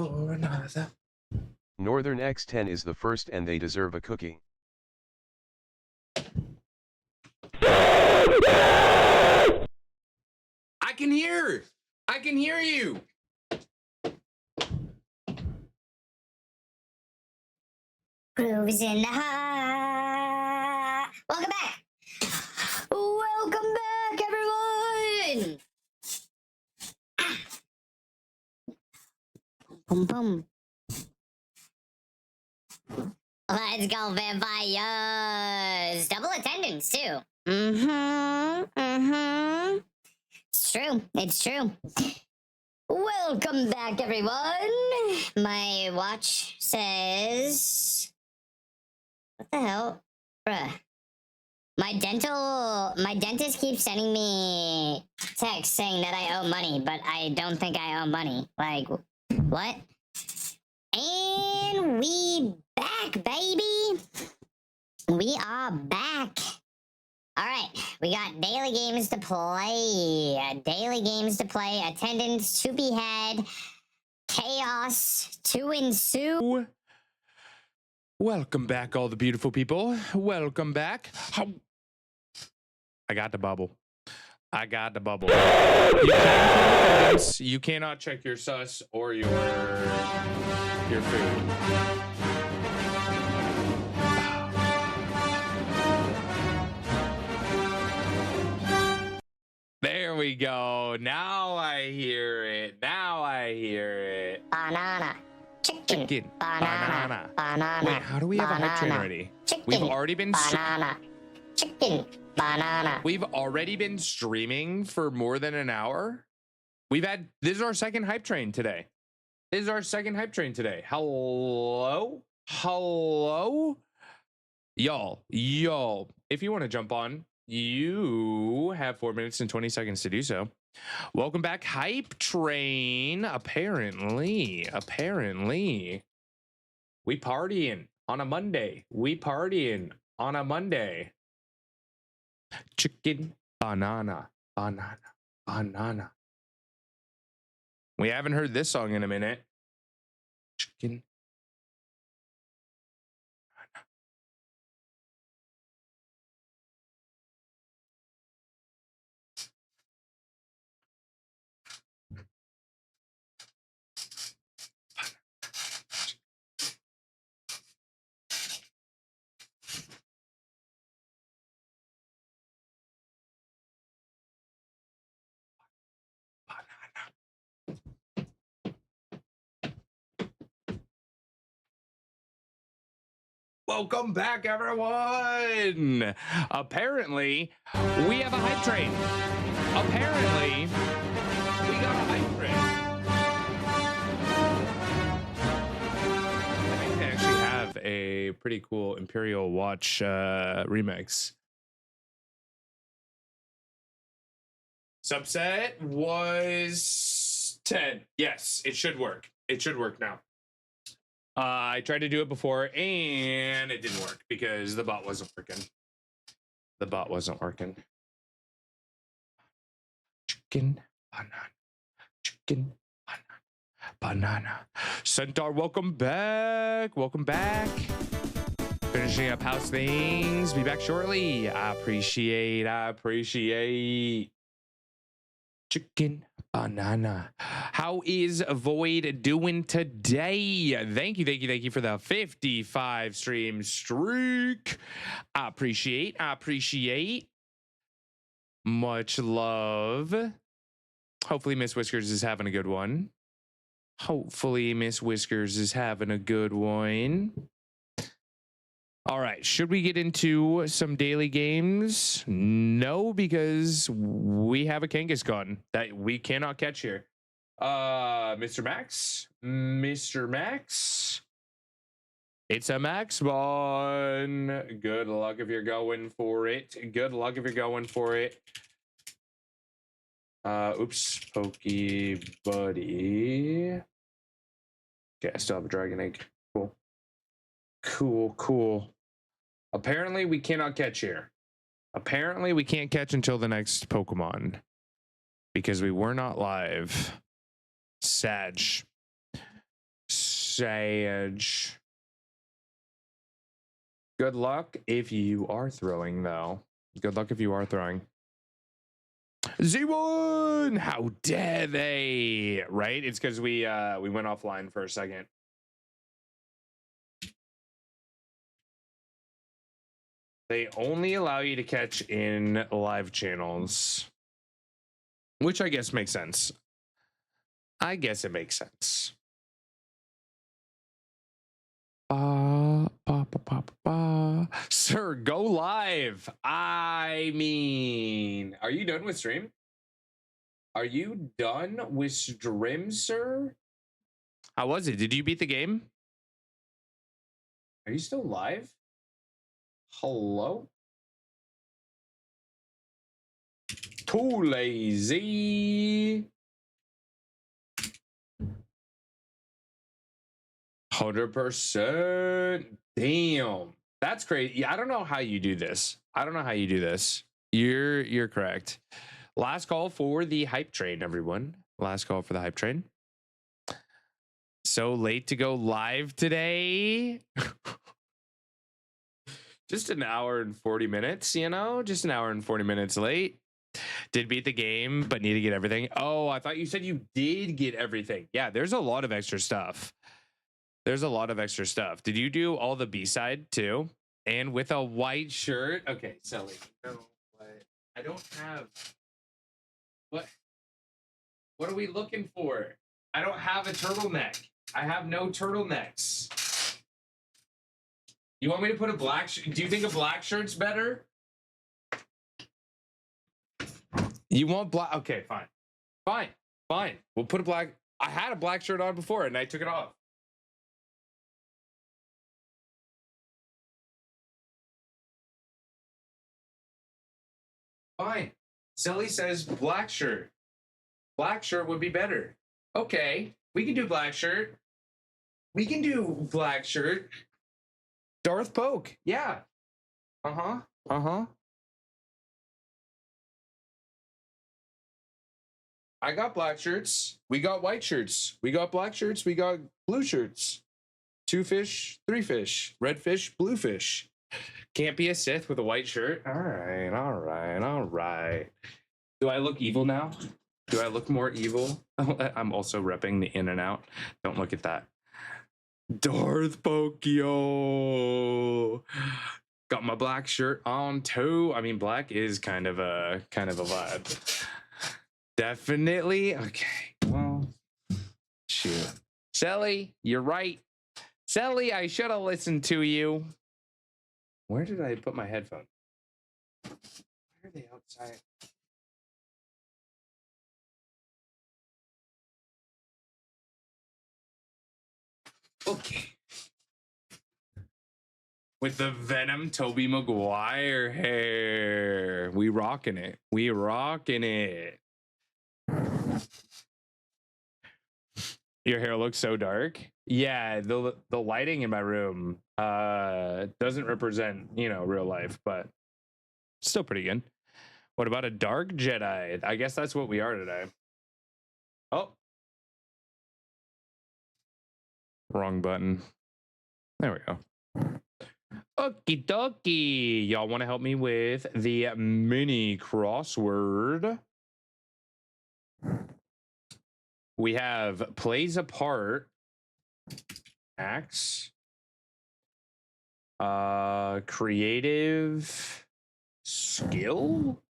for another. Northern X10 is the first and they deserve a cookie. I can hear! I can hear you! Grooves in the heart. Welcome back! Welcome back, everyone! Boom, boom. Let's go, vampires! Double attendance, too. It's true. It's true. Welcome back, everyone. My watch says... What the hell? Bruh. My dentist keeps sending me texts saying that I owe money, but I don't think I owe money. Like, what? And we back, baby. We are back. All right, we got daily games to play. Attendance to be had. Chaos to ensue. Welcome back, all the beautiful people. Welcome back. I got the bubble. I got the bubble. You can claim attendance. You cannot check your sus or your food. There we go. Now I hear it. Now I hear it. Banana. Chicken. Banana. Banana. Wait, how do we have a hype train already? Chicken. We've already been Banana. Chicken. Banana. We've already been streaming for more than an hour. This is our second hype train today. Hello? Y'all, if you want to jump on, you have 4 minutes and 20 seconds to do so. Welcome back, hype train. Apparently, we partying on a Monday. Chicken, banana. We haven't heard this song in a minute. Chicken. Welcome back, everyone. Apparently, we have a hype train. Apparently, we got a hype train. I think they actually have a pretty cool Imperial Watch remix. Subset was 10. Yes, it should work. It should work now. I tried to do it before and it didn't work because the bot wasn't working. Chicken, banana. Centaur, welcome back. Finishing up house things. Be back shortly. I appreciate. Chicken, banana. How is Void doing today? Thank you for the 55 stream streak. I appreciate. Much love. Hopefully Miss Whiskers is having a good one. All right, should we get into some daily games? No, because we have a Kangaskhan that we cannot catch here. Mr. Max. It's a Max one. Good luck if you're going for it. Oops, Pokey Buddy. Okay, I still have a Dragon Egg. Cool. Apparently we cannot catch here. Apparently we can't catch until the next Pokemon because we were not live. Sag. Sage. Good luck if you are throwing, though. Good luck if you are throwing. Z1! How dare they? Right? It's because we went offline for a second. They only allow you to catch in live channels, which I guess makes sense. I guess it makes sense. Sir, go live. I mean, are you done with stream? Are you done with stream, sir? How was it? Did you beat the game? Are you still live? Hello? Too lazy. 100%. Damn. That's crazy. Yeah, I don't know how you do this. You're correct. Last call for the hype train, everyone. Last call for the hype train. So late to go live today. Just an hour and 40 minutes, you know? Just an hour and 40 minutes late. Did beat the game, but need to get everything. Oh, I thought you said you did get everything. Yeah, there's a lot of extra stuff. Did you do all the B-side too? And with a white shirt? Okay, Sally. No, what? I don't have... What are we looking for? I don't have a turtleneck. I have no turtlenecks. You want me to put a black shirt? Do you think a black shirt's better? You want black? Okay, fine. We'll put a black... I had a black shirt on before and I took it off. Fine. Sally says black shirt. Black shirt would be better. Okay, we can do black shirt. Darth Poke. Yeah. Uh-huh. I got black shirts. We got white shirts. We got black shirts. We got blue shirts. 2 fish, 3 fish. Red fish, blue fish. Can't be a Sith with a white shirt. All right. Do I look evil now? Do I look more evil? I'm also repping the in and out. Don't look at that. Darth Pokio. Got my black shirt on too. I mean, black is kind of a vibe. Definitely. Okay. Well, shoot. Sally, you're right. Sally, I should have listened to you. Where did I put my headphones? Why are they outside? Okay. With the Venom Tobey Maguire hair. We rocking it. Your hair looks so dark. Yeah, the lighting in my room doesn't represent, real life, but still pretty good. What about a dark Jedi? I guess that's what we are today. Oh. Wrong button. There we go. Okie dokie. Y'all want to help me with the mini crossword? We have plays a part. Acts. Creative skill?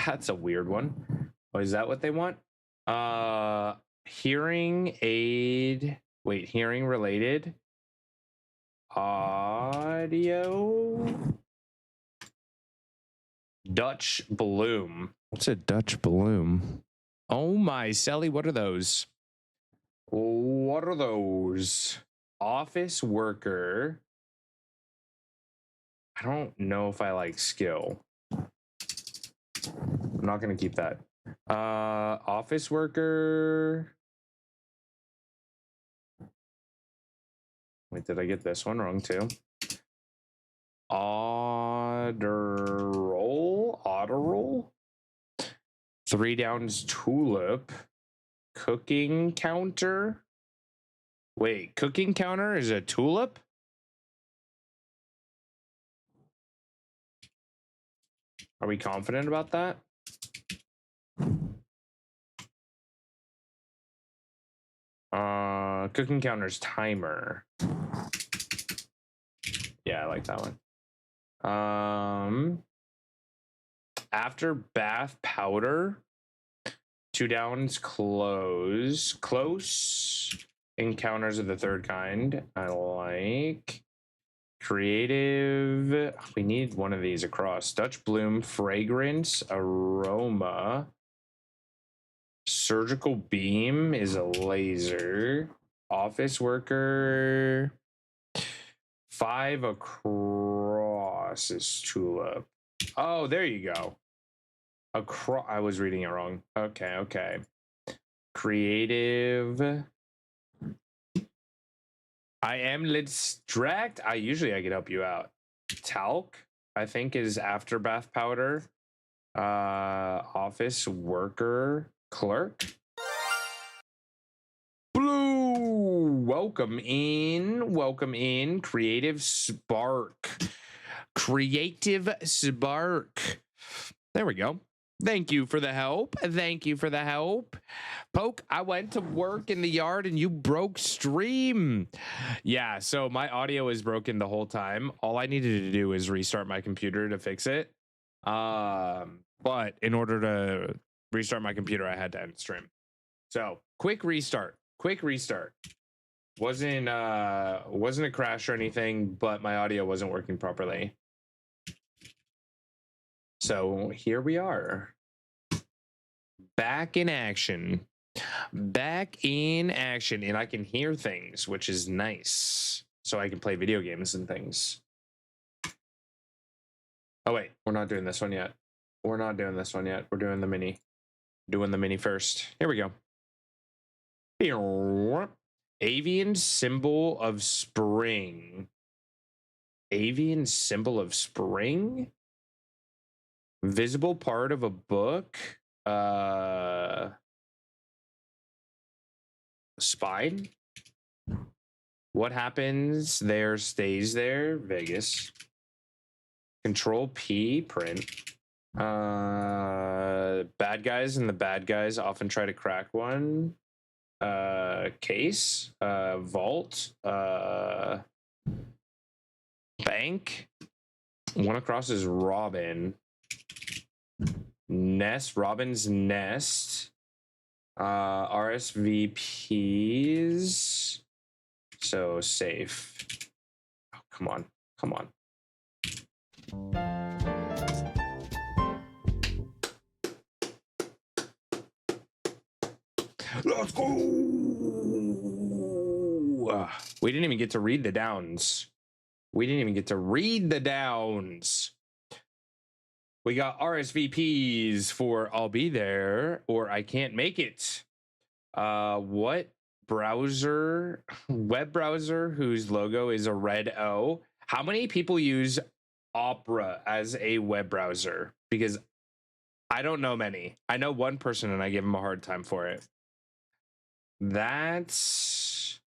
That's a weird one. Oh, is that what they want? Hearing aid. Wait, hearing related. Audio. Dutch bloom. What's a Dutch bloom? Oh my, Sally, what are those? Office worker. I don't know if I like skill. I'm not gonna keep that. Office worker. Wait, did I get this one wrong too? Otterroll. 3 downs tulip. Cooking counter. Wait, cooking counter is a tulip? Are we confident about that? Cooking counter's timer. Yeah, I like that one. After bath powder, 2 downs, close. Close encounters of the third kind. I like. Creative. We need one of these across. Dutch bloom, fragrance, aroma. Surgical beam is a laser. Office worker. 5 across is tulip. Oh, there you go. Across. I was reading it wrong. Okay, okay. Creative. I am distract. I could help you out. Talc, I think, is after bath powder. Office worker, clerk. Blue, welcome in. Welcome in. Creative spark. Creative spark. There we go. Thank you for the help. Thank you for the help. Poke, I went to work in the yard and you broke stream. Yeah, so my audio is broken the whole time. All I needed to do is restart my computer to fix it. But in order to restart my computer, I had to end stream. So quick restart. Quick restart. Wasn't a crash or anything, but my audio wasn't working properly. So here we are. Back in action. Back in action. And I can hear things, which is nice. So I can play video games and things. Oh, wait. We're not doing this one yet. We're not doing this one yet. We're doing the mini. Doing the mini first. Here we go. Avian symbol of spring. Avian symbol of spring? Visible part of a book. Spine. What happens there stays there. Vegas. Control P, print. Bad guys and the bad guys often try to crack one. Case. Vault. Bank. One across is Robin. Nest. Robin's nest. RSVPs. So safe. Oh, come on. Come on. Let's go. We didn't even get to read the downs. We didn't even get to read the downs. We got RSVPs for I'll be there or I can't make it. What browser, web browser whose logo is a red O? How many people use Opera as a web browser? Because I don't know many. I know one person and I give him a hard time for it. That's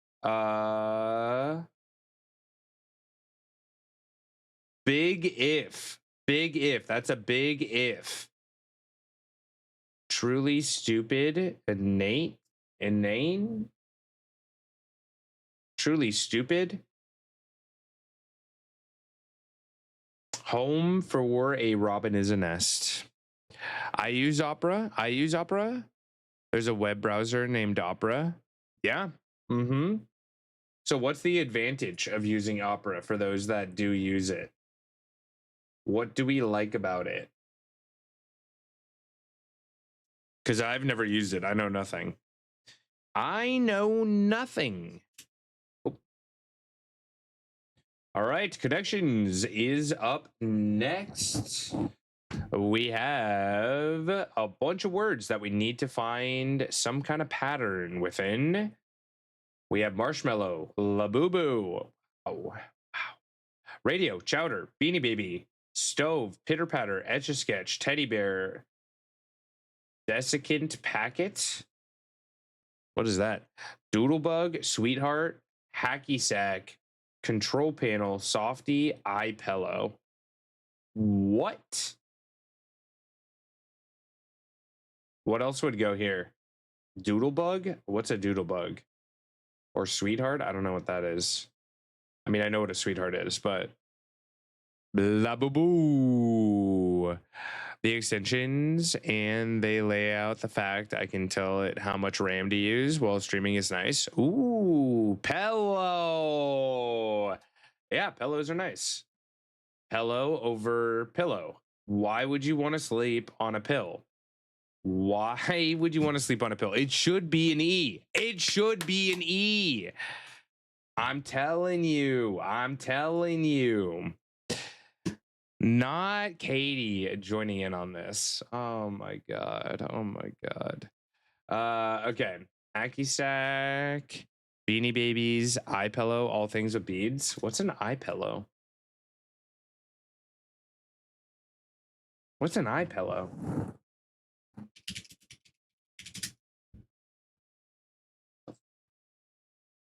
big if. Big if. That's a big if. Truly stupid. Inane. Truly stupid. Home for a robin is a nest. I use Opera. There's a web browser named Opera. Yeah. Mm-hmm. So what's the advantage of using Opera for those that do use it? What do we like about it? Because I've never used it. I know nothing. Oh. All right. Connections is up next. We have a bunch of words that we need to find some kind of pattern within. We have marshmallow, Labubu, wow. Radio, chowder, beanie baby, stove, pitter patter, etch a sketch, teddy bear, desiccant packet, What is that? Doodlebug, Sweetheart, Hacky Sack, Control Panel, Softy, iPillow. What? What else would go here? Doodlebug? What's a Doodlebug? Or Sweetheart? I don't know what that is. I mean, I know what a Sweetheart is, but La Boo Boo. The extensions, and they lay out the fact I can tell it how much RAM to use while streaming is nice. Ooh, pillow. Yeah, pillows are nice. Pillow over pillow. Why would you want to sleep on a pill? Why would you want to sleep on a pill? It should be an E. It should be an E. I'm telling you. I'm telling you. Not Katie joining in on this. Oh my god. Oh my god. Okay. Hacky Sack, Beanie Babies, iPillow, all things with beads. What's an iPillow? What's an iPillow?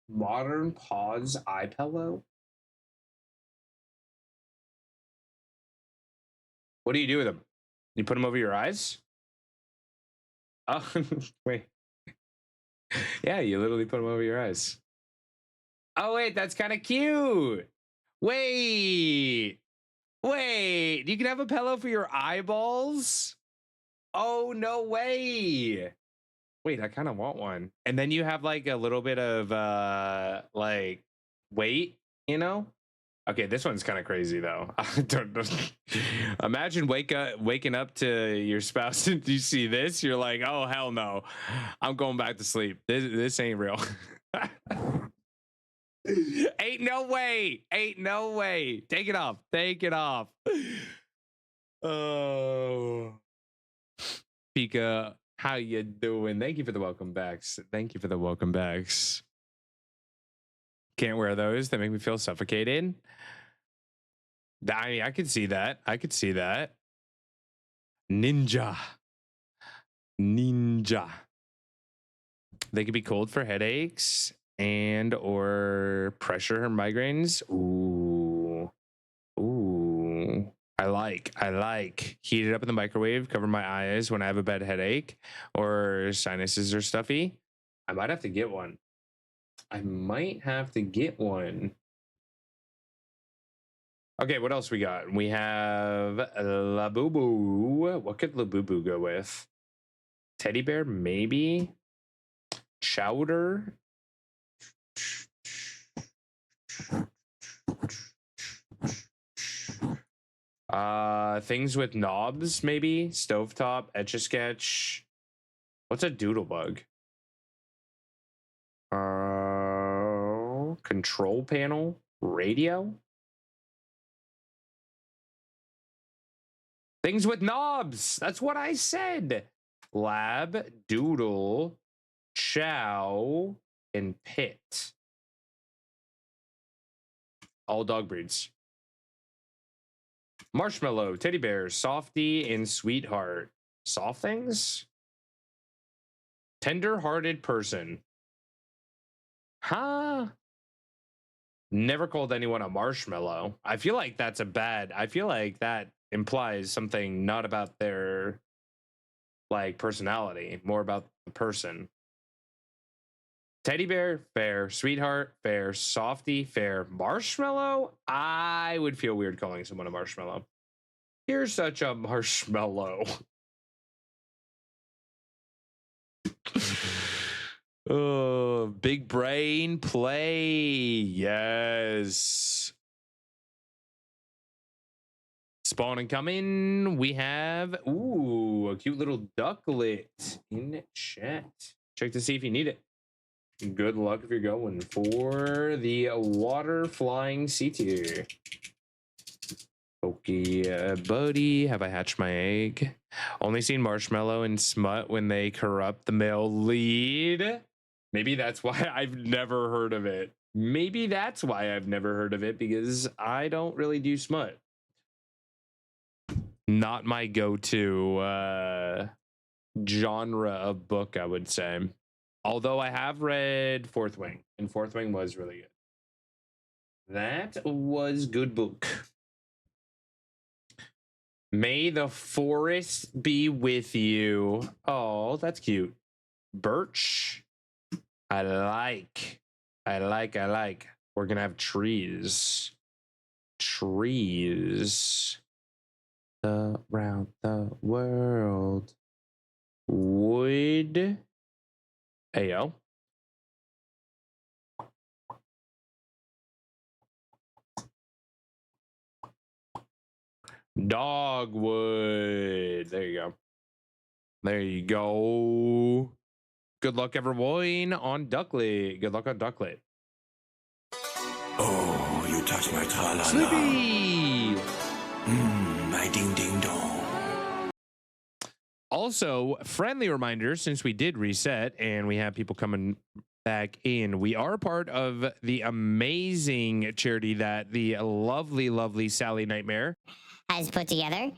Modern Paws iPillow? What do you do with them? You put them over your eyes? Oh, wait. Yeah, you literally put them over your eyes. Oh, wait, that's kind of cute. Wait. Wait, you can have a pillow for your eyeballs? Oh, no way. Wait, I kind of want one. And then you have like a little bit of like weight, you know? Okay, this one's kind of crazy though. Imagine waking up to your spouse and you see this, you're like, oh hell no, I'm going back to sleep. This ain't real. Ain't no way. Ain't no way. Take it off. Take it off. Oh, Pika, how you doing? Thank you for the welcome backs. Thank you for the welcome backs. Can't wear those. They make me feel suffocated. I mean, I could see that. I could see that. Ninja. Ninja. They could be cold for headaches and or pressure or migraines. Ooh. Ooh. I like. Heat it up in the microwave, cover my eyes when I have a bad headache or sinuses are stuffy. I might have to get one. I might have to get one. Okay, what else we got? We have Labubu. What could Labubu go with? Teddy bear, maybe. Chowder. Things with knobs, maybe. Stovetop, Etch-a-Sketch. What's a doodlebug? Control panel, radio. Things with knobs. That's what I said. Lab, doodle, chow, and pit. All dog breeds. Marshmallow, teddy bear, softy, and sweetheart. Soft things? Tender-hearted person. Huh? Never called anyone a marshmallow. I feel like that's a bad. I feel like that implies something not about their like personality, more about the person. Teddy bear, fair. Sweetheart, fair. Softy, fair. Marshmallow, I would feel weird calling someone a marshmallow. You're such a marshmallow. Oh, big brain play. Yes. Spawn and coming. We have a cute little ducklet in chat. Check to see if you need it. Good luck if you're going for the water flying C tier. Okay, buddy. Have I hatched my egg? Only seen Marshmallow and Smut when they corrupt the male lead. Maybe that's why I've never heard of it. Maybe that's why I've never heard of it, because I don't really do Smut. Not my go-to genre of book, I would say. Although I have read Fourth Wing, and Fourth Wing was really good. That was good book. May the forest be with you. Oh, that's cute. Birch. I like. We're gonna have trees. Trees around the world. Wood. Ayo. Dogwood. There you go. There you go. Good luck, everyone, on Ducklet. Good luck on Ducklet. Oh, you touch my tra-la-la. Sleepy. My ding-ding-dong. Also, friendly reminder, since we did reset and we have people coming back in, we are part of the amazing charity that the lovely, lovely Sally Nightmare has put together.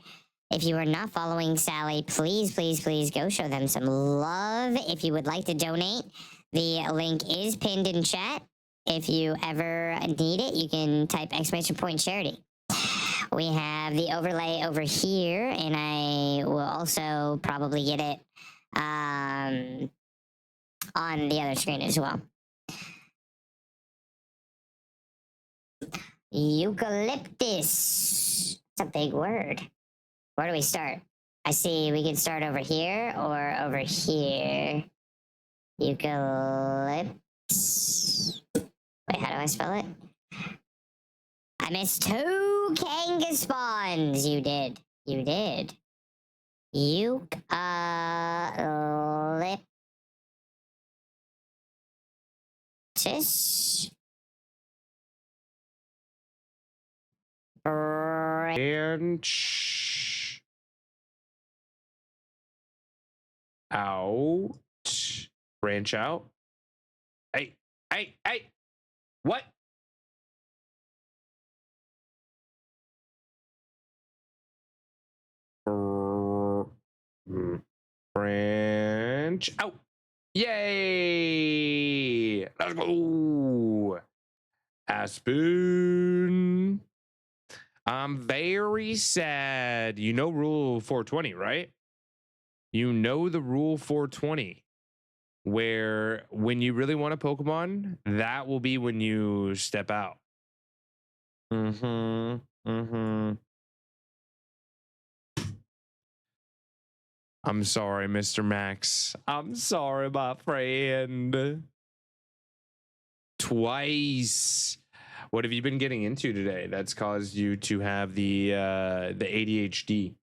If you are not following Sally, please, please, please go show them some love. If you would like to donate, the link is pinned in chat. If you ever need it, you can type !charity. We have the overlay over here, and I will also probably get it on the other screen as well. Eucalyptus. It's a big word. Where do we start? I see we can start over here or over here. Eucalyptus. Wait, how do I spell it? I missed 2 Kangas spawns. You did. You did. Eucalyptus. branch out. Branch out. Hey. What? Branch out. Yay! Let's go. Aspen. I'm very sad. You know Rule 420, right? You know the Rule 420, where when you really want a Pokemon, that will be when you step out. I'm sorry, Mr. Max. I'm sorry, my friend. Twice. What have you been getting into today that's caused you to have the ADHD?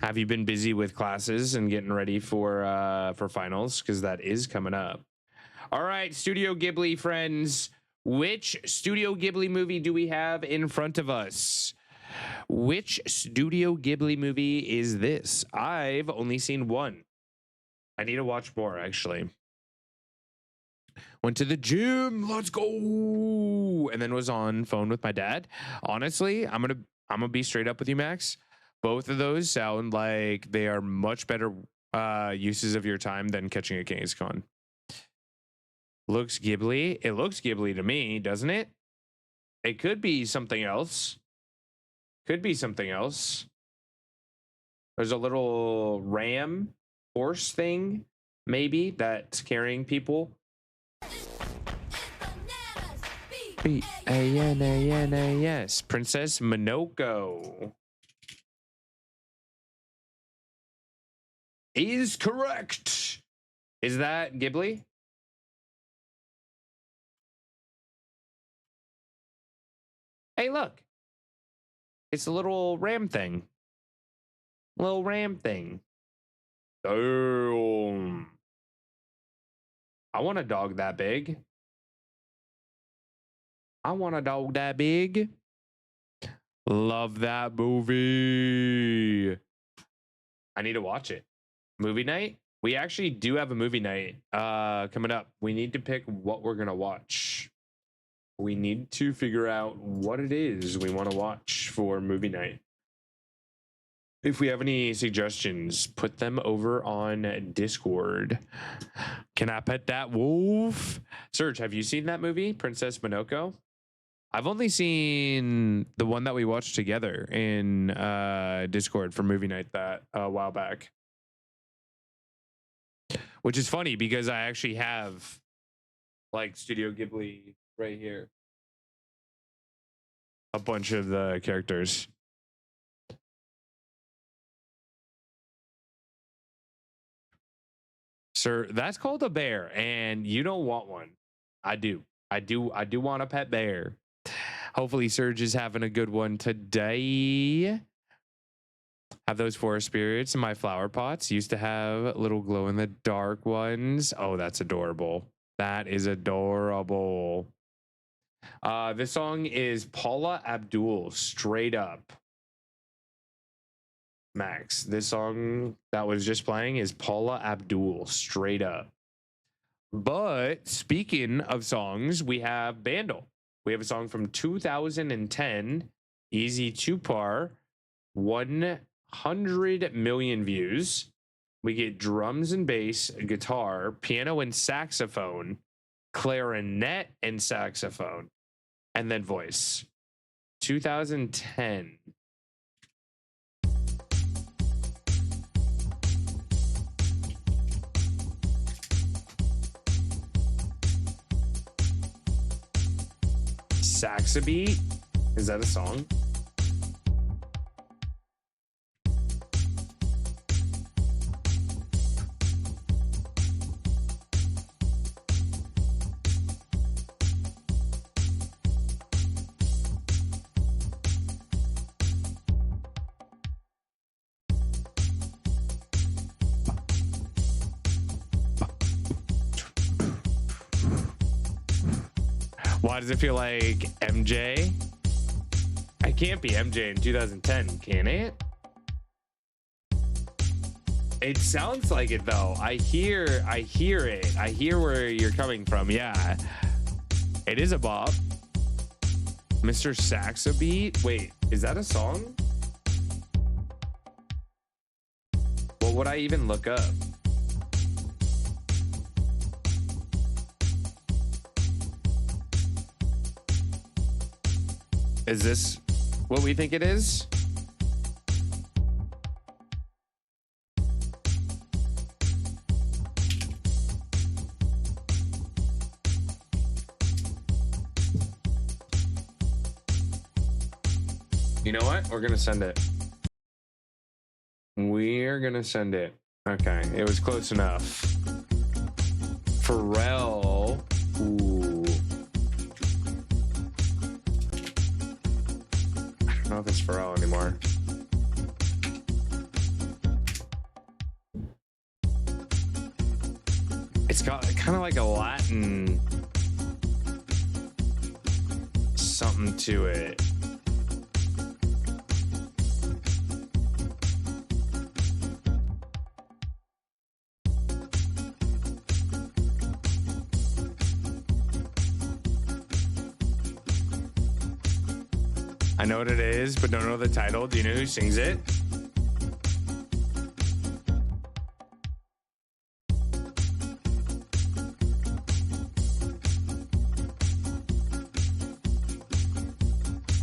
Have you been busy with classes and getting ready for finals? Because that is coming up. All right, Studio Ghibli friends. Which Studio Ghibli movie do we have in front of us? Which Studio Ghibli movie is this? I've only seen one. I need to watch more, actually. Went to the gym, let's go, and then was on phone with my dad. Honestly, I'm gonna be straight up with you, Max. Both of those sound like they are much better uses of your time than catching a Kangaskhan. Looks Ghibli. It looks Ghibli to me, doesn't it? It could be something else. Could be something else. There's a little ram horse thing, maybe, that's carrying people. P-A-N-A-N-A-S. Princess Monoko is correct. Is that Ghibli? Hey, look. It's a little ram thing. Little ram thing. Damn. I want a dog that big. I want a dog that big. Love that movie. I need to watch it. Movie night? We actually do have a movie night coming up. We need to pick what we're going to watch. We need to figure out what it is we want to watch for movie night. If we have any suggestions, put them over on Discord. Can I pet that wolf? Serge, have you seen that movie, Princess Mononoke? I've only seen the one that we watched together in Discord for movie night that a while back. Which is funny because I actually have like Studio Ghibli right here. A bunch of the characters. Sir, that's called a bear, and you don't want one. I do. I do want a pet bear. Hopefully Serge is having a good one today. Have those forest spirits in my flower pots. Used to have little glow in the dark ones. Oh, that's adorable. That is adorable. This song is Paula Abdul, Straight Up. Max, this song that was just playing is Paula Abdul, Straight Up. But speaking of songs, we have Bandle. We have a song from 2010, Easy to Par, 100 million views. We get drums and bass, guitar, piano and saxophone, clarinet and saxophone, and then voice. 2010. Saxabeat? Is that a song? Why does it feel like MJ? I can't be MJ in 2010, can it? It sounds like it though. I hear it. I hear where you're coming from. Yeah. It is a bop. Mr. Saxabeat? Wait, is that a song? What would I even look up? Is this what we think it is? You know what? We're gonna send it. We're gonna send it. Okay, it was close enough. Pharrell. Ooh. I don't know if it's Pharrell anymore. It's got kind of like a Latin something to it. I know what it is, but don't know the title. Do you know who sings it?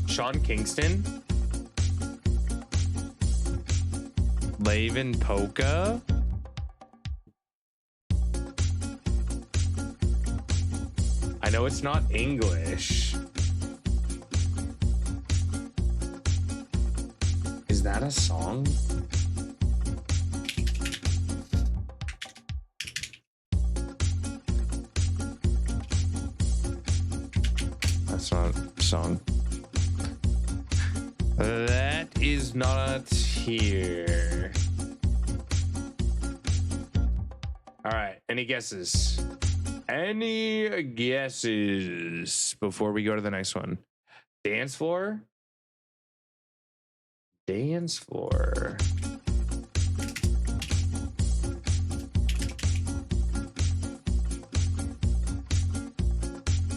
Sean Kingston? Laven Polka? I know it's not English. Is that a song? That's not a song. That is not here. All right. Any guesses? Any guesses before we go to the next one? Dance floor? Dance floor.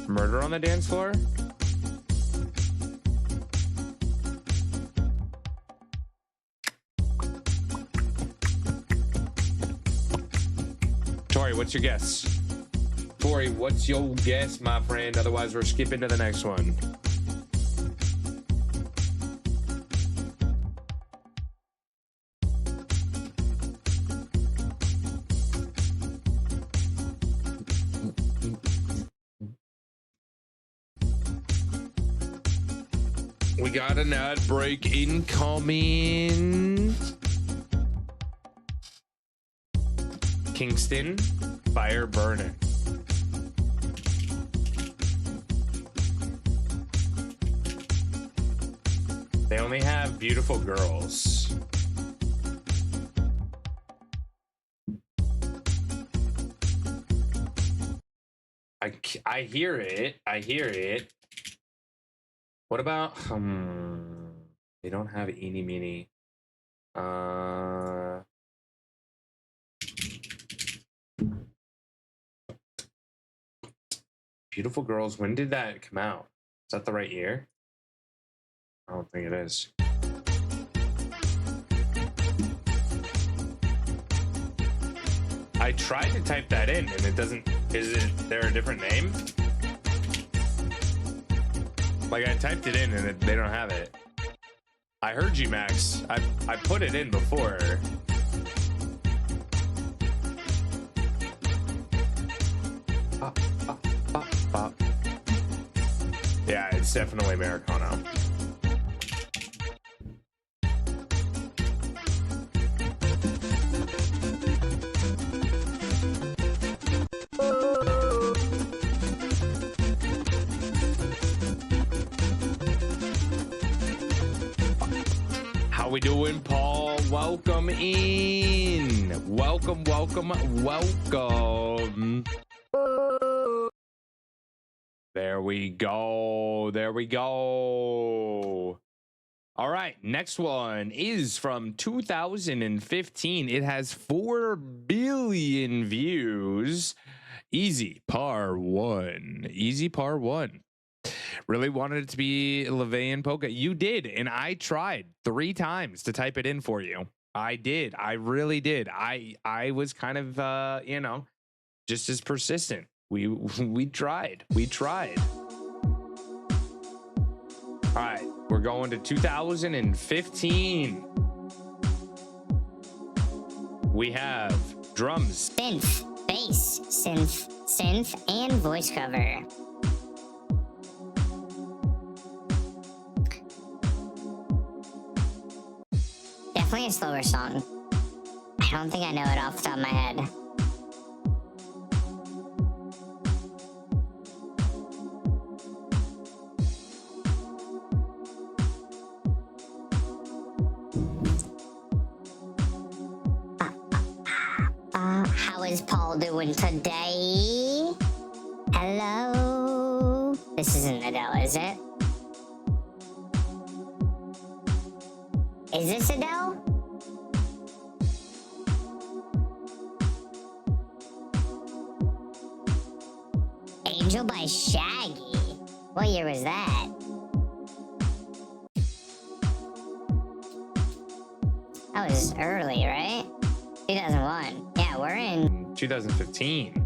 Murder on the dance floor? Corey, what's your guess? Corey, what's your guess, my friend? Otherwise, we're skipping to the next one. We got an ad break incoming. Kingston, fire burning. They only have beautiful girls. I hear it. I hear it. What about they don't have eeny meeny. Beautiful Girls. When did that come out? Is that the right year? I don't think it is. I tried to type that in and it doesn't. Is there a different name? Like I typed it in and they don't have it. I heard you, Max. I put it in before. Yeah, it's definitely Americano. How we doing, Paul? Welcome in. Welcome, welcome, welcome. There we go. There we go. All right. Next one is from 2015. It has 4 billion views. Easy par 1. Easy par 1. Really wanted it to be LaVeyan Polka. You did. And I tried 3 times to type it in for you. I did. I really did. I was kind of, you know, just as persistent. We tried. We tried. All right, we're going to 2015. We have drums, Synth, bass, synth, and voice cover. Definitely a slower song. I don't think I know it off the top of my head. How is Paul doing today? Hello? This isn't Adele, is it? Is this Adele? Angel by Shaggy. What year was that? That was early, right? 2001. Yeah, we're in 2015.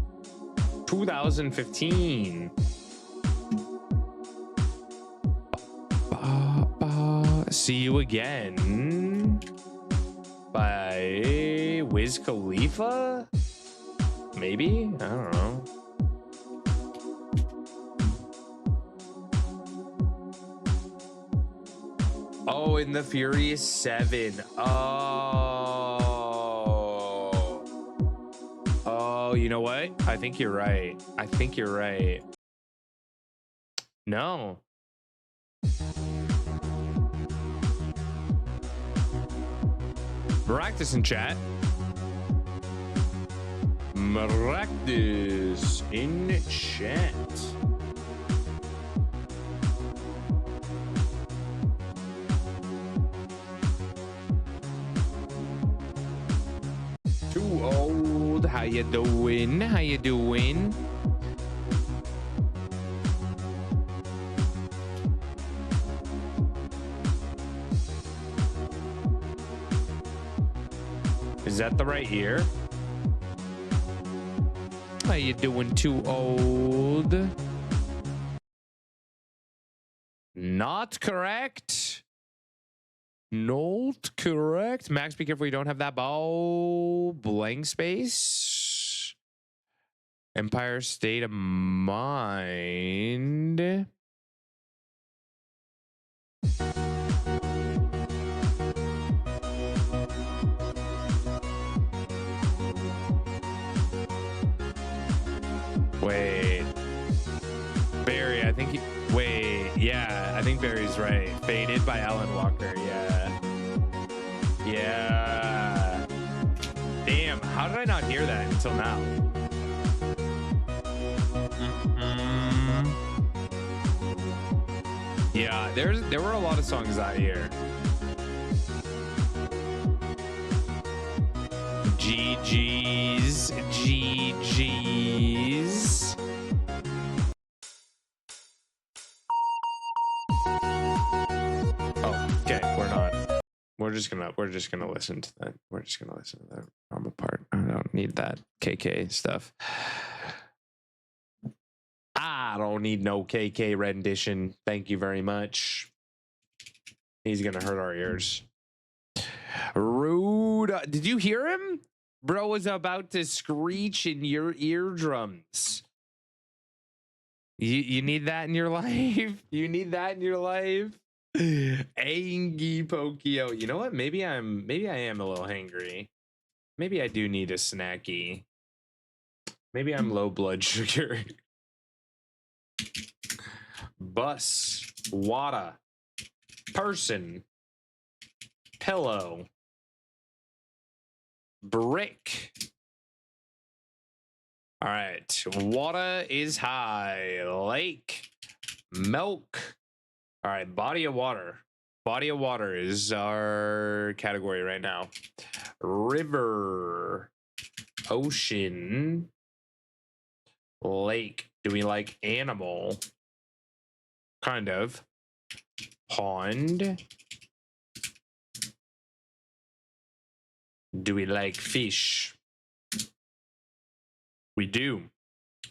2015. See You Again by Wiz Khalifa? Maybe? I don't know. Oh, in the Furious 7. Oh, you know what? I think you're right. I think you're right. No. Maractus in chat. Maractus in chat. Too old. How you doing? How you doing? Is that the right year? How you doing, too old? Not correct. Not correct. Max, be careful you don't have that bow. Blank space. Empire State of Mind. Wait. Barry, I think wait, yeah, I think Barry's right. Faded by Alan Walker, yeah. Yeah. Damn, how did I not hear that until now? Yeah, there were a lot of songs that year. GG's. Oh, okay, we're just gonna listen to that. We're just gonna listen to that drama part. I don't need that KK stuff. I don't need no KK rendition. Thank you very much. He's gonna hurt our ears. Rude. Did you hear him? Bro was about to screech in your eardrums. You need that in your life? You need that in your life? Angie Pokio. You know what? Maybe I am a little hangry. Maybe I do need a snacky. Maybe I'm low blood sugar. Bus, water, person, pillow, brick. All right, water is high, lake, milk. All right, body of water. Body of water is our category right now. River, ocean, lake. Do we like animal? Kind of. Pond. Do we like fish? We do.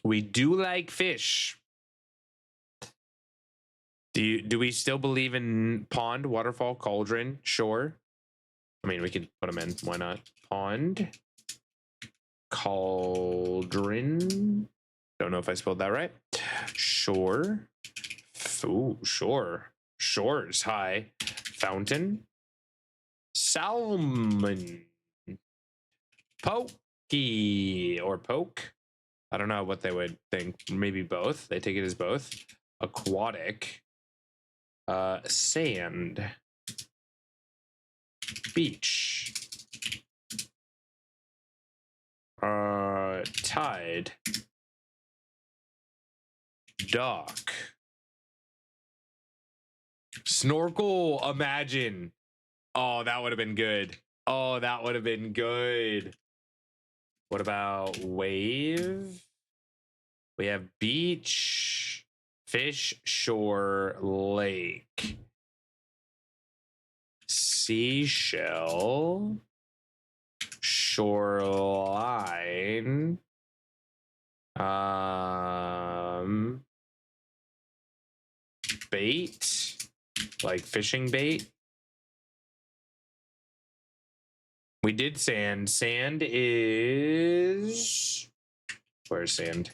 We do like fish. Do we still believe in pond, waterfall, cauldron, shore? I mean, we could put them in. Why not? Pond, cauldron. Don't know if I spelled that right. Shore. Ooh, shore. Shore is high. Fountain. Salmon. Pokey or poke. I don't know what they would think. Maybe both. They take it as both. Aquatic. Sand. Beach. Tide. Dock. Snorkel. Imagine. Oh, that would have been good. Oh, that would have been good. What about wave? We have beach, fish, shore, lake, seashell, shoreline, bait, like fishing bait. We did sand. Sand is... Where's sand?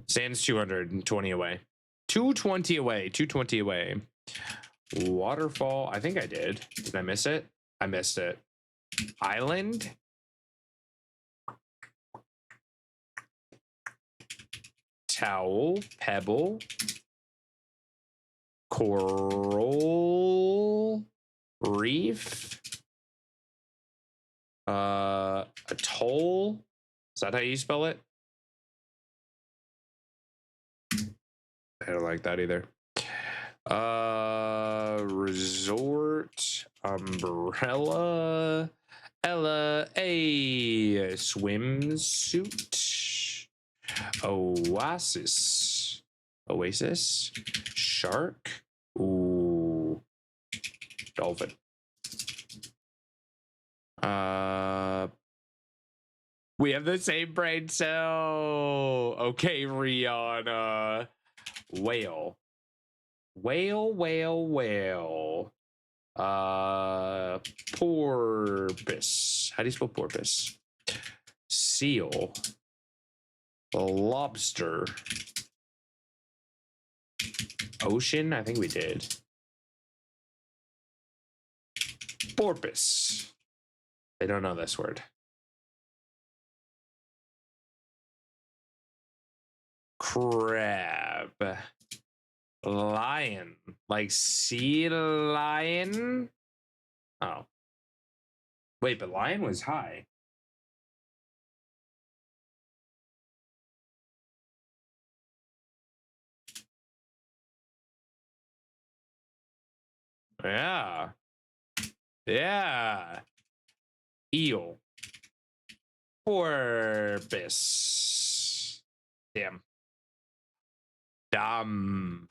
Sand's 220 away. 220 away. 220 away. Waterfall. I think I did. Did I miss it? I missed it. Island. Towel. Pebble. Coral. Reef. Atoll. Is that how you spell it? I don't like that either. Resort, umbrella, Ella, a swimsuit, oasis, shark, ooh, dolphin. We have the same brain cell. Okay, Rihanna. Whale. Whale, whale, whale. Porpoise. How do you spell porpoise? Seal. Lobster. Ocean? I think we did. Porpoise. I don't know this word. Crab. Lion. Like sea lion? Oh. Wait, but lion was high. Yeah. Yeah. Eel. Porpoise. Damn. Dumb.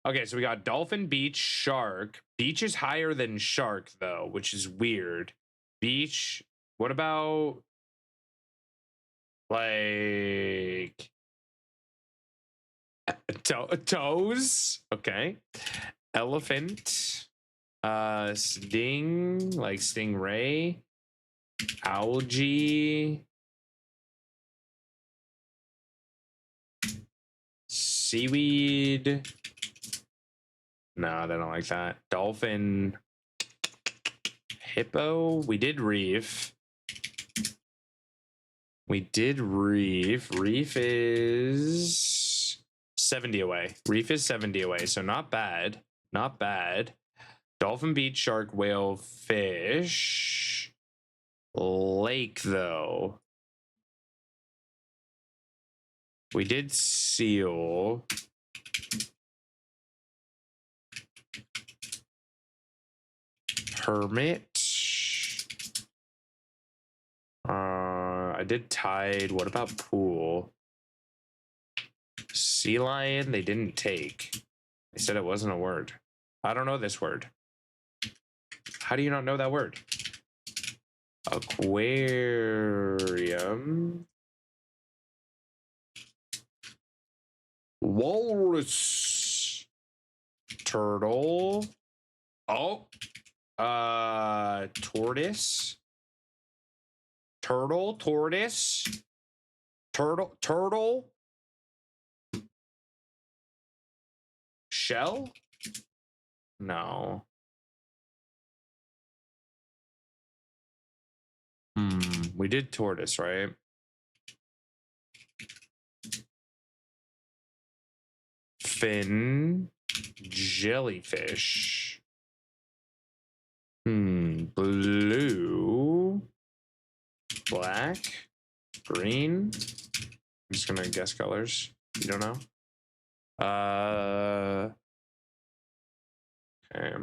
Okay, so we got dolphin, beach, shark. Beach is higher than shark, though, which is weird. Beach. What about like toes? Okay. Elephant. Sting, like stingray. Algae. Seaweed. No, they don't like that. Dolphin. Hippo. We did reef. We did reef. Reef is 70 away. Reef is 70 away, so not bad. Not bad. Dolphin, beach, shark, whale, fish. Lake, though. We did seal. Hermit. I did tide. What about pool? Sea lion, they didn't take. They said it wasn't a word. I don't know this word. How do you not know that word? Aquarium. Walrus. Turtle. Oh. Tortoise. Turtle, tortoise. Turtle. Shell? No. We did tortoise, right? Fin. Jellyfish. Blue. Black. Green. I'm just gonna guess colors. You don't know? Okay.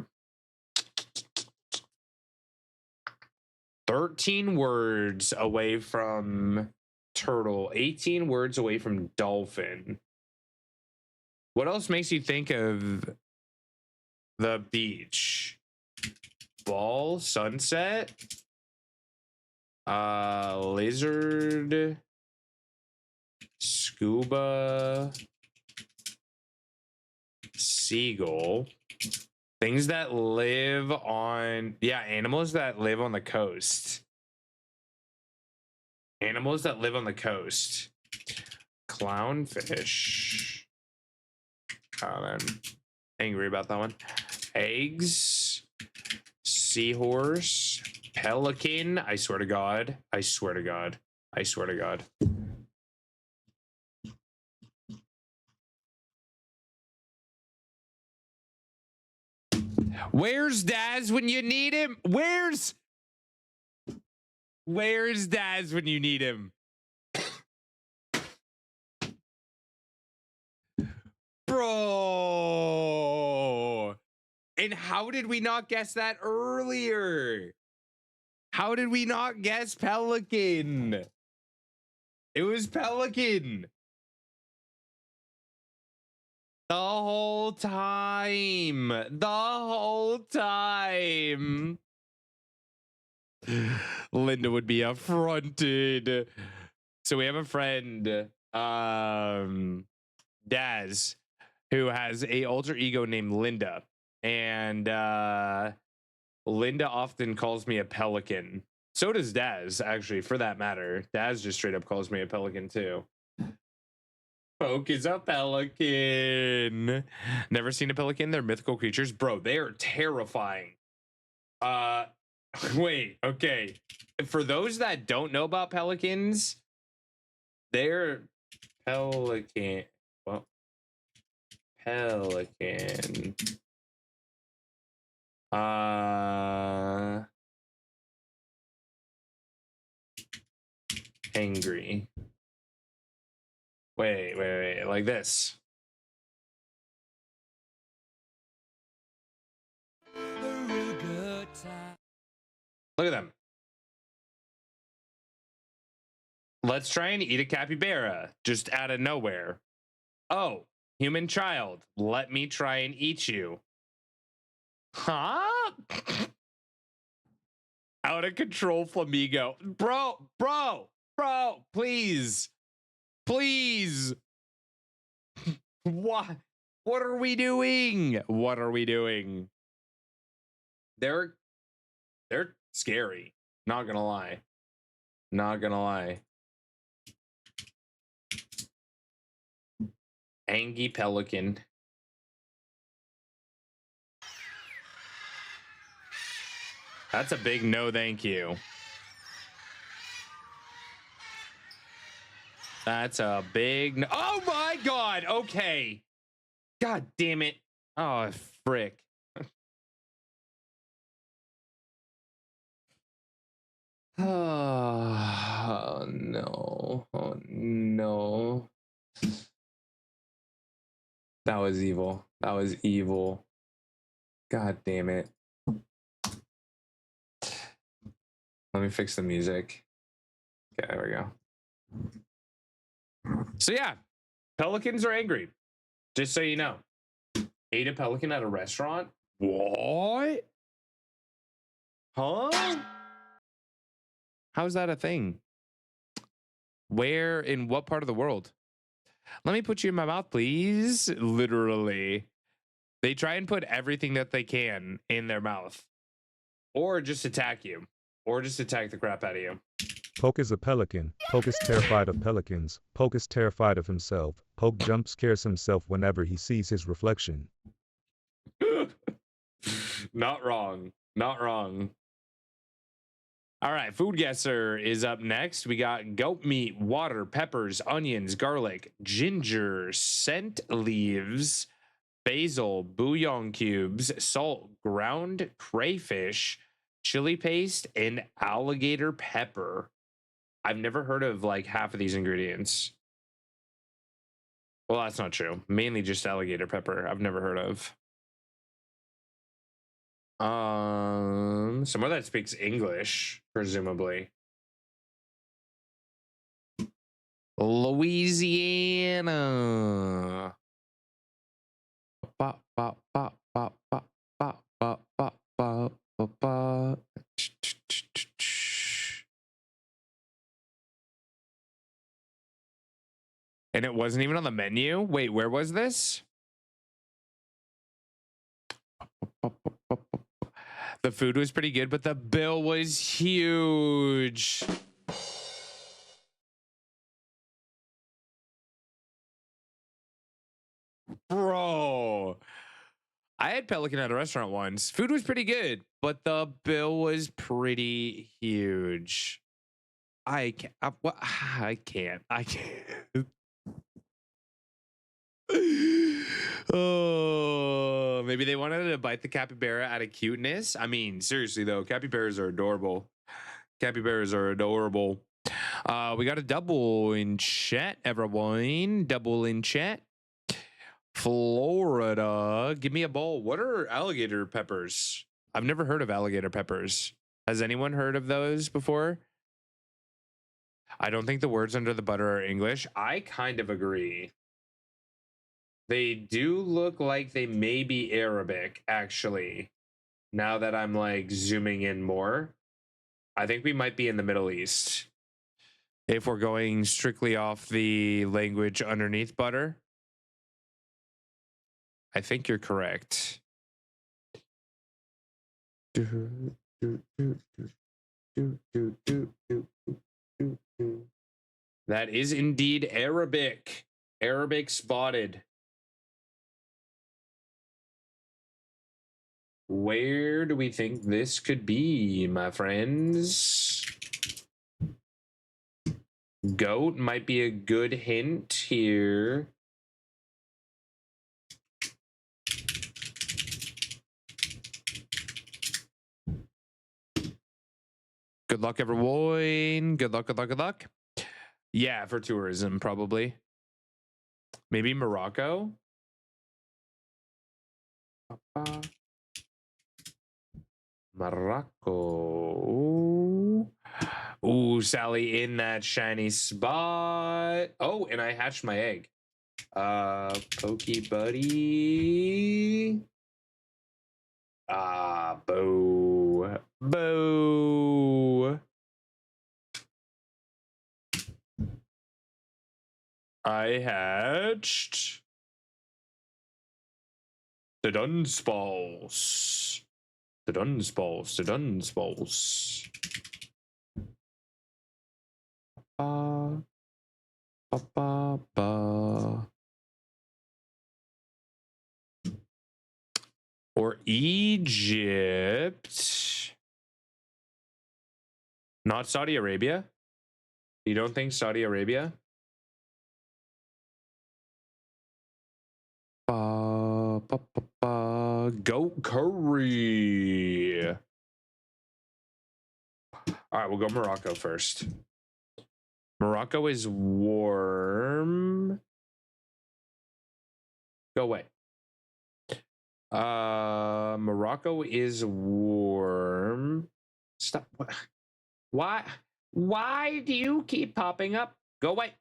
13 words away from turtle, 18 words away from dolphin. What else makes you think of the beach? Ball, sunset, lizard, scuba, seagull. Things that live on, yeah, animals that live on the coast. Animals that live on the coast. Clownfish. Oh, man. Angry about that one. Eggs. Seahorse. Pelican. I swear to God. I swear to God. I swear to God. Where's Daz when you need him? Where's Daz when you need him? Bro. And how did we not guess that earlier? How did we not guess Pelican? It was Pelican. The whole time. The whole time. Linda would be affronted. So we have a friend, Daz, who has a alter ego named Linda, and Linda often calls me a pelican. So does Daz, actually, for that matter. Daz just straight up calls me a pelican too. Poke is a pelican. Never seen a pelican. They're mythical creatures, bro. They are terrifying. Wait, okay. For those that don't know about pelicans, they're pelican. Well, pelican. Angry. Wait, like this. Look at them. Let's try and eat a capybara just out of nowhere. Oh, human child, let me try and eat you. Huh? Out of control flamingo. Bro, please. Please. What are we doing? What are we doing? They're scary. Not gonna lie. Not gonna lie. Angie pelican. That's a big no thank you. That's a big no. Oh my god. Okay. God damn it. Oh frick. Oh no. Oh no. That was evil. That was evil. God damn it. Let me fix the music. Okay, there we go. So yeah, pelicans are angry. Just so you know. Ate a pelican at a restaurant? What? Huh? How's that a thing? Where, in what part of the world? Let me put you in my mouth, please. Literally. They try and put everything that they can in their mouth. Or just attack you. Or just attack the crap out of you. Poke is a pelican. Poke is terrified of pelicans. Poke is terrified of himself. Poke jump scares himself whenever he sees his reflection. Not wrong. Not wrong. All right, Food Guesser is up next. We got goat meat, water, peppers, onions, garlic, ginger, scent leaves, basil, bouillon cubes, salt, ground crayfish, chili paste, and alligator pepper. I've never heard of like half of these ingredients. Well, that's not true. Mainly just alligator pepper. I've never heard of. Someone that speaks English, presumably. Louisiana. Ba, ba, ba, ba, ba, ba, ba, ba, ba, ba, ba. And it wasn't even on the menu? Wait, where was this? The food was pretty good, but the bill was huge. Bro. I had pelican at a restaurant once. Food was pretty good, but the bill was pretty huge. I can't. Oh, maybe they wanted to bite the capybara out of cuteness. I mean, seriously though, capybaras are adorable. Capybaras are adorable. We got a double in chat, everyone. Double in chat. Florida, give me a bowl. What are alligator peppers? I've never heard of alligator peppers. Has anyone heard of those before? I don't think the words under the butter are English. I kind of agree. They do look like they may be Arabic, actually. Now that I'm like zooming in more, I think we might be in the Middle East. If we're going strictly off the language underneath butter, I think you're correct. That is indeed Arabic. Arabic spotted. Where do we think this could be, my friends? Goat might be a good hint here. Good luck, everyone. Good luck, good luck, good luck. Yeah, for tourism, probably. Maybe Morocco? Morocco. Ooh, Sally in that shiny spot. Oh, and I hatched my egg. Pokey buddy. Boo. Boo. I hatched the Dunsballs. The Dunsballs. The Dunsballs. Ba, ba, ba, ba. Or Egypt. Not Saudi Arabia? You don't think Saudi Arabia? Ba, ba, ba, ba. Goat curry. All right, we'll go Morocco first. Morocco is warm. Go away. Morocco is warm. Stop. Why? Why do you keep popping up? Go away.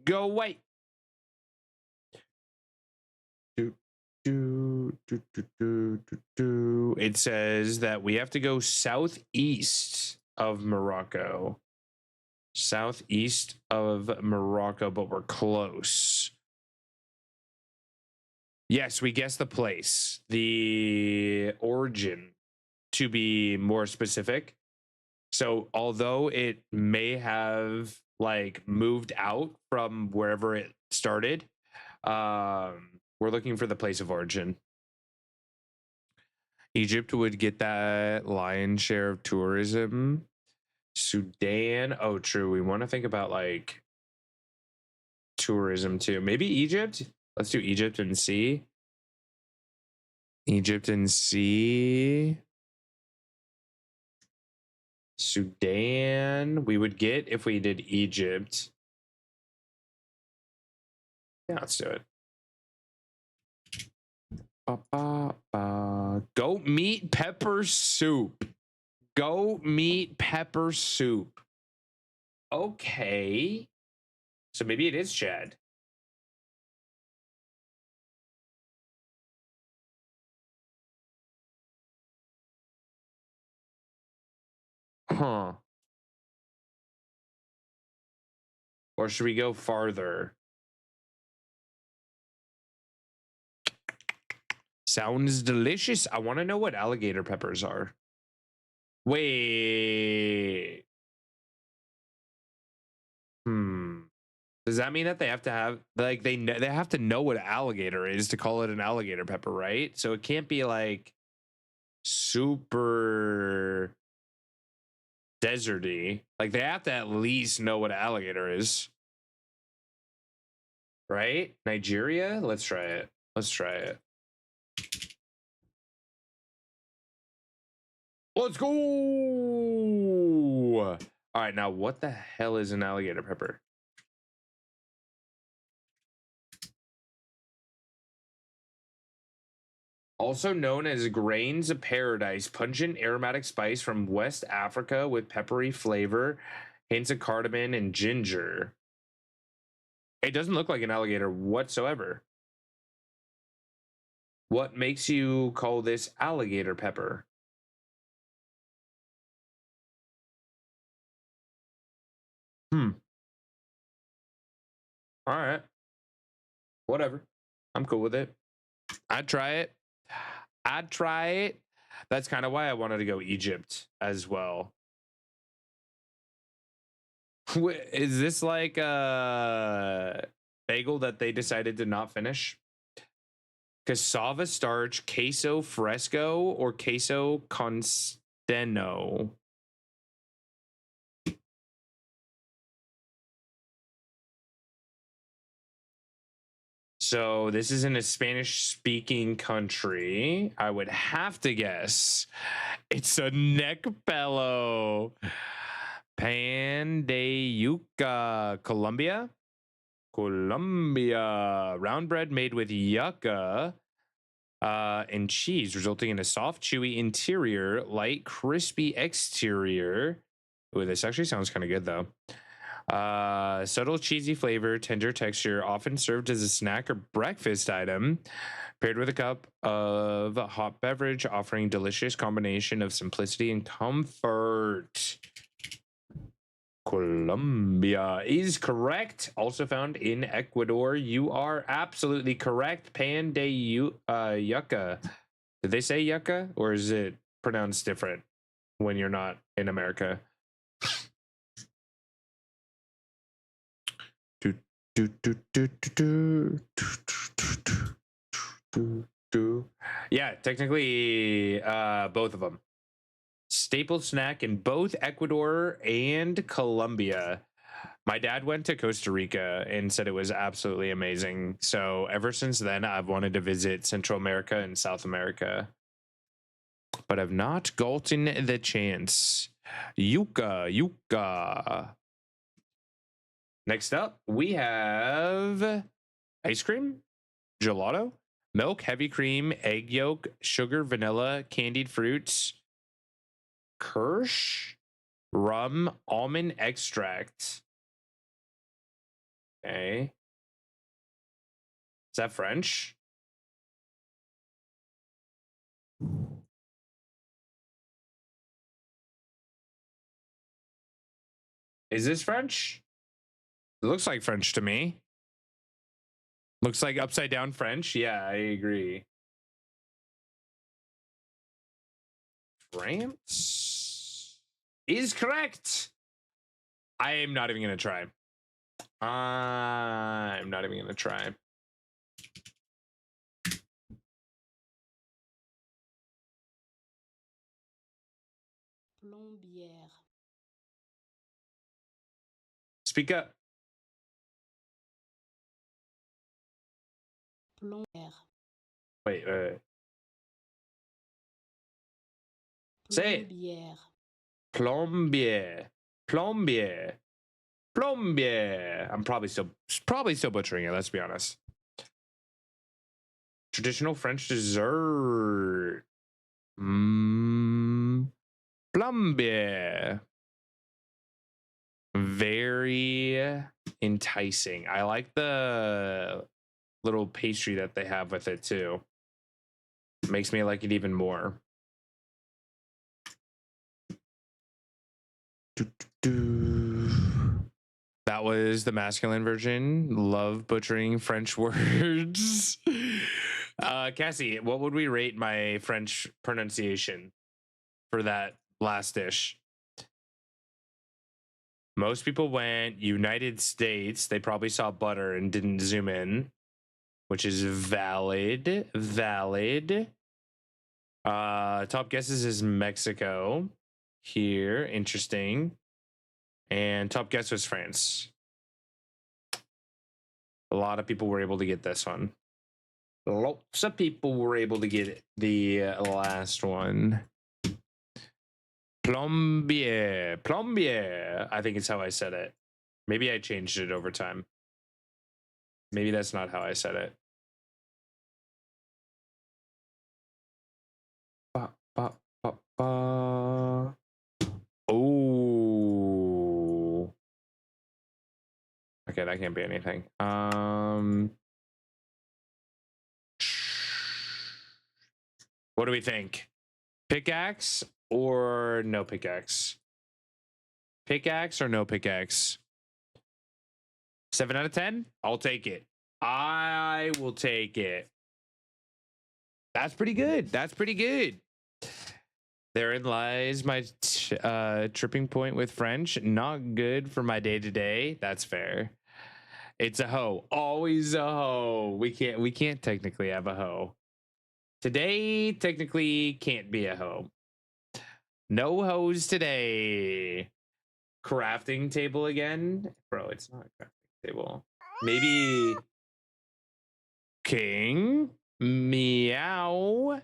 Go away. It says that we have to go southeast of Morocco. Southeast of Morocco, but we're close. Yes, we guessed the place, the origin, to be more specific. So although it may have like moved out from wherever it started, we're looking for the place of origin. Egypt would get that lion's share of tourism. Sudan. Oh, true. We want to think about like tourism too. Maybe Egypt. Let's do Egypt and see. Egypt and see. Sudan. We would get if we did Egypt. Yeah, let's do it. Goat meat pepper soup. Goat meat pepper soup. Okay. So maybe it is Chad. Huh. Or should we go farther? Sounds delicious. I want to know what alligator peppers are. Wait. Does that mean that they have to have like they have to know what alligator is to call it an alligator pepper, right? So it can't be like super deserty. Like they have to at least know what alligator is. Right? Nigeria? Let's try it. Let's try it. Let's go. All right, now what the hell is an alligator pepper? Also known as grains of paradise, pungent aromatic spice from West Africa with peppery flavor, hints of cardamom and ginger. It doesn't look like an alligator whatsoever. What makes you call this alligator pepper? All right. Whatever. I'm cool with it. I'd try it. I'd try it. That's kind of why I wanted to go Egypt as well. Is this like a bagel that they decided to not finish? Cassava starch, queso fresco, or queso consteno? So this is in a Spanish-speaking country. I would have to guess it's a neck bellow. Pan de yuca, Colombia. Colombia. Round bread made with yucca and cheese, resulting in a soft, chewy interior, light, crispy exterior. Ooh, this actually sounds kind of good though. Subtle cheesy flavor, tender texture, often served as a snack or breakfast item, paired with a cup of hot beverage, offering delicious combination of simplicity and comfort. Colombia is correct. Also found in Ecuador. You are absolutely correct. Pan de yucca. Did they say yucca, or is it pronounced different when you're not in America? Yeah, technically both of them. Staple snack in both Ecuador and Colombia. My dad went to Costa Rica and said it was absolutely amazing. So ever since then, I've wanted to visit Central America and South America, but I've not gotten the chance. Yucca. Next up, we have ice cream, gelato, milk, heavy cream, egg yolk, sugar, vanilla, candied fruits, Kirsch, rum, almond extract. Okay. Is that French? Is this French? It looks like French to me. Looks like upside down French. Yeah, I agree. France is correct. I am not even going to try. I'm not even going to try. Plombière. Speak up. Plombière. Wait. Say it. Plombière. Plombier. Plombier. Plombier. I'm probably still butchering it, let's be honest. Traditional French dessert. Plombier. Very enticing. I like the little pastry that they have with it too. Makes me like it even more. That was the masculine version. Love butchering French words. Cassie, what would we rate my French pronunciation for that last dish? Most people went United States. They probably saw butter and didn't zoom in, which is valid. Valid. Top guesses is Mexico. Here, interesting. And top guess was France. A lot of people were able to get this one. Lots of people were able to get the last one. Plombier. Plombier. I think it's how I said it. Maybe I changed it over time. Maybe that's not how I said it. Ba, ba, ba, ba. Oh. Okay, that can't be anything. What do we think? Pickaxe or no pickaxe? Pickaxe or no pickaxe? 7 out of 10. I'll take it. I will take it. That's pretty good. That's pretty good. Therein lies my tripping point with French. Not good for my day to day. That's fair. It's a hoe. Always a hoe. We can't technically have a hoe. Today technically can't be a hoe. No hoes today. Crafting table again? Bro, it's not a crafting table. Maybe king? Meow.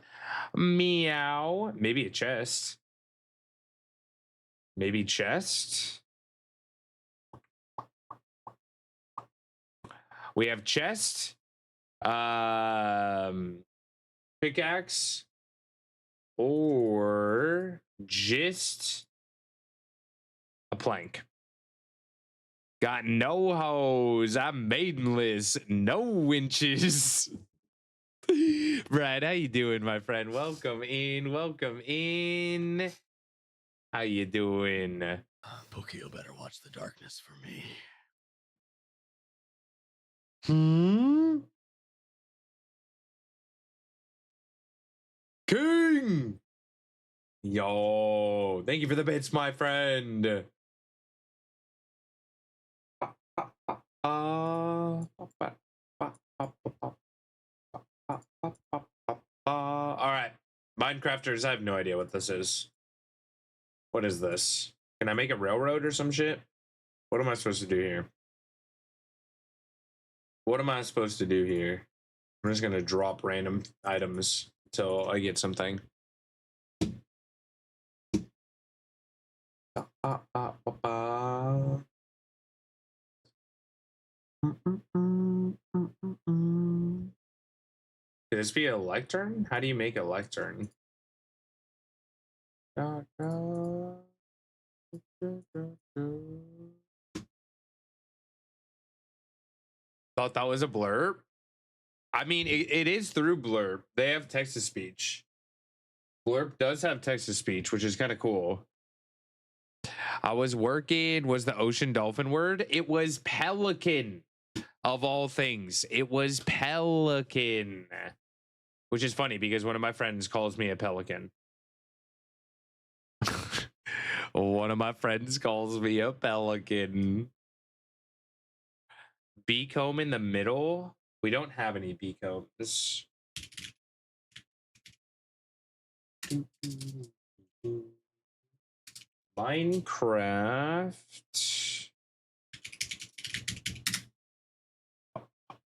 Meow. Maybe a chest. Maybe chest. We have chest. Pickaxe. Or just a plank. Got no hose. I'm maidenless. No winches. Brad, how you doing, my friend? Welcome in. Welcome in. How you doing? Pokio better watch the darkness for me. King. Yo, thank you for the bits, my friend. All right, Minecrafters, I have no idea what this is. What is this? Can I make a railroad or some shit? What am I supposed to do here? What am I supposed to do here? I'm just gonna drop random items until I get something. Could this be a lectern? How do you make a lectern? Thought that was a blurb. I mean, it is through Blurb. They have text to speech. Blurb does have text to speech, which is kind of cool. I was working. Was the ocean dolphin word? It was pelican, of all things. It was pelican, which is funny because one of my friends calls me a pelican. One of my friends calls me a pelican. Bee comb in the middle. We don't have any bee combs. Minecraft.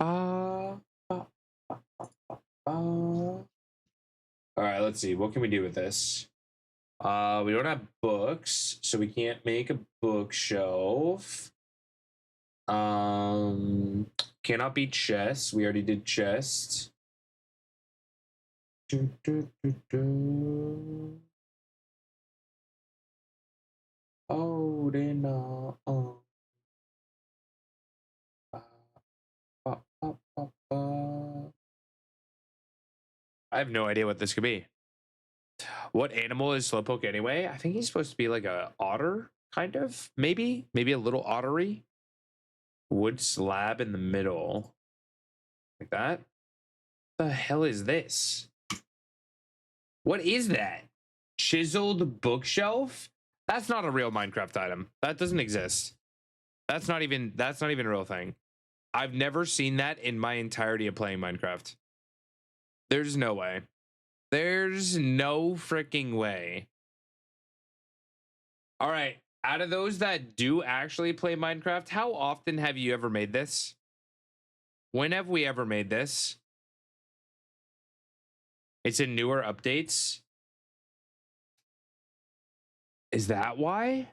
All right, let's see. What can we do with this? We don't have books, so we can't make a bookshelf. Cannot be chest. We already did chest. Oh, they know. I have no idea what this could be. What animal is Slowpoke anyway? I think he's supposed to be like a otter, kind of. Maybe a little ottery. Wood slab in the middle, like that. What the hell is this? What is that? Chiseled bookshelf? That's not a real Minecraft item. That doesn't exist. That's not even a real thing. I've never seen that in my entirety of playing Minecraft. There's no way. There's no freaking way. All right. Out of those that do actually play Minecraft, how often have you ever made this? When have we ever made this? It's in newer updates. Is that why?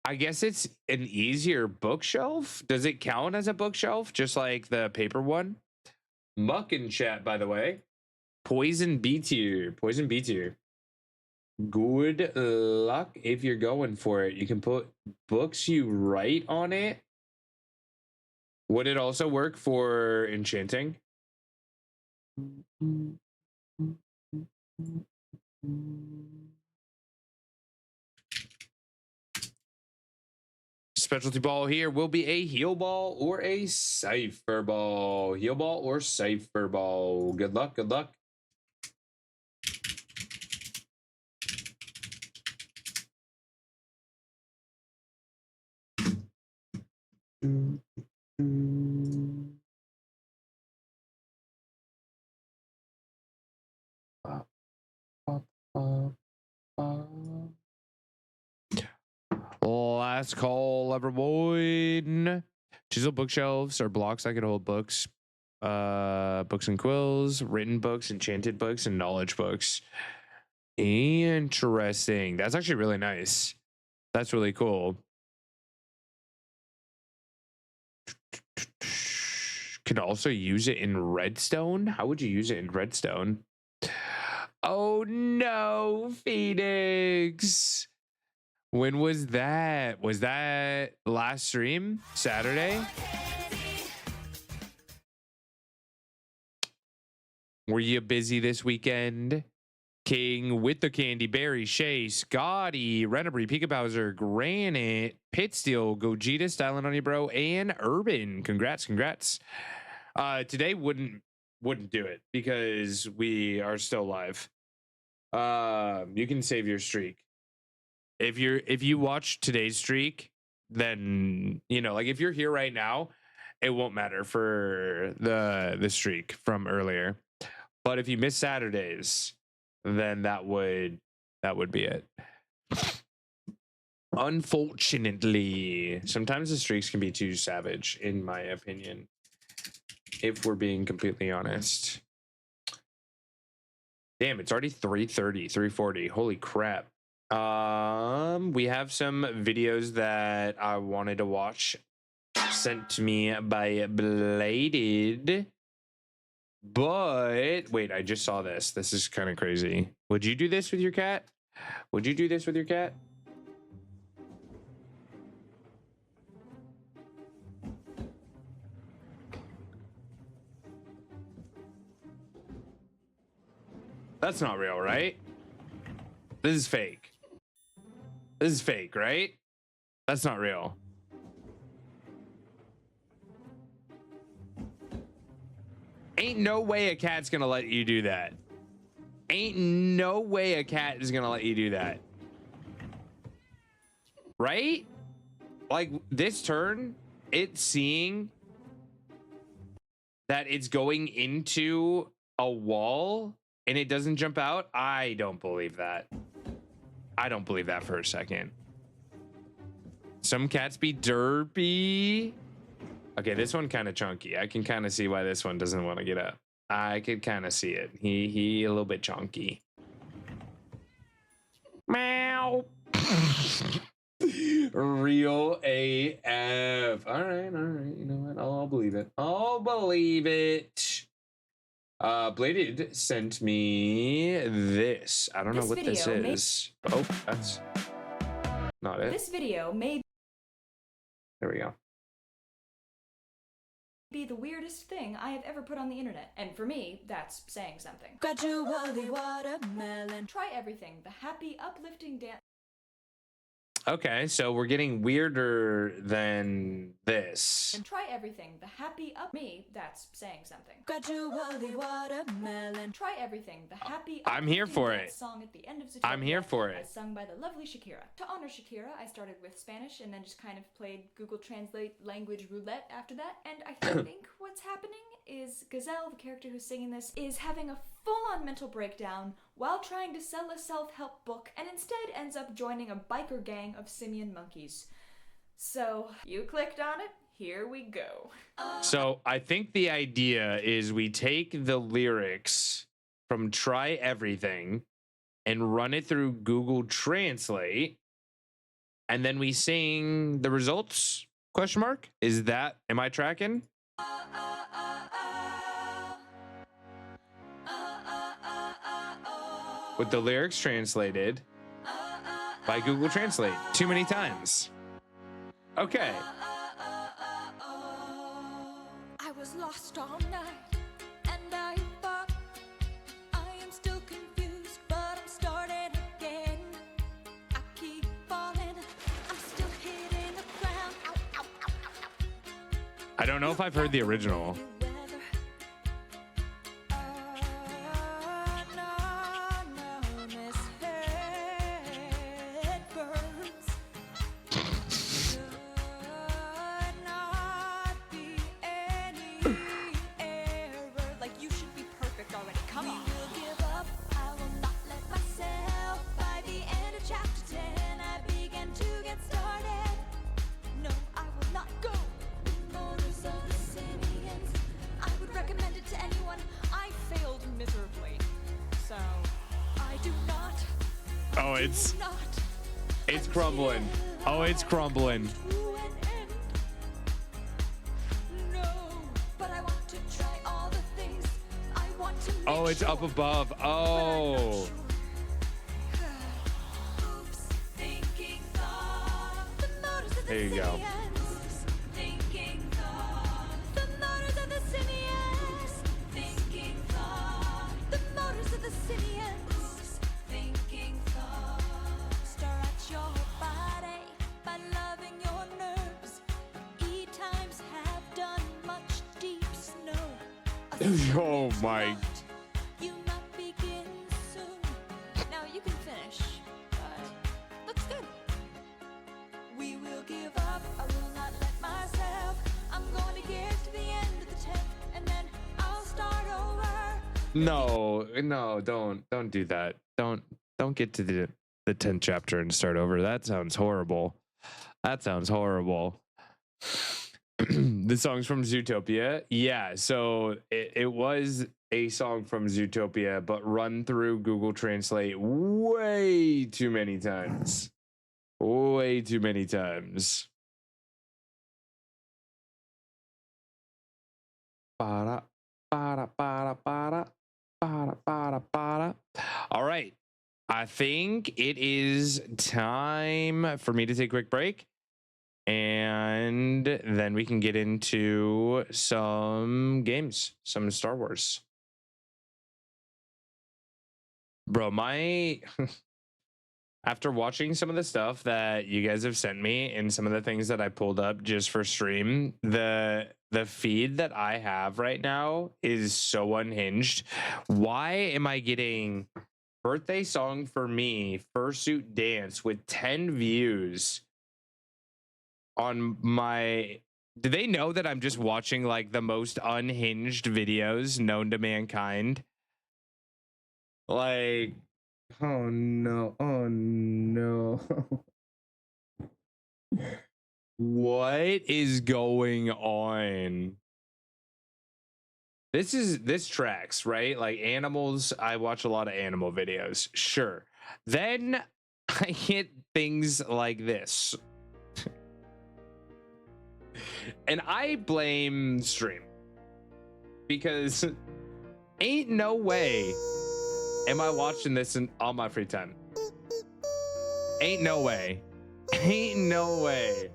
I guess it's an easier bookshelf. Does it count as a bookshelf, just like the paper one? Muck in chat, by the way. Poison B tier. Poison B tier. Good luck if you're going for it. You can put books you write on it. Would it also work for enchanting? Specialty ball here will be a heal ball or a cipher ball. Heal ball or cipher ball. Good luck. Good luck. Last call, everyone. Chisel bookshelves are blocks that can hold books. Books and quills, written books, enchanted books, and knowledge books. Interesting. That's actually really nice. That's really cool. Can also use it in redstone. How would you use it in redstone? Oh no, Phoenix. When was that? Was that last stream? Saturday? Were you busy this weekend? King with the Candy, Berry, Shay, Scotty, Renabry, Pika Bowser, Granite, Pitsteel, Gogeta, styling on you, bro, and Urban. Congrats, congrats. Today wouldn't do it because we are still live. You can save your streak. If you watch today's streak, then like if you're here right now, it won't matter for the streak from earlier. But if you miss Saturdays, then that would be it. Unfortunately, sometimes the streaks can be too savage, in my opinion, if we're being completely honest. Damn, it's already 3:30, 3:40. Holy crap. We have some videos that I wanted to watch sent to me by Bladed. But wait, I just saw this. This is kind of crazy. Would you do this with your cat? Would you do this with your cat? That's not real, right? This is fake. This is fake, right? That's not real. Ain't no way a cat's gonna let you do that. Ain't no way a cat is gonna let you do that. Right? Like this turn, it's seeing that it's going into a wall and it doesn't jump out. I don't believe that. I don't believe that for a second. Some cats be derpy. Okay, this one kind of chunky. I can kind of see why this one doesn't want to get up. I could kind of see it. He a little bit chunky. Meow. Real AF. All right. You know what? I'll believe it. I'll believe it. Bladed sent me this. I don't know what this is. Oh, that's not it. This video may There we go. be the weirdest thing I have ever put on the internet, and for me, that's saying something. Gradually watermelon. Try everything. The happy, uplifting dance. Okay, so we're getting weirder than this. And try everything. The happy up me, that's saying something. Gradually watermelon. Try everything. The happy I'm here uplifting for dance it. song at the end of Zootopia, I'm here for it. as sung by the lovely Shakira. To honor Shakira, I started with Spanish and then just kind of played Google Translate language roulette after that. And I think what's happening is Gazelle, the character who's singing this, is having a full-on mental breakdown while trying to sell a self-help book and instead ends up joining a biker gang of simian monkeys. So, you clicked on it, here we go. So I think the idea is we take the lyrics from Try Everything and run it through Google Translate, and then we sing the results? Question mark? Is that, am I tracking? With the lyrics translated by Google Translate too many times. Okay. I was lost all night, and I thought I am still confused, but I'm starting again. I keep falling, I'm still hitting the ground. I don't know if I've heard the original. Like you should be perfect already. Come on. We will give up. I will not let myself. By the end of chapter 10, I began to get started. No, I will not go. Motors of the Simians. I would recommend it to anyone. I failed miserably. So, I do not. Oh, it's do not crumbling. Oh, it's crumbling. to an end. No, but I want to try all the things. I want to make Oh, it's up sure, above. but I'm not Oh. sure. Oops, thinking thought. The motors of the There you go. Simians. Thinking thought. The motors of the Simians. Thinking thought. The motors of the Simians. Thinking thought. Stir at your body by loving your nerves. E-times have done much deep snow. A Oh my. thought. You might begin soon. Now you can finish, but looks good. We will give up. I will not let myself. I'm going to get to the end of the 10th, and then I'll start over. No, don't do that. Don't get to the 10th chapter and start over. That sounds horrible. That sounds horrible. The song's from Zootopia. Yeah, so it was a song from Zootopia, but run through Google Translate way too many times. Way too many times. Para, para, para, para, para, para, para. All right. I think it is time for me to take a quick break. And then we can get into some games, some Star Wars. Bro, after watching some of the stuff that you guys have sent me and some of the things that I pulled up just for stream, the feed that I have right now is so unhinged. Why am I getting birthday song for me, fursuit dance with 10 views on my... Do they know that I'm just watching like the most unhinged videos known to mankind? Like, oh no, oh no. What is going on? This tracks, right? Like animals, I watch a lot of animal videos. Sure. Then I hit things like this. And I blame stream. Because ain't no way am I watching this on my free time. Ain't no way. Ain't no way.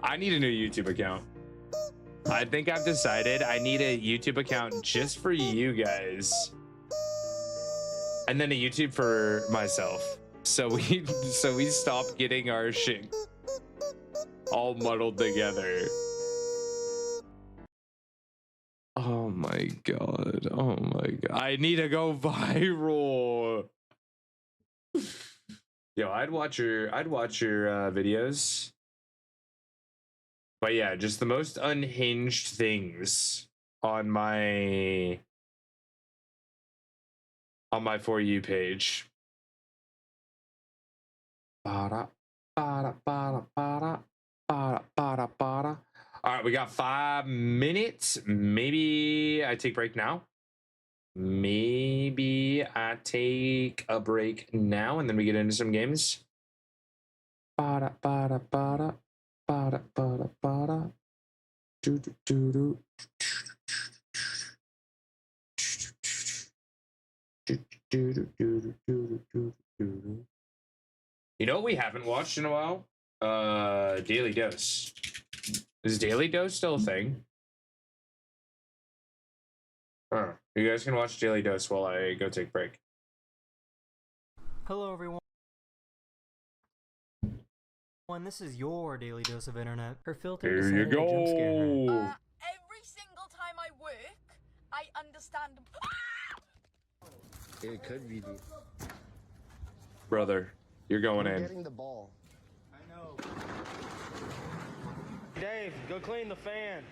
I need a new YouTube account. I think I've decided I need a YouTube account just for you guys. And then a YouTube for myself. So we stop getting our shit all muddled together. Oh my god. Oh my god. I need to go viral. Yo, I'd watch your videos. But yeah, just the most unhinged things on my For You page. Para, para, para, para, para, para, para. All right, we got 5 minutes. Maybe I take a break now. Maybe I take a break now and then we get into some games. Para, para, para. Para, para, para. Do, do, do, do. You know what we haven't watched in a while? Daily Dose. Is Daily Dose still a thing? You guys can watch Daily Dose while I go take a break. Hello, everyone. This is your daily dose of internet. Her filter Here decided you to jump scare her. go. Every single time I work, I understand. It could be the Brother, you're going in. getting the ball. Dave, go clean the fan.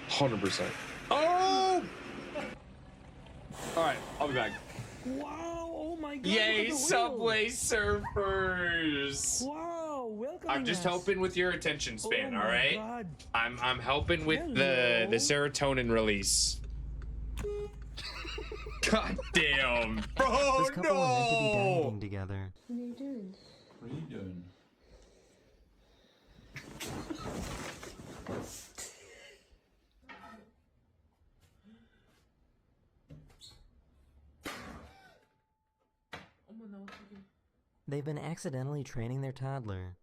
100%. Oh! Alright, I'll be back. Wow, oh my god. Yay, Subway Surfers! Wow, welcome. I'm just helping with your attention span, Oh alright? God. I'm helping with the serotonin release. God damn. Bro, This couple were meant to be no! dining together. They've been accidentally training their toddler.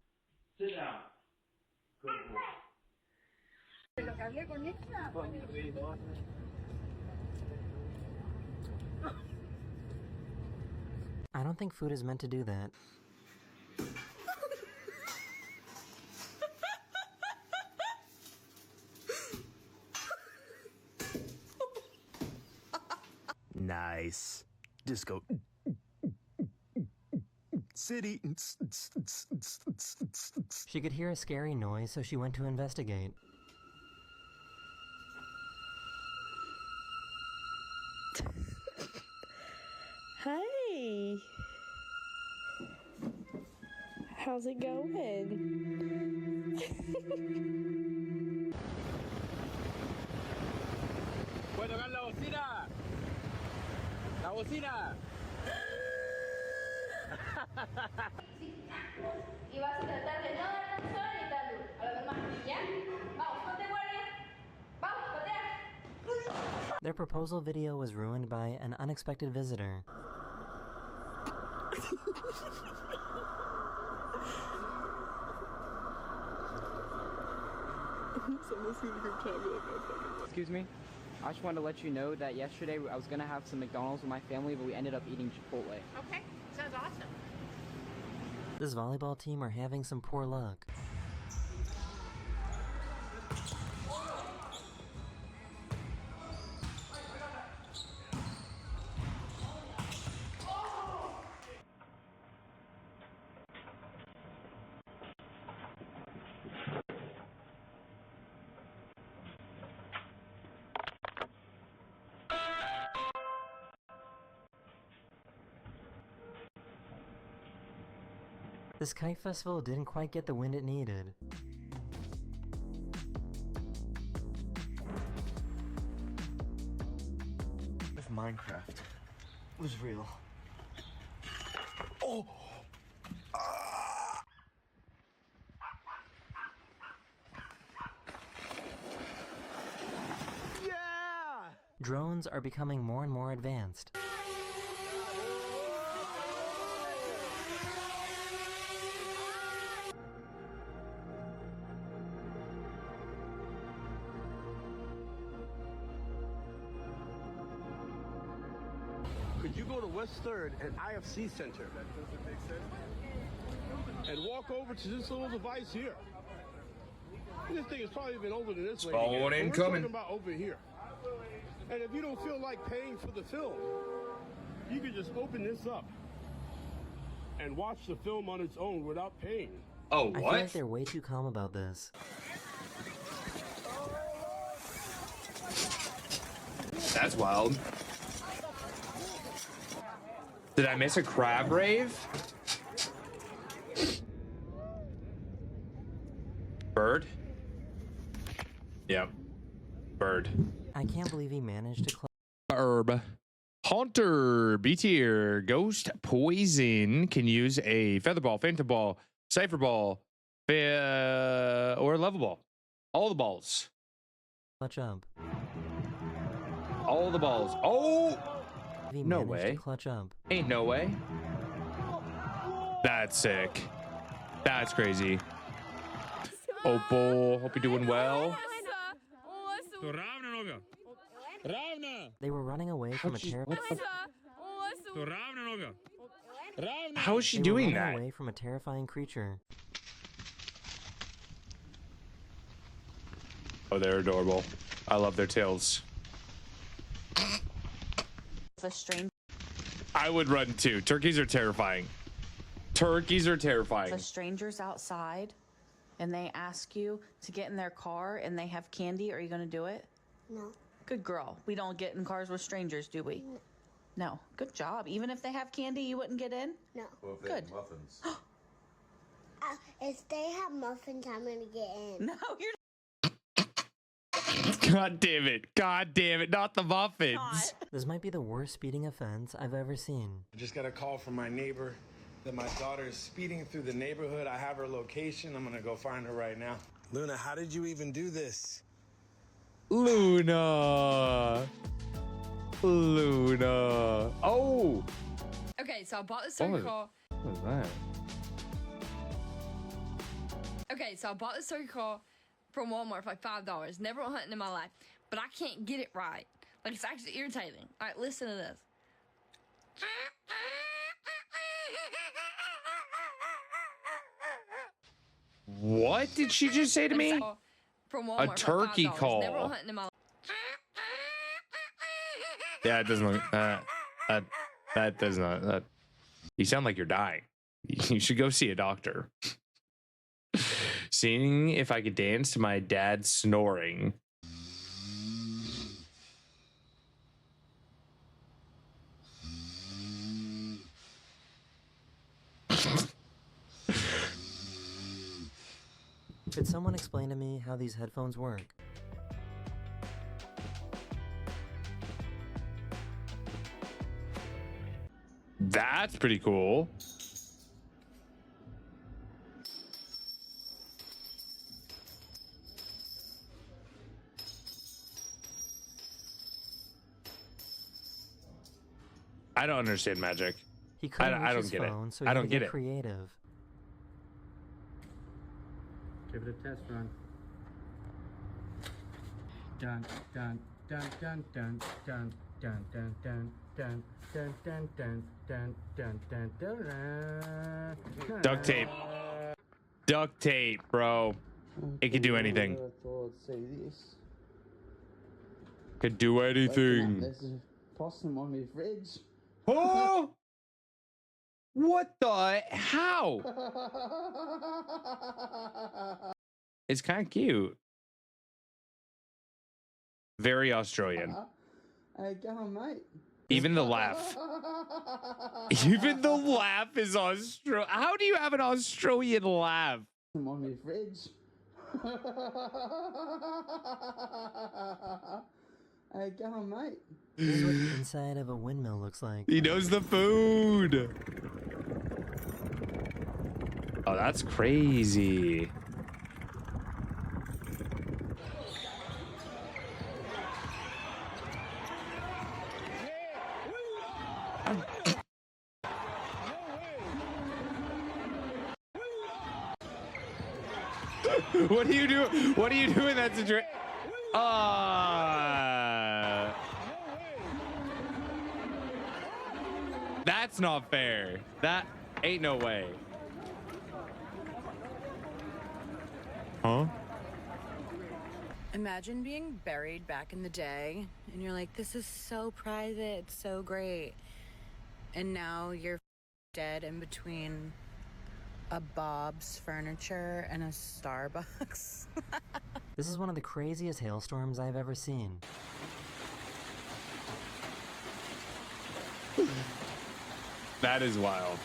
I don't think food is meant to do that. Nice. Disco. City. She could hear a scary noise, so she went to investigate. Hi. How's it going? Puedes tocar la bocina. La bocina. Y vas a tratar de no dar tan solo ni tan duro. A lo demás, ¿ya? Vamos, ponte guardia. Vamos, patea. Their proposal video was ruined by an unexpected visitor. Excuse me? I just wanted to let you know that yesterday I was gonna have some McDonald's with my family, but we ended up eating Chipotle. Okay, sounds awesome. This volleyball team are having some poor luck. This kite festival didn't quite get the wind it needed. If Minecraft was real. Oh! Yeah! Drones are becoming more and more advanced. Could you go to West 3rd and IFC Center? That doesn't make sense. And walk over to this little device here. This thing has probably been older than this lady. Phone We're incoming. talking about over here. And if you don't feel like paying for the film, you can just open this up and watch the film on its own without paying. Oh, I feel like they're way too calm about this. That's wild. Did I miss a crab rave? Bird? Yep. Bird. I can't believe he managed to Herb. Haunter, B tier, Ghost Poison can use a Feather Ball, Phantom Ball, Cypher Ball, or Level Ball. All the balls. clutch up. All the balls. Oh! He No managed way. to clutch up. Ain't no way. That's sick. That's crazy. Opal, hope you're doing well. They were from a terrifying. How is she They were doing running that? away from a terrifying creature. Oh, they're adorable. I love their tails. A strange. I would run too. Turkeys are terrifying. Turkeys are terrifying. If a stranger's outside and they ask you to get in their car and they have candy, are you going to do it? No. Good girl. We don't get in cars with strangers, do we? No. Good job. Even if they have candy, you wouldn't get in? No. Good. Muffins. If they have muffins, I'm gonna get in. No, you're God damn it. God damn it. Not the muffins. not. This might be the worst speeding offense I've ever seen. I just got a call from my neighbor that my daughter is speeding through the neighborhood. I have her location. I'm gonna go find her right now. Luna, how did you even do this? Luna. Luna. Oh. Okay, so I bought this toy car. What was that? Okay, so I bought this toy car from Walmart for like $5. Never went hunting in my life, but I can't get it right. Like, it's actually irritating. All right, listen to this. What did she just say to me? From A Walmart turkey for $5. call. Never went hunting in my life. Yeah, it doesn't look. That does not. You sound like you're dying. You should go see a doctor. Seeing if I could dance to my dad snoring. Could someone explain to me how these headphones work? That's pretty cool. I don't understand magic. He couldn't I reach don't his get it. phone, so I he don't had to get get it. creative. Give it a test run. Dun dun dun dun dun dun dun dun dun dun dun dun dun dun dun dun dun. Duct tape. Duct tape, bro. It could do anything. I thought I'd say this. Could do anything. There's a possum on my fridge. Oh! What the? How? It's kind of cute. Very Australian. Hey, go on, mate. Even the laugh. Even the laugh is Australian. How do you have an Australian laugh? I'm on my fridge. Hey, go on, mate. This is what the inside of a windmill looks like. He knows the food. Oh, that's crazy. What do you do? What do you do in that situation? That's not fair. That ain't no way. Huh? Imagine being buried back in the day and you're like, this is so private, it's so great. And now you're dead in between a Bob's Furniture and a Starbucks. This is one of the craziest hailstorms I've ever seen. That is wild.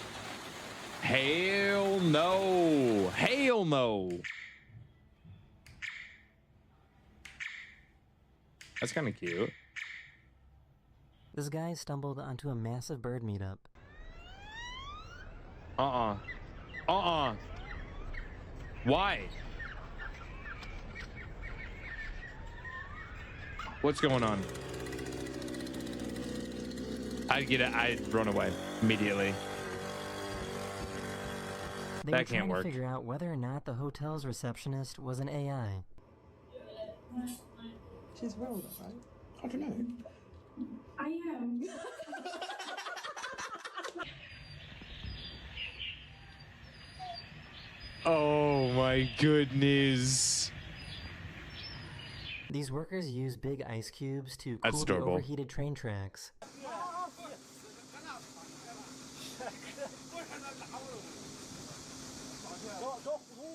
Hail no. Hail no. That's kind of cute. This guy stumbled onto a massive bird meetup. Why? What's going on? I'd get it. I'd run away immediately. They That were can't trying work. to figure out whether or not the hotel's receptionist was an AI. She's well, right? I don't know. I am. Oh my goodness. These workers use big ice cubes to That's cool the adorable. overheated train tracks.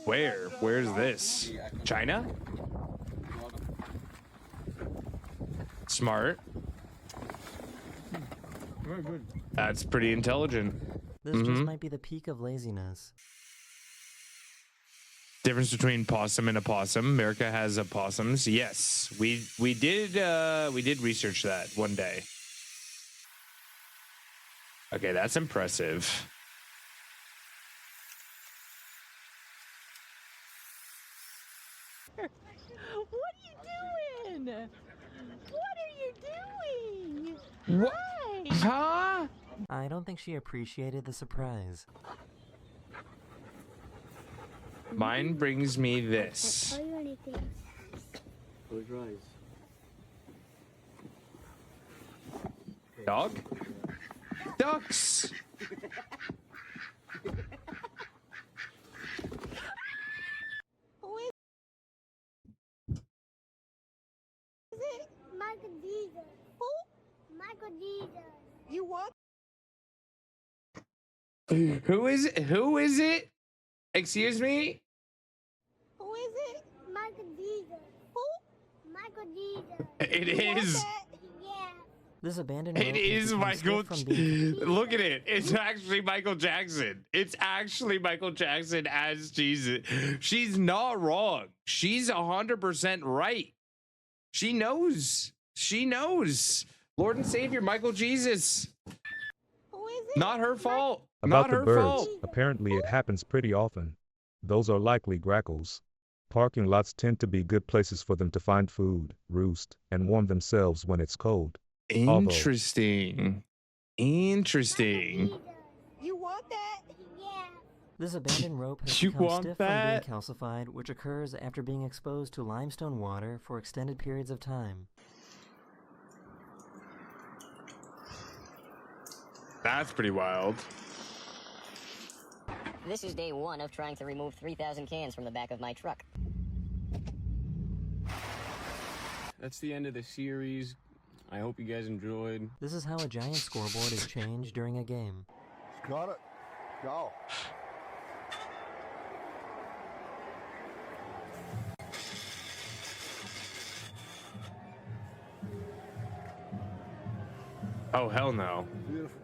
Where? Where's this? China? Smart. Very good. That's pretty intelligent. This just Mhm. might be the peak of laziness. Difference between possum and opossum. America has opossums. Yes, we did research that one day. Okay, that's impressive. What are you doing? What are you doing? What? Hi. Huh? I don't think she appreciated the surprise. Mine brings me this. Tell you anything. Close your eyes. Dog? Ducks! Michael Jesus. Who? Michael Jesus. You what? Who is it? Who is it? Excuse me? Who is it? Michael Jesus. Who? Michael Jesus. It is. Yeah. This abandoned It rope has is become Michael. stiff from being Look at it. It's actually Michael Jackson. It's actually Michael Jackson as Jesus. She's not wrong. She's 100% right. She knows. She knows. Lord and Savior Michael Jesus. Not her fault. About Not the her birds, fault. apparently it happens pretty often. Those are likely grackles. Parking lots tend to be good places for them to find food, roost, and warm themselves when it's cold. Interesting. Interesting. You want that? Yeah. This abandoned rope has You become want stiff that? from being calcified, which occurs after being exposed to limestone water for extended periods of time. That's pretty wild. This is day one of trying to remove 3,000 cans from the back of my truck. That's the end of the series. I hope you guys enjoyed. This is how a giant scoreboard is changed during a game. Got it. Go. Oh, hell no. Beautiful.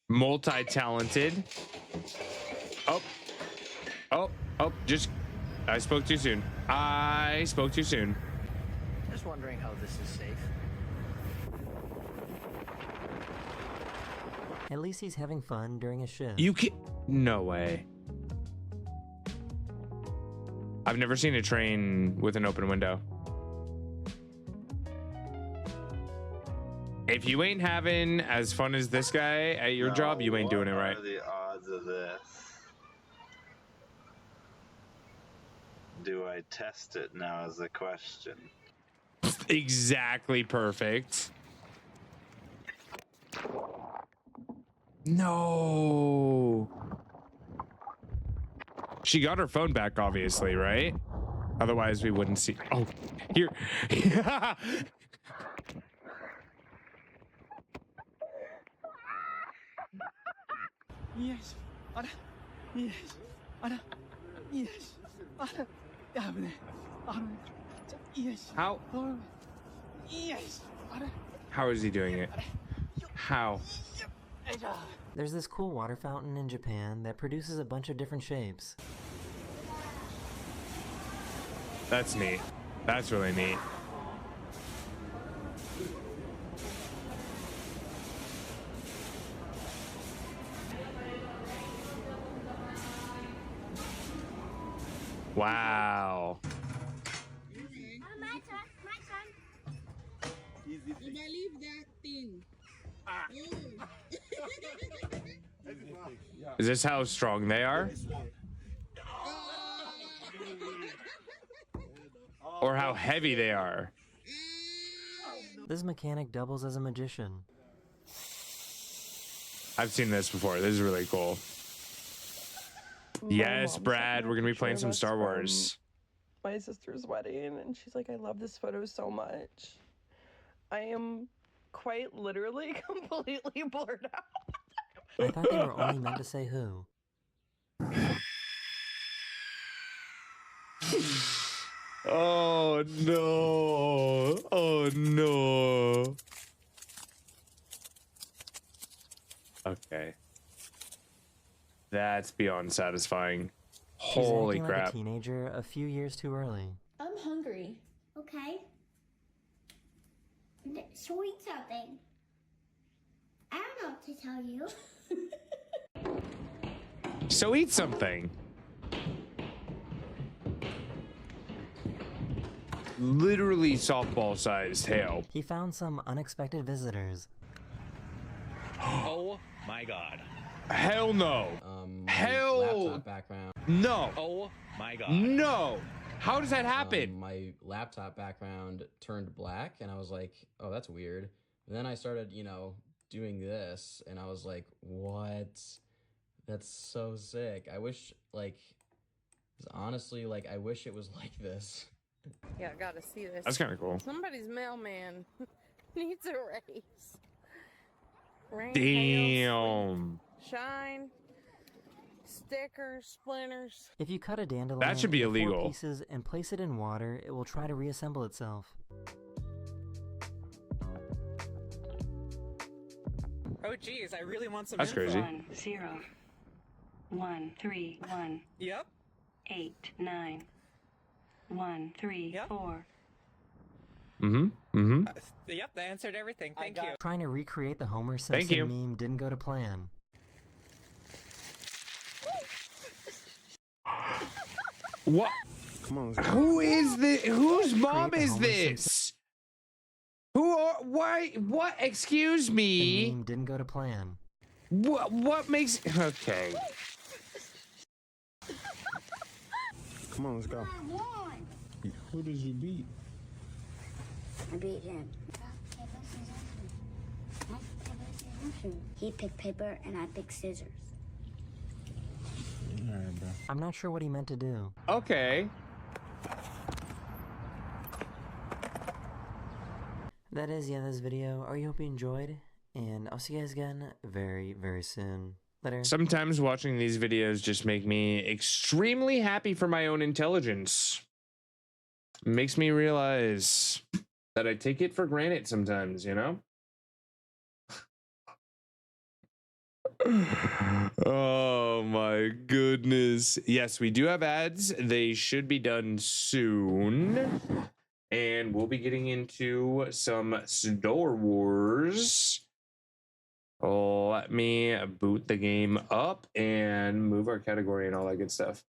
Multi-talented. Oh. Oh. Oh. Just. I spoke too soon. I spoke too soon. Just wondering how this is safe. At least he's having fun during a shift. You can. No way. I've never seen a train with an open window. If you ain't having as fun as this guy at your job, you ain't doing it right. What are the odds of this? Do I test it now is the question. Exactly perfect. No. She got her phone back, obviously, right? Otherwise, we wouldn't see. Oh, here. Yes. Ara. Yes. Ara. Yes. Ara. Abne. Ara. Yes. How? Yes. Ara. How is he doing it? How? There's this cool water fountain in Japan that produces a bunch of different shapes. That's neat. That's really neat. Wow. My turn. If I leave that thing. Is this how strong they are? or how heavy they are. This mechanic doubles as a magician. I've seen this before. This is really cool. Yes, Brad, we're gonna be playing some Star Wars. My sister's wedding, and she's like, I love this photo so much. I am quite literally completely blurred out. I thought they were only meant to say who. Oh no. Oh no. Okay. That's beyond satisfying. She's Holy acting like crap. a teenager a few years too early. I'm hungry. Okay. So eat something. I don't know what to tell you. So eat something. Literally softball sized hail. He found some unexpected visitors. Oh my god. Hell no. Hell Laptop background. no. Oh my god. No. How does that happen? My laptop background turned black, and I was like, oh, that's weird. And then I started, you know, doing this, and I was like, what? That's so sick. I wish, like, 'cause honestly, like, I wish it was like this. Yeah, I gotta see this. That's kinda cool. Somebody's mailman needs a raise. Rain, Damn. shine, stickers, splinters. If you cut a dandelion That should be into 4 illegal. pieces and place it in water, it will try to reassemble itself. Oh geez, I really want some That's info. crazy. 1 0 1 3 1 Yep. 8 9 1 3 4. Yep, that answered everything. Thank you. Trying to recreate the Homer Thank you. Simpson meme didn't go to plan. What? Come on, let's go. Who is this? Whose mom Create the is Homer this? Who are, why, what, excuse The me? meme didn't go to plan. What makes, okay. Come on, let's go. Who did you beat? I beat him. He picked paper and I picked scissors. Alright, bro. I'm not sure what he meant to do. Okay. That is the end of this video. I hope you enjoyed, and I'll see you guys again very, very soon. Later. Sometimes watching these videos just make me extremely happy for my own intelligence. Makes me realize that I take it for granted sometimes, you know? Oh my goodness. Yes, we do have ads. They should be done soon. And we'll be getting into some Star Wars. Let me boot the game up and move our category and all that good stuff.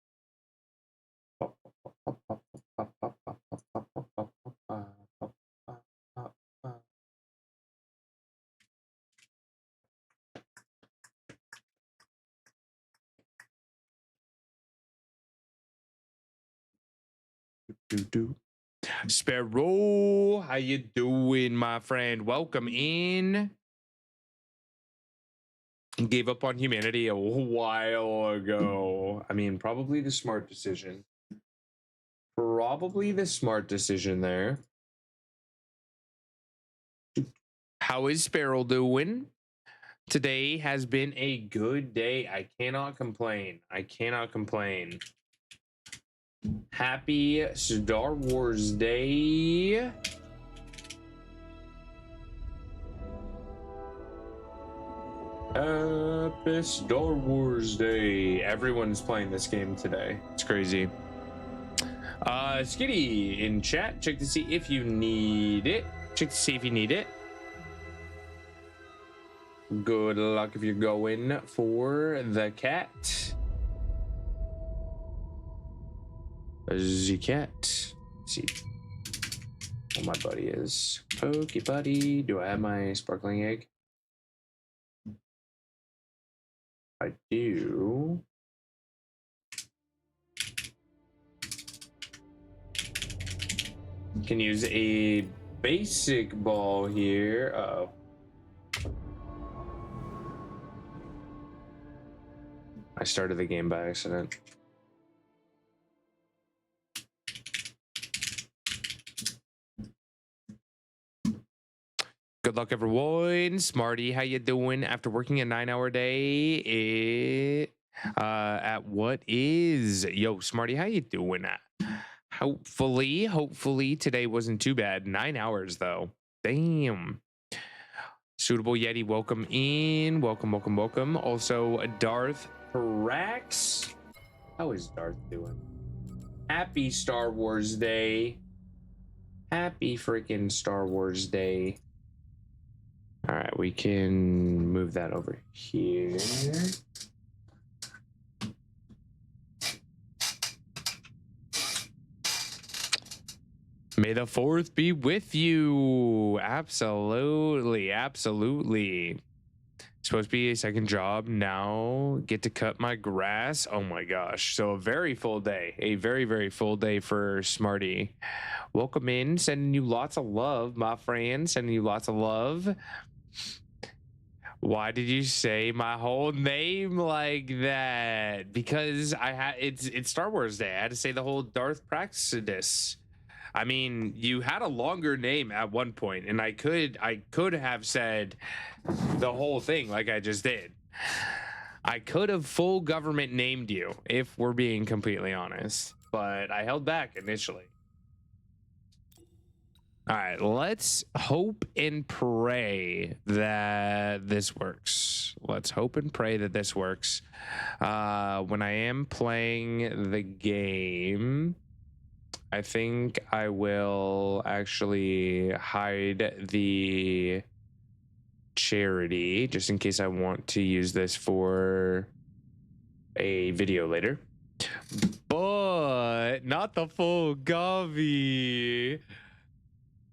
Sparrow, how you doing, my friend? Welcome in. Gave up on humanity a while ago. I mean, probably the smart decision. Probably the smart decision there. How is Sparrow doing? Today has been a good day. I cannot complain. I cannot complain. Happy Star Wars Day. Happy Star Wars Day. Everyone's playing this game today. It's crazy. Skitty in chat. Check to see if you need it. Check to see if you need it. Good luck if you're going for the cat. The cat. Let's see. Oh, my buddy is. Pokey buddy. Do I have my sparkling egg? I do. Can use a basic ball here. Uh-oh. I started the game by accident. Good luck, everyone. Smarty, how you doing after working a 9-hour day? At what is? Yo, Smarty, how you doing? Hopefully today wasn't too bad. 9 hours though. Damn. Suitable Yeti, welcome in. Welcome. Also, Darth Prax. How is Darth doing? Happy Star Wars Day. Happy freaking Star Wars Day. All right, we can move that over here. May the 4th be with you. Absolutely. Supposed to be a second job now. Get to cut my grass. Oh my gosh. So a very full day. A very, very full day for Smarty. Welcome in. Sending you lots of love, my friend. Sending you lots of love. Why did you say my whole name like that? Because it's Star Wars Day. I had to say the whole Darth Praxidus. I mean, you had a longer name at one point, and I could have said the whole thing like I just did. I could have full government named you, if we're being completely honest, but I held back initially. All right, let's hope and pray that this works. Let's hope and pray that this works. When I am playing the game, I think I will actually hide the charity just in case I want to use this for a video later. But not the full Gavi.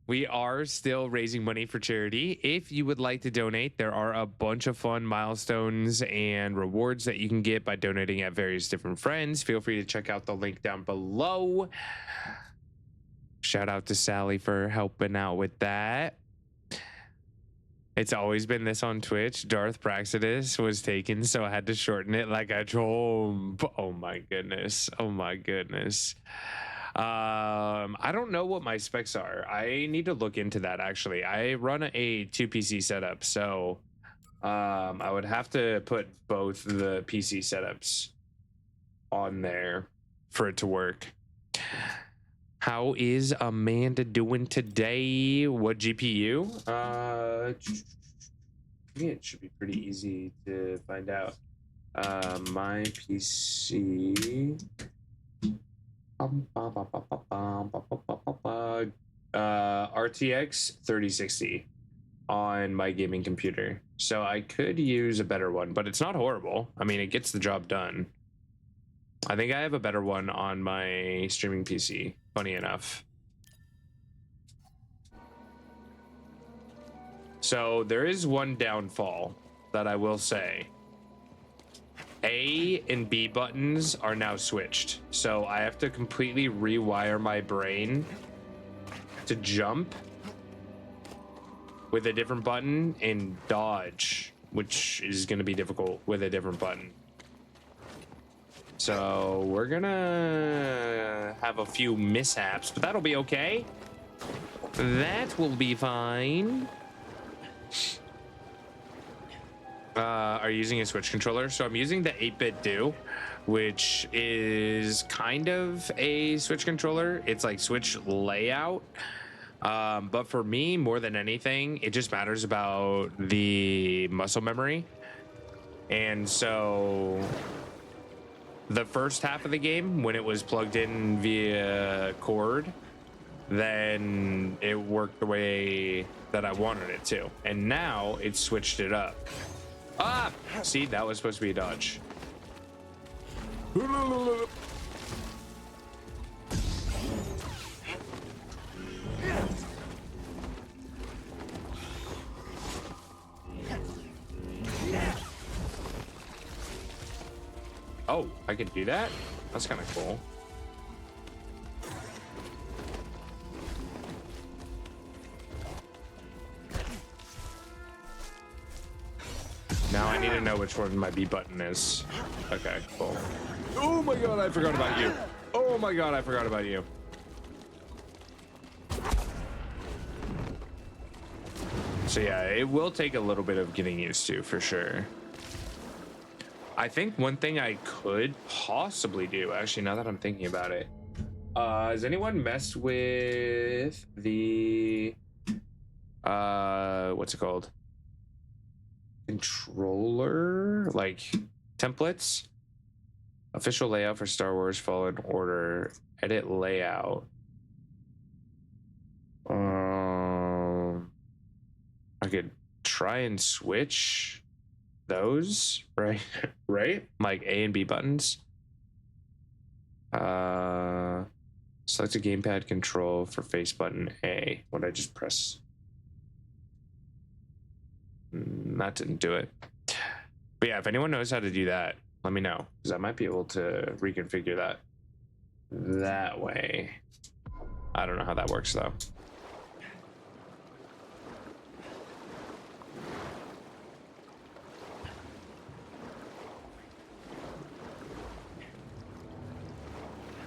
We are still raising money for charity. If you would like to donate, there are a bunch of fun milestones and rewards that you can get by donating at various different friends. Feel free to check out the link down below. Shout out to Sally for helping out with that. It's always been this on Twitch. Darth Praxidus was taken, so I had to shorten it like a troll. Oh my goodness. I don't know what my specs are. I need to look into that actually. I run a 2 PC setup, so I would have to put both the PC setups on there for it to work. How is Amanda doing today? What GPU? I think it should be pretty easy to find out. My PC. RTX 3060 on my gaming computer. So I could use a better one, but it's not horrible. I mean, it gets the job done. I think I have a better one on my streaming PC, funny enough. So there is one downfall that I will say. A and B buttons are now switched. So I have to completely rewire my brain to jump with a different button and dodge, which is going to be difficult with a different button. So we're gonna have a few mishaps, but that'll be okay. That will be fine. Are you using a Switch controller? So I'm using the 8-bit Do, which is kind of a Switch controller. It's like Switch layout. But for me, more than anything, it just matters about the muscle memory. And so the first half of the game, when it was plugged in via cord, then it worked the way that I wanted it to. And now it's switched it up. Ah! See, that was supposed to be a dodge. Oh, I can do that? That's kind of cool. Now I need to know which one my B button is. Okay, cool. Oh my god, I forgot about you. Oh my god, I forgot about you. So yeah, it will take a little bit of getting used to, for sure. I think one thing I could possibly do, actually, now that I'm thinking about it, has anyone messed with the what's it called? Controller, like templates? Official layout for Star Wars Fallen Order. Edit layout. I could try and switch those, right? Right? Like A and B buttons. Select a gamepad control for face button A. What I just press? That didn't do it. But yeah, if anyone knows how to do that, let me know, because I might be able to reconfigure that way. I don't know how that works though.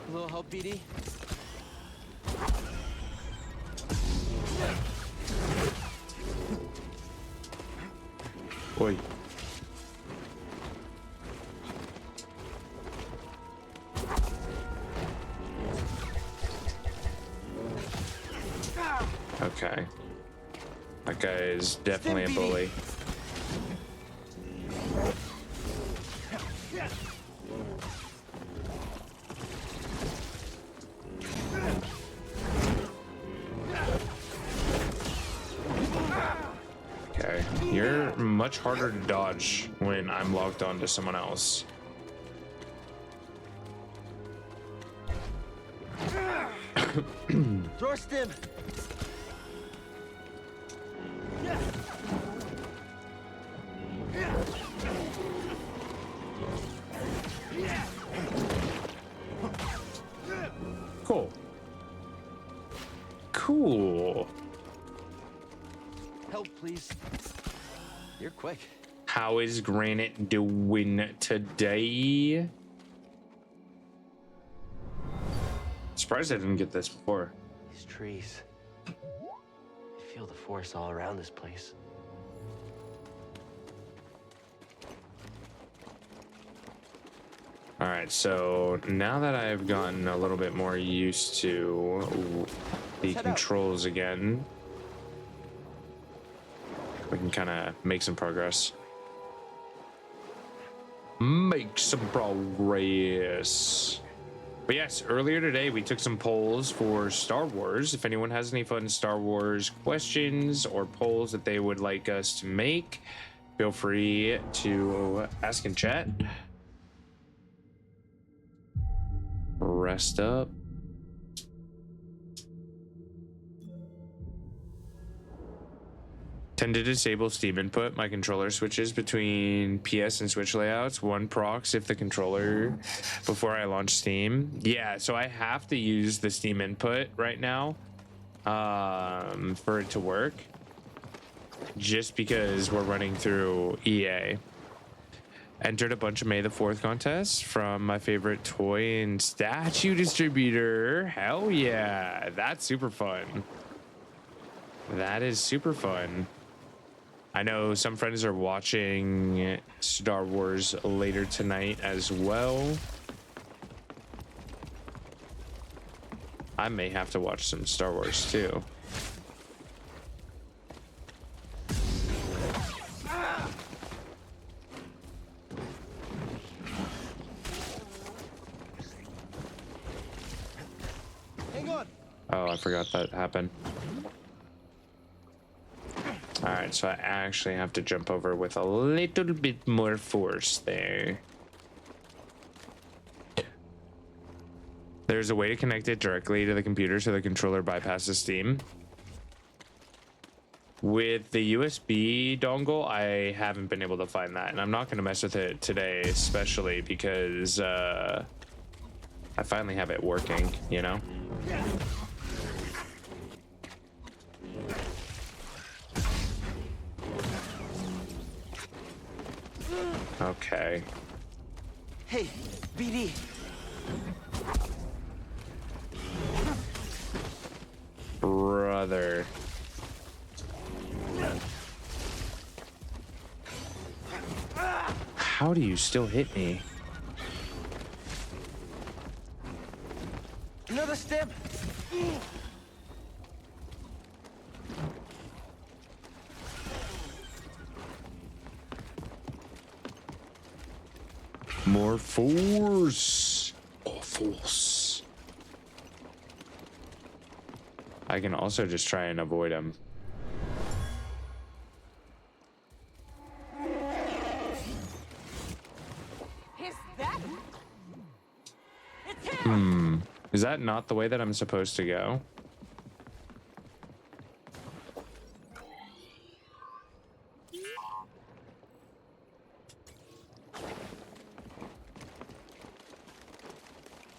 A little help, BD? Oi. Okay. That guy is definitely a bully. Okay, you're much harder to dodge when I'm logged on to someone else. Draw stim. Cool. Cool. Help, please. You're quick. How is Granite doing today? Surprised I didn't get this before. These trees. I feel the force all around this place. All right, so now that I've gotten a little bit more used to the controls again, we can kind of make some progress. Make some progress. But yes, earlier today we took some polls for Star Wars. If anyone has any fun Star Wars questions or polls that they would like us to make, feel free to ask in chat. Rest up. Tend to disable Steam input. My controller switches between PS and Switch layouts. One procs if the controller before I launch Steam. Yeah, so I have to use the Steam input right now for it to work. Just because we're running through EA. Entered a bunch of May the 4th contests from my favorite toy and statue distributor. Hell yeah, that's super fun. That is super fun. I know some friends are watching Star Wars later tonight as well. I may have to watch some Star Wars too. Oh, I forgot that happened. All right, so I actually have to jump over with a little bit more force there. There's a way to connect it directly to the computer so the controller bypasses Steam. With the USB dongle, I haven't been able to find that, and I'm not going to mess with it today, especially because I finally have it working, you know? Okay. Hey, BD. Brother. How do you still hit me? Another stem. More force. Oh, force. I can also just try and avoid him. Is that? It's him! Hmm. Is that not the way that I'm supposed to go?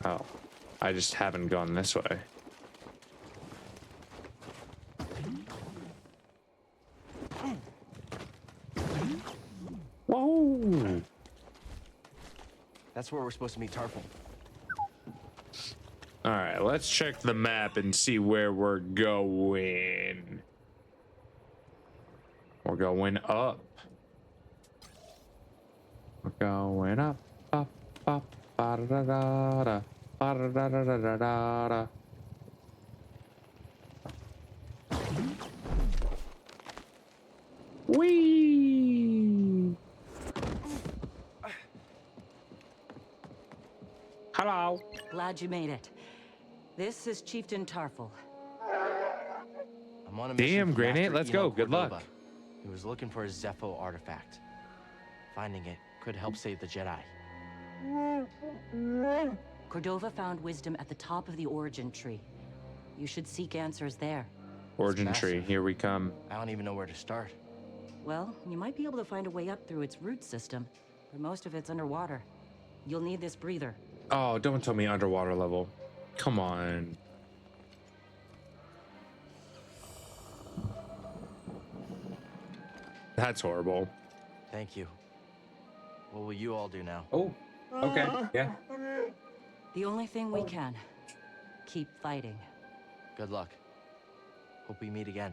Oh, I just haven't gone this way. Whoa! That's where we're supposed to meet Tarful. All right, let's check the map and see where we're going. We're going up. We're going up, up, up, ba-da-da-da-da, ba-da-da-da-da-da-da. Whee! Hello. Glad you made it. This is Chieftain Tarful. I'm on a Damn, mission from Granite, Master let's go. Eno Good Cordova. luck. He was looking for a Zepho artifact. Finding it could help save the Jedi. Cordova found wisdom at the top of the origin tree. You should seek answers there. Origin tree, here we come. I don't even know where to start. Well, you might be able to find a way up through its root system, but most of it's underwater. You'll need this breather. Oh, don't tell me underwater level. Come on. That's horrible. Thank you. What will you all do now? Oh, okay, yeah. The only thing we can. Keep fighting. Good luck. Hope we meet again.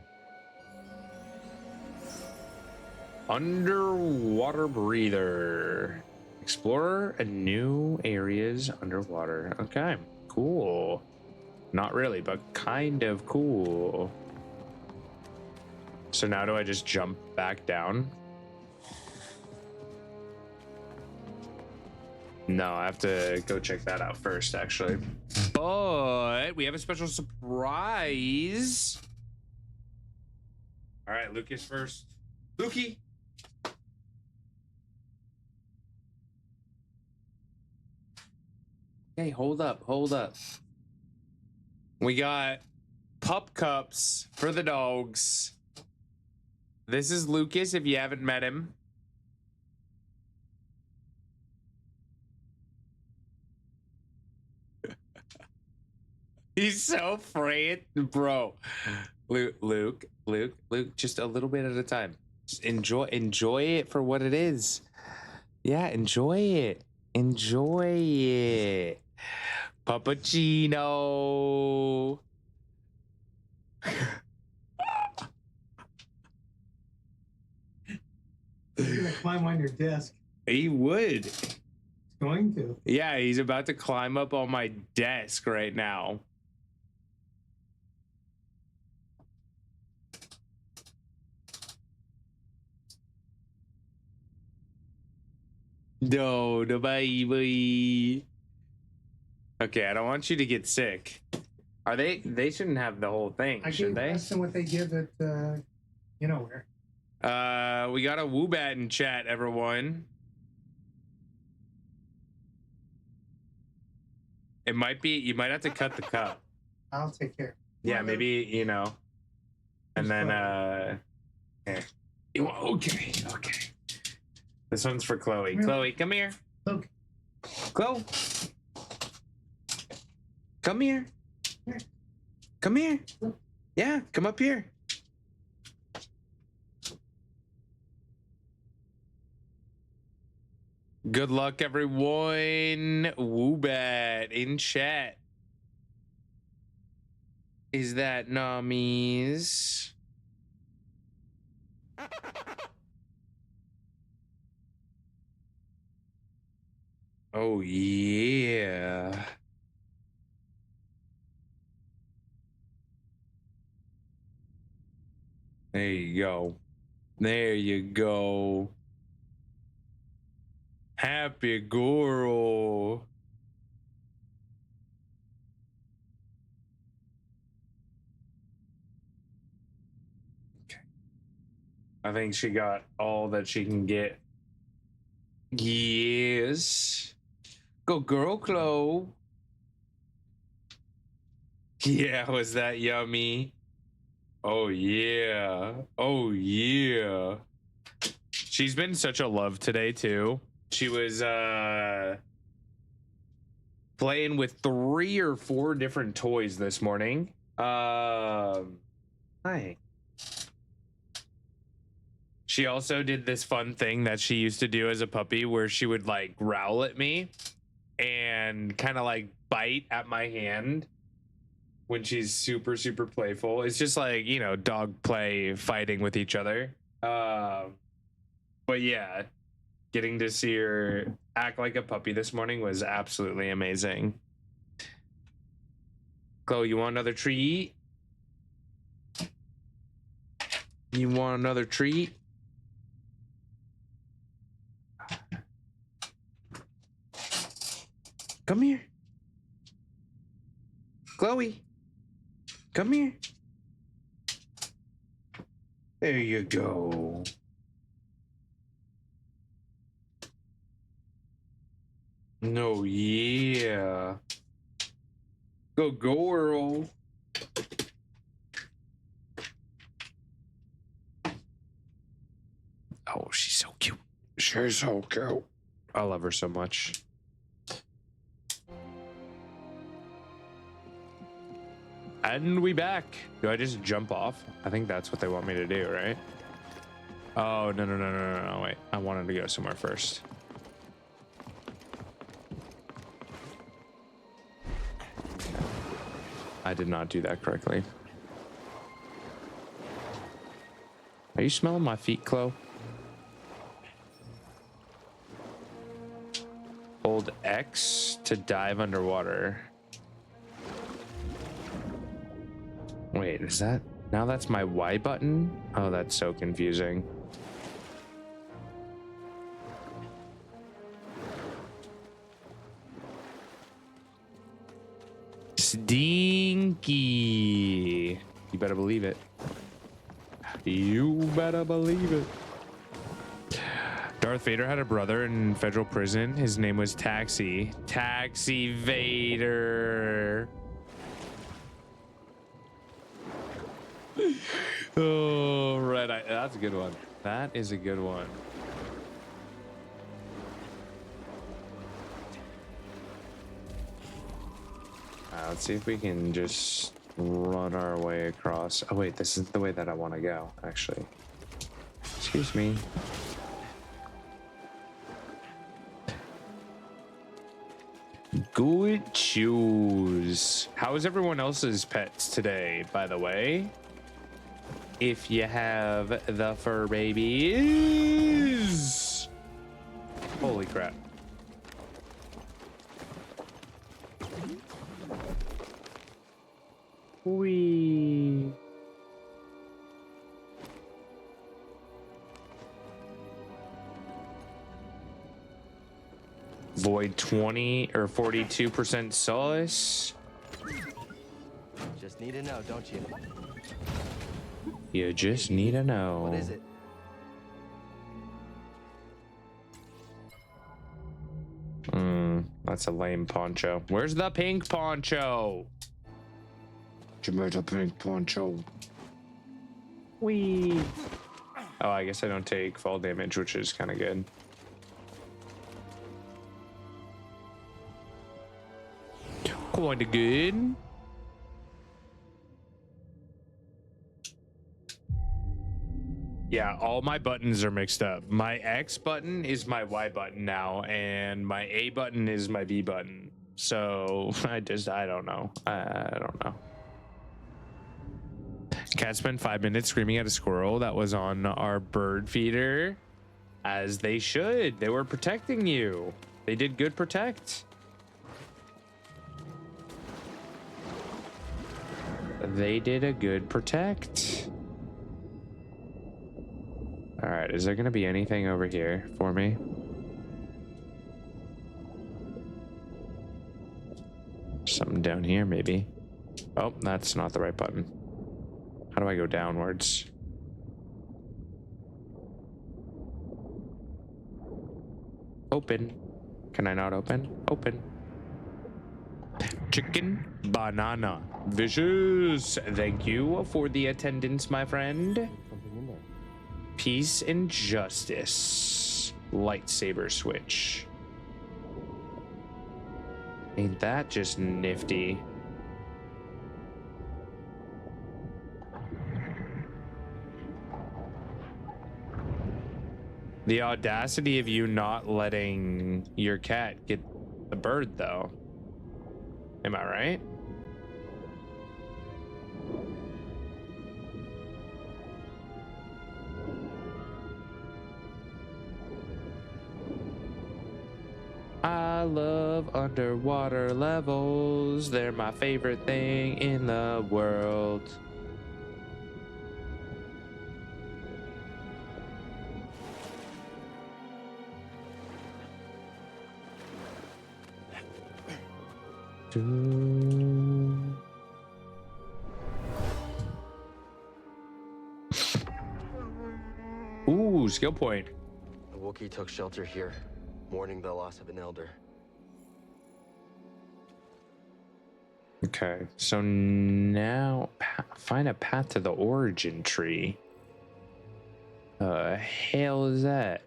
Underwater breather. Explore a new areas underwater. Okay, cool. Not really, but kind of cool. So now do I just jump back down? No, I have to go check that out first, actually. But we have a special surprise. All right, Lucas first. Lukey. Hey, hold up, hold up. We got pup cups for the dogs. This is Lucas, if you haven't met him. He's so afraid, bro. Luke, just a little bit at a time. Just enjoy it for what it is. Yeah, enjoy it. Enjoy it. Puppuccino. He's gonna climb on your desk. He would. He's going to. Yeah, he's about to climb up on my desk right now. No, baby. Okay, I don't want you to get sick. Are they? They shouldn't have the whole thing, I should gave they? less than what they give at, you know where. We got a Woobat in chat, everyone. It might be, you might have to cut the cup. I'll take care. Yeah, maybe, you know. And then, here. Okay. This one's for Chloe. Really? Chloe, come here. Look. Chloe. Come here. Come here. Yeah, come up here. Good luck, everyone. Woobat in chat. Is that Nami's? Oh, yeah. There you go. There you go. Happy girl. Okay. I think she got all that she can get. Yes. Go girl, Chloe. Yeah, was that yummy? Oh yeah. Oh yeah. She's been such a love today too. She was playing with 3 or 4 different toys this morning. Hi. She also did this fun thing that she used to do as a puppy where she would like growl at me and kind of like bite at my hand when she's super, super playful. It's just like, you know, dog play fighting with each other. But yeah, getting to see her act like a puppy this morning was absolutely amazing. Chloe, you want another treat? You want another treat? Come here. Chloe, come here. There you go. No, yeah. Go girl. Oh, she's so cute. She's so cute. I love her so much. And we back. Do I just jump off? I think that's what they want me to do, right? Oh, no, wait. I wanted to go somewhere first. I did not do that correctly. Are you smelling my feet, Chloe? Hold X to dive underwater. Wait, is that... Now that's my Y button? Oh, that's so confusing. Stinky. You better believe it. You better believe it. Darth Vader had a brother in federal prison. His name was Taxi. Taxi Vader. Oh, right. That's a good one. That is a good one. Let's see if we can just run our way across. Oh, wait. This is the way that I want to go, actually. Excuse me. Good shoes. How is everyone else's pets today, by the way? If you have the fur babies. Holy crap. Wee. Void 20 or 42% solace. Just need to know, don't you? You just need to know. What is it? That's a lame poncho. Where's the pink poncho? Give me the pink poncho. Wee. Oh, I guess I don't take fall damage, which is kind of good. Kinda good. Yeah, all my buttons are mixed up. My X button is my Y button now, and my A button is my B button. So I don't know. I don't know. Cat spent 5 minutes screaming at a squirrel that was on our bird feeder. As they should. They were protecting you. They did good protect. They did a good protect. All right, is there gonna be anything over here for me? Something down here, maybe. Oh, that's not the right button. How do I go downwards? Open. Can I not open? Open. Chicken banana. Vicious. Thank you for the attendance, my friend. Peace and justice. Lightsaber switch. Ain't that just nifty? The audacity of you not letting your cat get the bird, though. Am I right? I love underwater levels. They're my favorite thing in the world. Ooh, skill point. The Wookiee took shelter here, mourning the loss of an elder. Okay, so now find a path to the origin tree. Hell is that?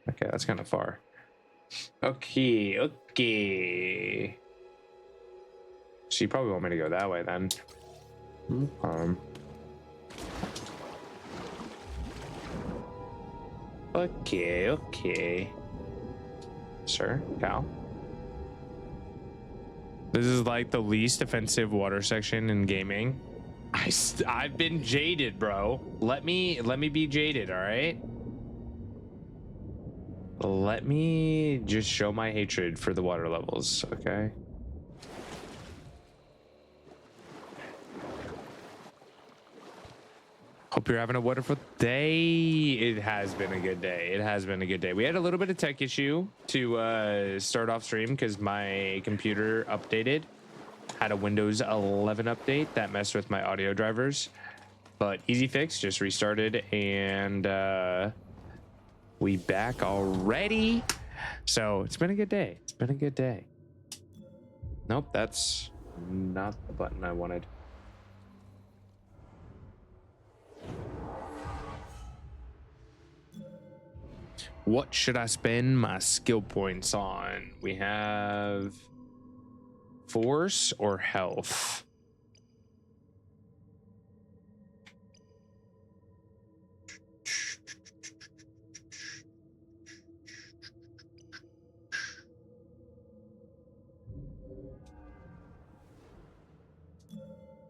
Okay, that's kind of far. Okay. So you probably want me to go that way then. Okay. Sir, Cal. This is like the least offensive water section in gaming. I've been jaded, bro. Let me be jaded, all right? Let me just show my hatred for the water levels, okay? Hope you're having a wonderful day. It has been a good day. We had a little bit of tech issue to start off stream because my computer updated. Had a Windows 11 update that messed with my audio drivers. But easy fix, just restarted, and we back already. So it's been a good day. Nope, that's not the button I wanted. What should I spend my skill points on? We have force or health.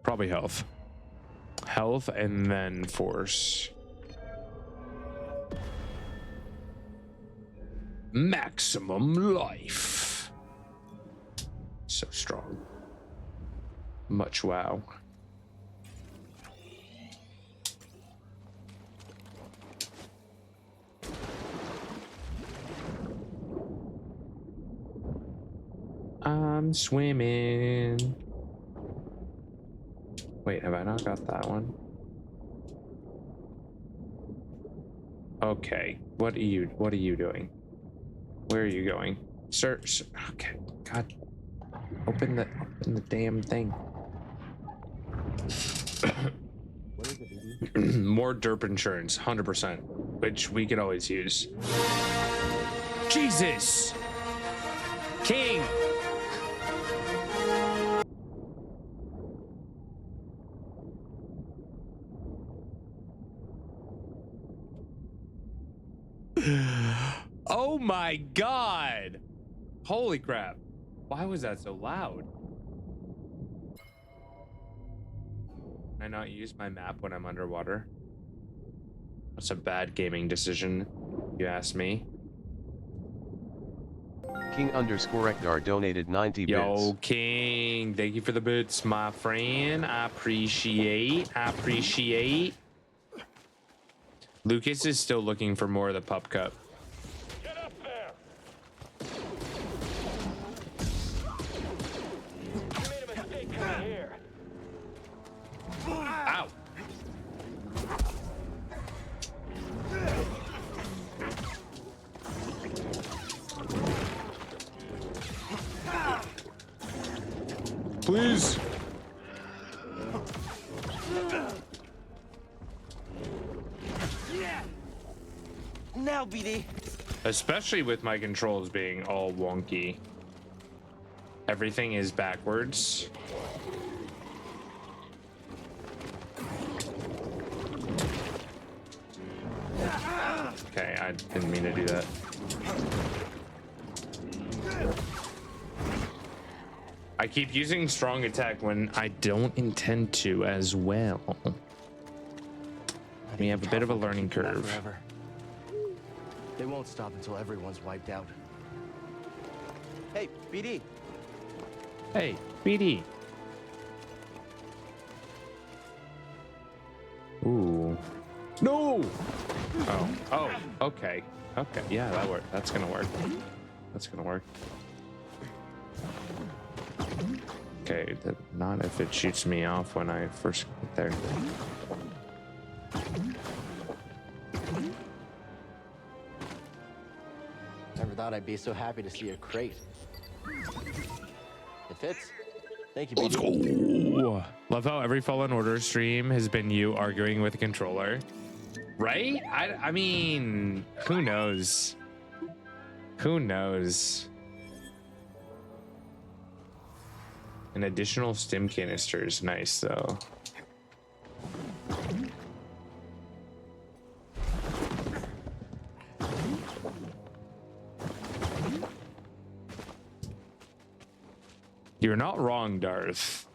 Probably health. Health and then force. Maximum life. So strong. Much wow. I'm swimming. Wait, have I not got that one? Okay, what are you doing? Where are you going? Sir, okay, God. Open the damn thing. What is it, baby? More derp insurance, 100%, which we could always use. Jesus! King! Oh my god! Holy crap. Why was that so loud? Can I not use my map when I'm underwater? That's a bad gaming decision, you ask me. King_Ekdar donated 90 bits. Yo, King, thank you for the bits, my friend. I appreciate. Lucas is still looking for more of the pup cup. Get up there! You made a mistake coming here. Ow! Please. Now, BD. Especially with my controls being all wonky. Everything is backwards. Okay, I didn't mean to do that. I keep using strong attack when I don't intend to as well. We have a bit of a learning curve. Forever. They won't stop until everyone's wiped out. Hey, BD. Hey, BD. Ooh. No! Oh, okay. Okay, yeah, that worked. That's gonna work. That's gonna work. Okay, not if it shoots me off when I first get there. Never thought I'd be so happy to see a crate. It fits. Thank you, Let's BD. go. Love how every Fallen Order stream has been you arguing with a controller. Right? I mean, who knows? Who knows? An additional stim canister is nice, though. You're not wrong, Darth.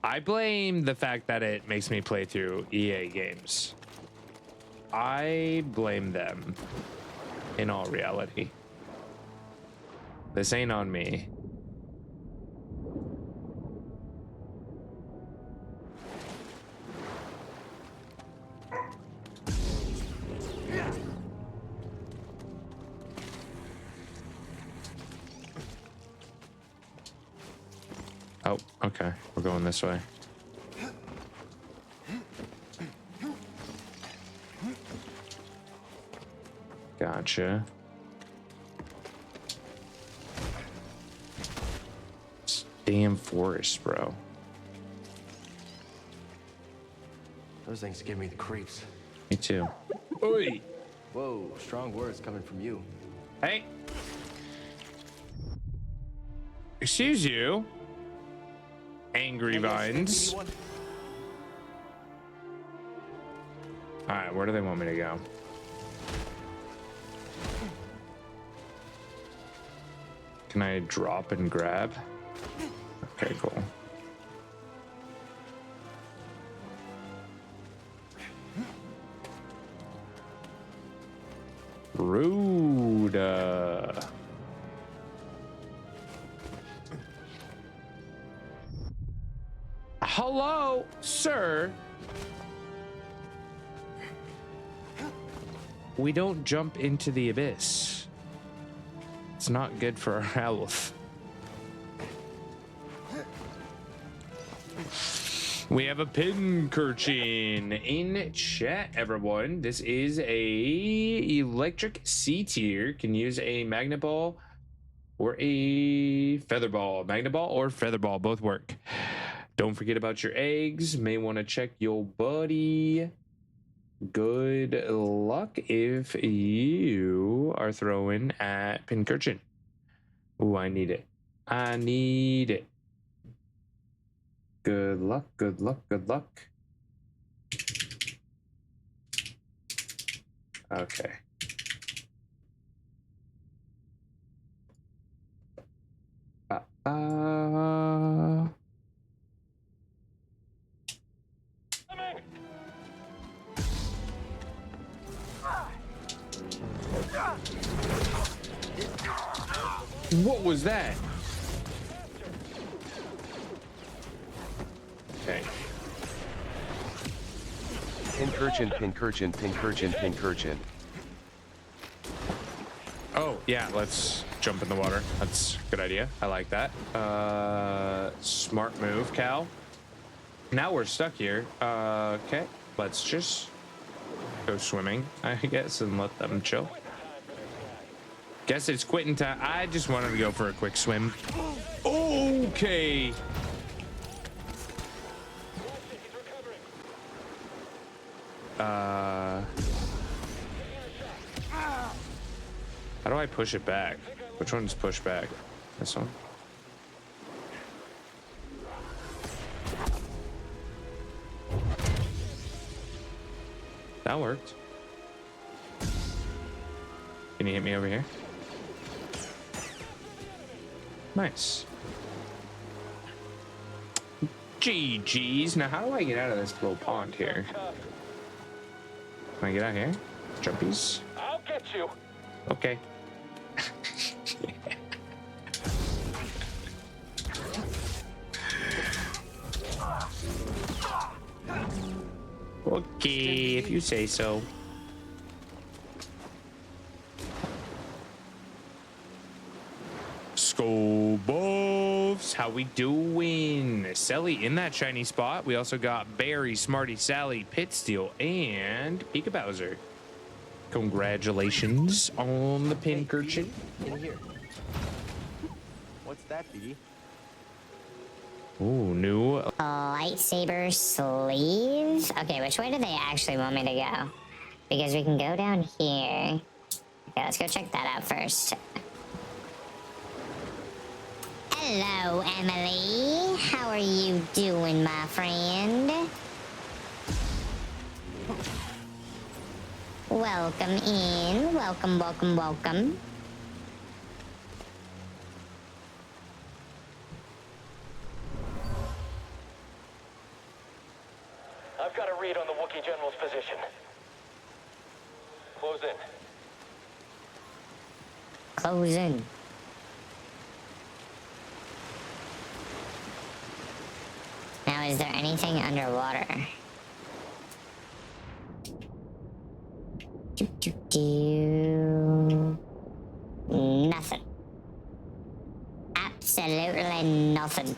I blame the fact that it makes me play through EA games. I blame them, in all reality. This ain't on me. Oh, okay. We're going this way. Gotcha. This damn forest, bro. Those things give me the creeps. Me too. Oi! Whoa, strong words coming from you. Hey! Excuse you. Angry Vines. Alright, where do they want me to go? Can I drop and grab? Okay, cool. Rude. Hello, sir. We don't jump into the abyss. It's not good for our health. We have a Pincurchin in chat, everyone. This is a electric C tier. Can use a magnet ball or a feather ball. Magnet ball or feather ball, both work. Don't forget about your eggs. May want to check your buddy. Good luck if you are throwing at Pincurchin. Ooh, I need it. I need it. Good luck, good luck, good luck. Okay. What was that? Okay. Pincurchin, Pincurchin, Pincurchin, Pincurchin. Oh, yeah, let's jump in the water. That's a good idea. I like that. Smart move, Cal. Now we're stuck here. Okay, let's just go swimming, I guess, and let them chill. Guess it's quitting time. I just wanted to go for a quick swim. Okay. How do I push it back? Which one's push back? This one? That worked. Can you hit me over here? Nice. GG's. Now, how do I get out of this little pond here? Can I get out here? Jumpies? I'll get you. Okay. Okay, if you say so. Skullbuffs, how we doing? Selly in that shiny spot. We also got Barry, Smarty, Sally, Pitsteel, and Pika Bowser. Congratulations on the Pincurchin. In here. What's that, BD? Ooh, new. Lightsaber sleeve? Okay, which way do they actually want me to go? Because we can go down here. Okay, let's go check that out first. Hello, Emily. How are you doing, my friend? Welcome in. Welcome, welcome, welcome. I've got a read on the Wookiee General's position. Close in. Close in. Now, is there anything underwater? Nothing. Absolutely nothing.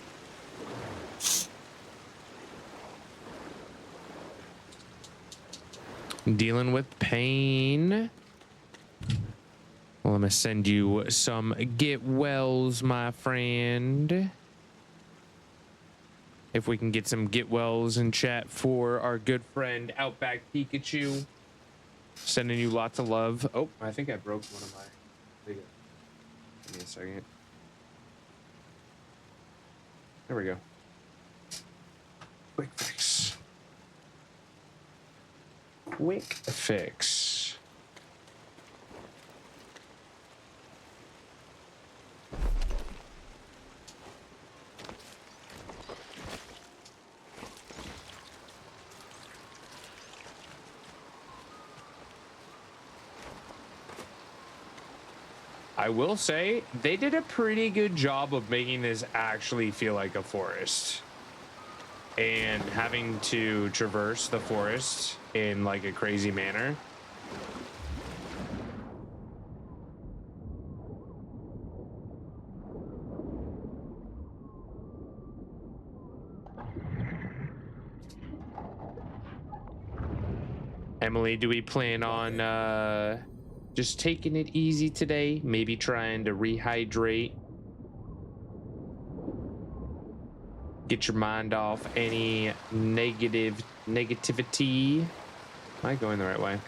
Dealing with pain. Well, I'm gonna send you some get wells, my friend. If we can get some get wells in chat for our good friend Outback Pikachu. Sending you lots of love. Oh, I think I broke one of my. Give me a second. There we go. Quick fix. Quick fix. I will say they did a pretty good job of making this actually feel like a forest and having to traverse the forest in like a crazy manner. Emily, do we plan on just taking it easy today? Maybe trying to rehydrate. Get your mind off any negativity. Am I going the right way?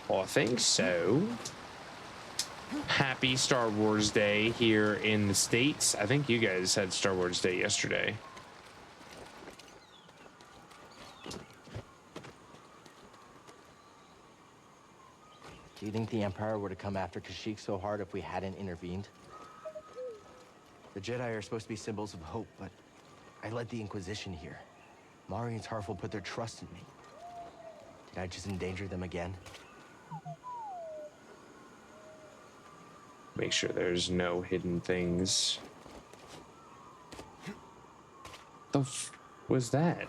Oh, I think so. Happy Star Wars Day here in the States. I think you guys had Star Wars Day yesterday. Do you think the Empire would have come after Kashyyyk so hard if we hadn't intervened? The Jedi are supposed to be symbols of hope, but I led the Inquisition here. Mari and Tarful put their trust in me. Did I just endanger them again? Make sure there's no hidden things. The f was that?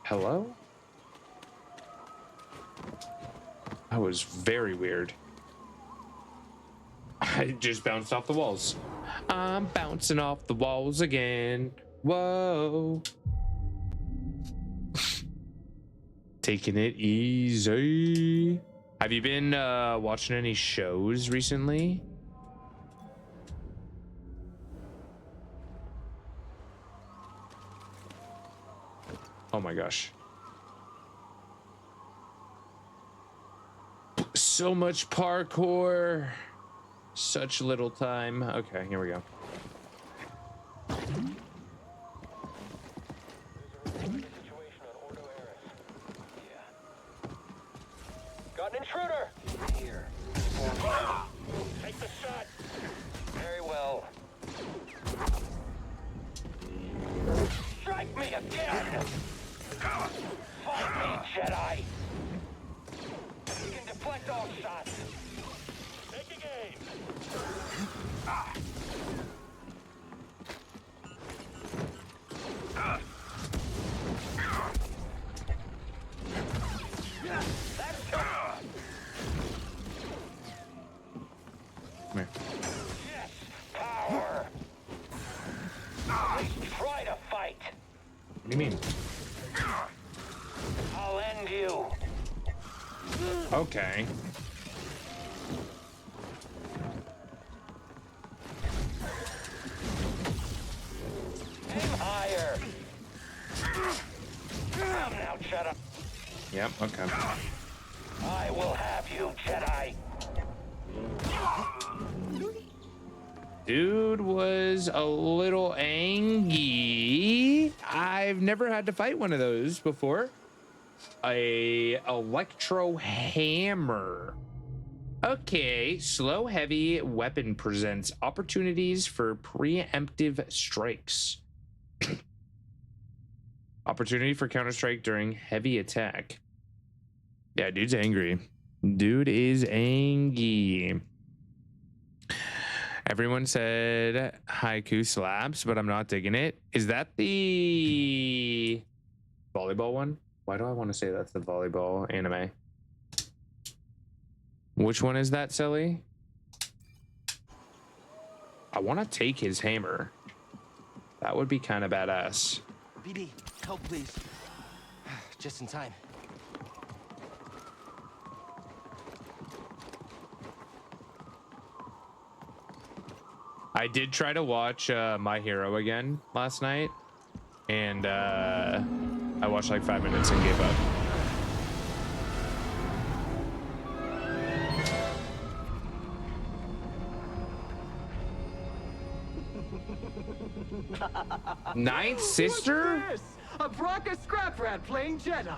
Hello? That was very weird. I just bounced off the walls. I'm bouncing off the walls again. Whoa. Taking it easy. Have you been watching any shows recently? Oh my gosh. So much parkour. Such little time. Okay, here we go. Got an intruder! Here. Take the shot. Very well. Strike me again! Fight me, Jedi! You can deflect all shots. Taking aim. That's Come here. yes, power. At least try to fight. What do you mean? I'll end you. Okay. Aim higher. Come now, Jedi. Yep, okay. I will have you, Jedi. Dude was a little angry. I've never had to fight one of those before. A electro hammer. Okay, slow heavy weapon presents opportunities for preemptive strikes. Opportunity for counter-strike during heavy attack. Yeah, dude's angry. Dude is angry. Everyone said haiku slaps, but I'm not digging it. Is that the volleyball one? Why do I want to say that's the volleyball anime? Which one is that, Silly? I want to take his hammer. That would be kind of badass. BB, help please. Just in time. I did try to watch My Hero again last night, and I watched like 5 minutes and gave up. Ninth sister? What's this? A Bracca scrap rat playing Jedi.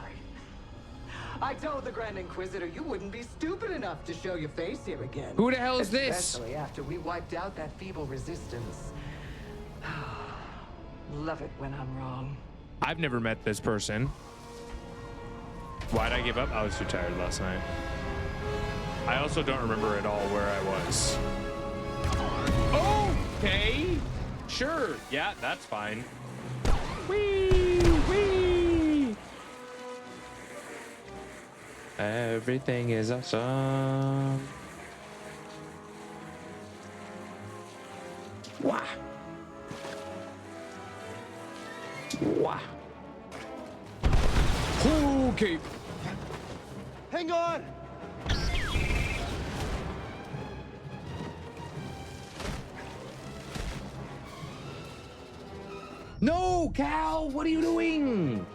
I told the Grand Inquisitor you wouldn't be stupid enough to show your face here again. Who the hell is this? Especially after we wiped out that feeble resistance. Love it when I'm wrong. I've never met this person. Why'd I give up? I was too tired last night. I also don't remember at all where I was. Okay. Sure. Yeah, that's fine. Wee, wee. Everything is awesome. Wah. Wah. Okay. Hang on! No, Cal, what are you doing?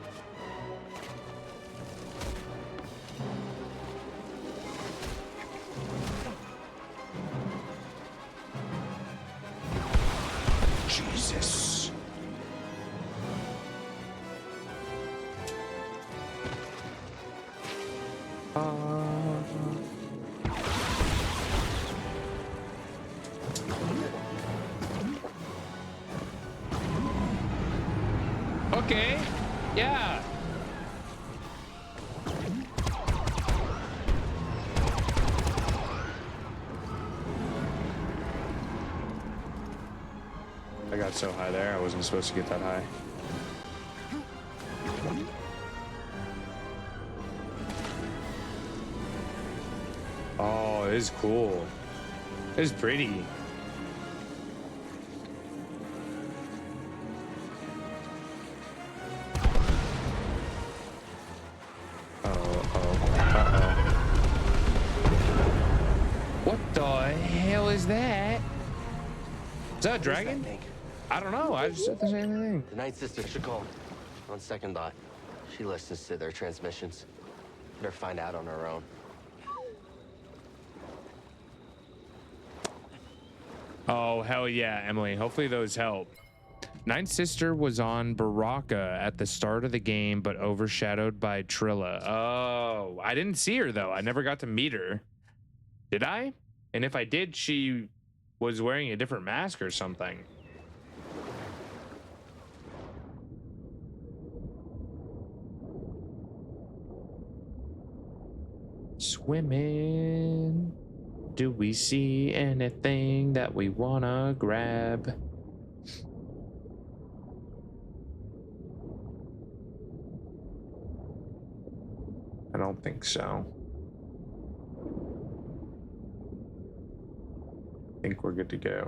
Jesus. Okay. Yeah. I got so high there, I wasn't supposed to get that high. Oh, it is cool. It is pretty. What the hell is that? Is that a dragon? I don't know. I just said the same thing. The Night Sister should call. On second thought, she listens to their transmissions. Better find out on her own. Oh, hell yeah, Emily. Hopefully those help. Ninth Sister was on Baraka at the start of the game, but overshadowed by Trilla. Oh, I didn't see her, though. I never got to meet her. Did I? And if I did, she was wearing a different mask or something. Swimming. Do we see anything that we wanna grab? I don't think so. I think we're good to go.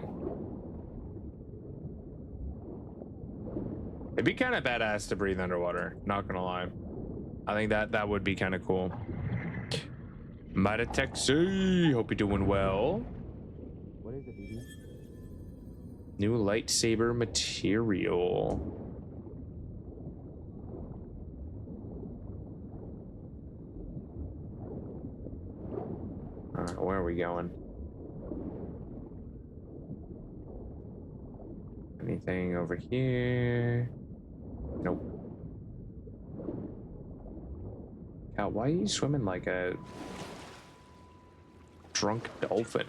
It'd be kind of badass to breathe underwater, not gonna lie. I think that would be kind of cool. Mighty Texi, hope you're doing well. What is it, BB? New lightsaber material. All right, where are we going? Anything over here? Nope. God, why are you swimming like a drunk dolphin?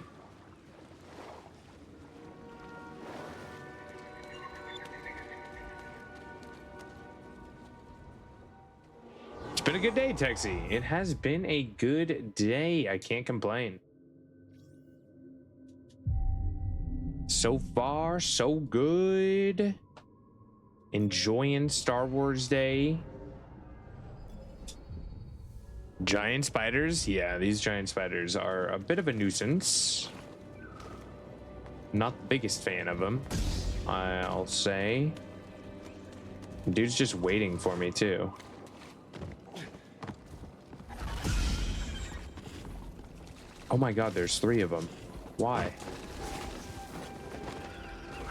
It's been a good day, Texie. It has been a good day. I can't complain. So far, so good. Enjoying Star Wars Day. Giant spiders? Yeah, these giant spiders are a bit of a nuisance. Not the biggest fan of them, I'll say. Dude's just waiting for me, too. Oh my god, there's 3 of them. Why?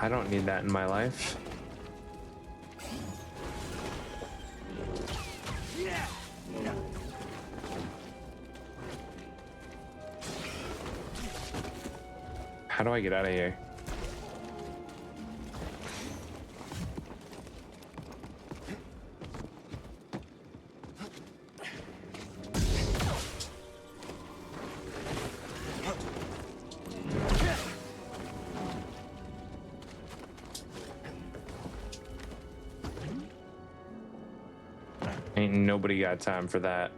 I don't need that in my life. How do I get out of here? Ain't nobody got time for that.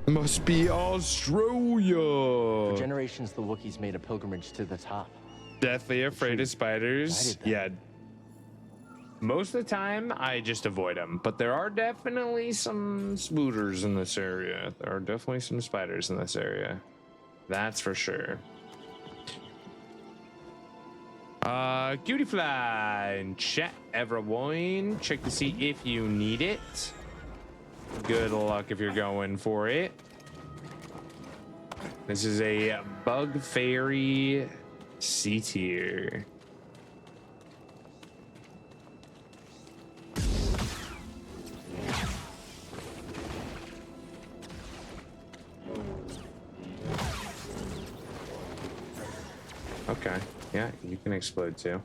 Must be Australia. For generations, the Wookiees made a pilgrimage to the top. Deathly afraid of spiders. Yeah. Most of the time, I just avoid them. But there are definitely some spooters in this area. There are definitely some spiders in this area. That's for sure. Cutie fly in chat, everyone. Check to see if you need it. Good luck if you're going for it. This is a Bug Fairy C tier. Okay, yeah, you can explode too.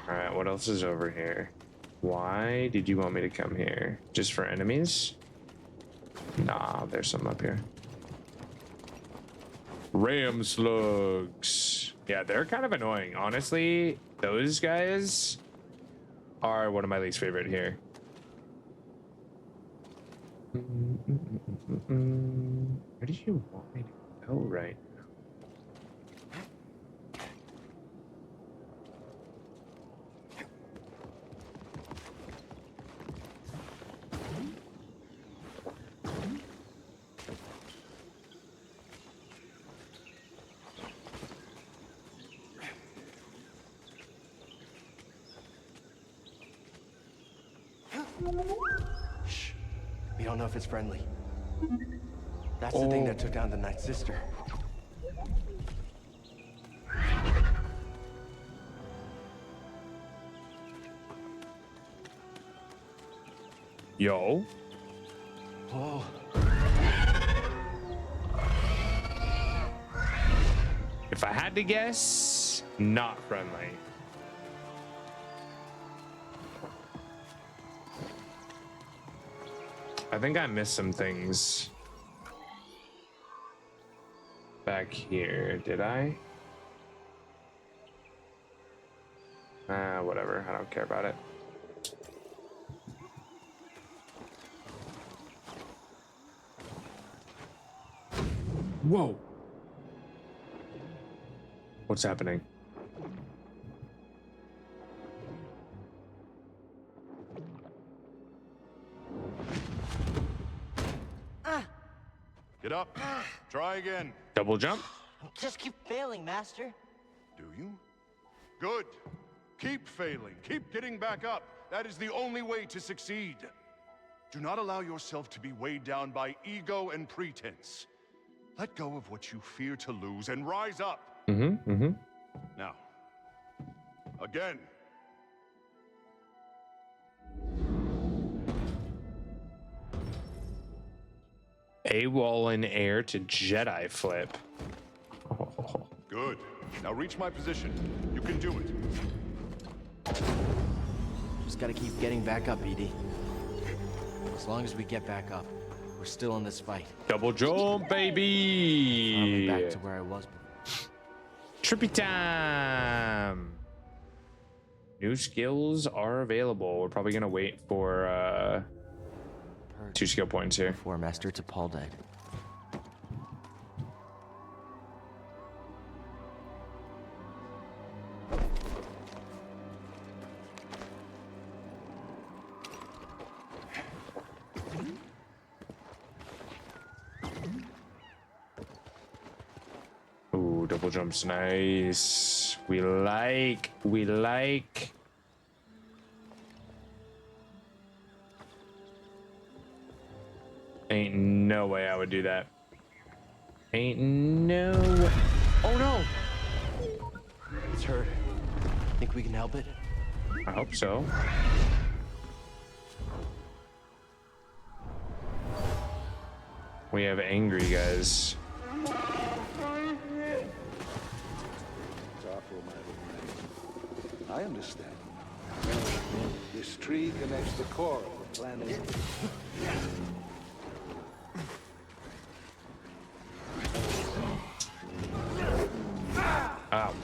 Alright, what else is over here? Why did you want me to come here? Just for enemies? Nah, there's some up here. Ram slugs. Yeah, they're kind of annoying. Honestly, those guys are one of my least favorite here. Where did you want me to go right now? Shh. We don't know if it's friendly. That's the thing that took down the Night Sister. Yo. Whoa. If I had to guess, not friendly. I think I missed some things back here. Did I? Whatever. I don't care about it. Whoa. What's happening? Get up. Try again. Double jump. Just keep failing, Master. Do you? Good. Keep failing. Keep getting back up. That is the only way to succeed. Do not allow yourself to be weighed down by ego and pretense. Let go of what you fear to lose and rise up. Now, again. AWOL in air to Jedi flip. Oh. Good. Now reach my position. You can do it. Just gotta keep getting back up, ED. As long as we get back up, we're still in this fight. Double jump, baby. Back to where I was before. Trippy time. New skills are available. We're probably gonna wait for 2 skill points here. Before Master T'Pol died. Ooh, double jumps, nice. We like. Ain't no way I would do that. Ain't no way. Oh no! It's hurt. Think we can help it? I hope so. We have angry guys. I understand. This tree connects the core of the planet. Ow.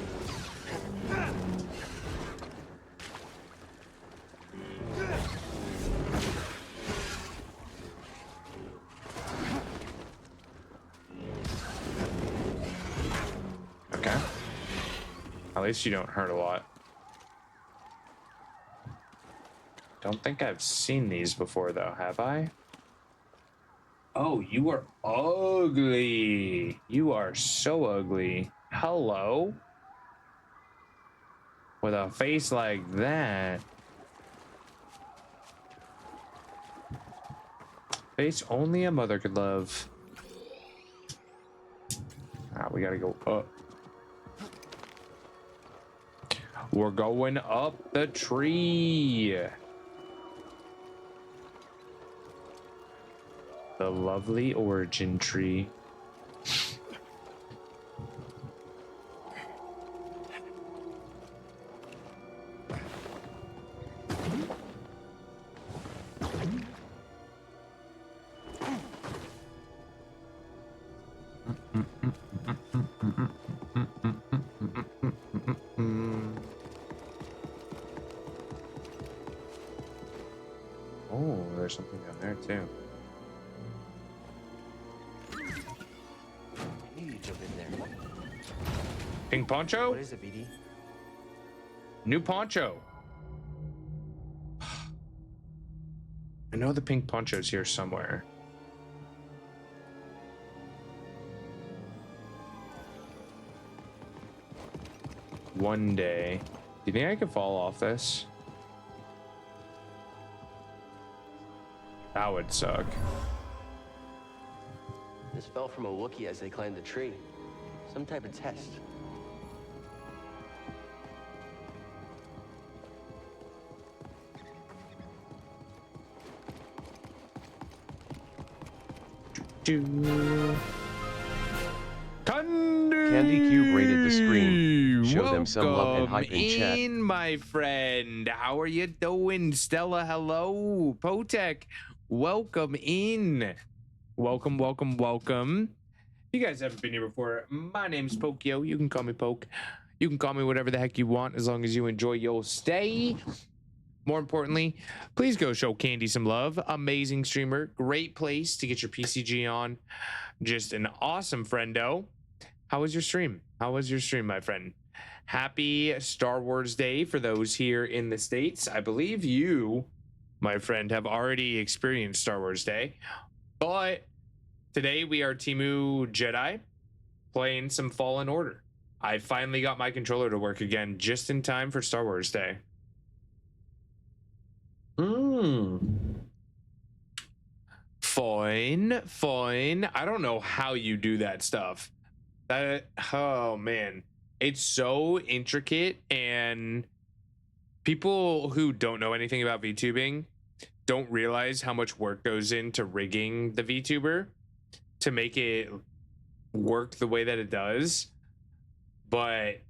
Okay. At least you don't hurt a lot. Don't think I've seen these before though, have I? Oh, you are ugly. You are so ugly. Hello? With a face like that. Face only a mother could love. Ah, we gotta go up. We're going up the tree. The lovely origin tree. that too. I knew you'd jump in there. Pink poncho? What is it, BD? New poncho. I know the pink poncho's here somewhere. One day. Do you think I could fall off this? That would suck. This fell from a Wookiee as they climbed the tree. Some type of test. Candy Cube rated the stream. Show them some love and hype Welcome in chat. in, my friend. How are you doing? Stella, hello. Potek, welcome in. Welcome, welcome, welcome. You guys haven't been here before. My name's Pokio. You can call me Poke. You can call me whatever the heck you want as long as you enjoy your stay. More importantly, please go show Candy some love. Amazing streamer. Great place to get your PCG on. Just an awesome friendo. How was your stream? How was your stream, my friend? Happy Star Wars Day for those here in the States. I believe you, my friend, have already experienced Star Wars Day. But today we are Temu Jedi playing some Fallen Order. I finally got my controller to work again just in time for Star Wars Day. Fine, fine. I don't know how you do that stuff. Oh man, it's so intricate, and people who don't know anything about VTubing don't realize how much work goes into rigging the VTuber to make it work the way that it does. But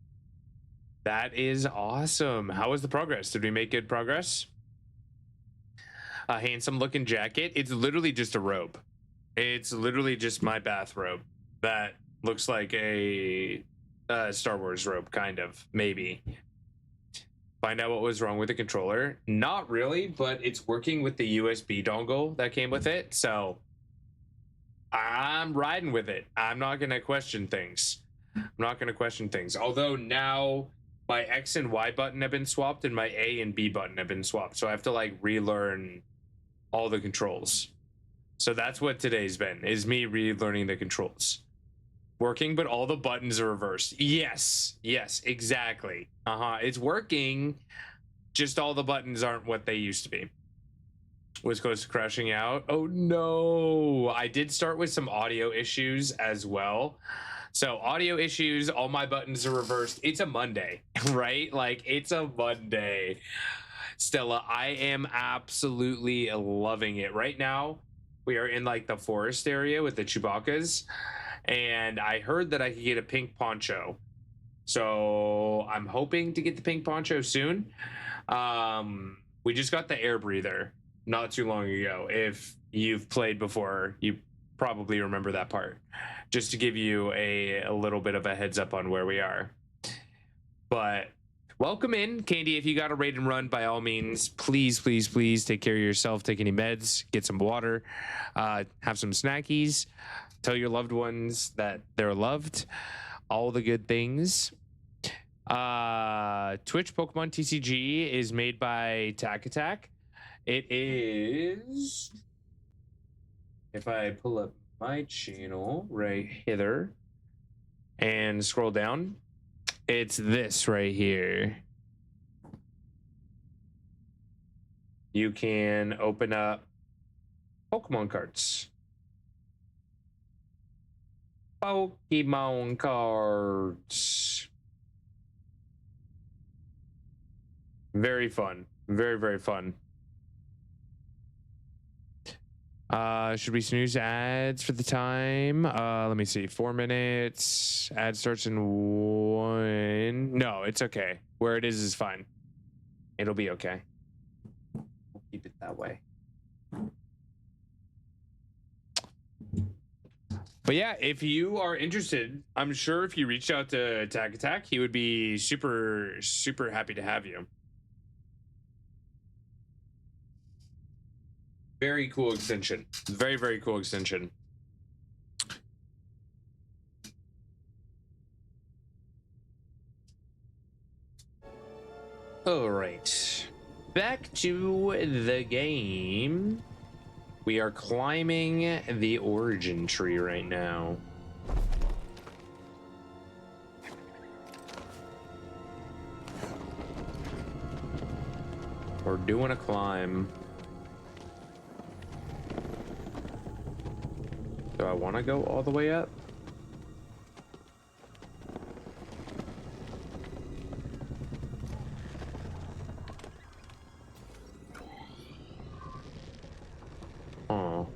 that is awesome. How was the progress? Did we make good progress? A handsome looking jacket. It's literally just a robe. It's literally just my bathrobe that looks like a Star Wars robe, kind of, maybe. Find out what was wrong with the controller. Not really, but it's working with the USB dongle that came with it. So I'm riding with it. I'm not going to question things. Although now my X and Y button have been swapped and my A and B button have been swapped. So I have to like relearn all the controls. So that's what today's been, is me relearning the controls. Working, but all the buttons are reversed. Yes, exactly. It's working, just all the buttons aren't what they used to be. Was close to crashing out. Oh no, I did start with some audio issues as well. So audio issues, all my buttons are reversed. It's a Monday, right? Like, it's a Monday. Stella, I am absolutely loving it. Right now, we are in like the forest area with the Chewbacca's, and I heard that I could get a pink poncho. So I'm hoping to get the pink poncho soon. We just got the air breather not too long ago. If you've played before, you probably remember that part. Just to give you a little bit of a heads up on where we are. But welcome in, Candy. If you got a raid and run, by all means, please take care of yourself. Take any meds, get some water, have some snackies, tell your loved ones that they're loved, all the good things. Twitch Pokemon TCG is made by Tac Attack. It is, if I pull up my channel right hither and scroll down, it's this right here. You can open up Pokemon cards. Pokemon cards. Very fun. Very fun. Should we snooze ads for the time? Let me see. 4 minutes. Ad starts in 1. No, it's okay. Where it is fine. It'll be okay. We'll keep it that way. But yeah, if you are interested, I'm sure if you reached out to Tac Attack, he would be super happy to have you. Very cool extension. Very, very cool extension. All right. Back to the game. We are climbing the origin tree right now. We're doing a climb. Do I want to go all the way up? Oh.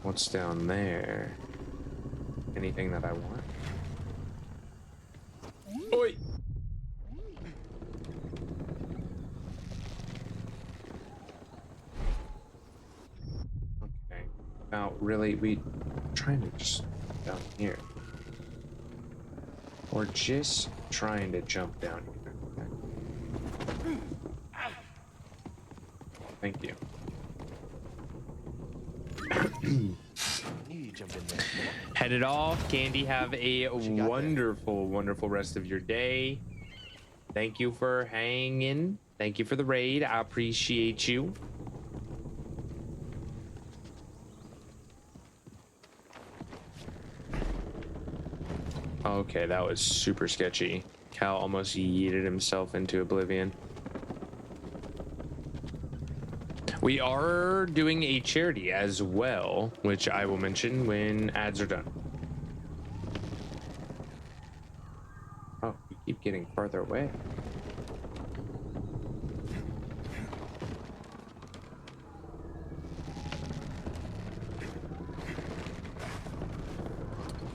What's down there? Anything that I want? Oi! Okay. Now, really, we trying to just down here. Or just trying to jump down here. Okay. Thank you. You jump in there. Headed off. Candy, have a wonderful, wonderful rest of your day. Thank you for hanging. Thank you for the raid. I appreciate you. Okay, that was super sketchy. Cal almost yeeted himself into oblivion. We are doing a charity as well, which I will mention when ads are done. Oh, we keep getting farther away.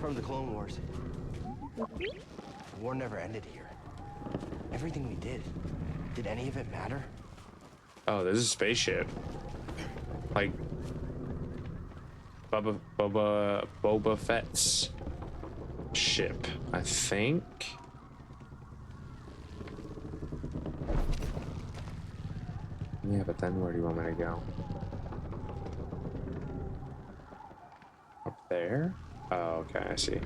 From the Clone Wars. The war never ended here. Everything we did any of it matter? Oh, there's a spaceship. Like Boba Fett's ship, I think. Yeah, but then where do you want me to go? Up there? Oh, okay, I see.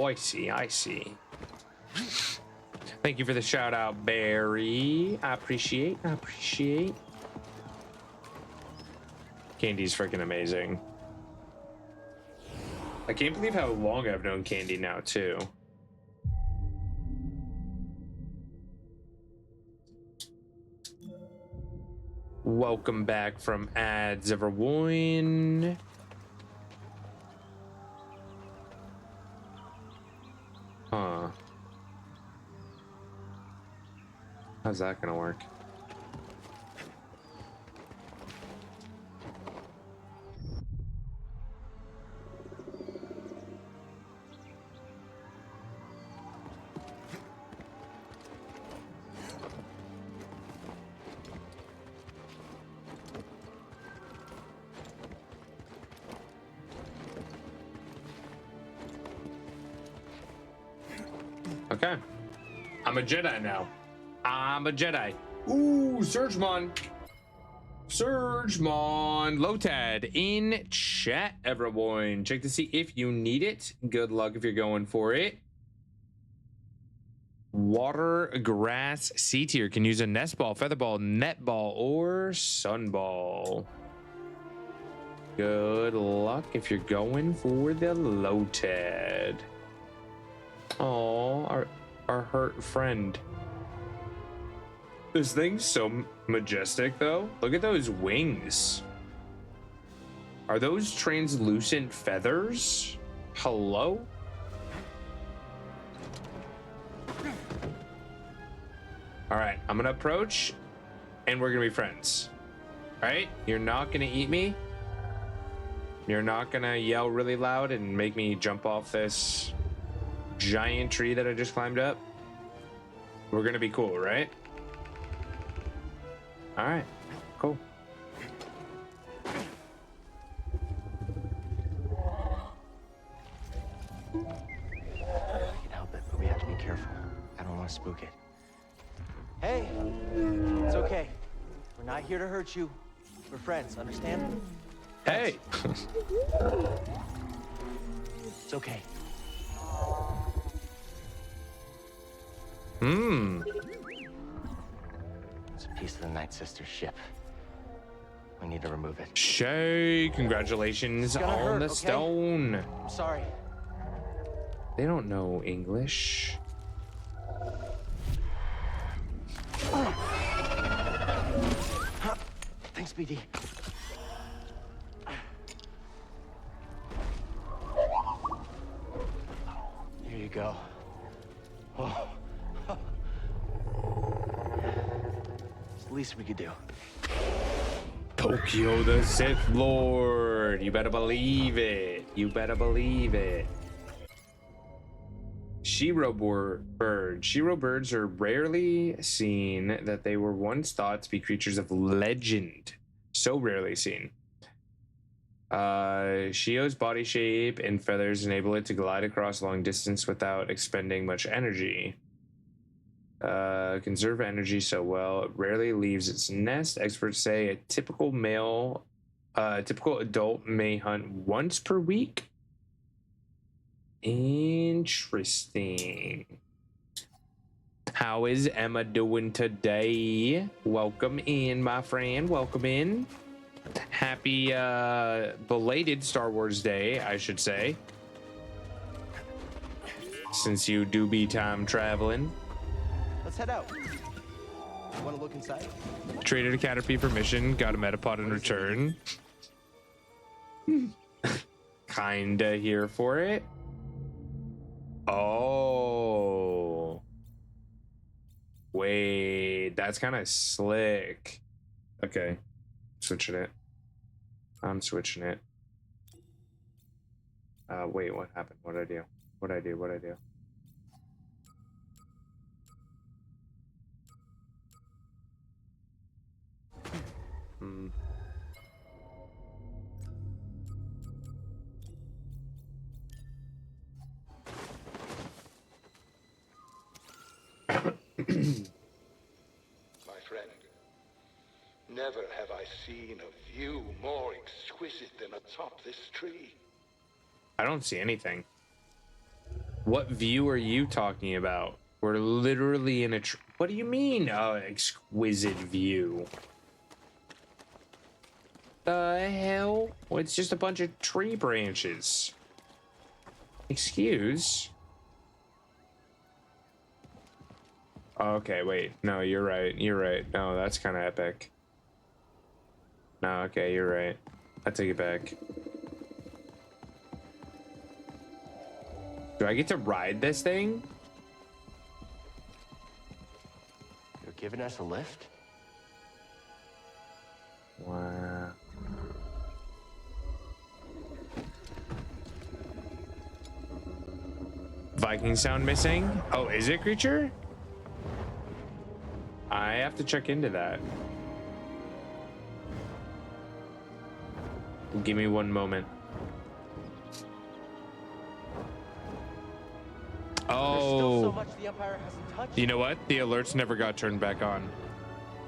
Oh, I see, I see. Thank you for the shout out, Barry. I appreciate. Candy's freaking amazing. I can't believe how long I've known Candy now, too. Welcome back from ads, everyone. Huh. How's that gonna work? Okay. I'm a Jedi now. I'm a Jedi. Ooh, Surgemon. Surgemon. Lotad in chat, everyone. Check to see if you need it. Good luck if you're going for it. Water, grass, C tier. Can use a nest ball, feather ball, net ball, or sunball. Good luck if you're going for the Lotad. Oh, our hurt friend. This thing's so majestic, though. Look at those wings. Are those translucent feathers? Hello? All right, I'm gonna approach, and we're gonna be friends. All right? You're not gonna eat me. You're not gonna yell really loud and make me jump off this giant tree that I just climbed up. We're gonna be cool, right? All right, cool. spook it. Hey, it's okay. We're not here to hurt you. We're friends, understand? Hey. It's okay. It's a piece of the Night Sister's ship. We need to remove it. Shay, congratulations It's gonna on hurt, the okay? stone. I'm sorry. They don't know English. Thanks, BD. Here you go. Oh. It's the least we could do. Tokyo the Sith Lord. You better believe it. You better believe it. Shiro bird. Shiro birds are rarely seen that they were once thought to be creatures of legend. So rarely seen. Shio's body shape and feathers enable it to glide across long distance without expending much energy. Conserve energy so well. It rarely leaves its nest. Experts say a typical adult may hunt once per week. Interesting. How is Emma doing today? Welcome in, my friend. Welcome in. Happy belated Star Wars Day, I should say. Since you do be time traveling. Let's head out. Want to look inside? Traded a Caterpie for mission, got a Metapod in return. Kinda here for it. Oh. Wait, that's kind of slick. Okay. Switching it. I'm switching it. Wait, what happened? What'd I do? What'd I do? What'd I do? My friend, never have I seen a view more exquisite than atop this tree. I don't see anything. What view are you talking about? We're literally in a what do you mean, exquisite view? The hell? Well, it's just a bunch of tree branches. Excuse? Okay, wait. No, you're right. You're right. No, that's kind of epic. No, okay, you're right. I take it back. Do I get to ride this thing? You're giving us a lift? Wow. Viking sound missing? Oh, is it creature? I have to check into that. Give me one moment. Oh. There's still so much the Empire hasn't touched. You know what? The alerts never got turned back on.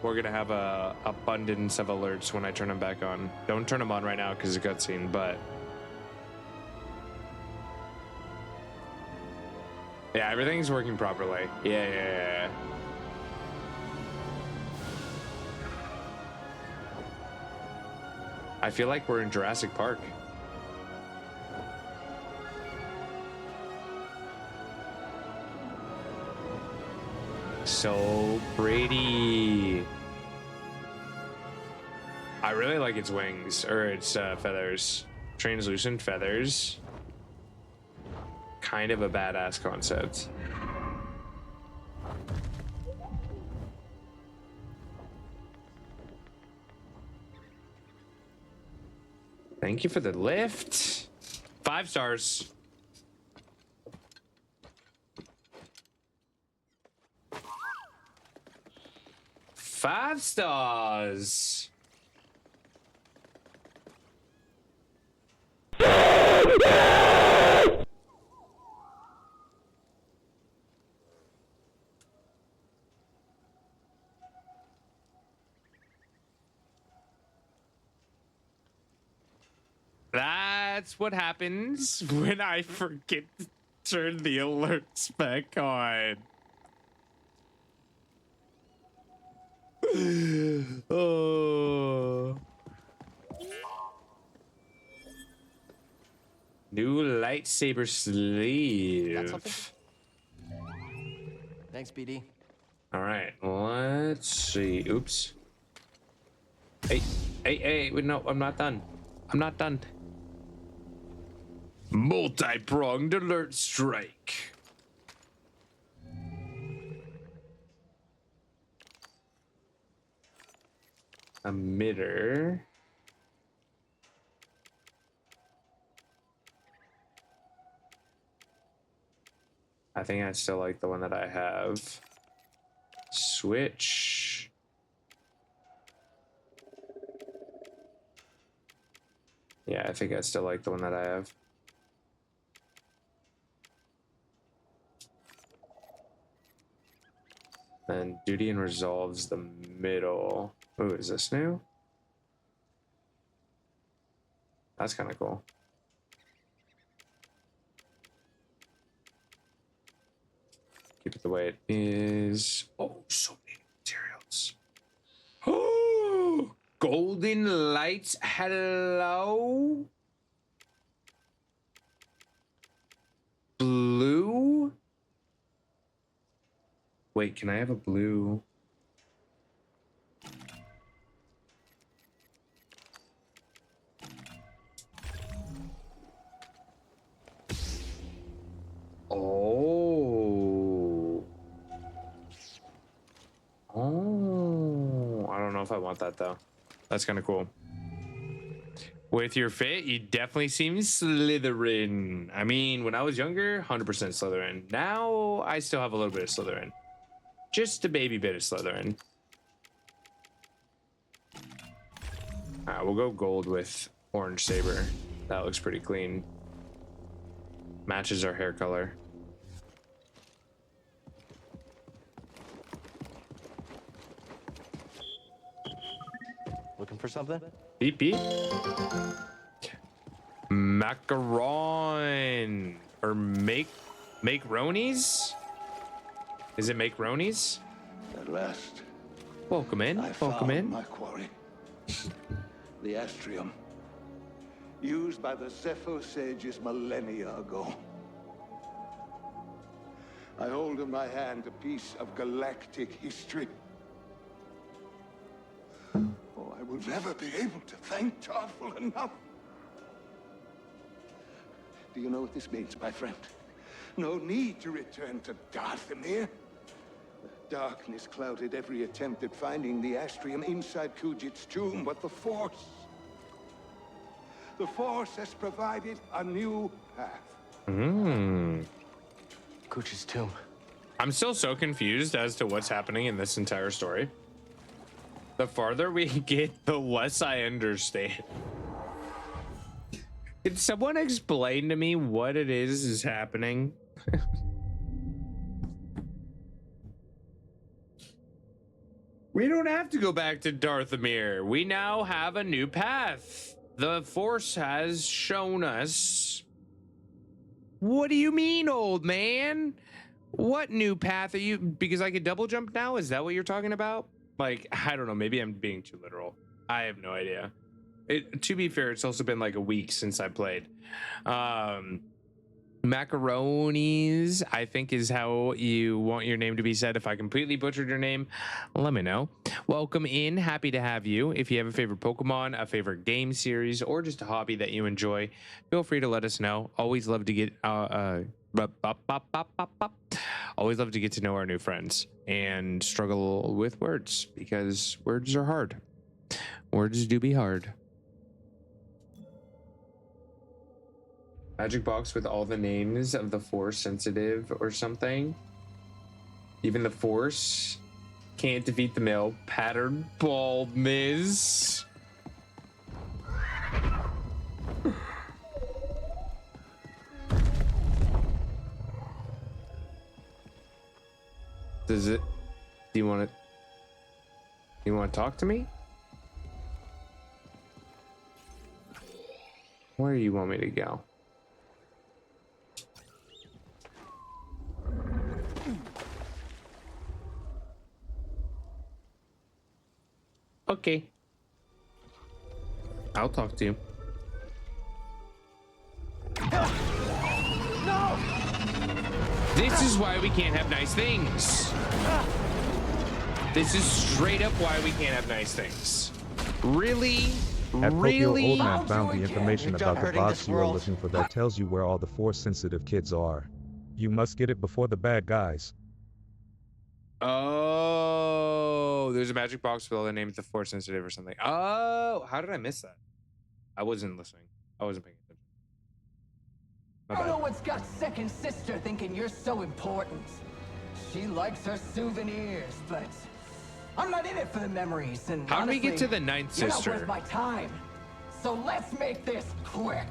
We're gonna have a abundance of alerts when I turn them back on. Don't turn them on right now because it's a cutscene, but yeah, everything's working properly. Yeah. I feel like we're in Jurassic Park. So pretty. I really like its wings, or its feathers. Translucent feathers. Kind of a badass concept. Thank you for the lift. 5 stars. Five stars. That's what happens when I forget to turn the alerts back on. Oh. New lightsaber sleeve. Thanks, BD. All right, let's see. Oops. Hey, wait, no, I'm not done. I'm not done. Multi-pronged alert strike. Emitter. I think I still like the one that I have. Switch. Yeah, I think I still like the one that I have. And duty and resolves the middle. Oh, is this new? That's kind of cool. Keep it the way it is. Oh, so many materials. Oh, golden lights. Hello. Blue. Wait, can I have a blue? Oh. Oh. I don't know if I want that though. That's kind of cool. With your fit, you definitely seem Slytherin. I mean, when I was younger, 100% Slytherin. Now, I still have a little bit of Slytherin. Just a baby bit of Slytherin. Alright, we'll go gold with orange saber. That looks pretty clean. Matches our hair color. Looking for something? Beep beep. Macaron. Or macaronies? Is it macaronies? At last. Welcome in. I Welcome found in. my quarry. The Astrium. Used by the Zepho sages millennia ago. I hold in my hand a piece of galactic history. Oh, I will never be able to thank Tarful enough. Do you know what this means, my friend? No need to return to Darthamir. Darkness clouded every attempt at finding the Astrium inside Kujit's tomb, but the Force has provided a new path. Kujit's tomb. I'm still so confused as to what's happening in this entire story. The farther we get, the less I understand. Can someone explain to me what it is happening? We don't have to go back to Darthamir. We now have a new path. The Force has shown us. What do you mean, old man? What new path are you? Because I could double jump now? Is that what you're talking about? Like, I don't know. Maybe I'm being too literal. I have no idea. To be fair, it's also been like a week since I played. Macaronis, I think, is how you want your name to be said. If I completely butchered your name, let me know. Welcome in. Happy to have you. If you have a favorite Pokemon, a favorite game series, or just a hobby that you enjoy, feel free to let us know. Always love to get always love to get to know our new friends and struggle with words because words are hard. Words do be hard. Magic box with all the names of the Force sensitive or something. Even the Force can't defeat the male pattern baldness. Does it? Do you want to? You want to talk to me? Where do you want me to go? Okay. I'll talk to you. No! This is why we can't have nice things. This is straight up why we can't have nice things. Really? At Tokyo, Really? Old Man found the information You're done about the hurting box this you are world. looking for that tells you where all the Force-sensitive kids are. You must get it before the bad guys. Oh, there's a magic box with all the names of Force sensitive or something. Oh, how did I miss that? I wasn't listening. I wasn't paying attention. My I don't bad. know what's got second sister thinking you're so important. She likes her souvenirs, but I'm not in it for the memories. And How did we get honestly, to the ninth you're sister? not worth my time. So let's make this quick.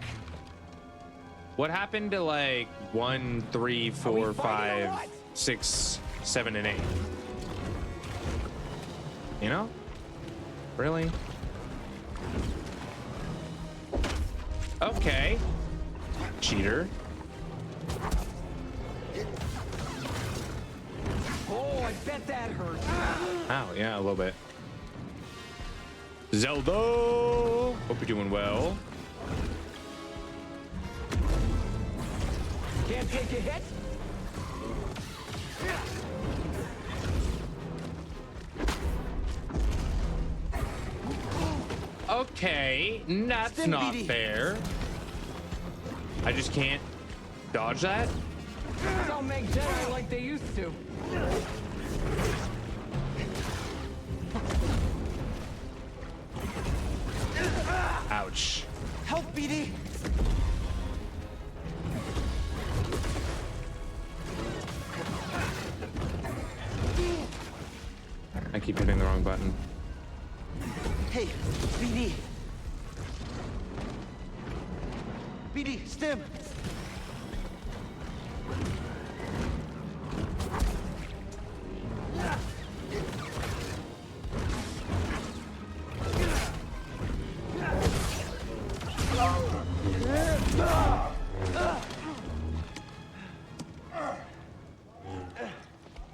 What happened to like 1, 3, 4, fighting or 5, what? 6, 7, and 8? You know? Really? Okay. Cheater. Oh, I bet that hurt. Ow, yeah, a little bit. Zelda! Hope you're doing well. Can't take a hit. Okay, that's not fair. I just can't dodge that? Don't make Jedi like they used to. Ouch. Help, BD. I keep hitting the wrong button. Hey, BD. BD, stim.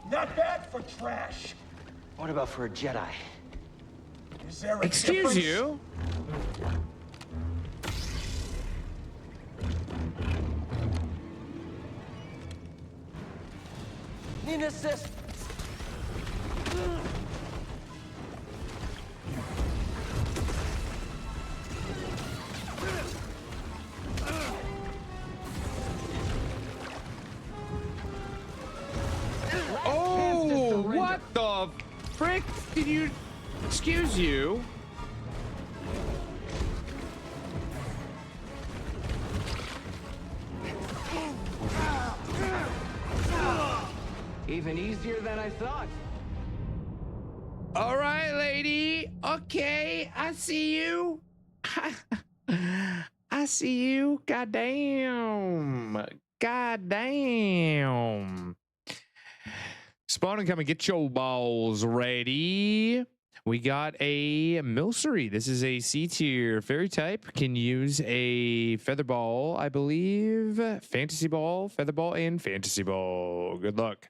Not bad for trash. What about for a Jedi? Is there a Excuse difference? you? Need an assist. Oh, what the frick did you... Excuse you? Even easier than I thought. All right, lady. Okay, I see you. I see you. Goddamn. Goddamn. Spawn and come and get your balls ready. We got a Milcery. This is a C tier fairy type. Can use a feather ball, I believe. Fantasy ball, feather ball, and fantasy ball. Good luck.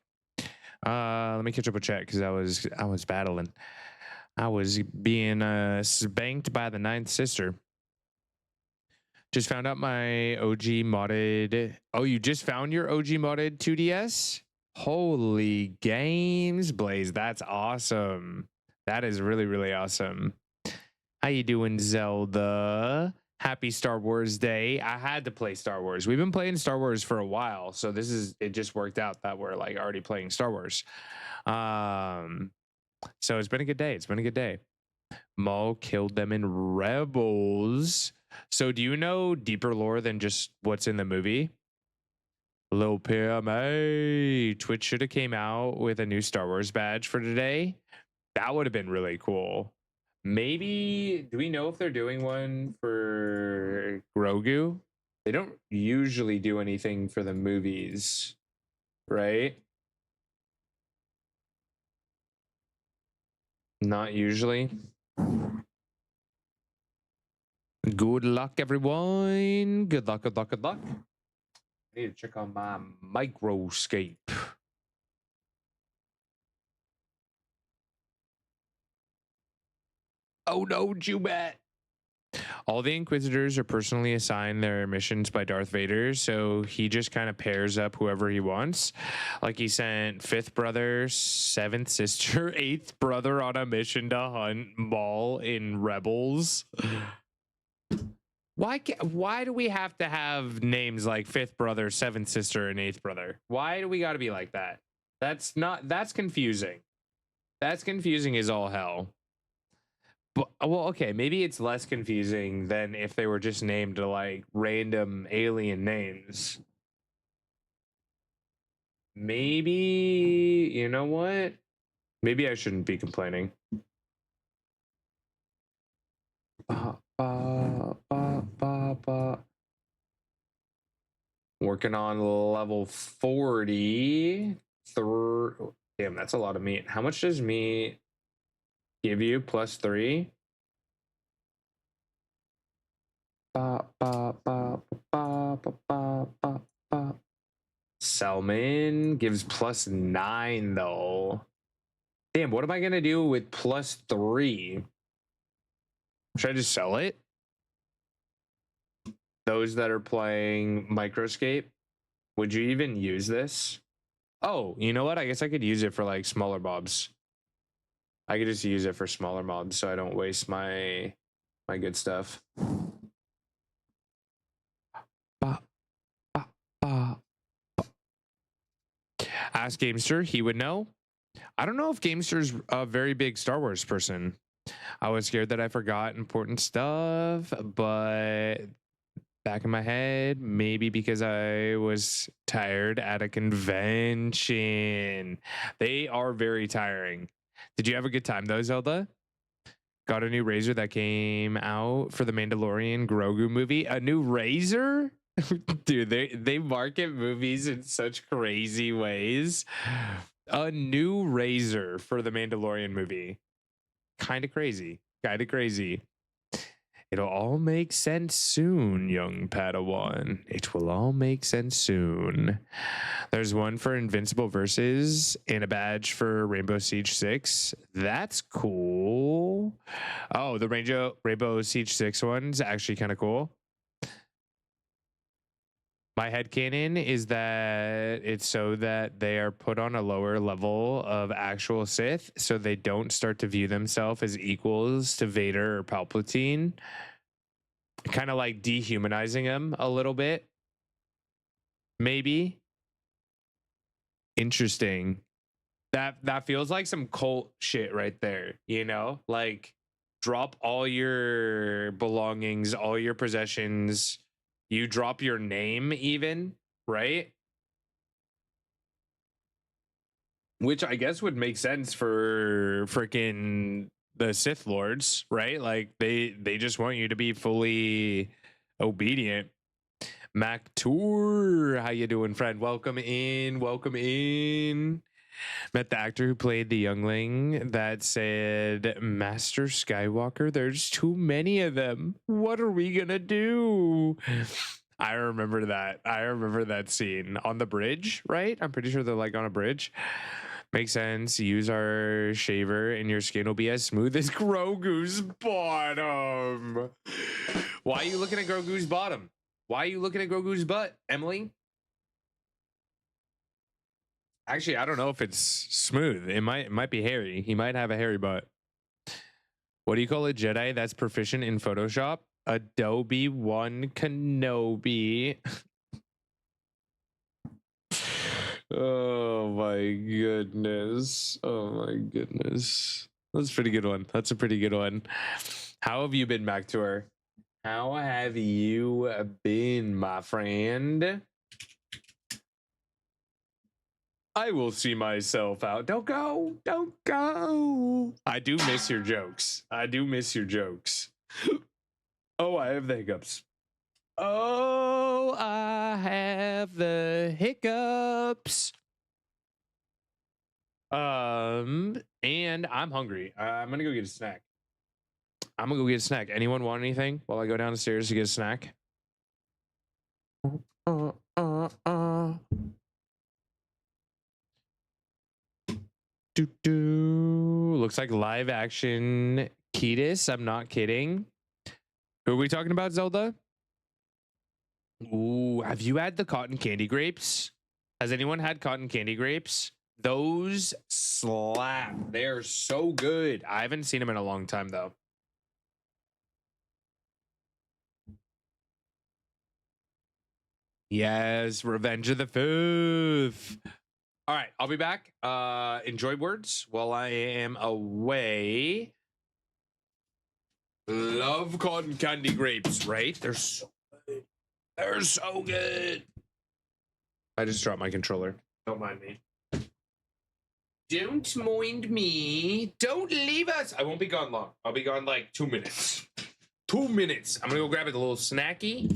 Let me catch up with chat because I was battling. I was being spanked by the ninth sister. Just found out my OG modded. Oh, you just found your OG modded 2DS? Holy games, Blaze. That's awesome. That is really, really awesome. How you doing, Zelda? Happy Star Wars Day. I had to play Star Wars. We've been playing Star Wars for a while, so it just worked out that we're like already playing Star Wars. So it's been a good day. It's been a good day. Maul killed them in Rebels. So do you know deeper lore than just what's in the movie? Lil PMA. Twitch should have came out with a new Star Wars badge for today. That would have been really cool. Maybe, do we know if they're doing one for Grogu? They don't usually do anything for the movies, right? Not usually. Good luck, everyone. Good luck, good luck, good luck. I need to check on my microscope. Oh no, Jubat. All the Inquisitors are personally assigned their missions by Darth Vader, so he just kind of pairs up whoever he wants. Like he sent 5th brother, 7th sister, 8th brother on a mission to hunt Maul in Rebels. Why do we have to have names like 5th brother, 7th sister, and 8th brother? Why do we got to be like that? That's confusing. That's confusing as all hell. But, well, okay, maybe it's less confusing than if they were just named like random alien names. Maybe, you know what? Maybe I shouldn't be complaining. Working on level 40. Damn, that's a lot of meat. How much does meat give you? +3? Salmon gives +9 though. Damn, what am I gonna do with +3? Should I just sell it? Those that are playing Microscape, would you even use this? Oh, you know what? I guess I could use it for like smaller mobs. I could just use it for smaller mobs so I don't waste my good stuff. Ask Gamester, he would know. I don't know if Gamester's a very big Star Wars person. I was scared that I forgot important stuff, but back in my head, maybe because I was tired at a convention. They are very tiring. Did you have a good time though, Zelda? Got a new razor that came out for the Mandalorian Grogu movie. A new razor? Dude, they market movies in such crazy ways. A new razor for the Mandalorian movie. Kind of crazy. Kind of crazy. It'll all make sense soon, young Padawan. It will all make sense soon. There's one for Invincible Versus and a badge for Rainbow Siege 6. That's cool. Oh, the Rainbow Siege 6 one's actually kind of cool. My headcanon is that it's so that they are put on a lower level of actual Sith so they don't start to view themselves as equals to Vader or Palpatine. Kind of like dehumanizing them a little bit. Maybe. Interesting. That feels like some cult shit right there, you know? Like drop all your belongings, all your possessions. You drop your name even, right? Which I guess would make sense for freaking the Sith Lords, right? Like they just want you to be fully obedient. Mac Tour, how you doing, friend? Welcome in, welcome in. Met the actor who played the youngling that said, Master Skywalker, there's too many of them. What are we gonna do? I remember that. I remember that scene on the bridge, right? I'm pretty sure they're like on a bridge. Makes sense. Use our shaver and your skin will be as smooth as Grogu's bottom. Why are you looking at Grogu's bottom? Why are you looking at Grogu's butt, Emily? Actually, I don't know if it's smooth. It might be hairy. He might have a hairy butt. What do you call a Jedi that's proficient in Photoshop? Adobe One Kenobi. Oh my goodness. Oh my goodness. That's a pretty good one. That's a pretty good one. How have you been, Mac Tour? How have you been, my friend? I will see myself out. Don't go. Don't go. I do miss your jokes. I do miss your jokes. Oh, I have the hiccups. Oh, I have the hiccups. And I'm hungry. I'm gonna go get a snack. I'm gonna go get a snack. Anyone want anything while I go down the stairs to get a snack? Looks like live action Ketis. I'm not kidding. Who are we talking about, Zelda? Ooh, have you had the cotton candy grapes? Has anyone had cotton candy grapes? Those slap. They're so good. I haven't seen them in a long time, though. Yes, Revenge of the Fifth. All right, I'll be back. Enjoy words while I am away. Love cotton candy grapes, right? They're so good. They're so good. I just dropped my controller. Don't mind me. Don't mind me. Don't leave us. I won't be gone long. I'll be gone like 2 minutes. 2 minutes. I'm gonna go grab a little snacky.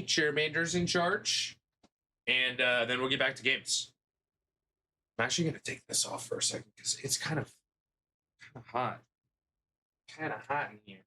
Chairmander's in charge. And then we'll get back to games. I'm actually gonna take this off for a second because it's kind of hot. Kind of hot in here.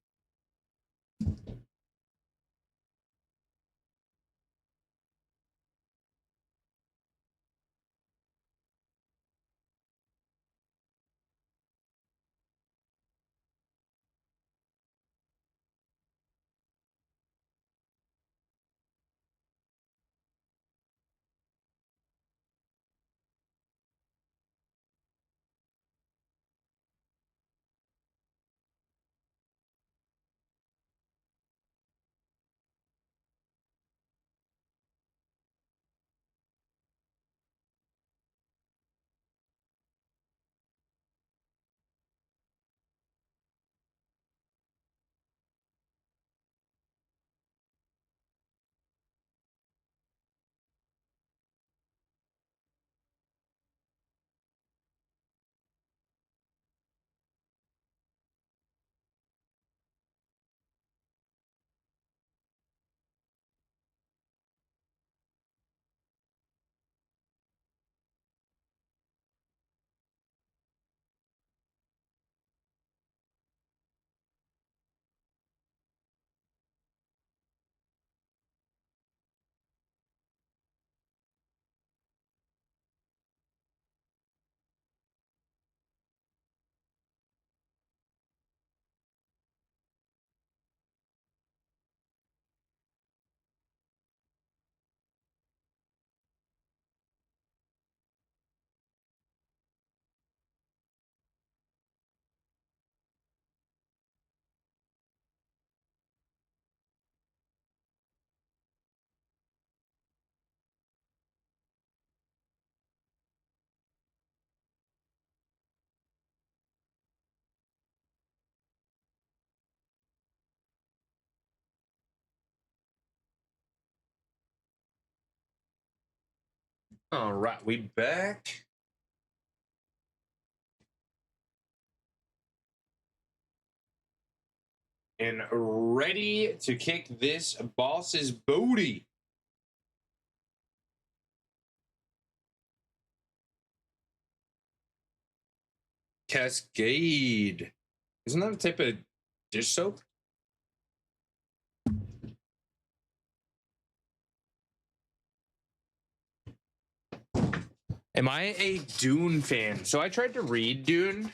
All right, we back. And ready to kick this boss's booty. Cascade. Isn't that a type of dish soap? Am I a Dune fan? So I tried to read Dune,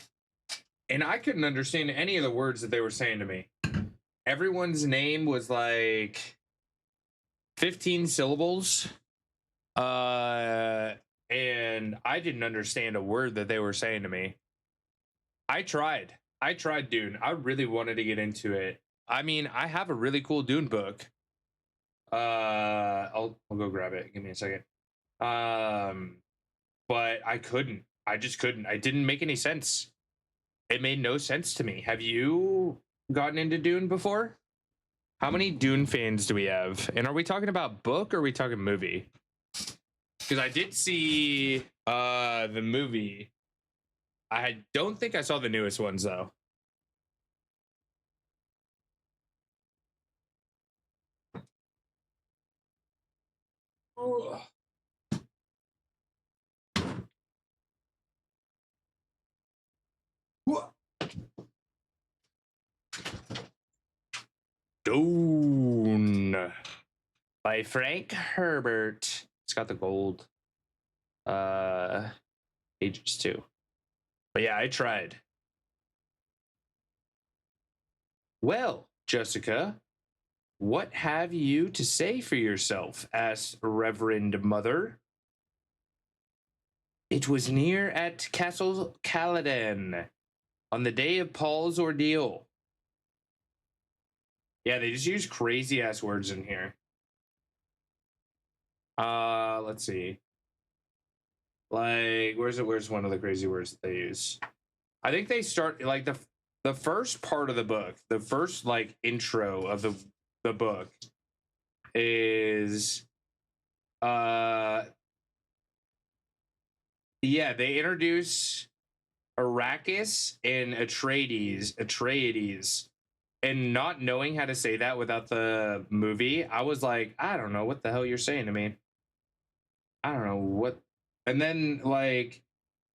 and I couldn't understand any of the words that they were saying to me. Everyone's name was like 15 syllables. And I didn't understand a word that they were saying to me. I tried Dune. I really wanted to get into it. I mean, I have a really cool Dune book. I'll go grab it. Give me a second. But I couldn't. I just couldn't. It didn't make any sense. It made no sense to me. Have you gotten into Dune before? How many Dune fans do we have? And are we talking about book or are we talking movie? Because I did see the movie. I don't think I saw the newest ones though. Oh. Dune by Frank Herbert. It's got the gold pages too. But yeah, I tried. Well, Jessica, what have you to say for yourself? Asked Reverend Mother. It was near at Castle Caladan on the day of Paul's ordeal. Yeah, they just use crazy ass words in here. Let's see. Like, where's one of the crazy words that they use? I think they start like the first part of the book, the first like intro of the book is yeah, they introduce Arrakis and Atreides, and not knowing how to say that without the movie, I was like, I don't know what the hell you're saying to me. I don't know what. And then like,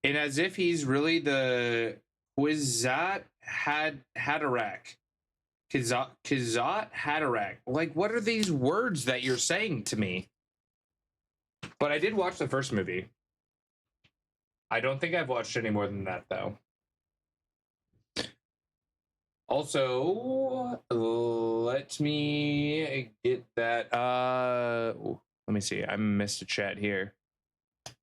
and as if he's really the Kwisatz Haderach. Kwisatz Haderach. Like, what are these words that you're saying to me? But I did watch the first movie. I don't think I've watched any more than that, though. Also, let me get that. Let me see. I missed a chat here.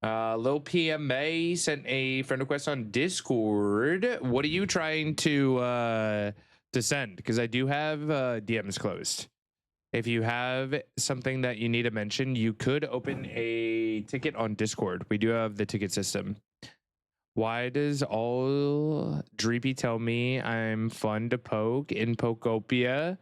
Lil PMA sent a friend request on Discord. What are you trying to send? Because I do have DMs closed. If you have something that you need to mention, you could open a ticket on Discord. We do have the ticket system. Why does all Dreepy tell me I'm fun to poke in Pokopia?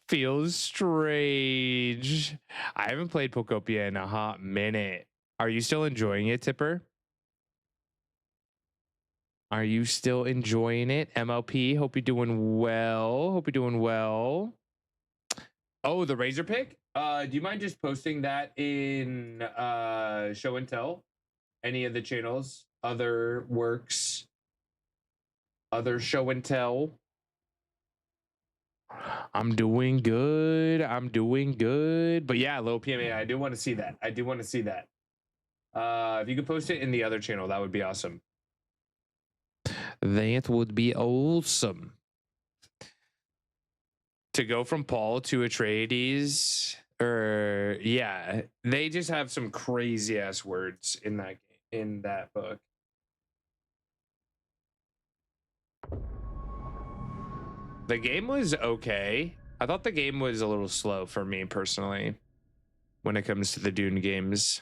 Feels strange. I haven't played Pokopia in a hot minute. Are you still enjoying it, Tipper? Are you still enjoying it? MLP, hope you're doing well. Hope you're doing well. Oh, the Razor pick? Do you mind just posting that in Show and Tell? Any of the channels? Other works? Other Show and Tell? I'm doing good. I'm doing good. But yeah, Lil PMA, I do want to see that. I do want to see that. If you could post it in the other channel, that would be awesome. That would be awesome. To go from Paul to Atreides, or yeah, they just have some crazy ass words in that book. The game was okay. I thought the game was a little slow for me personally when it comes to the Dune games.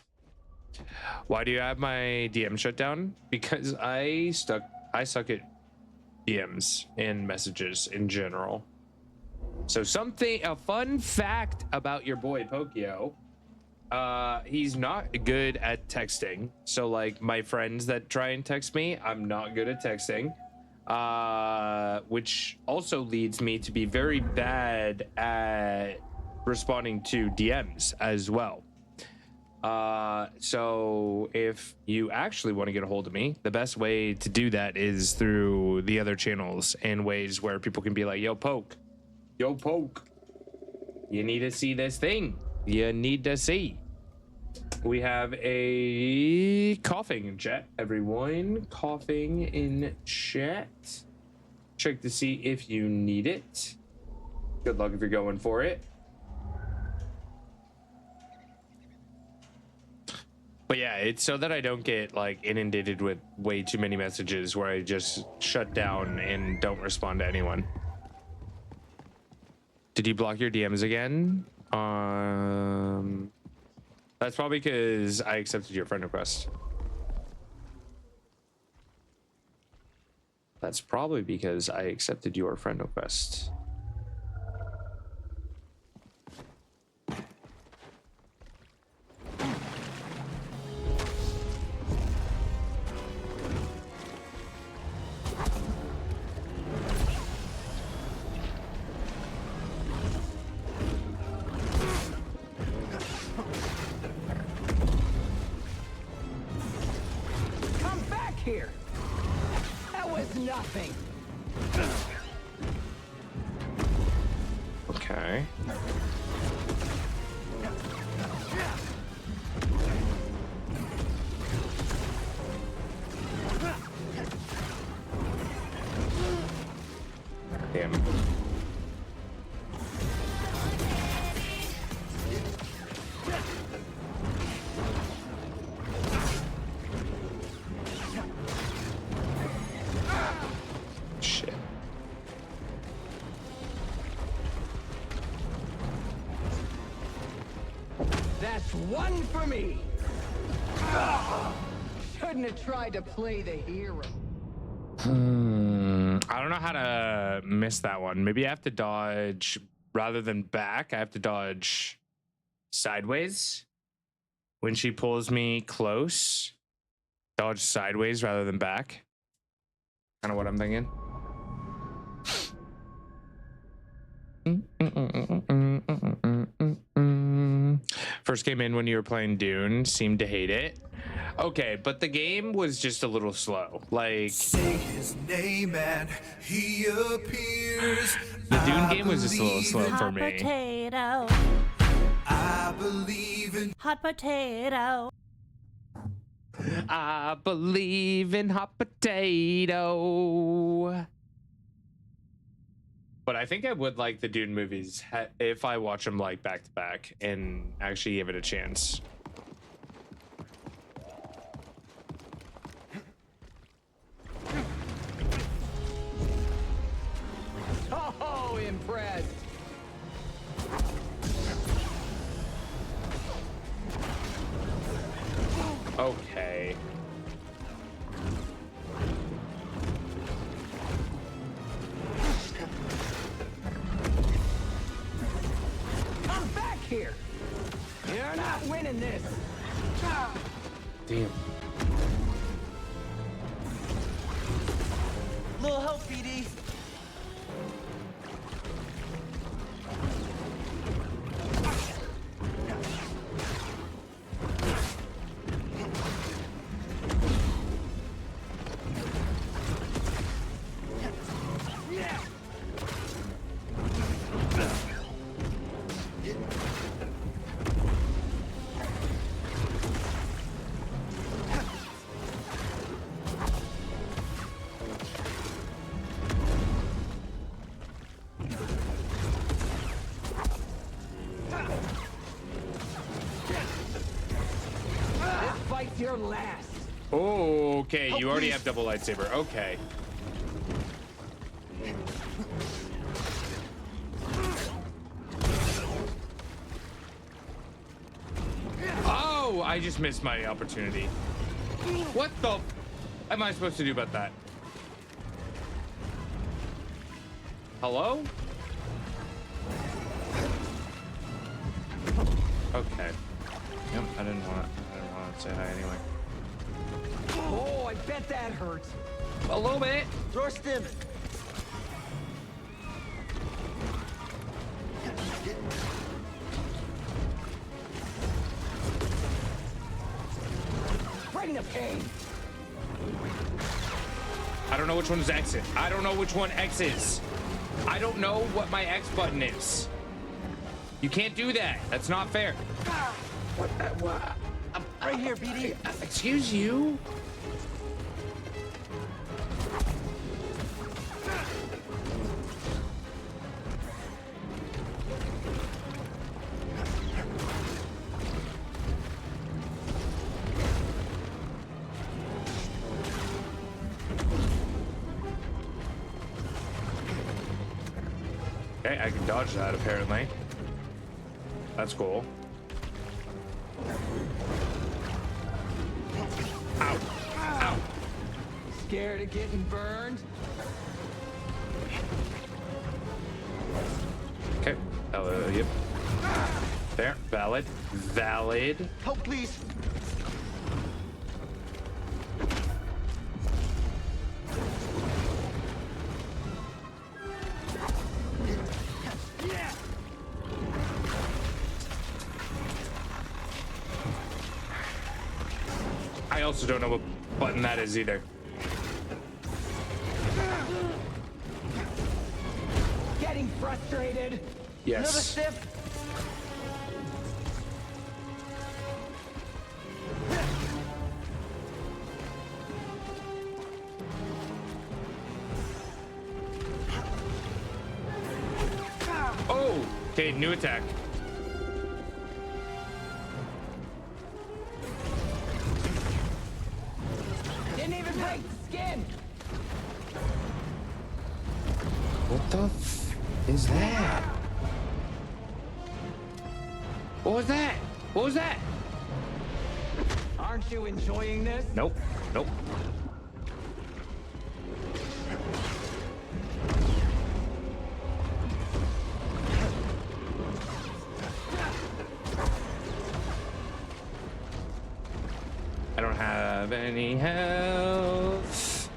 Why do you have my DM shut down? Because I suck at DMs and messages in general. So a fun fact about your boy Pokio, he's not good at texting. So like my friends that try and text me, I'm not good at texting, which also leads me to be very bad at responding to DMs as well. So if you actually want to get a hold of me, the best way to do that is through the other channels and ways where people can be like, yo, Poke, you need to see this thing. You need to see. We have a coughing in chat, everyone. Coughing in chat. Check to see if you need it. Good luck if you're going for it. But yeah, it's so that I don't get like inundated with way too many messages where I just shut down and don't respond to anyone. Did you block your DMs again? That's probably because I accepted your friend request. That's probably because I accepted your friend request. Come back here! That was nothing! Okay. Damn. Shit. That's one for me. Shouldn't have tried to play the hero. I don't know how to miss that one. Maybe I have to dodge rather than back. I have to dodge sideways when she pulls me close. Dodge sideways rather than back. Kind of what I'm thinking. First came in when you were playing Dune. Seemed to hate it. Okay, but the game was just a little slow. Like, say his name and he appears. the Dune game was just a little slow for me. Potato. I believe in Hot potato. I believe in hot potato. But I think I would like the Dune movies if I watch them like back to back and actually give it a chance. Oh, impressed. Okay. Come back here. You're not winning this. Damn. Little help, BD. Your last. Oh, okay. You already have double lightsaber. Okay. Oh, I just missed my opportunity. What the am I supposed to do about that? Hello? Okay. Yep, I didn't want to say hi anyway. Oh, I bet that hurts. A little bit. Rorstim. Bring the pain. I don't know which one's exit. I don't know which one X is. I don't know what my X button is. You can't do that. That's not fair. What? Right here, BD. Excuse you? Okay, I can dodge that apparently. That's cool. Ow. Ow. Scared of getting burned? Okay. Yep. There. Valid. Valid. Help, please. I also don't know what button that is either. Getting frustrated. Yes. Another step. Oh, okay, new attack. Didn't even break the skin. What the f is that? What was that? What was that? Aren't you enjoying this? Nope. Nope. I don't have any health.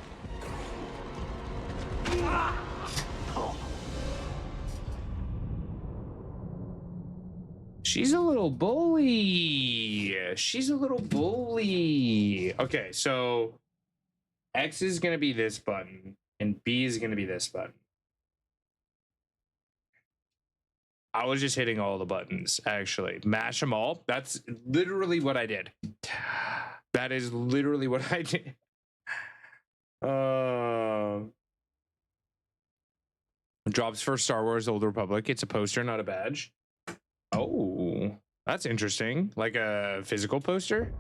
She's a little bully. She's a little bully. Okay, so X is going to be this button and B is going to be this button. I was just hitting all the buttons, actually. Mash them all. That's literally what I did. That is literally what I did. Drops for Star Wars Old Republic. It's a poster, not a badge. Oh, that's interesting. Like a physical poster?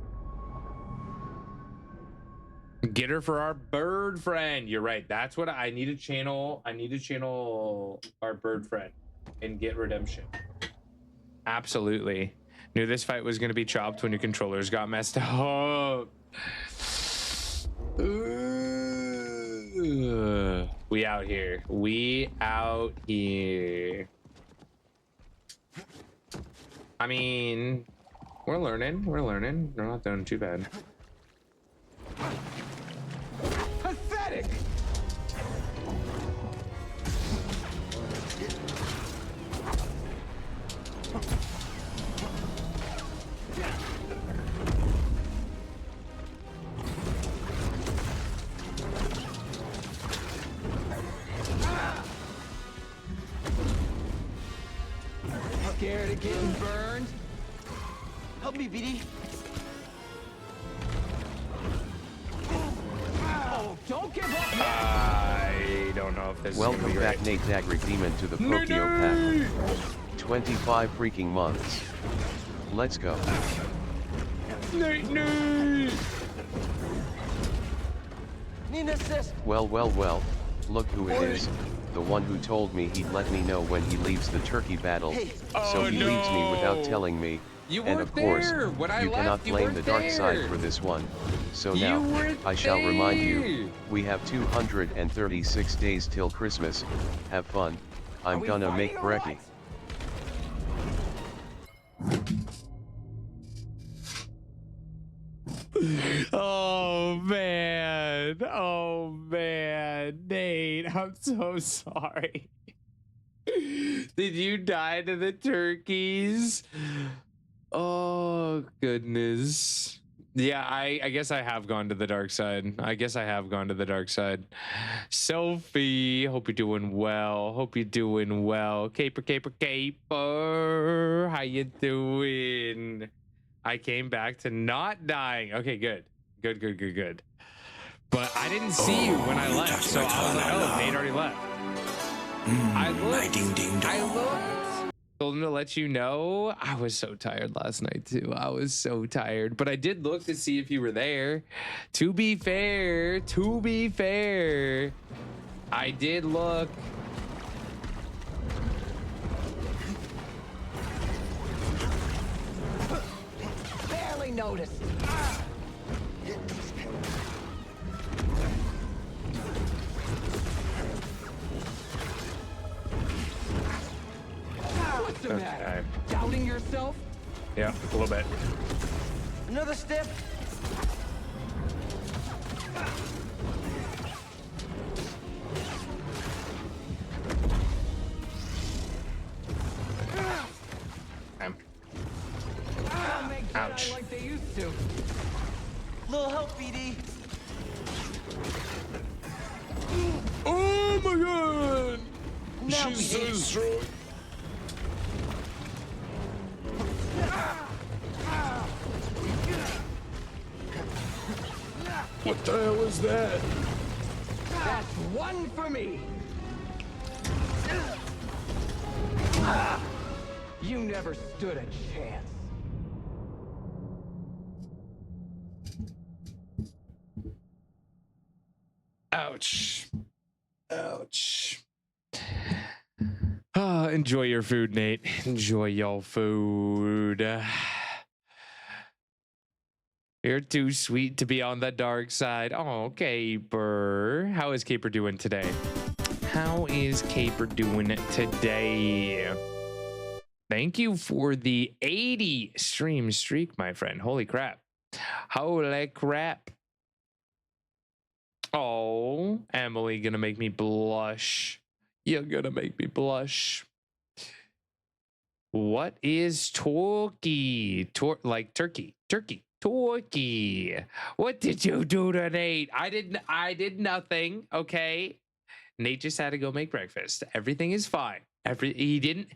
Get her for our bird friend. You're right. That's what I need to channel. I need to channel our bird friend and get redemption. Absolutely. Knew this fight was going to be chopped when your controllers got messed up. We out here. We out here. I mean, we're learning. We're learning. We're not doing too bad. Pathetic. Scared of getting burned? Help me, BD. Oh, don't give up! I don't know if this Welcome is back, right. Nate Dagric Demon, to the Pokio Pack. 25 freaking months. Let's go. Nate. Need assist. Well, look who it is. The one who told me he'd let me know when he leaves the turkey battle. Hey. So he leaves me without telling me. You And weren't of course, there. When I you left, cannot you blame weren't the dark side there. for this one. So You now, weren't I shall remind there. you, we have 236 days till Christmas. Have fun. I'm we gonna make fighting or brekkie. Oh man. Nate, I'm so sorry. Did you die to the turkeys? Oh goodness. Yeah, I guess I have gone to the dark side. Sophie, hope you're doing well. Caper. How you doing? I came back to not dying. Okay, good. But I didn't see you when I left, so I was like, oh, Nate already left. I looked. Told him to let you know. I was so tired last night too. I was so tired, but I did look to see if you were there. To be fair, I did look. Barely noticed. What's the matter? Doubting yourself? Yeah, a little bit. Another step. Ouch. Like they used to. Little help, BD. Oh my god! Now She's so strong. What the hell is that? That's one for me. You never stood a chance. Ouch. Ouch. Ah, enjoy your food, Nate. Enjoy your food. You're too sweet to be on the dark side. Oh, Caper. How is Caper doing today? How is Caper doing today? Thank you for the 80 stream streak, my friend. Holy crap. Holy crap. Oh, Emily gonna make me blush. You're gonna make me blush. What is turkey? Like turkey. Turkey. Turkey. What did you do to Nate? I did nothing, okay? Nate just had to go make breakfast. Everything is fine. He didn't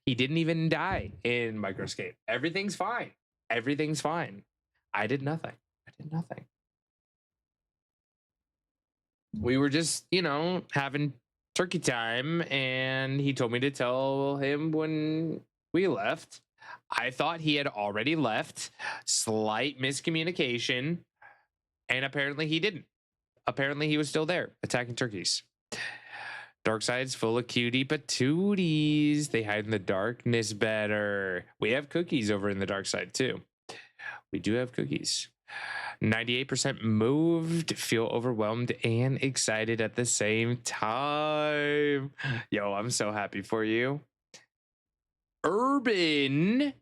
even die in Microscape. Everything's fine. Everything's fine. I did nothing. I did nothing. We were just, having turkey time, and he told me to tell him when we left. I thought he had already left. Slight miscommunication. And apparently he didn't. Apparently he was still there, attacking turkeys. Darkside's full of cutie patooties. They hide in the darkness better. We have cookies over in the dark side too. We do have cookies. 98% moved, feel overwhelmed and excited at the same time. Yo, I'm so happy for you. Urban,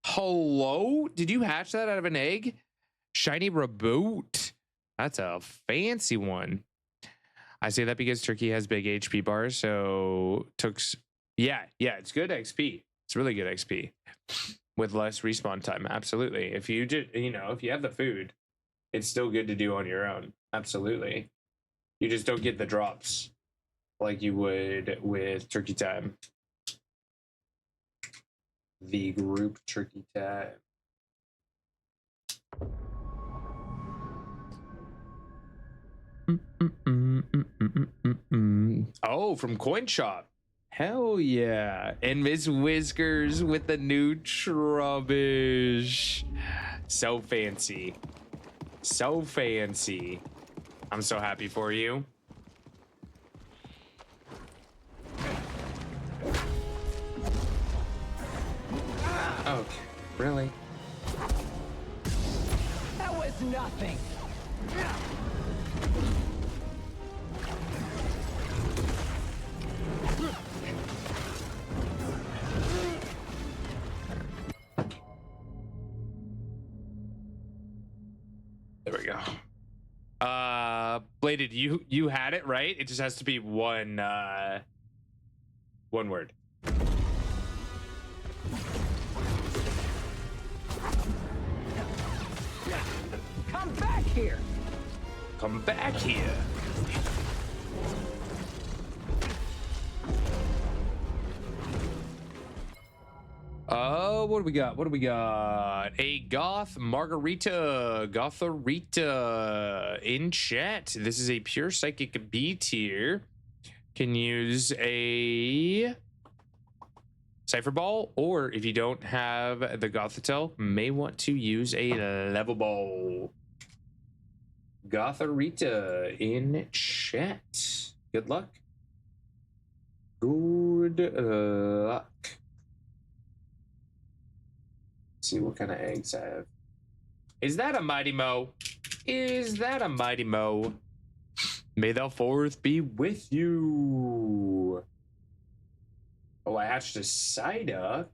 hello? Did you hatch that out of an egg? Shiny reboot. That's a fancy one. I say that because turkey has big HP bars, so yeah, it's good XP. It's really good XP with less respawn time. Absolutely. If you just, if you have the food, it's still good to do on your own. Absolutely. You just don't get the drops like you would with turkey time. The group turkey time. Oh, from Coin Shop. Hell yeah. And Miss Whiskers with the new Trubbish. So fancy. So fancy. I'm so happy for you. Okay, really? That was nothing. There we go. Bladed, you had it right. It just has to be one word. Come back here. Come back here. Oh, what do we got? What do we got? A goth margarita, Gotharita in chat. This is a pure psychic B tier. Can use a Cypher Ball, or if you don't have the Gothitelle, may want to use a level ball. Gotharita in chat. Good luck. Good luck. See what kind of eggs I have. Is that a Mighty Mo? Is that a Mighty Mo? May the fourth be with you. Oh, I hatched a Psyduck.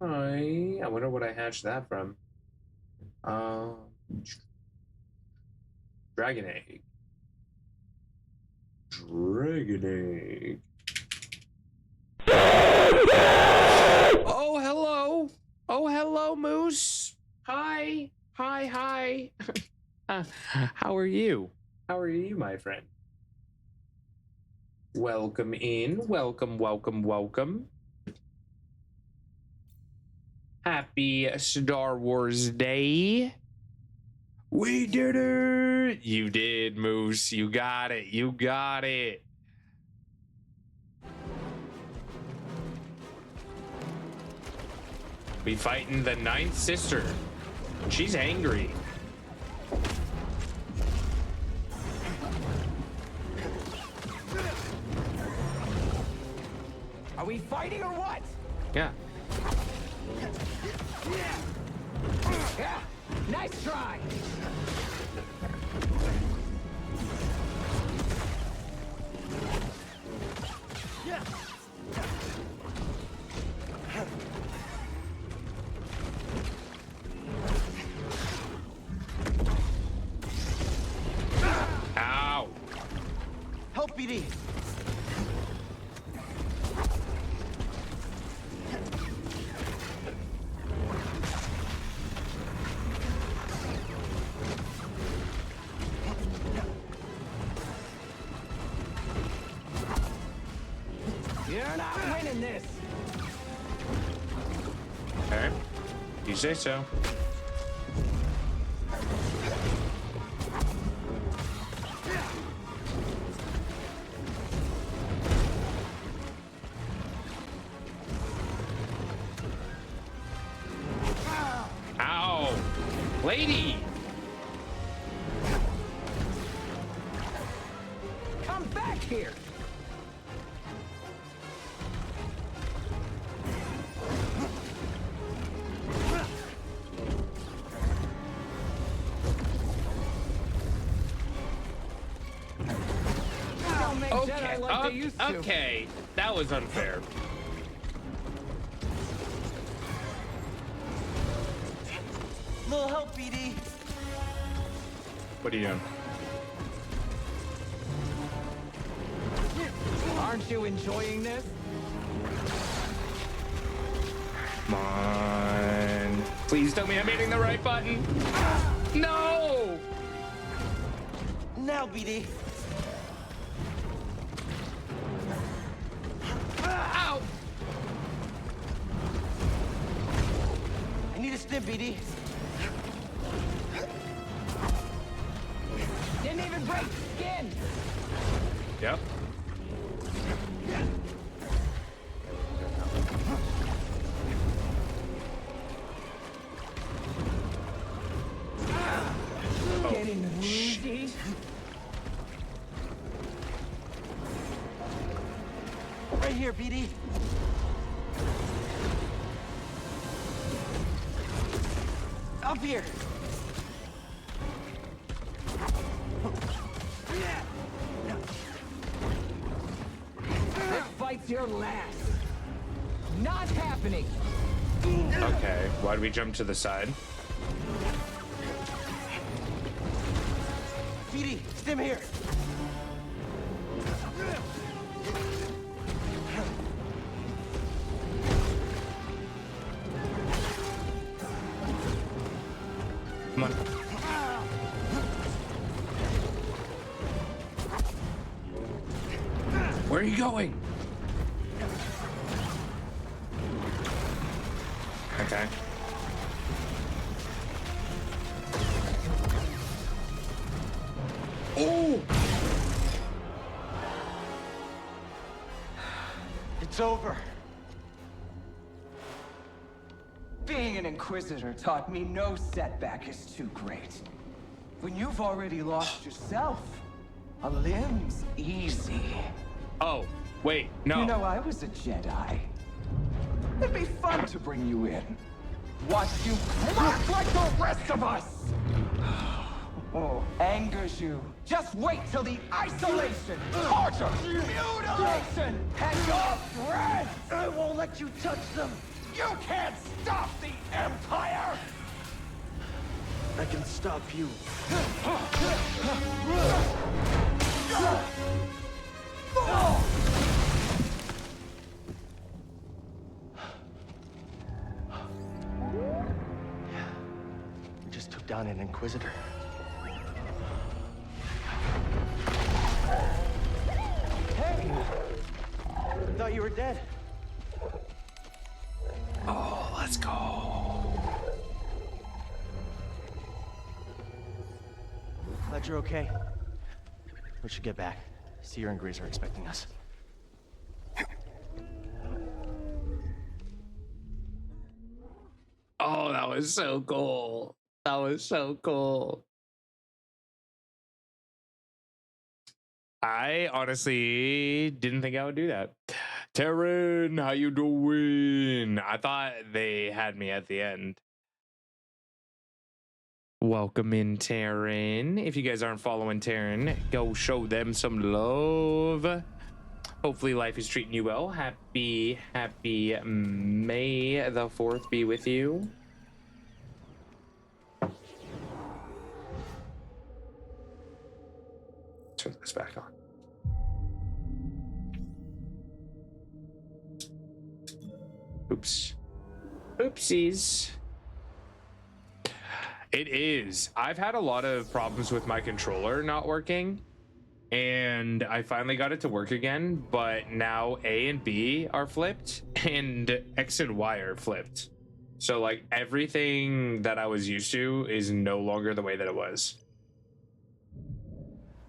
Okay. I wonder what I hatched that from. Dragon egg. Dragon egg. Oh, hello. Oh, hello, Moose. Hi. Hi. How are you? How are you, my friend? Welcome in. Welcome. Happy Star Wars Day. We did it! You did, Moose. You got it. You got it. We fighting the ninth sister. She's angry. Are we fighting or what? Yeah. Yeah, nice try. Ow. Help, BD. You're not winning this. Okay. You say so. Ow! Lady! Come back here. Don't make Jedi like they used to. Okay. That was unfair. Little help, BD. What are you doing? Aren't you enjoying this? Come on. Please tell me I'm hitting the right button. No! Now, BD. Ow! I need a stim, BD. Didn't even break skin. Yep. Getting woozy. Right here, BD. Up here. This fight's your last. Not happening. Okay. Why do we jump to the side? BD, stim here. Come on. Where are you going? Okay. Oh! It's over. Being an Inquisitor taught me no setback is too great. When you've already lost yourself, a limb's easy. Oh, wait, no. You know, I was a Jedi. It'd be fun to bring you in. Watch you crack like the rest of us! Oh, angers you. Just wait till the isolation, torture, mutilation, and your friends! I won't let you touch them! You can't stop the Empire! I can stop you. We just took down an Inquisitor. Hey! I thought you were dead. Oh, let's go. Glad you're okay. We should get back. Seer and Grease are expecting us. Oh, that was so cool. That was so cool. I honestly didn't think I would do that. Taryn, how you doing? I thought they had me at the end. Welcome in, Taryn. If you guys aren't following Taryn, go show them some love. Hopefully life is treating you well. Happy May the 4th be with you. Turn this back on. Oops. Oopsies. It is. I've had a lot of problems with my controller not working, and I finally got it to work again, but now A and B are flipped and X and Y are flipped. So like everything that I was used to is no longer the way that it was.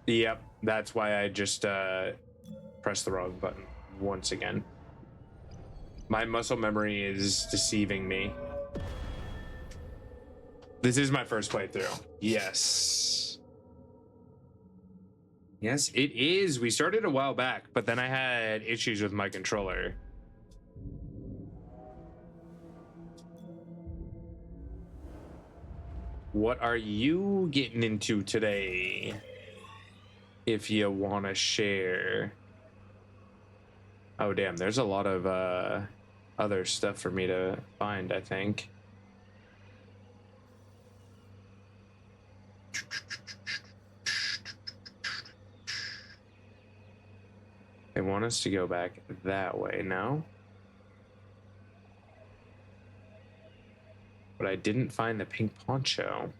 Yep, that's why I just pressed the wrong button once again. My muscle memory is deceiving me. This is my first playthrough. Yes. Yes, it is. We started a while back, but then I had issues with my controller. What are you getting into today? If you want to share. Oh, damn. There's a lot of other stuff for me to find, I think. They want us to go back that way now. But I didn't find the pink poncho,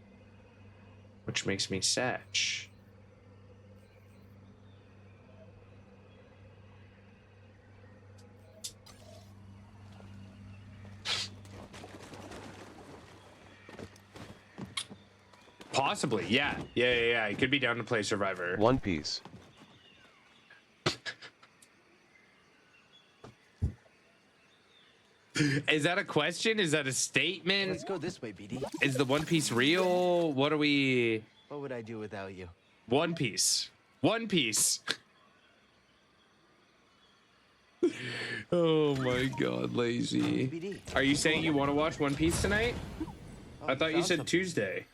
which makes me sad. Possibly, yeah. Yeah. It could be down to play Survivor. One Piece. Is that a question? Is that a statement? Let's go this way, BD. Is the One Piece real? What are we... What would I do without you? One Piece. One Piece. Oh my god, lazy. Are you saying you want to watch One Piece tonight? I thought you said Tuesday.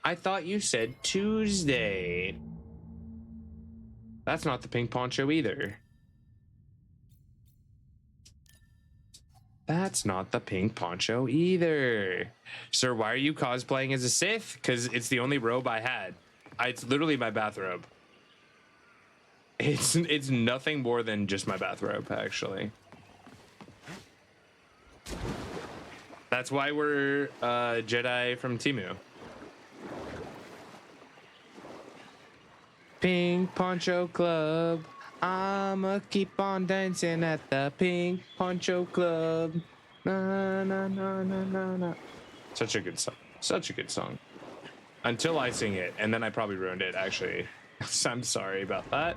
I thought you said Tuesday. That's not the pink poncho either. That's not the pink poncho either. Sir, why are you cosplaying as a Sith? Because it's the only robe I had. It's literally my bathrobe. It's nothing more than just my bathrobe, actually. That's why we're Jedi from Temu. Pink Poncho Club. I'ma keep on dancing at the Pink Poncho Club. Na na na na na na. Such a good song. Such a good song. Until I sing it, and then I probably ruined it, actually. I'm sorry about that.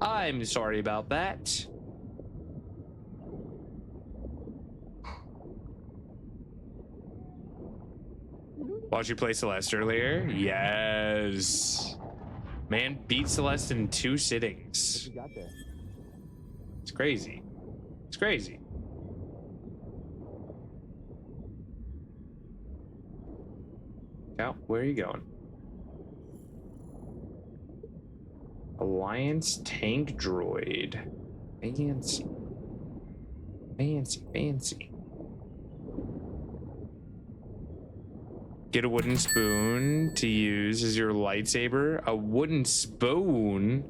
I'm sorry about that. Watched you play Celeste earlier? Yes. Man beat Celeste in 2 sittings. What you got there? It's crazy. It's crazy. Cal, where are you going? Alliance tank droid. Fancy. Fancy, fancy. Get a wooden spoon to use as your lightsaber. A wooden spoon?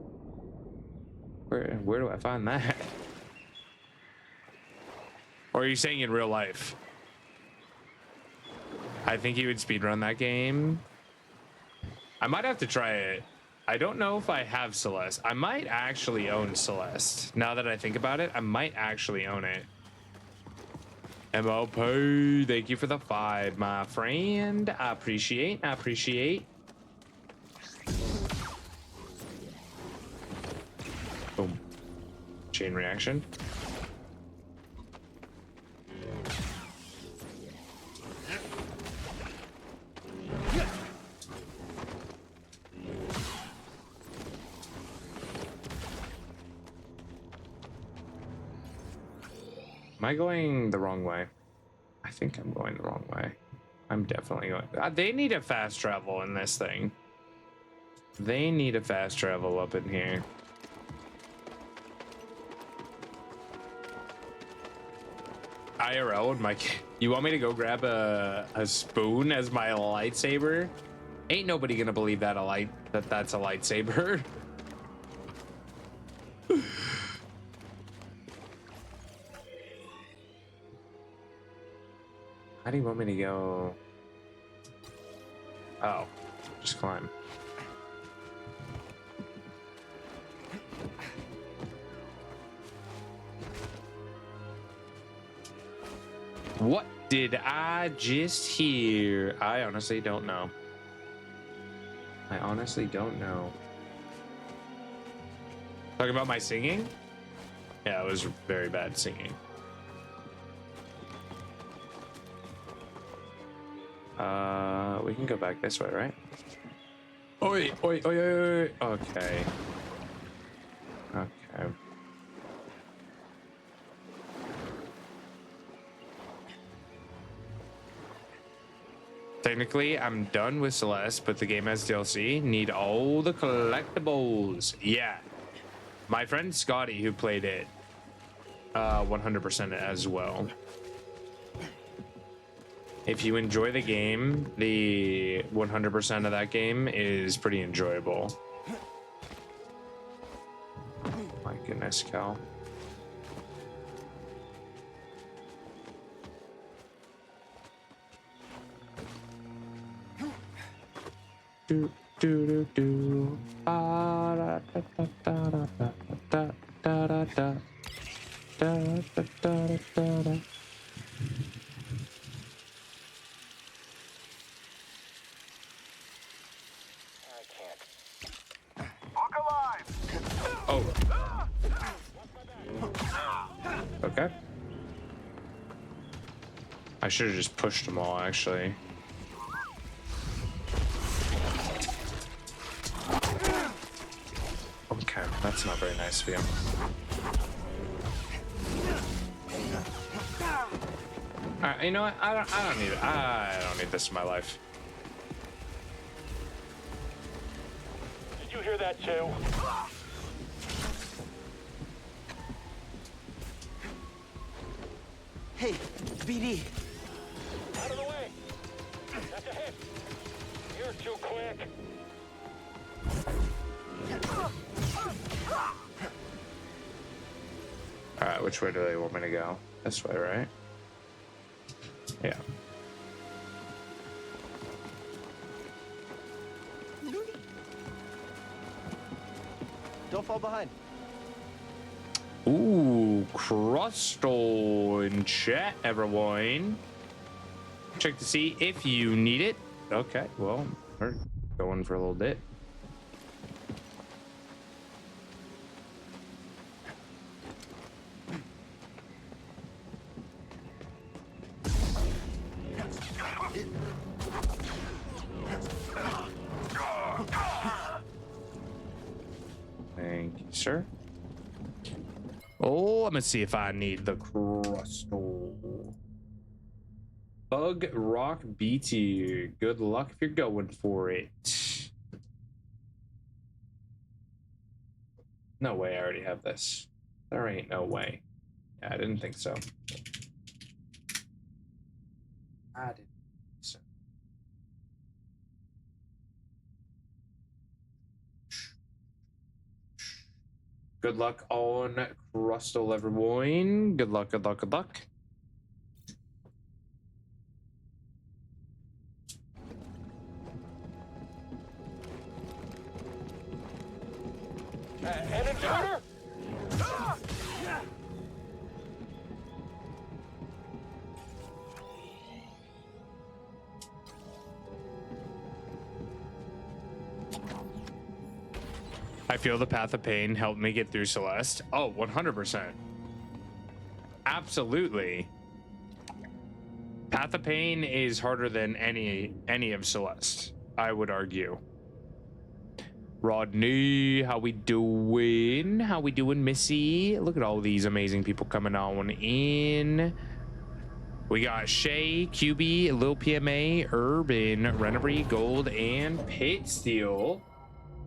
Where do I find that? Or are you saying in real life? I think you would speedrun that game. I might have to try it. I don't know if I have Celeste. I might actually own Celeste. Now that I think about it, I might actually own it. MLP, thank you for the 5, my friend. I appreciate. Chain reaction. Am I going the wrong way? I think I'm going the wrong way. I'm definitely going. They need a fast travel in this thing. They need a fast travel up in here. IRL with my. You want me to go grab a spoon as my lightsaber? Ain't nobody gonna believe that's a lightsaber. How do you want me to go? Oh, just climb. What did I just hear? I honestly don't know. I honestly don't know. Talking about my singing? Yeah, it was very bad singing. We can go back this way, right? Oi, oi, oi, oi, oi. Okay. Okay. Technically, I'm done with Celeste, but the game has DLC. Need all the collectibles. Yeah. My friend Scotty, who played it, 100% as well. If you enjoy the game, the 100% of that game is pretty enjoyable. My goodness, Cal. Do do do do. Ah, da da da da da da da da da da da da. Oh. Okay. I should have just pushed them all, actually. Okay, that's not very nice of you. Alright, you know what? I don't need it. I don't need this in my life. Did you hear that too? Hey, BD. Out of the way. That's a hit. You're too quick. Alright, which way do they want me to go? This way, right? Yeah. Don't fall behind. Ooh, Crustal in chat, everyone. Check to see if you need it. Okay, well, we're going for a little bit. Thank you, sir. Oh, I'm gonna see if I need the Crustal. Bug Rock B tier. Good luck if you're going for it. No way I already have this. There ain't no way. Yeah, I didn't think so. I didn't think so. Good luck on Crustal, everyone. Good luck, good luck, good luck. An intruder? I feel the Path of Pain helped me get through Celeste. Oh, 100%. Absolutely. Path of Pain is harder than any of Celeste, I would argue. Rodney, how we doing? How we doing, Missy? Look at all these amazing people coming on in. We got Shay, QB, Lil PMA, Urban, Rennery, Gold, and Pit Steel.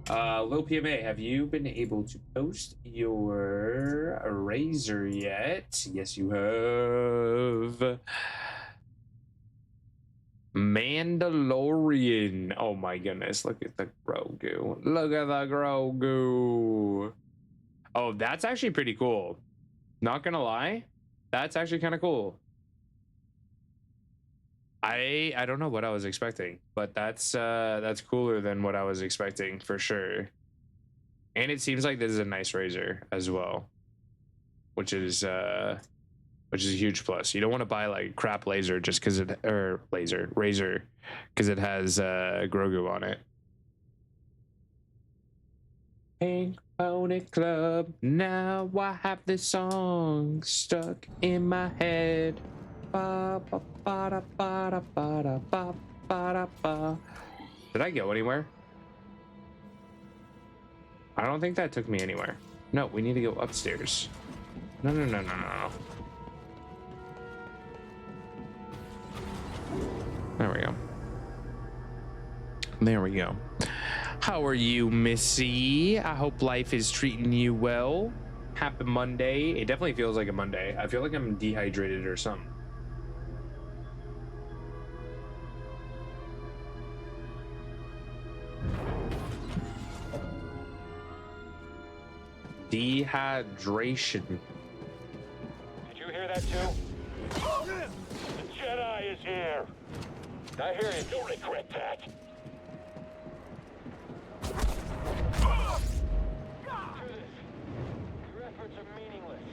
Lil PMA, have you been able to post your Razor yet? Yes, you have. Mandalorian. Oh my goodness, look at the Grogu. Look at the Grogu. Oh, that's actually pretty cool. Not gonna lie, that's actually kind of cool. I don't know what I was expecting, but that's cooler than what I was expecting for sure. And it seems like this is a nice razor as well, which is a huge plus. You don't want to buy like crap laser just because it razor because it has Grogu on it. Pink Pony Club. Now I have this song stuck in my head. Ba, ba, ba, da, ba, da, ba, da, ba, ba, da, ba. Did I go anywhere? I don't think that took me anywhere. No, we need to go upstairs. No. There we go. There we go. How are you, Missy? I hope life is treating you well. Happy Monday. It definitely feels like a Monday. I feel like I'm dehydrated or something. Dehydration. Did you hear that too? The Jedi is here. I hear you. Don't regret that. Your efforts are meaningless.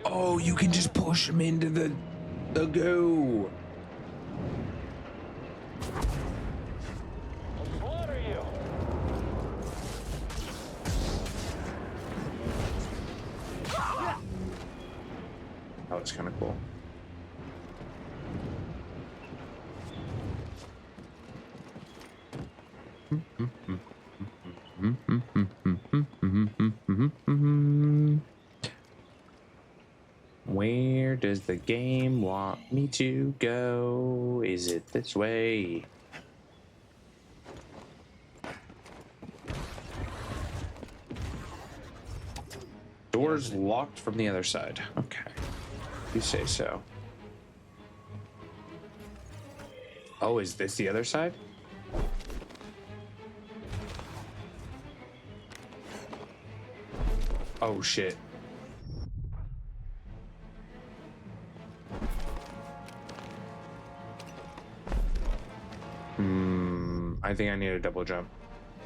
Oh, you can just push him into the goo. I'll slaughter you. That was kind of cool. Where does the game want me to go? Is it this way? Doors locked from the other side. Okay. You say so. Oh, is this the other side? Oh shit. I think I need a double jump.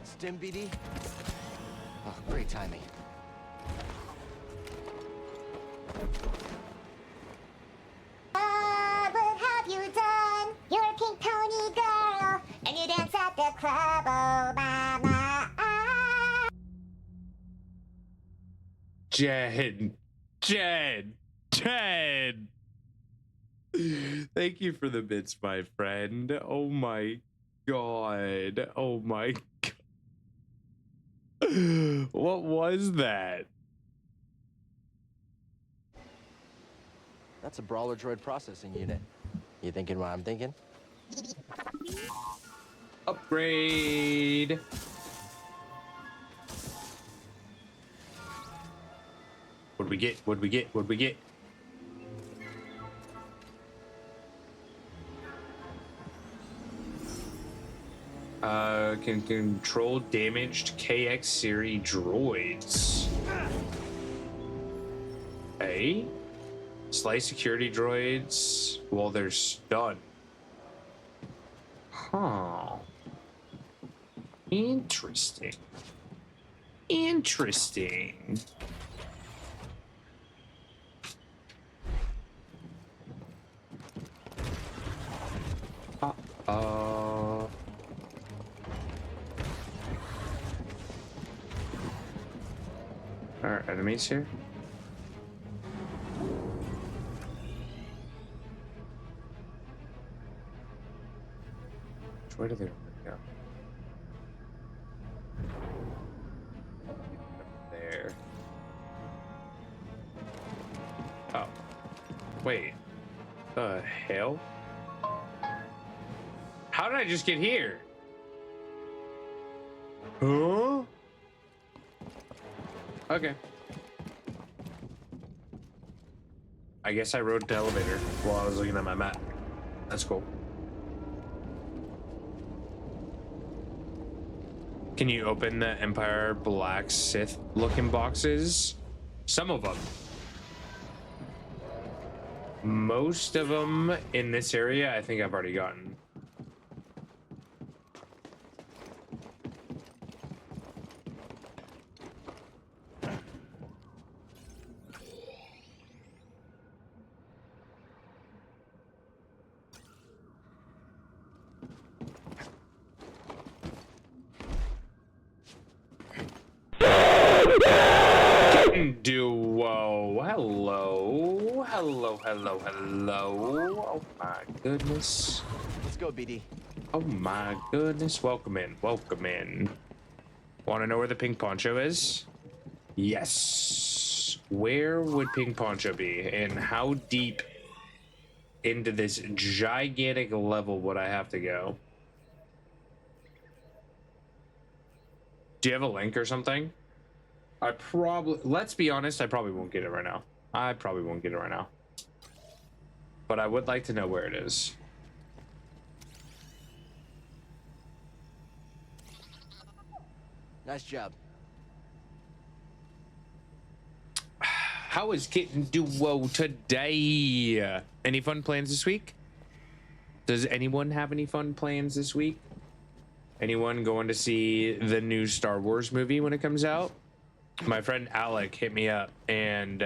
Stim BD? Oh, great timing. What have you done? You're a pink pony girl, and you dance at the club, oh mama. Jed. Thank you for the bits, my friend. Oh my god. Oh my god. What was that? That's a Brawler Droid processing unit. You thinking what I'm thinking? Upgrade. What'd we get? What'd we get? What'd we get? Can control damaged KX series droids. Hey? Slice security droids while they're stunned. Huh. Interesting. Interesting. our enemies here? Where do they go? There. Oh. Wait. The hell? How did I just get here? Huh? Okay. I guess I rode the elevator while I was looking at my map. That's cool. Can you open the Empire Black Sith looking boxes? Some of them. Most of them in this area, I think I've already gotten. Duo, hello, hello. Oh my goodness. Let's go, BD. Oh my goodness, welcome in. Want to know where the pink poncho is? Yes. Where would pink poncho be, and how deep into this gigantic level would I have to go? Do you have a link or something? Let's be honest, I probably won't get it right now. But I would like to know where it is. Nice job. How is Kitten Duo today? Any fun plans this week? Does anyone have any fun plans this week? Anyone going to see the new Star Wars movie when it comes out? My friend Alec hit me up and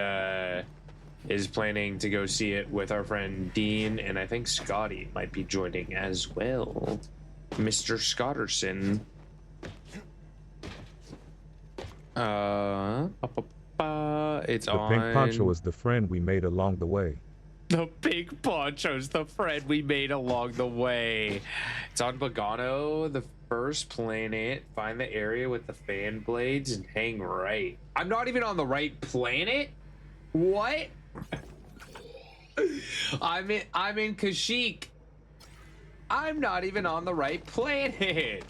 is planning to go see it with our friend Dean, and I think Scotty might be joining as well. Mr. Scotterson. It's The on. pink poncho is the friend we made along the way. The pink poncho's the friend we made along the way. It's on Bogano, the first planet. Find the area with the fan blades and hang right. I'm not even on the right planet? What? I'm in Kashyyyk. I'm not even on the right planet.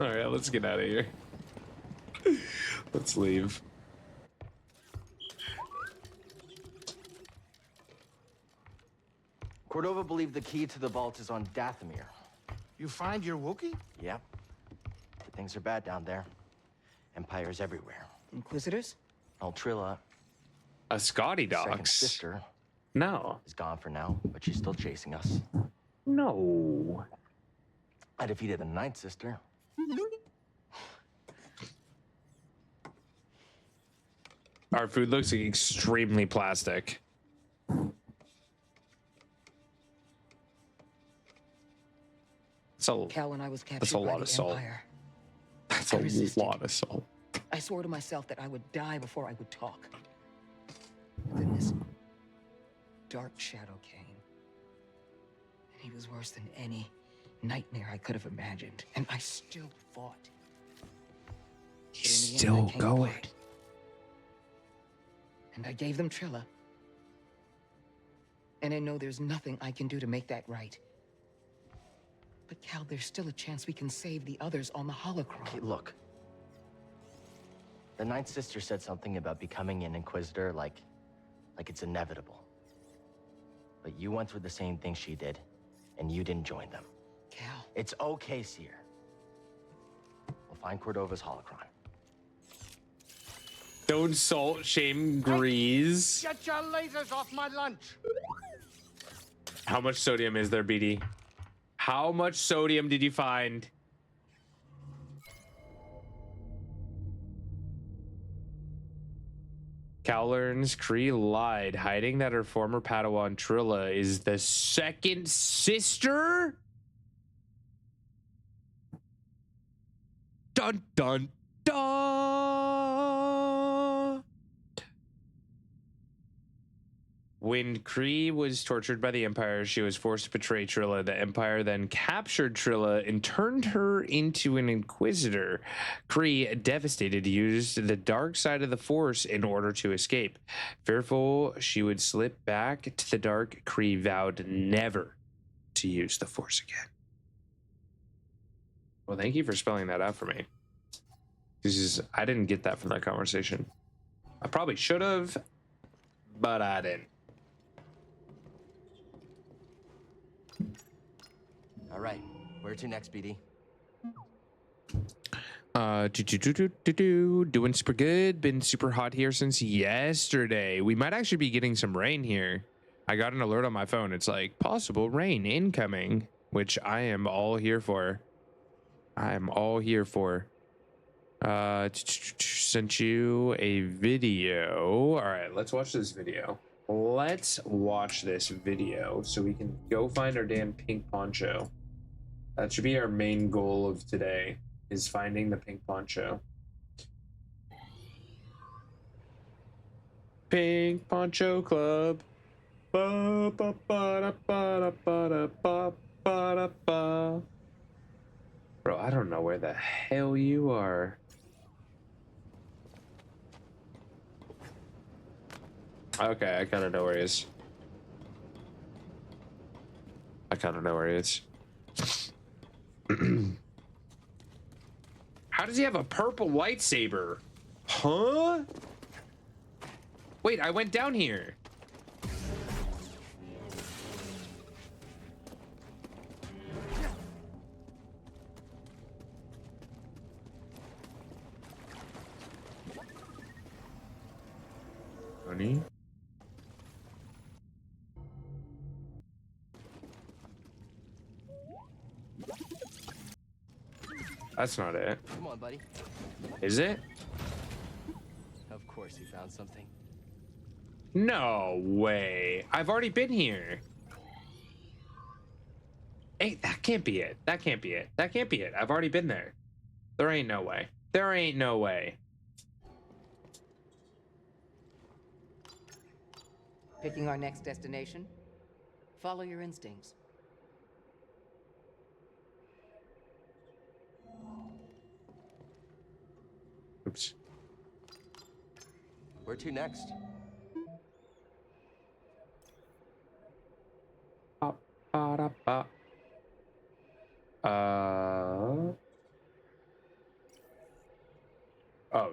All right, let's get out of here. Let's leave. Cordova believed the key to the vault is on Dathomir. You find your Wookiee? Yep. But things are bad down there. Empires everywhere. Inquisitors? Trilla, A Scotty second Docs. sister, No. is gone for now, but she's still chasing us. No. I defeated the ninth sister. Our food looks extremely plastic. Cal, when I was captured That's a by lot the of salt. Empire, That's I a resisted. lot of salt. I swore to myself that I would die before I would talk. But then this dark shadow came. And he was worse than any nightmare I could have imagined. And I still fought. But in the end, I Still came going. apart. And I gave them Trilla. And I know there's nothing I can do to make that right. But Cal, there's still a chance we can save the others on the holocron. Okay, look. The ninth sister said something about becoming an Inquisitor like it's inevitable. But you went through the same thing she did, and you didn't join them. Cal. It's okay, Seer. We'll find Cordova's holocron. Don't salt shame Grease. Get your lasers off my lunch! How much sodium is there, BD? How much sodium did you find? Cal learns Kree lied, hiding that her former Padawan Trilla is the second sister? Dun dun Da! When Kree was tortured by the Empire, she was forced to betray Trilla. The Empire then captured Trilla and turned her into an Inquisitor. Kree, devastated, used the dark side of the Force in order to escape. Fearful she would slip back to the dark, Kree vowed never to use the Force again. Well, thank you for spelling that out for me. I didn't get that from that conversation. I probably should have, but I didn't. All right, where to next, BD? Doing super good. Been super hot here since yesterday. We might actually be getting some rain here. I got an alert on my phone. It's like possible rain incoming, which I am all here for. I am all here for. Sent you a video. All right, let's watch this video. Let's watch this video so we can go find our damn pink poncho. That should be our main goal of today, is finding the pink poncho. Pink Poncho Club. Ba, ba, ba, da, ba, da, ba, da, ba. Bro, I don't know where the hell you are. Okay, I kind of know where he is. How does he have a purple lightsaber? Huh? Wait, I went down here. Honey? That's not it. Come on, buddy. Is it? Of course you found something. No way. I've already been here. Hey, that can't be it. That can't be it. That can't be it. I've already been there. There ain't no way. There ain't no way. Picking our next destination? Follow your instincts. Oops. Where to next? Oh,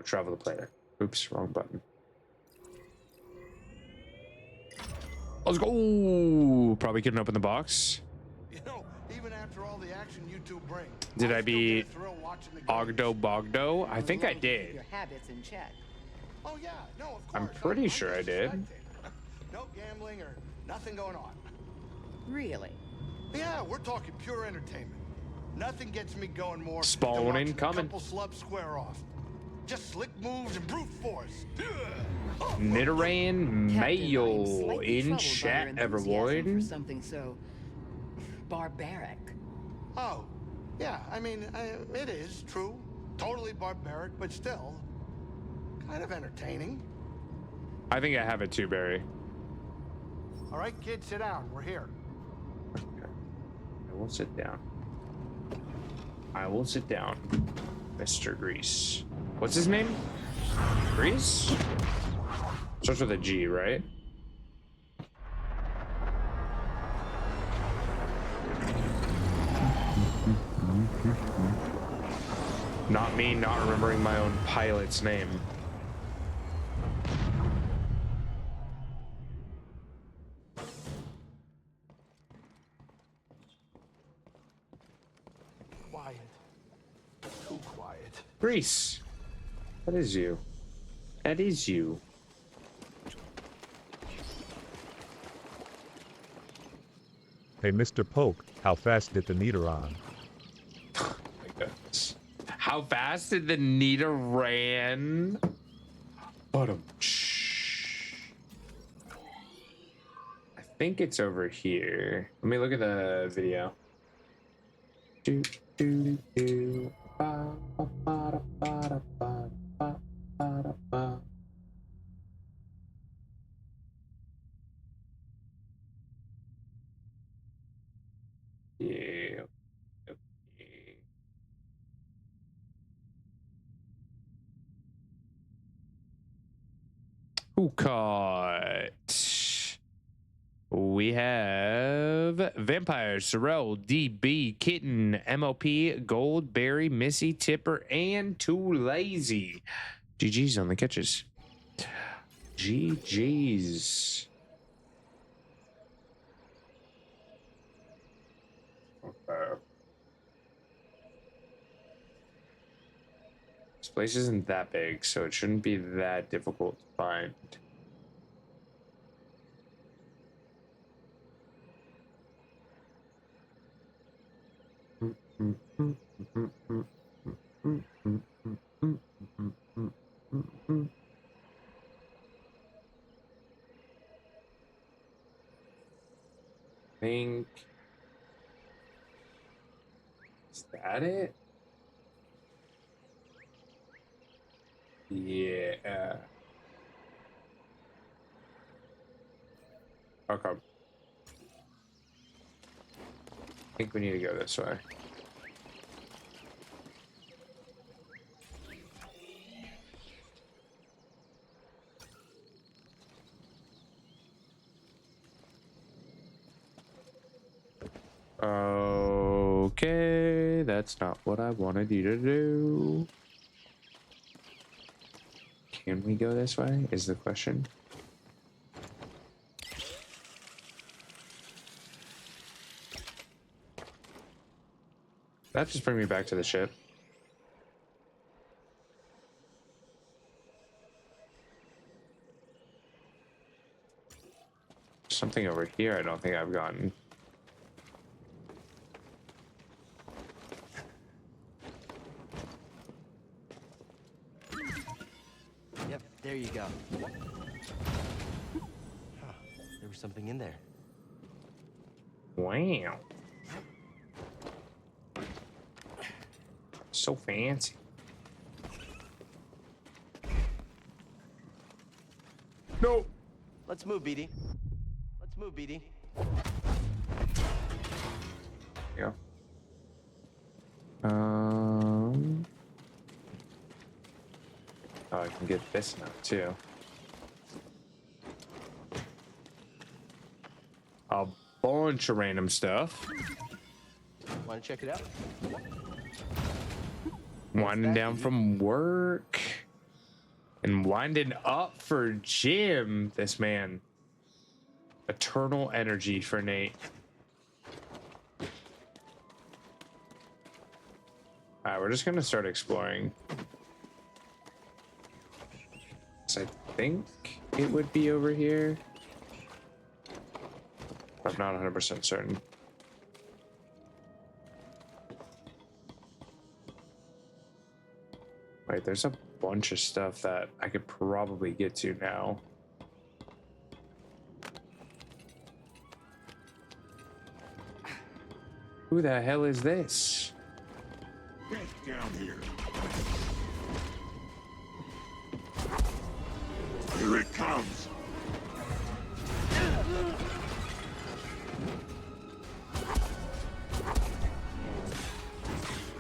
travel the player. Oops, wrong button. Let's go. Probably couldn't open the box. You know, even after all the action you two bring, Did I beat Ogdo Bogdo? I think I did. Your habits in check. Oh yeah, no, of course. I'm pretty sure I did. No gambling or nothing going on. Really? Yeah, we're talking pure entertainment. Nothing gets me going more Spawn than watching incoming. a couple slubs square off. Just slick moves and brute force. Nidoran Mayo Slightly in troubled by chat, your enthusiasm everyone. for something so barbaric. Oh, yeah, I mean, it is true. Totally barbaric, but still kind of entertaining. I think I have it too, Barry. All right, kids, sit down. We're here. I will sit down. I will sit down, Mr. Grease. What's his name? Grease? Starts with a G, right? Not me not remembering my own pilot's name. Quiet. Too quiet. Grease. That is you. That is you. Hey, Mr. Poke, how fast did the Nidoran? My goodness. How fast did the Nidoran? Bottom. I think it's over here. Let me look at the video. Do, do, do. Ba, ba, ba, da, ba, da, ba. Who caught? We have Vampire, Sorrel, DB, Kitten, MLP, Goldberry, Missy, Tipper, and Too Lazy. GG's on the catches. GG's. Okay. This place isn't that big, so it shouldn't be that difficult to find. Think, is that it? Yeah. Okay. I think we need to go this way. Okay, that's not what I wanted you to do. Can we go this way? Is the question. That just bring me back to the ship. Something over here I don't think I've gotten. Yep, there you go. Huh, there was something in there. Wow. So fancy. No. Let's move, BD. Let's move, BD. Yeah. Oh, I can get this now too. A bunch of random stuff. Want to check it out? Winding down from work and winding up for gym. This man. Eternal energy for Nate. Alright, we're just gonna start exploring. So I think it would be over here. I'm not 100% certain. Wait, there's a bunch of stuff that I could probably get to now. Who the hell is this? Get down here. Here it comes.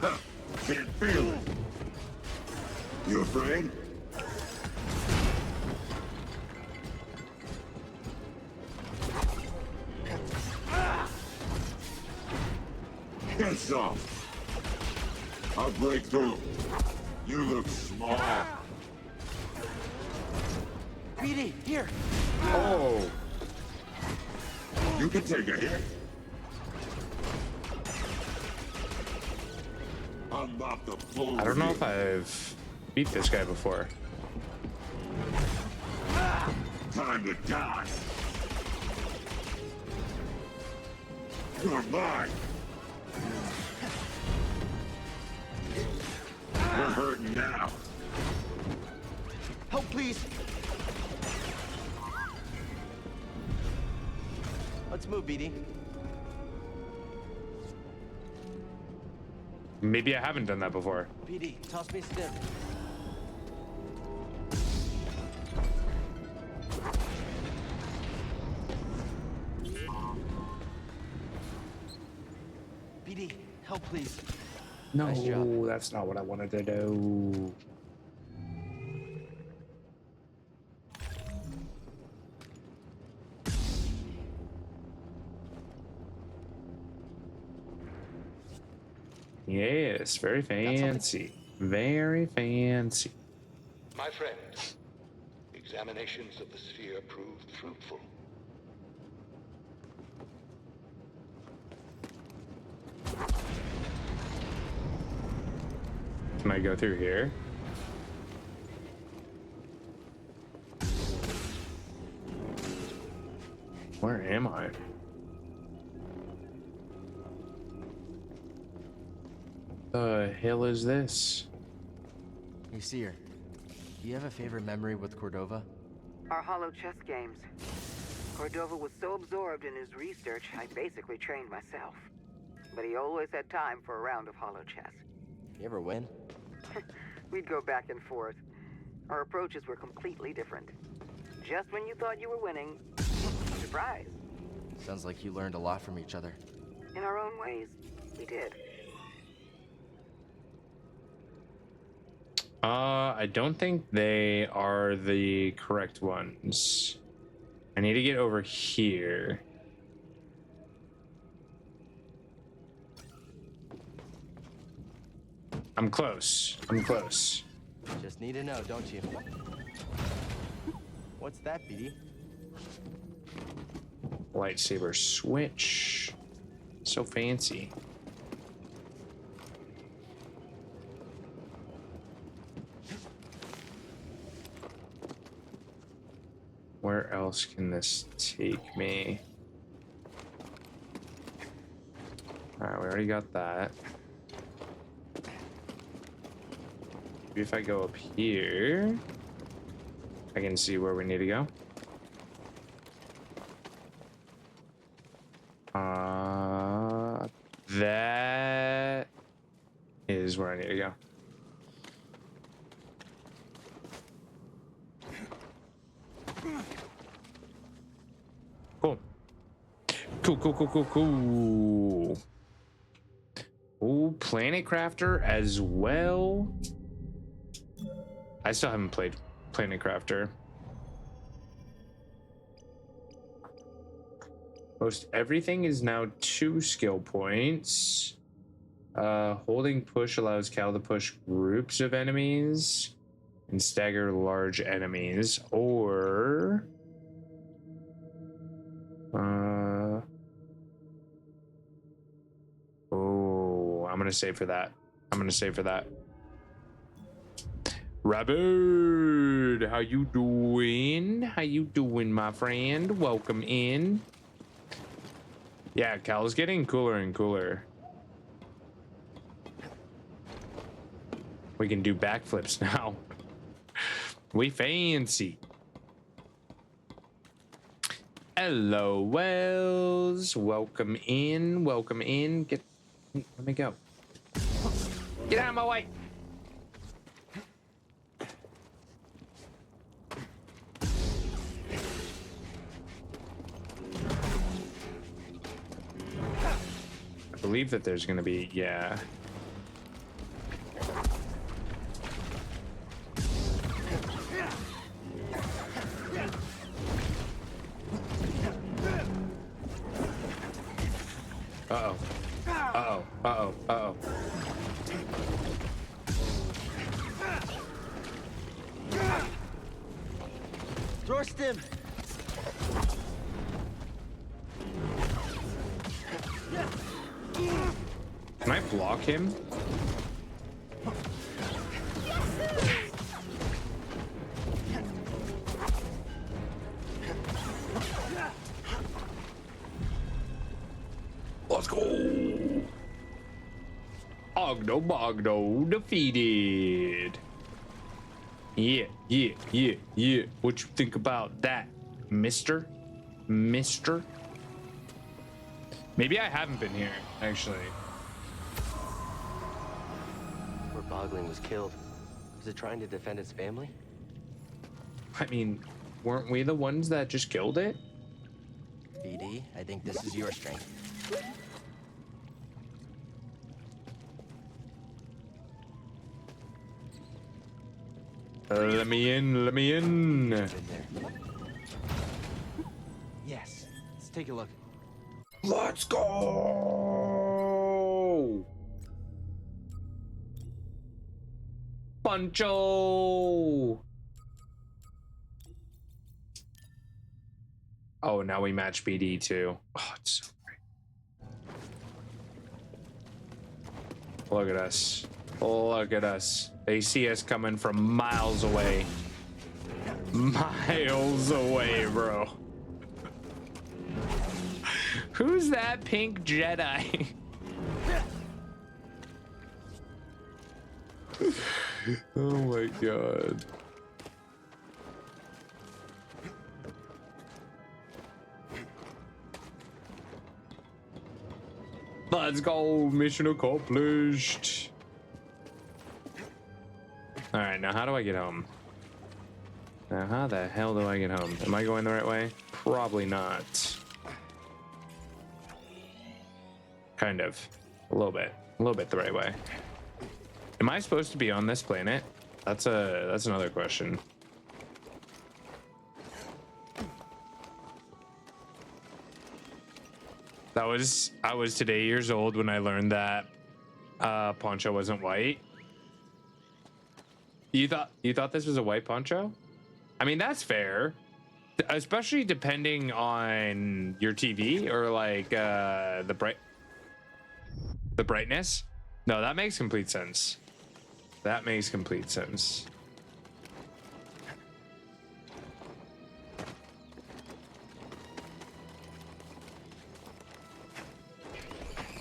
Huh, can't feel it. You afraid? Piss off. I'll break through. You look small. BD, here. Oh. You can take a hit. I'm not the bull. I don't know if I've beat this guy before. Time to die. You're mine. We're hurting now. Help, please. Let's move, BD. Maybe I haven't done that before. BD, toss me a stim. BD, help, please. No, Nice job. that's not what I wanted to do. Yes, very fancy. Very fancy. My friend, examinations of the sphere proved fruitful. Can I go through here? Where am I? The hell is this? Hey, Seer. Do you have a favorite memory with Cordova? Our hollow chess games. Cordova was so absorbed in his research, I basically trained myself. But he always had time for a round of hollow chess. You ever win? We'd go back and forth. Our approaches were completely different. Just when you thought you were winning, surprise. Sounds like you learned a lot from each other. In our own ways, we did. I don't think they are the correct ones. I need to get over here. I'm close. I'm close. Just need to know, don't you? What's that, BD? Lightsaber switch. So fancy. Where else can this take me? Alright, we already got that. Maybe if I go up here, I can see where we need to go. That is where I need to go. Cool. Cool. Oh, Planet Crafter as well. I still haven't played Planet Crafter. Most everything is now 2 skill points. Holding push allows Cal to push groups of enemies and stagger large enemies, or oh, I'm gonna save for that. Rabbit, how you doing? How you doing, my friend? Welcome in. Yeah, Cal's getting cooler and cooler. We can do backflips now. We fancy. Hello, Wells. Welcome in. Welcome in. Let me go. Get out of my way. I believe that there's gonna be, yeah. Uh-oh. Uh-oh. Uh-oh. Uh-oh. Thrust him! Can I block him? Let's go. Ogno defeated. Yeah. What you think about that, mister? Maybe I haven't been here, actually. Where Bogling was killed. Was it trying to defend its family? I mean, weren't we the ones that just killed it? BD, I think this is your strength. Let me in. Yes, let's take a look. Let's go. Poncho. Oh, now we match BD too. Oh, it's so great. Look at us. Look at us. They see us coming from miles away. Miles away, bro. Who's that pink Jedi? Oh my god. Let's go. Mission accomplished. All right, now how do I get home? Now how the hell do I get home? Am I going the right way? Probably not. Kind of. A little bit the right way. Am I supposed to be on this planet? That's another question. I was today years old when I learned that Poncho wasn't white. You thought this was a white poncho? I mean, that's fair, especially depending on your TV or like the brightness. No, that makes complete sense. That makes complete sense.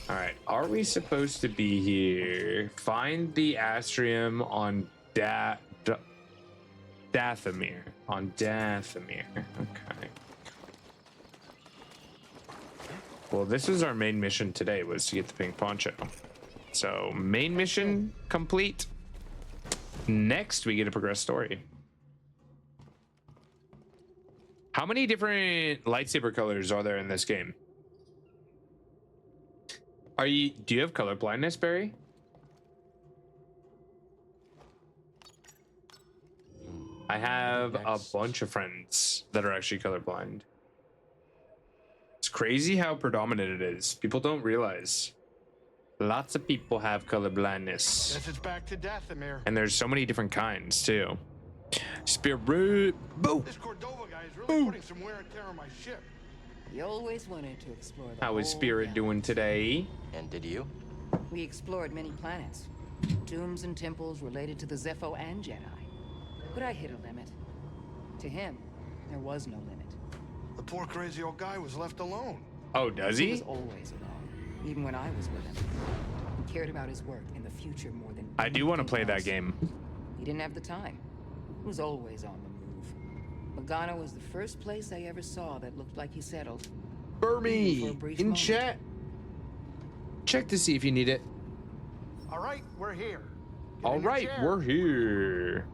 All right, are we supposed to be here? Find the Astrium on Dathomir. On Dathomir. Okay. Well, this was our main mission today, was to get the pink poncho. So, main mission complete. Next, we get a progress story. How many different lightsaber colors are there in this game? Do you have color blindness, Barry? I have a bunch of friends that are actually colorblind. It's crazy how predominant it is. People don't realize. Lots of people have color blindness. Guess it's back to Dathomir. And there's so many different kinds too. Spirit, boo. This Cordova guy is really putting some wear and tear on my ship. He always wanted to explore the How is whole Spirit galaxy. doing today? And did you? We explored many planets, tombs and temples related to the Zepho and Jedi. But I hit a limit. To him, there was no limit. The poor crazy old guy was left alone. Oh, does He he? was always alone, even when I was with him. He cared about his work and the future more than I do want to anything play that else. game. He didn't have the time. He was always on the move. Magana was the first place I ever saw that looked like he settled. For a Burmy brief in moment. chat. Check to see if you need it. All right, we're here. Get All in your right, chair. we're here.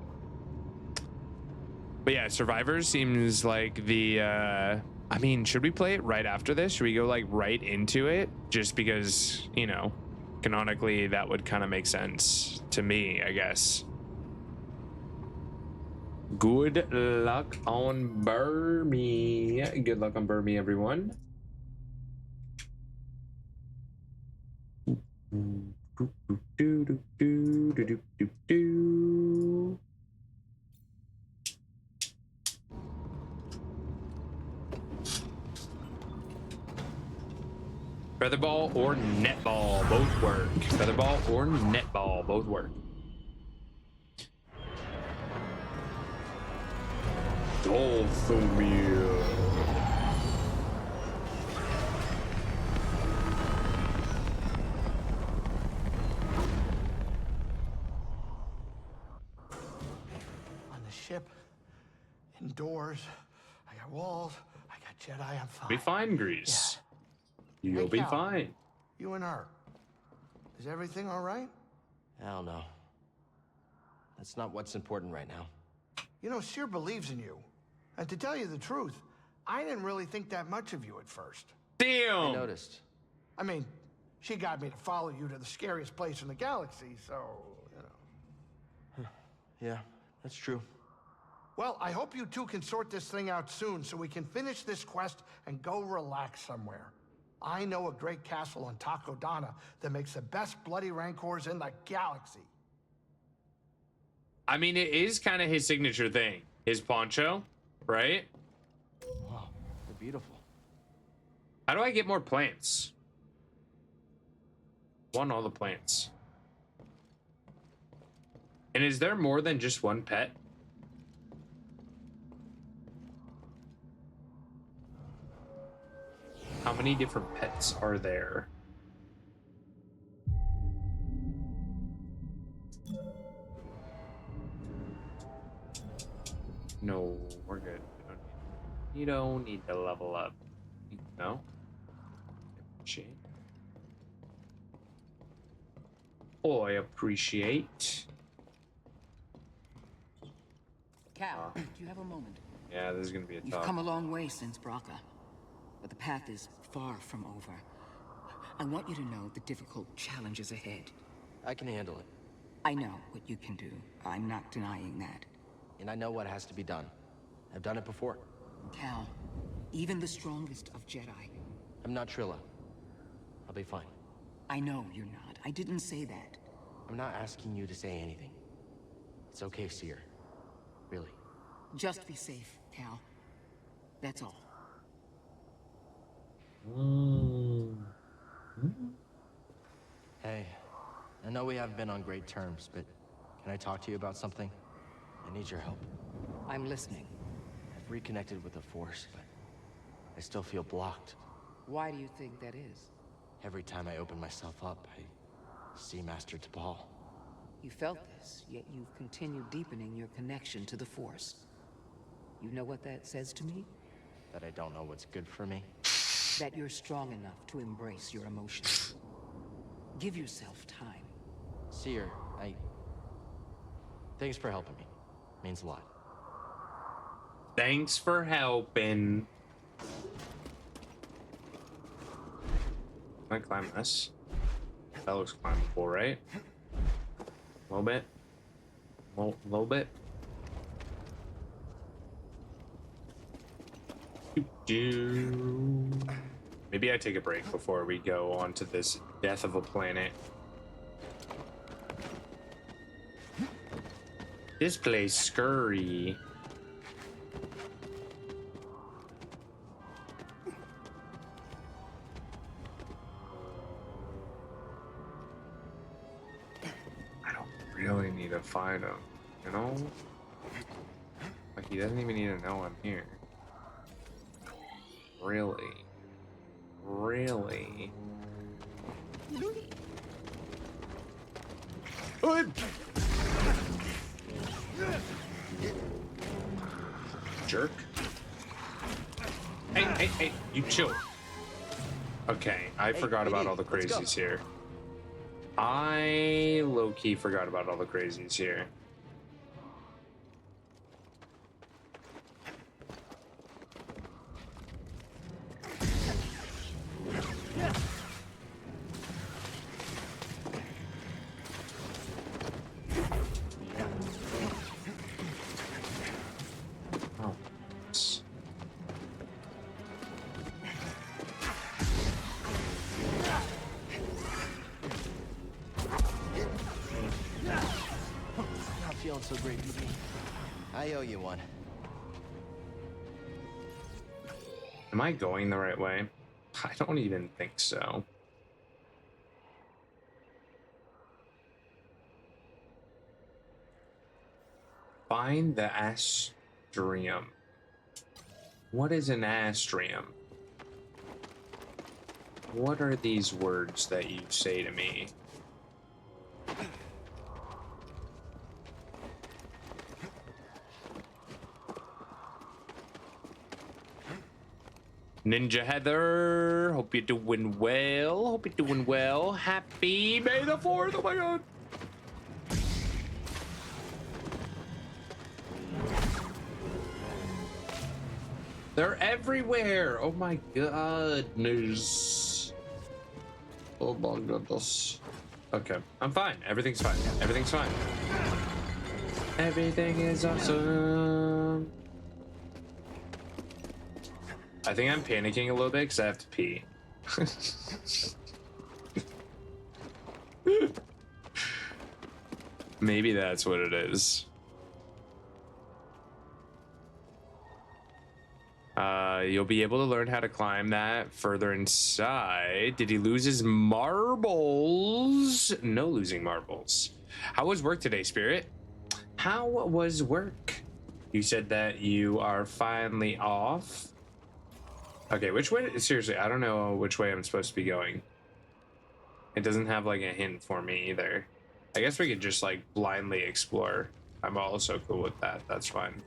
But yeah, Survivors seems like the I mean, should we play it right after this? Should we go like right into it? Just because, you know, canonically that would kind of make sense to me, I guess. Good luck on Burmy. Good luck on Burmy, everyone. Featherball or netball, both work. Featherball or netball, both work. Dathomir. On the ship, indoors, I got walls, I got Jedi, I'm fine. Be fine, Grease. You'll Hey, be Cal. fine. You and her. Is everything all right? Hell no. That's not what's important right now. You know, Seer believes in you. And to tell you the truth, I didn't really think that much of you at first. Damn. I noticed. I mean, she got me to follow you to the scariest place in the galaxy, so, you know. Yeah, that's true. Well, I hope you two can sort this thing out soon so we can finish this quest and go relax somewhere. I know a great castle on Takodana that makes the best bloody rancors in the galaxy. I mean, it is kind of his signature thing. His poncho, right? Wow, they're beautiful. How do I get more plants? Want all the plants. And is there more than just one pet? How many different pets are there? No, we're good. You don't need to level up. No? Appreciate. Oh, I appreciate. Cal, do you have a moment? Yeah, this is gonna be a You've tough. come a long way since Braca, but the path is far from over. I want you to know the difficult challenges ahead. I can handle it. I know what you can do. I'm not denying that. And I know what has to be done. I've done it before. Cal, even the strongest of Jedi. I'm not Trilla. I'll be fine. I know you're not. I didn't say that. I'm not asking you to say anything. It's okay, Seer. Really. Just be safe, Cal. That's all. Hey, I know we haven't been on great terms, but can I talk to you about something? I need your help. I'm listening. I've reconnected with the Force, but I still feel blocked. Why do you think that is? Every time I open myself up, I see Master T'Pol. You felt this, yet you've continued deepening your connection to the Force. You know what that says to me? That I don't know what's good for me. That you're strong enough to embrace your emotions. Give yourself time. Seer, thanks for helping me. Means a lot. Thanks for helping. Can I climb this? That looks climbable, right? A little bit. Little bit. Maybe I take a break before we go on to this death of a planet. This place scurry. I don't really need to find him, you know? Like, he doesn't even need to know I'm here. Really? Really? Jerk. Hey, you chill. Okay, I forgot about all the crazies here. I low-key forgot about all the crazies here. Feeling so great with me. I owe you one. Am I going the right way? I don't even think so. Find the Astrium. What is an Astrium? What are these words that you say to me? Ninja Heather, hope you're doing well. Hope you're doing well. Happy May the 4th. Oh my god. They're everywhere. Oh my goodness. Oh my goodness. Okay, I'm fine. Everything's fine. Everything's fine. Everything is awesome. I think I'm panicking a little bit because I have to pee. Maybe that's what it is. You'll be able to learn how to climb that further inside. Did he lose his marbles? No losing marbles. How was work today, Spirit? How was work? You said that you are finally off. Okay, which way? Seriously, I don't know which way I'm supposed to be going. It doesn't have like a hint for me either. I guess we could just like blindly explore. I'm also cool with that. That's fine.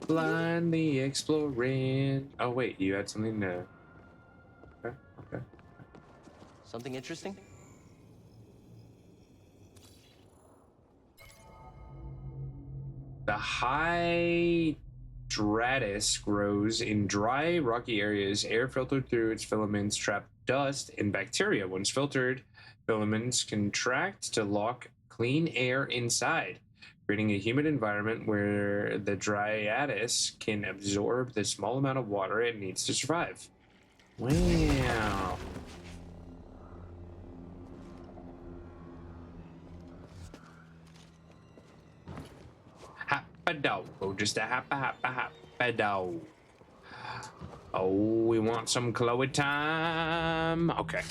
Blindly exploring. Oh wait, you had something to. Okay. Okay. Something interesting? The Hydratus grows in dry, rocky areas. Air filtered through its filaments trap dust and bacteria. Once filtered, filaments contract to lock clean air inside, creating a humid environment where the Dryatus can absorb the small amount of water it needs to survive. Wow. Oh, just a happa-do. Oh, we want some Chloe time. Okay.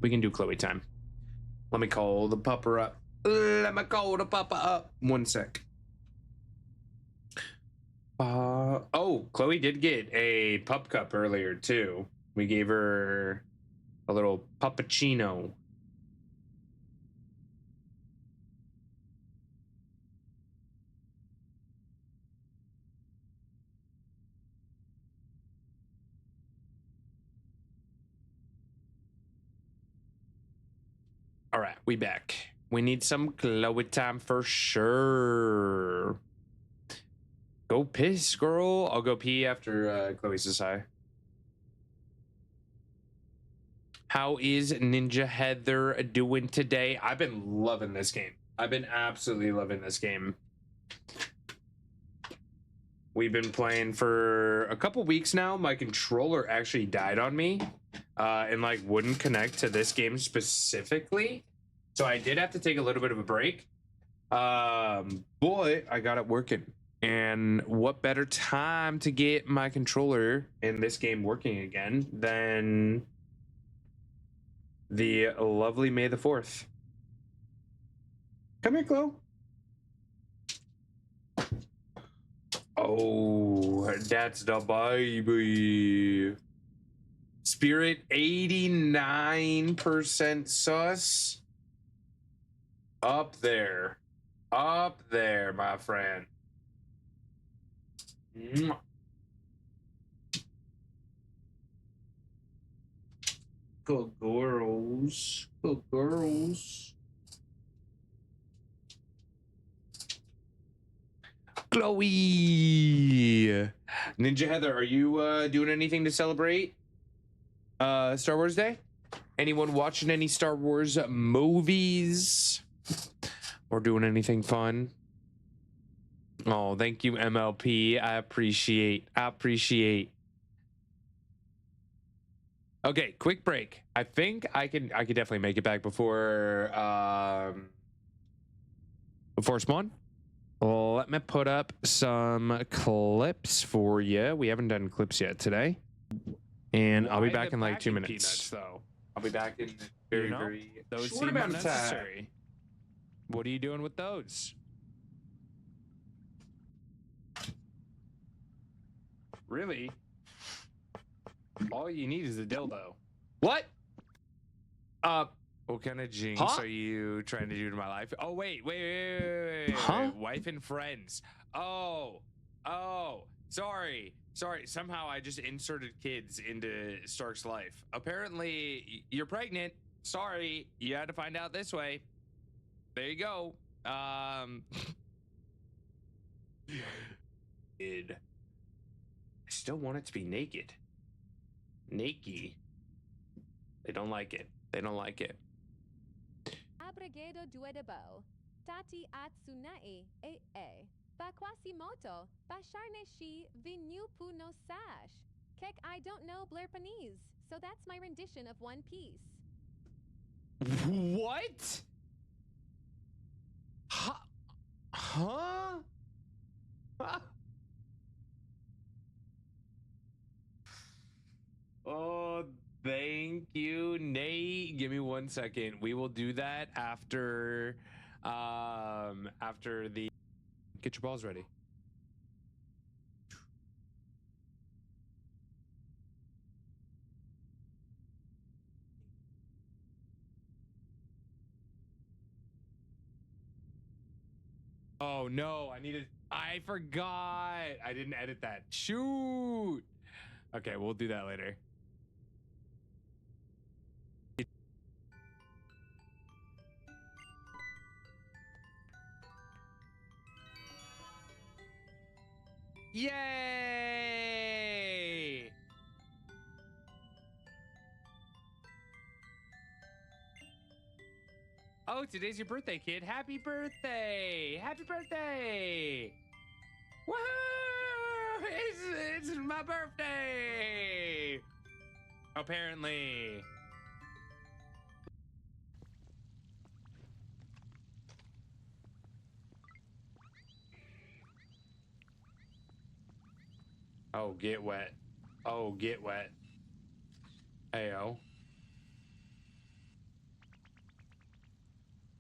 We can do Chloe time. Let me call the pupper up. One sec. Oh, Chloe did get a pup cup earlier too. We gave her a little puppuccino. All right, we back. We need some Chloe time for sure. Go piss, girl. I'll go pee after Chloe says hi. How is Ninja Heather doing today? I've been loving this game. I've been absolutely loving this game. We've been playing for a couple weeks now. My controller actually died on me and like wouldn't connect to this game specifically. So I did have to take a little bit of a break. But I got it working. And what better time to get my controller in this game working again than the lovely May the 4th. Come here, Chloe. Oh, that's the baby. Spirit 89% sus. Up there, my friend. Mwah. Good girls. Good girls. Chloe. Ninja Heather, are you doing anything to celebrate Star Wars Day? Anyone watching any Star Wars movies? Or doing anything fun? Oh, thank you, MLP. I appreciate. Okay, quick break. I think I could definitely make it back before spawn. Let me put up some clips for you. We haven't done clips yet today. And I'll be back in like 2 minutes. Peanuts, though. I'll be back in very those short seem amount of unnecessary. time. What are you doing with those? Really? All you need is a dildo. What? What kind of jinx Huh? are you trying to do to my life? Oh, wait. Huh? Wife and friends. Oh, sorry. Somehow I just inserted kids into Stark's life. Apparently, you're pregnant. Sorry, you had to find out this way. There you go. Kid. I still want it to be naked. Naked. They don't like it. Abregedo duedebo. Tati atsunae e. Bakwasimoto. Basharne shi vinyupu no sash. Kek I don't know Blairpanese. So that's my rendition of One Piece. What? Huh? 1 second. We will do that after the get your balls ready. Oh no, I forgot. I didn't edit that. Shoot. Okay, we'll do that later. Yay! Oh, today's your birthday, kid. Happy birthday! Happy birthday! Woohoo! It's my birthday! Apparently. Oh, get wet. Oh, get wet. Heyo.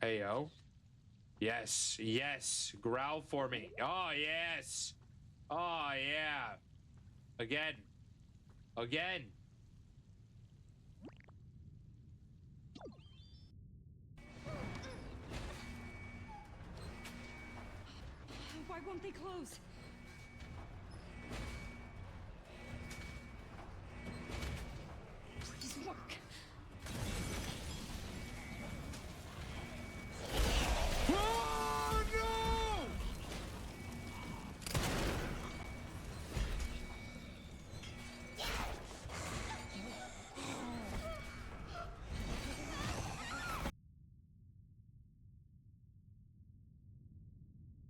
Heyo. Yes, yes. Growl for me. Oh, yes. Oh, yeah. Again. Again. Why won't they close? Please work. Oh, no!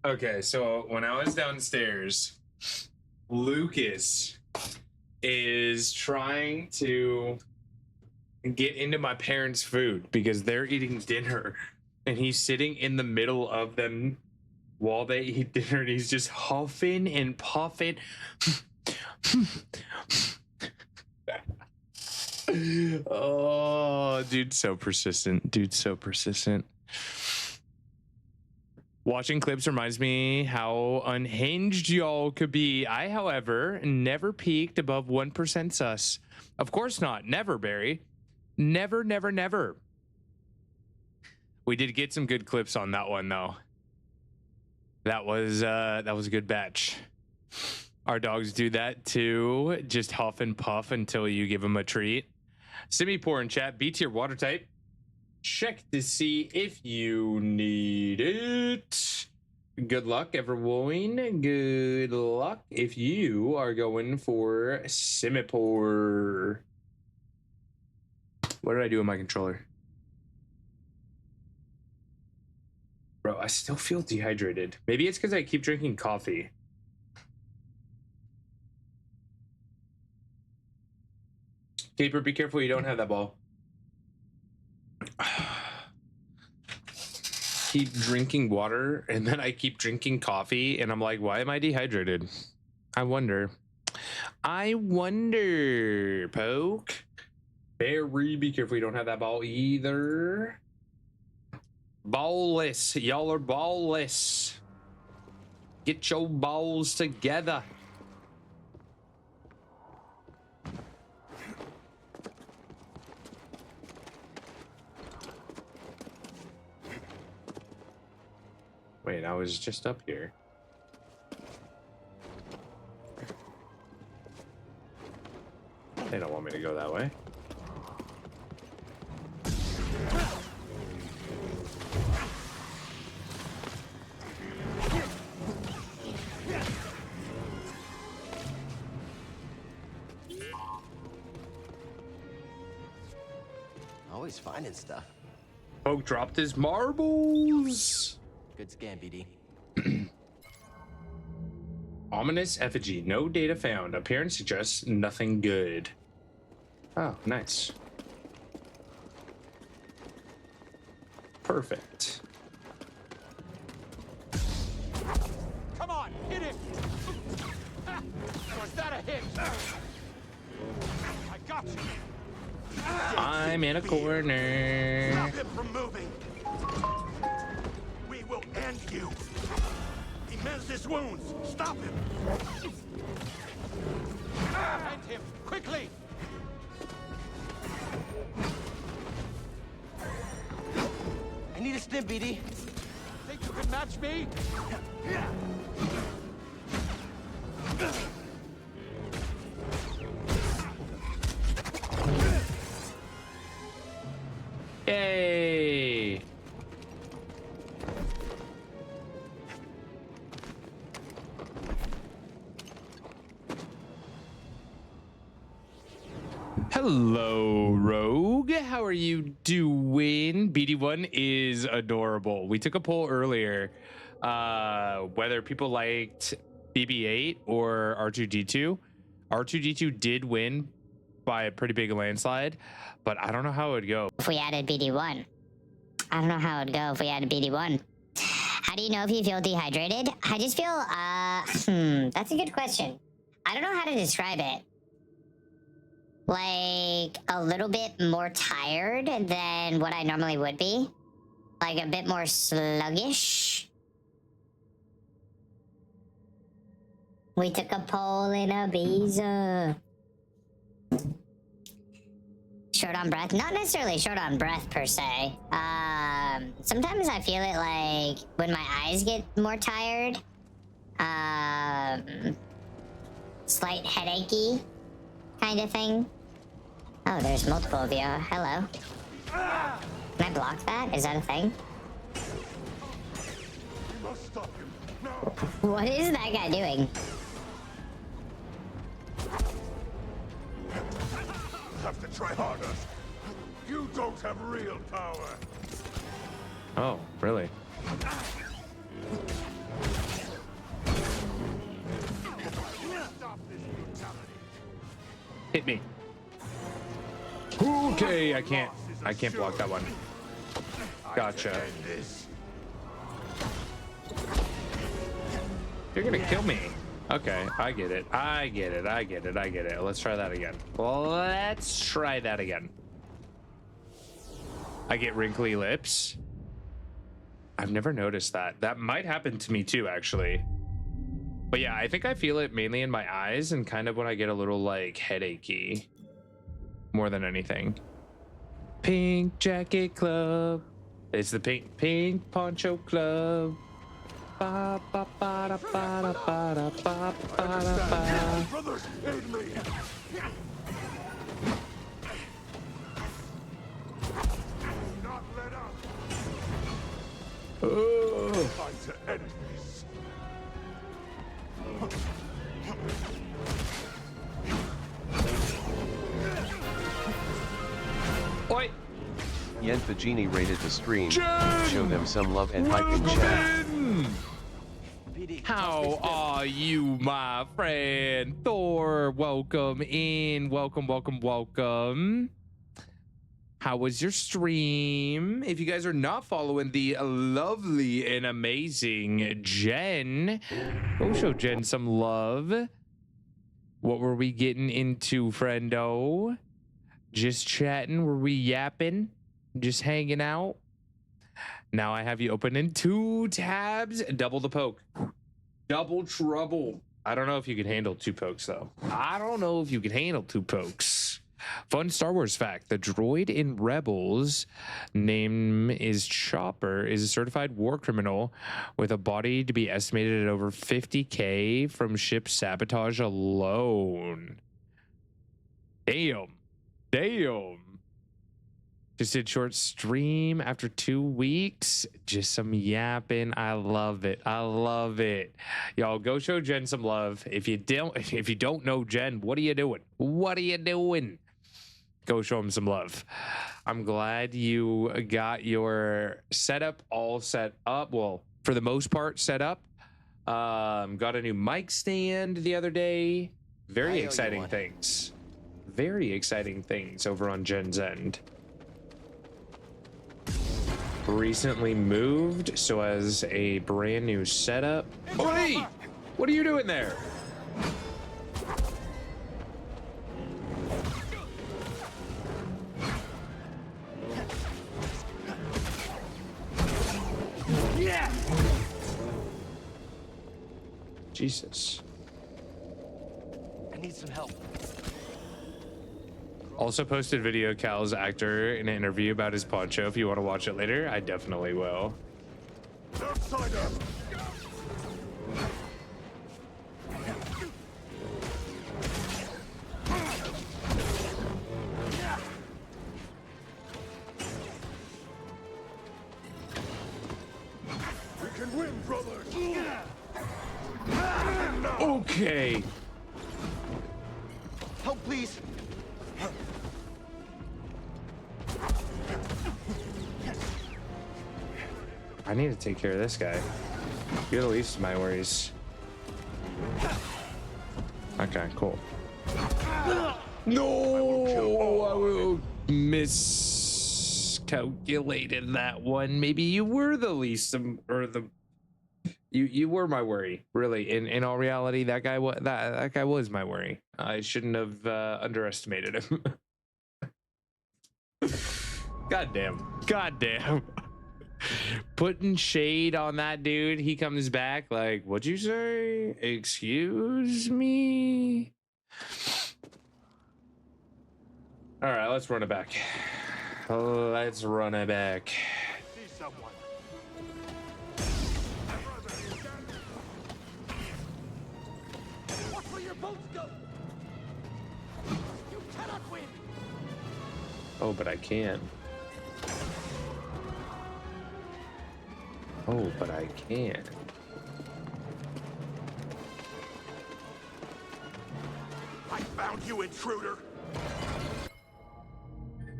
Okay, so when I was downstairs, Lucas is trying to get into my parents' food because they're eating dinner, and he's sitting in the middle of them while they eat dinner, and he's just huffing and puffing. Oh, dude, so persistent. Dude, so persistent. Watching clips reminds me how unhinged y'all could be. I, however, never peaked above 1% sus. Of course not. Never, Barry. Never, never, never. We did get some good clips on that one, though. That was a good batch. Our dogs do that too. Just huff and puff until you give them a treat. Semi-poor in chat. B tier water type. Check to see if you need it. Good luck, everyone. Good luck if you are going for semi-poor. What did I do with my controller? Bro, I still feel dehydrated. Maybe it's because I keep drinking coffee. Caper, be careful you don't have that ball. Keep drinking water, and then I keep drinking coffee, and I'm like, why am I dehydrated? I wonder. I wonder, Poke. Barry, be careful you don't have that ball either. Ballless. Y'all are ballless. Get your balls together. Wait, I was just up here. They don't want me to go that way. Always finding stuff. Poke dropped his marbles. Good scan, BD. Ominous effigy. No data found. Appearance suggests nothing good. Oh, nice. Perfect. Come on, hit him! Was that a hit? I got you. I I'm in a corner. Stop him from moving. We will end you. He mends his wounds. Stop him. End him quickly. I need a stim, BD. Think you can match me? Yay! Hello, Rogue. How are you doing? BD1 is adorable. We took a poll earlier whether people liked BB-8 or R2-D2. R2-D2 did win by a pretty big landslide, but I don't know how it would go. If we added BD1. I don't know how it would go if we added BD1. How do you know if you feel dehydrated? I just feel, that's a good question. I don't know how to describe it. Like, a little bit more tired than what I normally would be. Like, a bit more sluggish. We took a poll in Ibiza. Short on breath? Not necessarily short on breath, per se. Sometimes I feel it, like, when my eyes get more tired. Slight headachy kind of thing. Oh, there's multiple of you. Hello. Can I block that? Is that a thing? What is that guy doing? Have to try harder. You don't have real power. Oh, really? Hit me. Okay, I can't block that one. Gotcha. You're gonna kill me. Okay, I get it. I get it. Let's try that again. Let's try that again. I get wrinkly lips. I've never noticed that. That might happen to me too, actually. But yeah, I think I feel it mainly in my eyes and kind of when I get a little like headachy more than anything. Pink Jacket Club. It's the pink poncho club. Ba, ba, ba, da, ba, da, ba, da, ba, ba, da, ba. Brothers, aid me. Not let up. Time to end this. Oi! Yent the Genie rated the stream. Jen! Show them some love and hype in chat. How are you, my friend? Thor, welcome in. Welcome. How was your stream? If you guys are not following the lovely and amazing Jen, go show Jen some love. What were we getting into, friendo? Just chatting? Were we yapping? Just hanging out? Now I have you open in 2 tabs. Double the poke. Double trouble. I don't know if you can handle 2 pokes, though. I don't know if you can handle 2 pokes. Fun Star Wars fact. The droid in Rebels, name is Chopper, is a certified war criminal with a body to be estimated at over 50K from ship sabotage alone. Damn. Just did short stream after 2 weeks. Just some yapping. I love it. Y'all go show Jen some love. If you don't know Jen, what are you doing? Go show him some love. I'm glad you got your setup all set up. Well, for the most part, set up. Got a new mic stand the other day. Very exciting things over on Jen's end. Recently moved, so as a brand new setup. Oi! What are you doing there? Jesus. I need some help. Also posted video Cal's actor in an interview about his poncho. If you want to watch it later, I definitely will. Outsider! We can win, brothers! Okay. Help, please. I need to take care of this guy. You're the least of my worries. Okay, cool. No, I will miscalculated that one. Maybe you were the least or the you were my worry. Really, in all reality, that guy was my worry. I shouldn't have underestimated him. Goddamn. Putting shade on that dude. He comes back like, what'd you say? Excuse me? All right, let's run it back. Let's run it back. See someone. Watch where your boats go. You cannot win. Oh, but I can. Oh, but I can. I found you, intruder.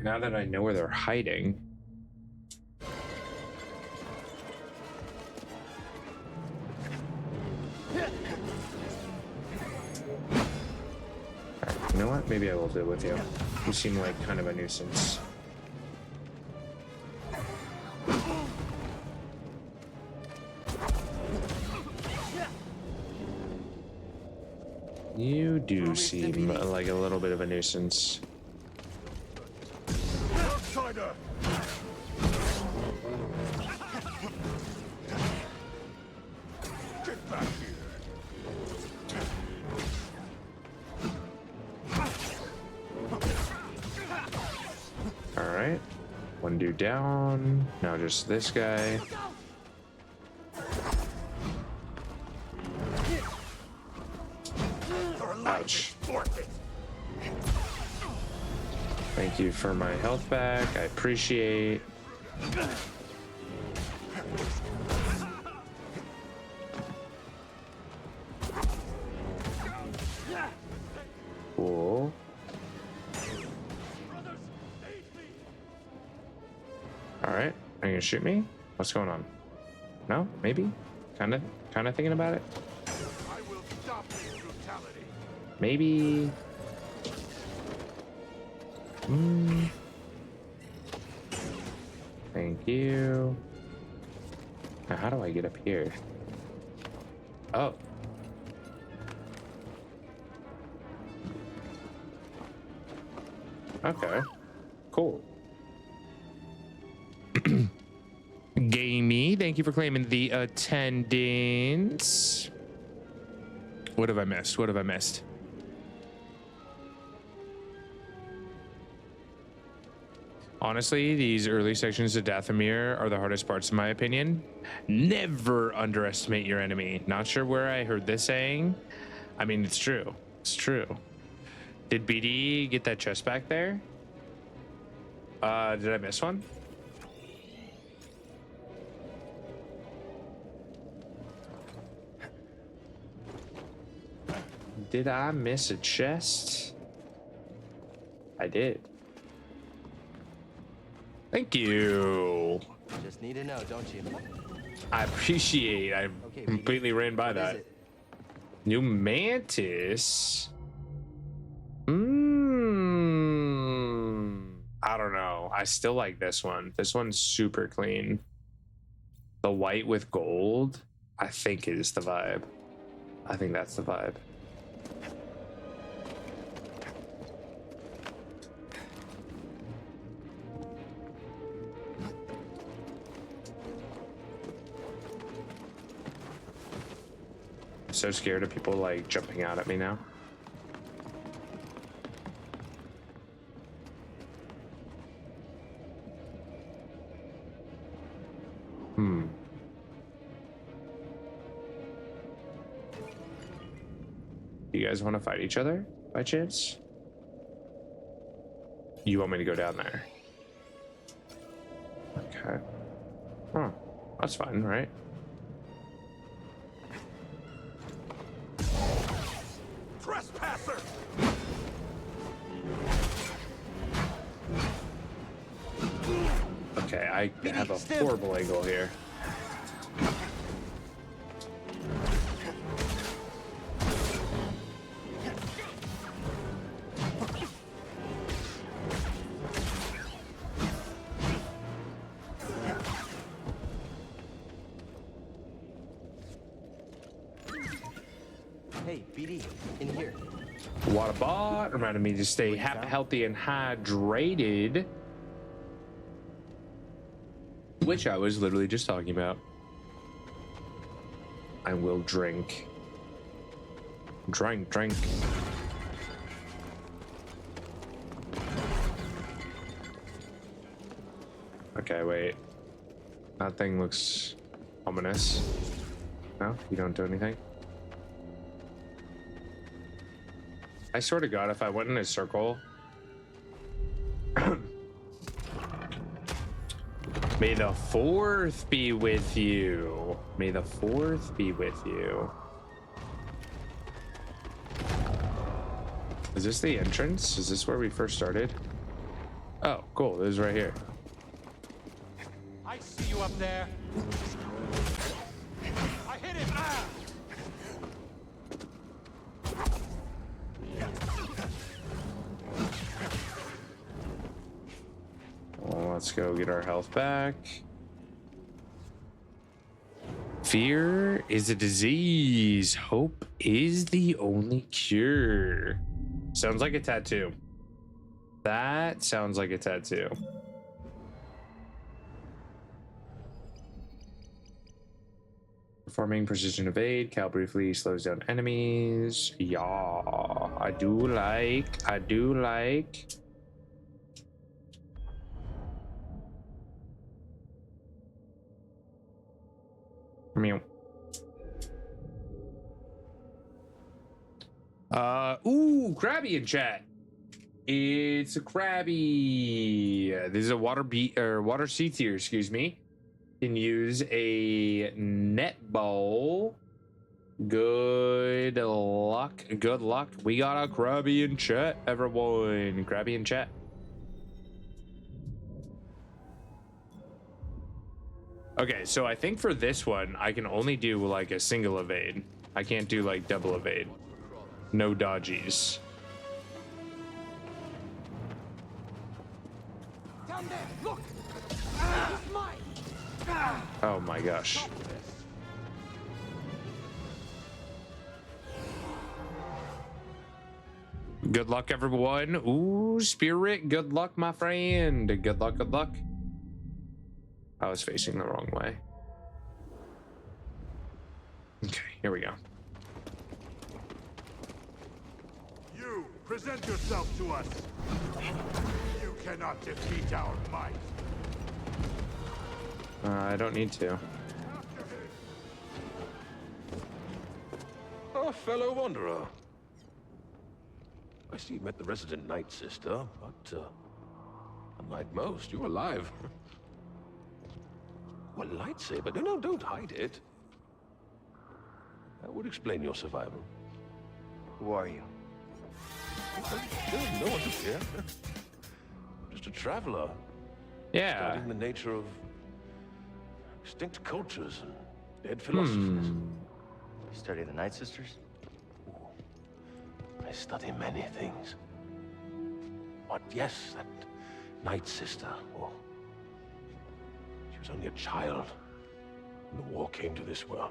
Now that I know where they're hiding. Alright, you know what? Maybe I will deal with you. You seem like kind of a nuisance. You do seem like a little bit of a nuisance. Outsider! Get back here. All right, one dude down. Now just this guy. Ouch. Thank you for my health back. I appreciate. Cool. All right. Are you gonna shoot me? What's going on? No? Maybe? Kind of thinking about it? I will stop this brutality. Maybe. Thank you. Now, how do I get up here? Oh. Okay. Cool. Gamey, thank you for claiming the attendance. What have I missed? What have I missed? Honestly, these early sections of Dathomir are the hardest parts in my opinion. Never underestimate your enemy. Not sure where I heard this saying. I mean, it's true. It's true. Did BD get that chest back there? Did I miss one? Did I miss a chest? I did. Thank you. Just need to know, don't you? I appreciate. I completely ran by that. it? New Mantis. I don't know. I still like this one. This one's super clean. The white with gold, I think is the vibe. I think that's the vibe. so scared of people like jumping out at me now. Do you guys want to fight each other by chance? You want me to go down there? Okay. Huh. That's fine, right? Trespasser! Okay, I have a horrible angle here. Hey, BD, in here. Water bot reminded me to stay healthy and hydrated, which I was literally just talking about. I will drink. Drink. Okay, wait. That thing looks ominous. No, you don't do anything. I swear to God, if I went in a circle, may the fourth be with you. May the fourth be with you. Is this the entrance? Is this where we first started? Oh, cool. This is right here. I see you up there. I hit him. Ah! Well, let's go get our health back. Fear is a disease. Hope is the only cure. Sounds like a tattoo. That sounds like a tattoo. Performing precision evade. Cal briefly slows down enemies. Yeah, I do like. Meow. Ooh, Krabby in chat. It's a Krabby. This is a water sea tier, excuse me. Can use a netball. Good luck. We got a Krabby in chat, everyone. Krabby in chat. Okay, so I think for this one, I can only do like a single evade. I can't do like double evade. No dodgies. Down there, look! It's mine! Oh my gosh. Good luck, everyone. Ooh, Spirit, good luck, my friend. Good luck. I was facing the wrong way. Okay, here we go. You, present yourself to us. You cannot defeat our might. I don't need to. Oh, fellow wanderer. I see you met the resident Night Sister, but unlike most, you're alive. Well, lightsaber? No, don't hide it. That would explain your survival. Who are you? No one to fear. Just a traveler. Yeah. Studying the nature of extinct cultures and dead philosophers. You study the Night Sisters? I study many things. But yes, that Night Sister, well, she was only a child when the war came to this world.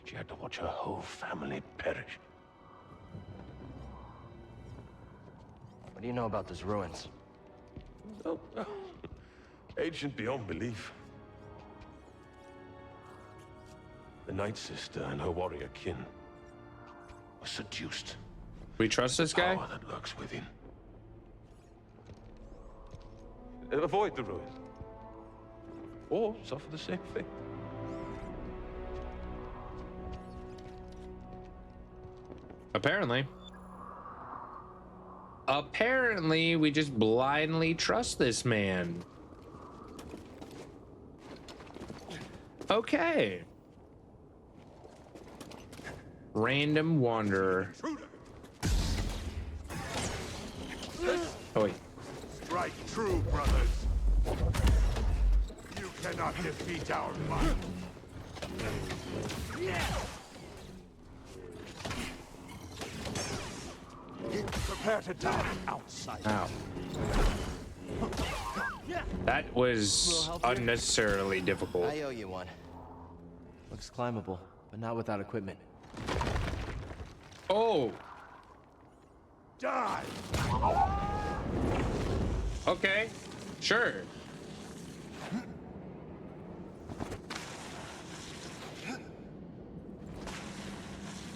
She had to watch her whole family perish. What do you know about those ruins? Oh, ancient beyond belief. The Night Sister and her warrior kin were seduced. We trust this guy? Power that lurks within. Avoid the ruin. Or suffer the same fate. Apparently. Apparently, we just blindly trust this man. Okay. Random wanderer. Oh, wait. Strike true, brothers. You cannot defeat our might. Prepare to die outside. Ow. That was unnecessarily difficult. I owe you one. Looks climbable, but not without equipment. Oh. Die. Okay. Sure.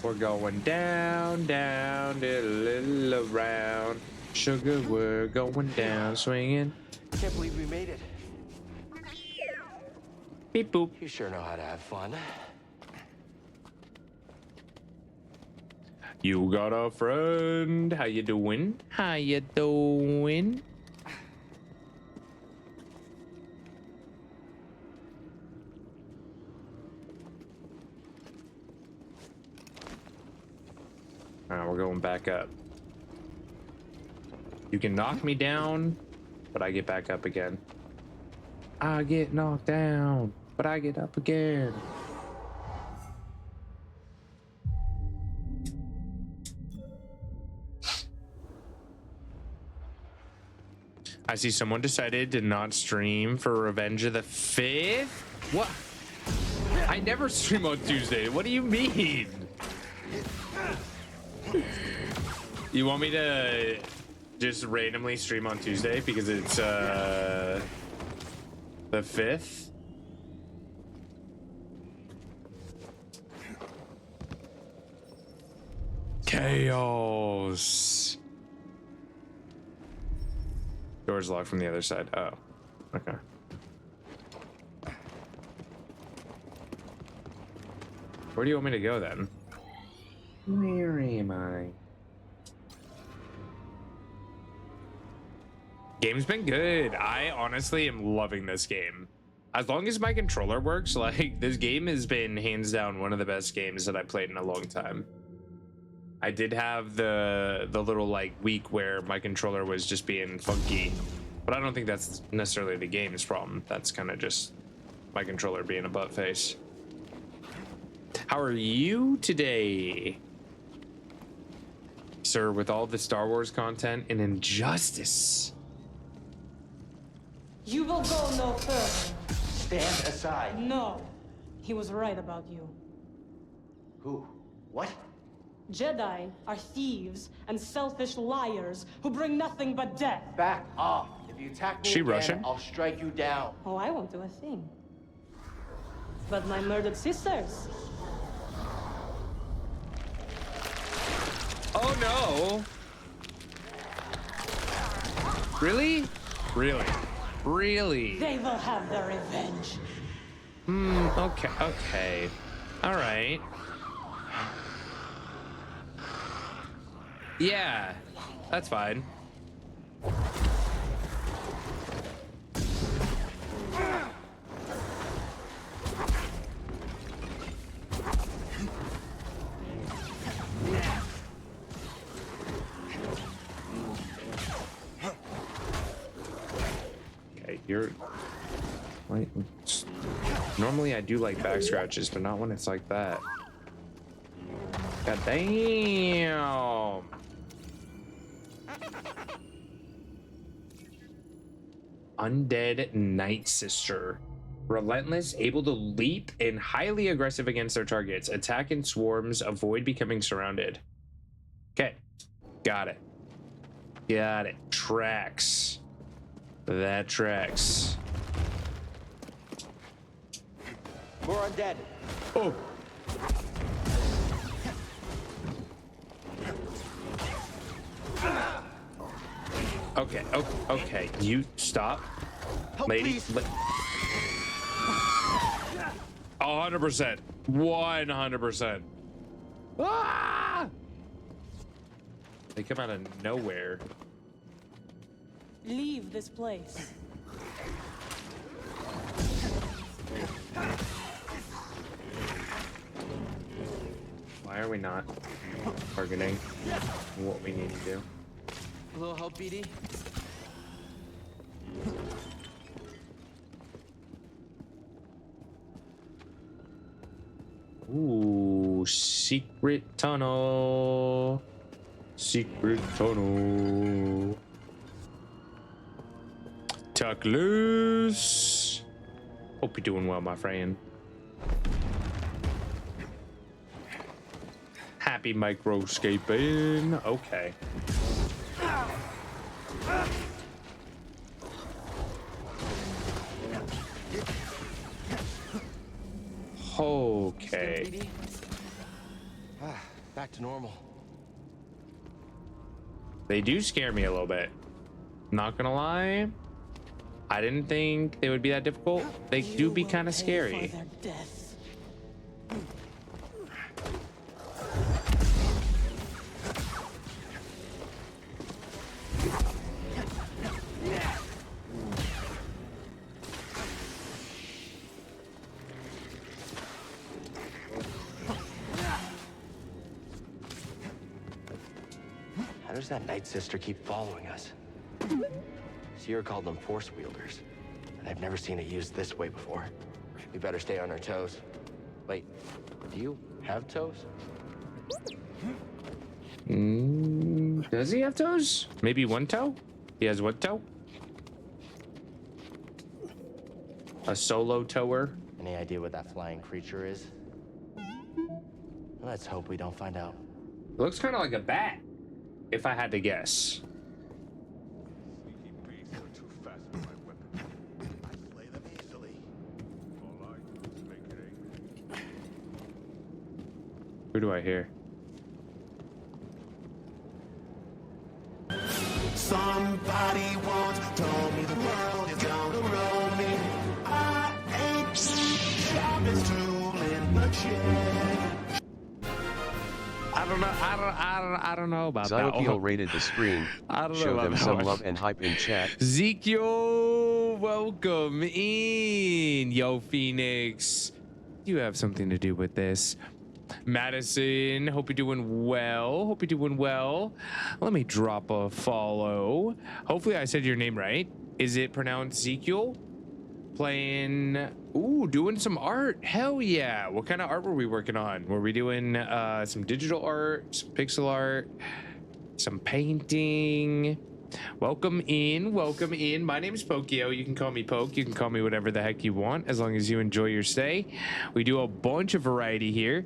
We're going down, down, a little around. Sugar, we're going down, swinging. Can't believe we made it. Beep boop. You sure know how to have fun. You got a friend. How you doing? How you doing? Alright, we're going back up. You can knock me down, but I get back up again. I get knocked down, but I get up again. I see someone decided to not stream for Revenge of the 5th. What? I never stream on Tuesday. What do you mean? You want me to just randomly stream on Tuesday because it's the 5th? Chaos. Door's locked from the other side. Oh, okay. Where do you want me to go then? Where am I? Game's been good. I honestly am loving this game. As long as my controller works, like, this game has been hands down one of the best games that I played in a long time. I did have the little like week where my controller was just being funky, but I don't think that's necessarily the game's problem. That's kind of just my controller being a butt face. How are you today, sir, with all the Star Wars content and Injustice? You will go no further. Stand aside. No. He was right about you. Who? What? Jedi are thieves and selfish liars who bring nothing but death. Back off. If you attack me She again, Russian? I'll strike you down. Oh, I won't do a thing. But my murdered sisters. Oh no! Really? Really? Really? They will have their revenge. Okay, okay. All right. Yeah, that's fine. Okay, you're... Wait, normally I do like back scratches, but not when it's like that. God damn! Undead Night Sister. Relentless, able to leap, and highly aggressive against their targets. Attack in swarms, avoid becoming surrounded. Okay. Got it. Got it. Tracks. That tracks. More undead. Oh. Okay, okay, you stop. Lady. 100%. 100%. Ah! They come out of nowhere. Leave this place. Why are we not targeting what we need to do? A little help, BD? Ooh, secret tunnel. Secret tunnel. Tuck loose. Hope you're doing well, my friend. Happy microscaping. Okay. Okay. Back to normal. They do scare me a little bit. Not gonna lie. I didn't think they would be that difficult. They do be kind of scary. How does that Night Sister keep following us? Sierra called them Force Wielders, and I've never seen it used this way before. We better stay on our toes. Wait, do you have toes? Does he have toes? Maybe one toe? He has one toe? A solo tower? Any idea what that flying creature is? Let's hope we don't find out. It looks kind of like a bat, if I had to guess. Who do I hear? Somebody once told me the world is gonna roll me. I ain't the sharpest tool in the shed. I don't know about that. Zyopeel rated the screen. I don't know Show about them that some one. love and hype in chat. Ezekiel, welcome in. Yo, Phoenix. You have something to do with this. Madison, hope you're doing well. Hope you're doing well. Let me drop a follow. Hopefully I said your name right. Is it pronounced Ezekiel? Playing, ooh, doing some art. Hell yeah. What kind of art were we working on? Were we doing some digital art, some pixel art, some painting? Welcome in, welcome in. My name is Pokio. You can call me Poke. You can call me whatever the heck you want, as long as you enjoy your stay. We do a bunch of variety here,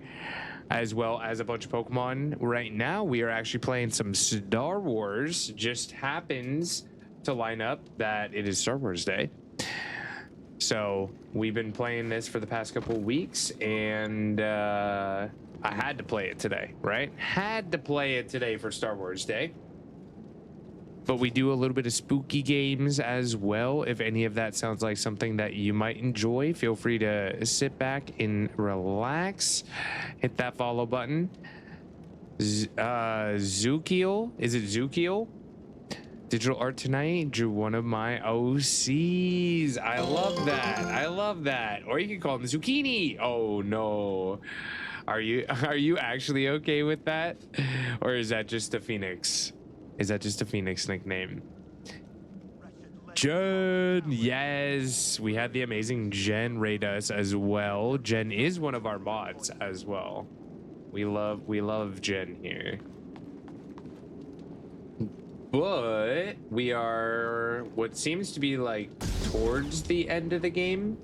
as well as a bunch of Pokemon. Right now, we are actually playing some Star Wars. Just happens to line up that it is Star Wars Day. So we've been playing this for the past couple of weeks, and I had to play it today, right? Had to play it today for Star Wars Day. But we do a little bit of spooky games as well. If any of that sounds like something that you might enjoy, feel free to sit back and relax. Hit that follow button. Zukiel, is it Zukiel? Digital art tonight, drew one of my OCs. I love that. I love that. Or you can call him Zucchini. Oh no. Are you actually okay with that? Or is that just a Phoenix? Is that just a Phoenix nickname? Jen, yes. We had the amazing Jen raid us as well. Jen is one of our mods as well. We love Jen here. But we are what seems to be like towards the end of the game,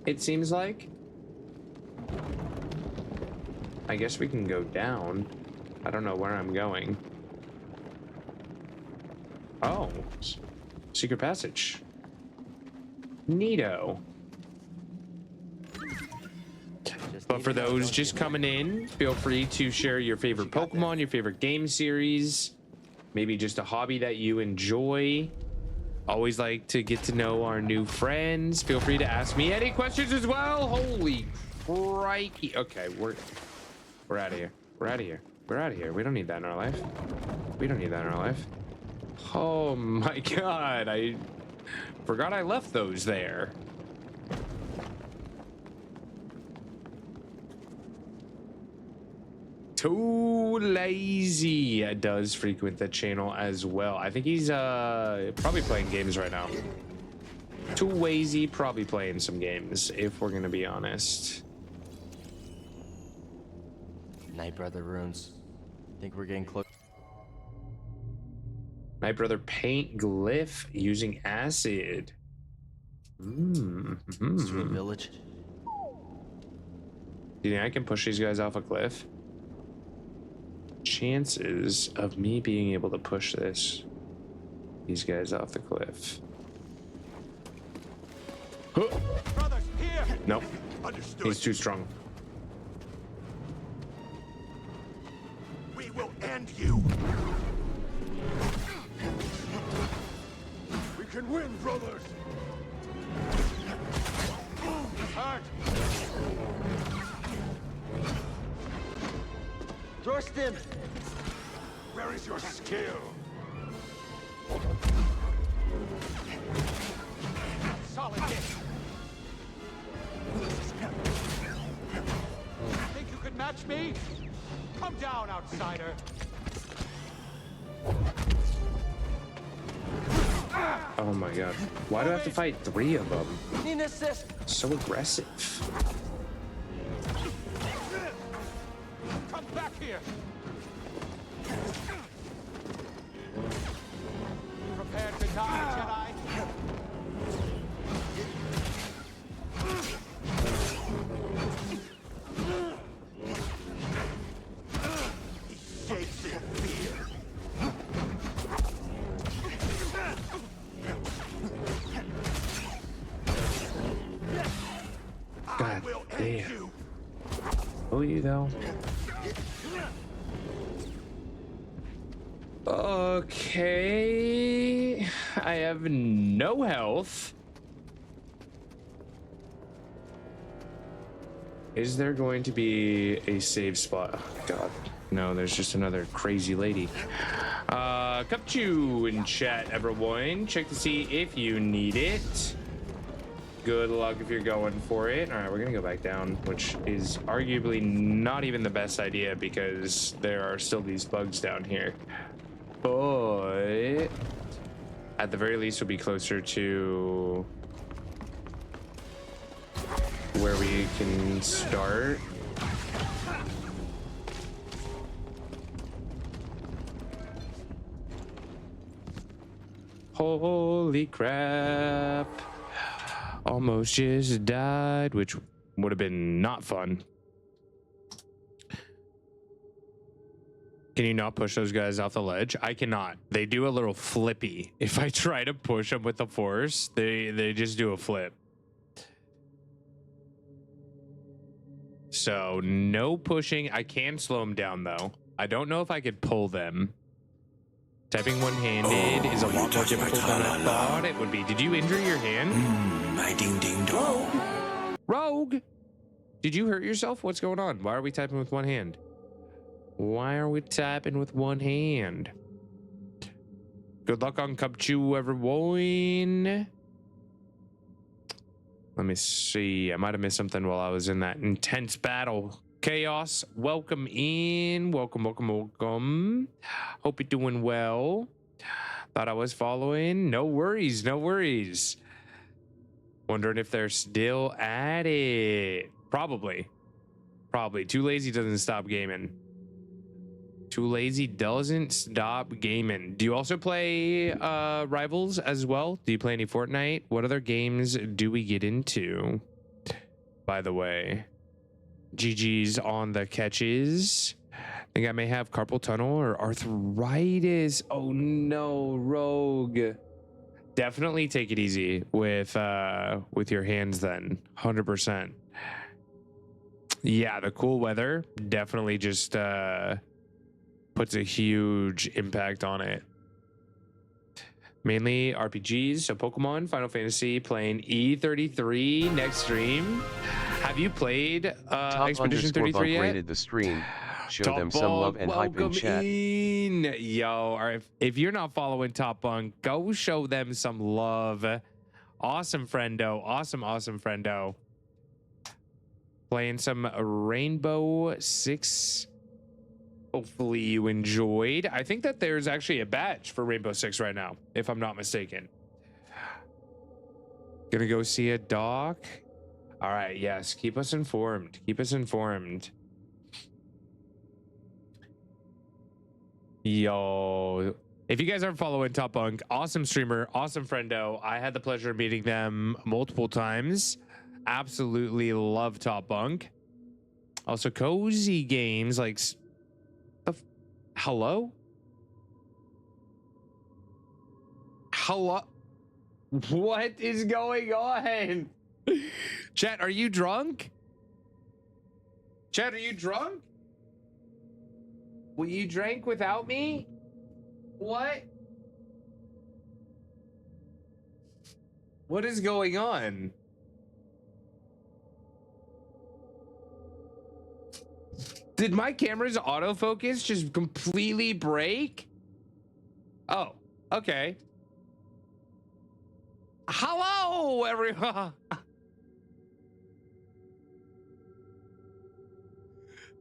it seems like. I guess we can go down. I don't know where I'm going. Oh, secret passage. Neato. But for those just coming in, feel free to share your favorite Pokemon, your favorite game series, maybe just a hobby that you enjoy. Always like to get to know our new friends. Feel free to ask me any questions as well. Holy crikey. Okay, we're out of here. We're out of here. We're out of here. We don't need that in our life. We don't need that in our life. Oh my god, I forgot I left those there. Too Lazy does frequent the channel as well. I think he's probably playing games right now. Too Lazy probably playing some games, if we're gonna be honest. Night Brother runes. Think we're getting close. Night Brother paint glyph using acid. Through a village. Do you think I can push these guys off a cliff? Chances of me being able to push these guys off the cliff. Brothers, here! Nope. Understood. He's too strong. We will end you. We can win, brothers. Hurt. Thorsten! Where is your skill? Solid hit. Think you could match me? Come down, outsider. Oh my god. Why do I have to fight 3 of them? Need an assist. So aggressive. Come back here. Prepare to die, Jedi. He shakes in fear. God damn. Will you though? Okay. I have no health. Is there going to be a save spot? Oh, God. No, there's just another crazy lady. Cupchew in chat, everyone. Check to see if you need it. Good luck if you're going for it. All right, we're gonna go back down, which is arguably not even the best idea because there are still these bugs down here. But at the very least, we'll be closer to where we can start. Holy crap. Almost just died, which would have been not fun. Can you not push those guys off the ledge? I cannot. They do a little flippy. If I try to push them with the force, they just do a flip. So no pushing. I can slow them down though. I don't know if I could pull them. Typing one-handed is a lot more difficult than I thought it would be. Did you injure your hand? My ding ding dong. Rogue! Did you hurt yourself? What's going on? Why are we typing with one hand? Why are we typing with one hand? Good luck on Cupchew, everyone. Let me see. I might have missed something while I was in that intense battle. Chaos, welcome in. Welcome, welcome, welcome. Hope you're doing well. Thought I was following. No worries, no worries. Wondering if they're still at it. Probably. Too Lazy doesn't stop gaming. Too Lazy doesn't stop gaming. Do you also play Rivals as well? Do you play any Fortnite? What other games do we get into? By the way. GG's on the catches. I think I may have carpal tunnel or arthritis. Oh no, Rogue. Definitely take it easy with your hands then. 100%. Yeah, the cool weather definitely just puts a huge impact on it. Mainly RPGs, so Pokemon, Final Fantasy, playing E33 next stream. Have you played Top Expedition underscore 33 bunk yet? rated the stream. Show Top them some love Bunk, and hype in welcome chat. in. Yo, or if you're not following Top Bunk, go show them some love. Awesome friendo. Awesome friendo. Playing some Rainbow Six. Hopefully you enjoyed. I think that there's actually a badge for Rainbow Six right now, if I'm not mistaken. Gonna go see a doc. All right, yes. Keep us informed. Keep us informed. Yo, if you guys aren't following Top Bunk, awesome streamer, awesome friendo. I had the pleasure of meeting them multiple times. Absolutely love Top Bunk. Also, Cozy Games, like, hello? Hello? What is going on? Chat, are you drunk? Chat, are you drunk? Well, you drank without me? What? What is going on? Did my camera's autofocus just completely break? Oh, okay. Hello, everyone.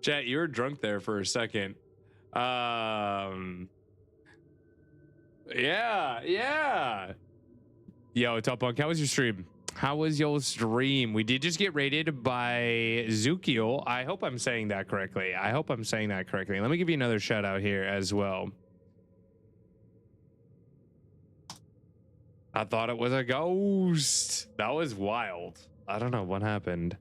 Chat, you were drunk there for a second. Yeah. Yo, Top Bunk, how was your stream? How was your stream? We did just get rated by Zukiel. I hope I'm saying that correctly. Let me give you another shout out here as well. I thought it was a ghost. That was wild. I don't know what happened.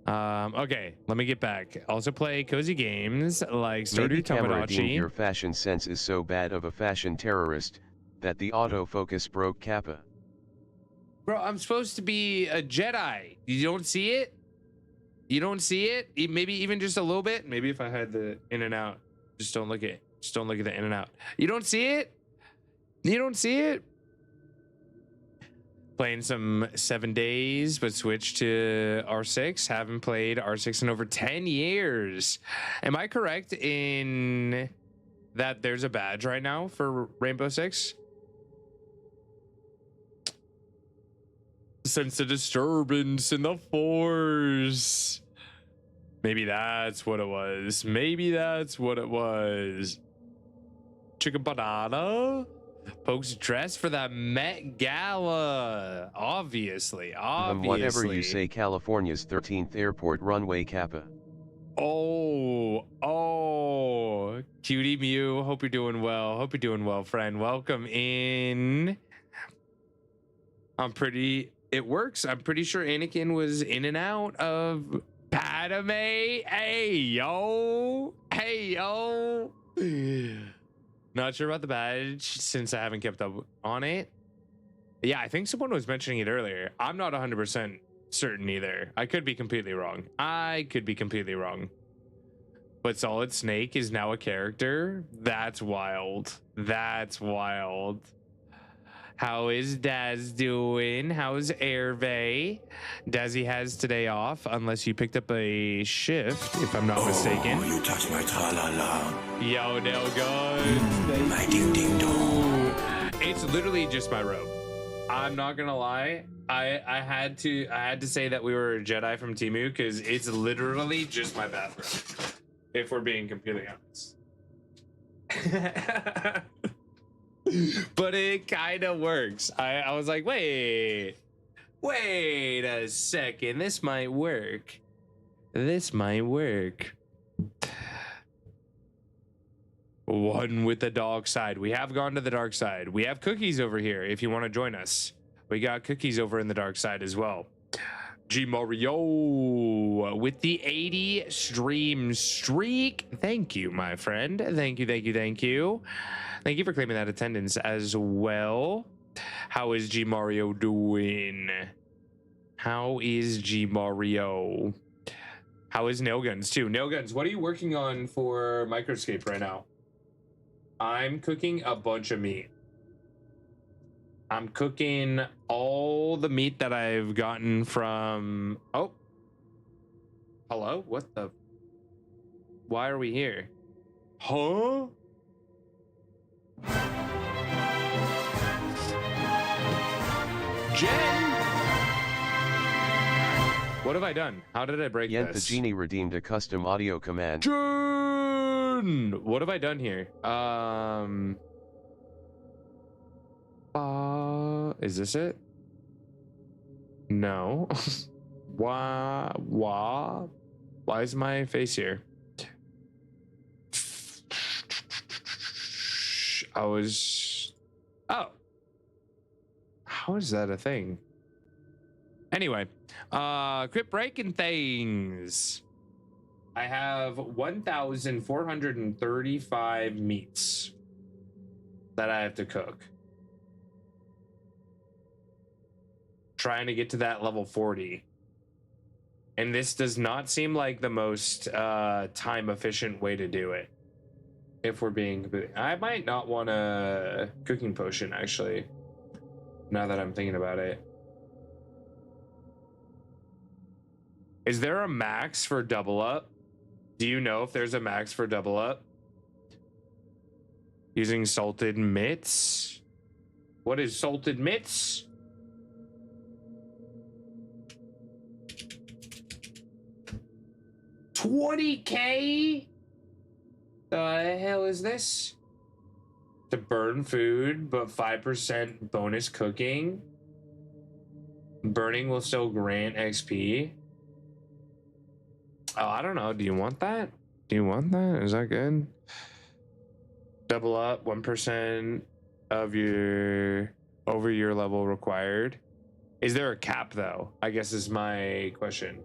Okay, let me get back. Also play Cozy Games like Stardew Maybe Camera deemed Tamagotchi. your fashion sense is so bad of a fashion terrorist that the autofocus broke Kappa. Bro, I'm supposed to be a Jedi. You don't see it? You don't see it? Maybe even just a little bit? Maybe if I had the in and out. Just don't look at the in and out. You don't see it? You don't see it? Playing some 7 days, but switched to R6. Haven't played R6 in over 10 years. Am I correct in that there's a badge right now for Rainbow Six? Sense a disturbance in the force. Maybe that's what it was. Chicken banana? Folks dressed for the Met Gala. Obviously. And whatever you say, California's 13th airport runway Kappa. Oh, Cutie Mew. Hope you're doing well, friend. Welcome in. It works. I'm pretty sure Anakin was in and out of Padme. Hey, yo. Not sure about the badge since I haven't kept up on it. Yeah, I think someone was mentioning it earlier. I'm not 100% certain either. I could be completely wrong. But Solid Snake is now a character. That's wild. How is Daz doing? How's Hervé? Dazzy has today off, unless you picked up a shift, if I'm not mistaken. You touch my tra-la-la. Yo, Nail Gun. My ding-ding-dong. It's literally just my robe. I'm not gonna lie. I had to say that we were a Jedi from Temu because it's literally just my bathrobe. If we're being completely honest. But it kind of works. I was like, wait a second. This might work. One with the dark side. We have gone to the dark side. We have cookies over here if you want to join us. We got cookies over in the dark side as well. G Mario with the 80 stream streak. Thank you, my friend. Thank you. Thank you for claiming that attendance as well. How is G Mario doing? How is G Mario? How is Nail Guns too? Nail Guns, what are you working on for Microscape right now? I'm cooking a bunch of meat. I'm cooking all the meat that I've gotten from... Oh. Hello? What the... Why are we here? Huh? Jen! What have I done? How did I break Yent the this? Genie redeemed a custom audio command. Jen! What have I done here? Is this it? No. Why is my face here? Oh. How is that a thing? Anyway, quit breaking things. I have 1,435 meats that I have to cook. Trying to get to that level 40. And this does not seem like the most time efficient way to do it. If we're being... I might not want a cooking potion, actually. Now that I'm thinking about it. Is there a max for double up? Do you know if there's a max for double up? Using salted mitts? What is salted mitts? $20K? The hell is this? To burn food, but 5% bonus cooking. Burning will still grant XP. Oh, I don't know. Do you want that? Do you want that? Is that good? Double up 1% of your over your level required. Is there a cap though? I guess is my question.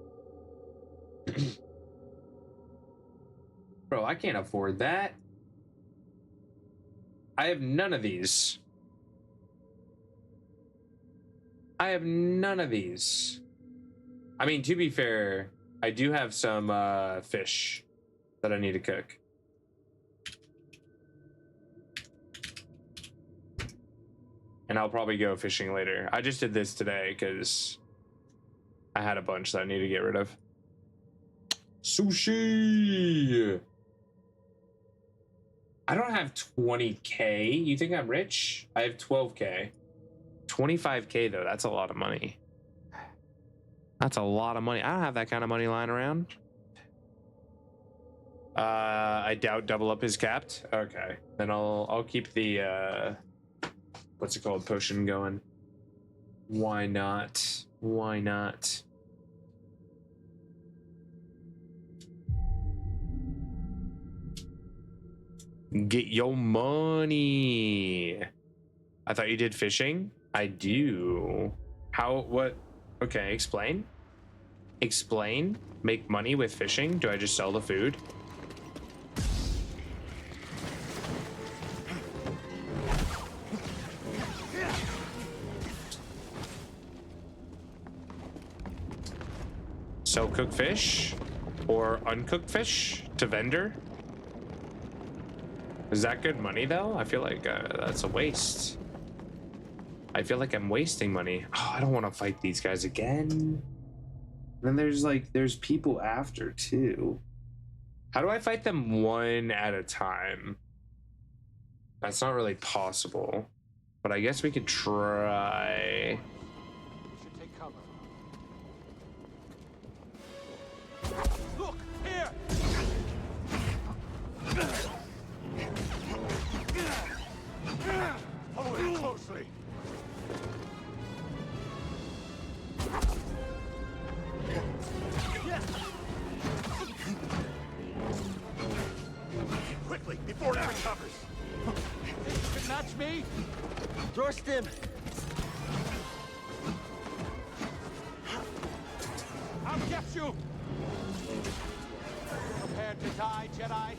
Bro, I can't afford that. I have none of these. I have none of these. I mean, to be fair, I do have some fish that I need to cook. And I'll probably go fishing later. I just did this today because I had a bunch that I need to get rid of. Sushi! I don't have 20K. You think I'm rich? I have 12K. 25K though, that's a lot of money. That's a lot of money. I don't have that kind of money lying around. I doubt double up is capped. Okay, then I'll keep the what's it called, potion going. Why not? Why not? Get your money. I thought you did fishing. I do. How? What? Okay, explain. Explain. Make money with fishing? Do I just sell the food? Sell cooked fish or uncooked fish to vendor? Is that good money though? I feel like that's a waste. I feel like I'm wasting money. Oh, I don't want to fight these guys again. Then there's people after too. How do I fight them one at a time? That's not really possible, but I guess we could try. Should take cover. Look here. Follow it closely. Quickly, before it recovers. Think you can match me? Dorstim. I'll get you. Prepared to die, Jedi?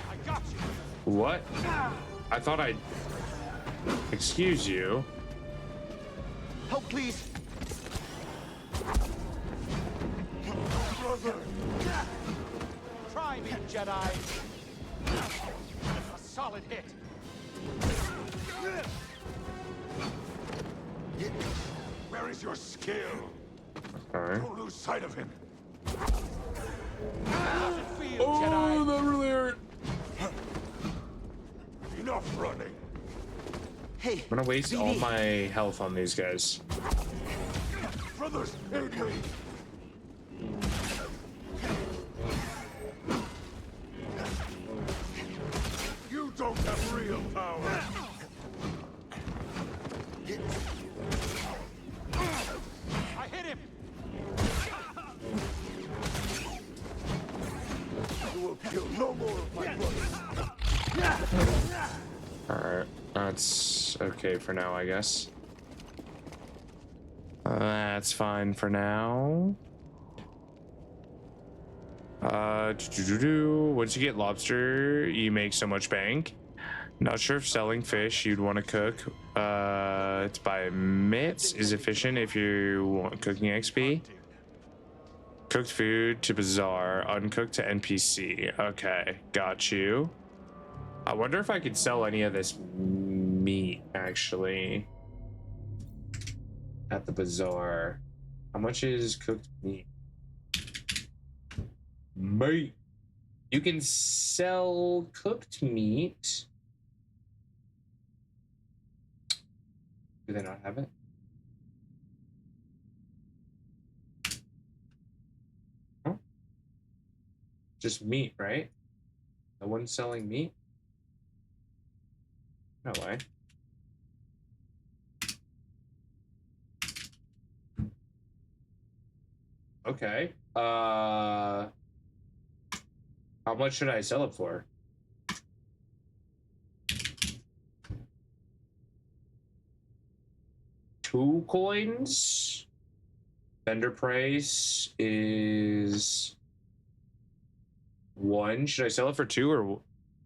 I got you. What? I thought I... Excuse you. Help, please. Brother. Try me, Jedi. A solid hit. Where is your skill? All right. Don't lose sight of him. How's it feel, Oh, Jedi? that really hurt. Enough running. Hey, I'm gonna waste all my health on these guys. Brothers, aid me. You don't have real power. I hit him. You will kill no more of my brothers. Alright, that's okay for now, I guess. That's fine for now. Once you get lobster, you make so much bank. Not sure if selling fish you'd want to cook. It's by mitts is efficient if you want cooking XP. Cooked food to bazaar, uncooked to NPC. Okay, got you. I wonder if I could sell any of this meat actually at the bazaar. How much is cooked meat? Meat. You can sell cooked meat. Do they not have it? Huh? Just meat, right? No one's selling meat? No way. Okay. How much should I sell it for? $2 coins. Vendor price is 1. Should I sell it for 2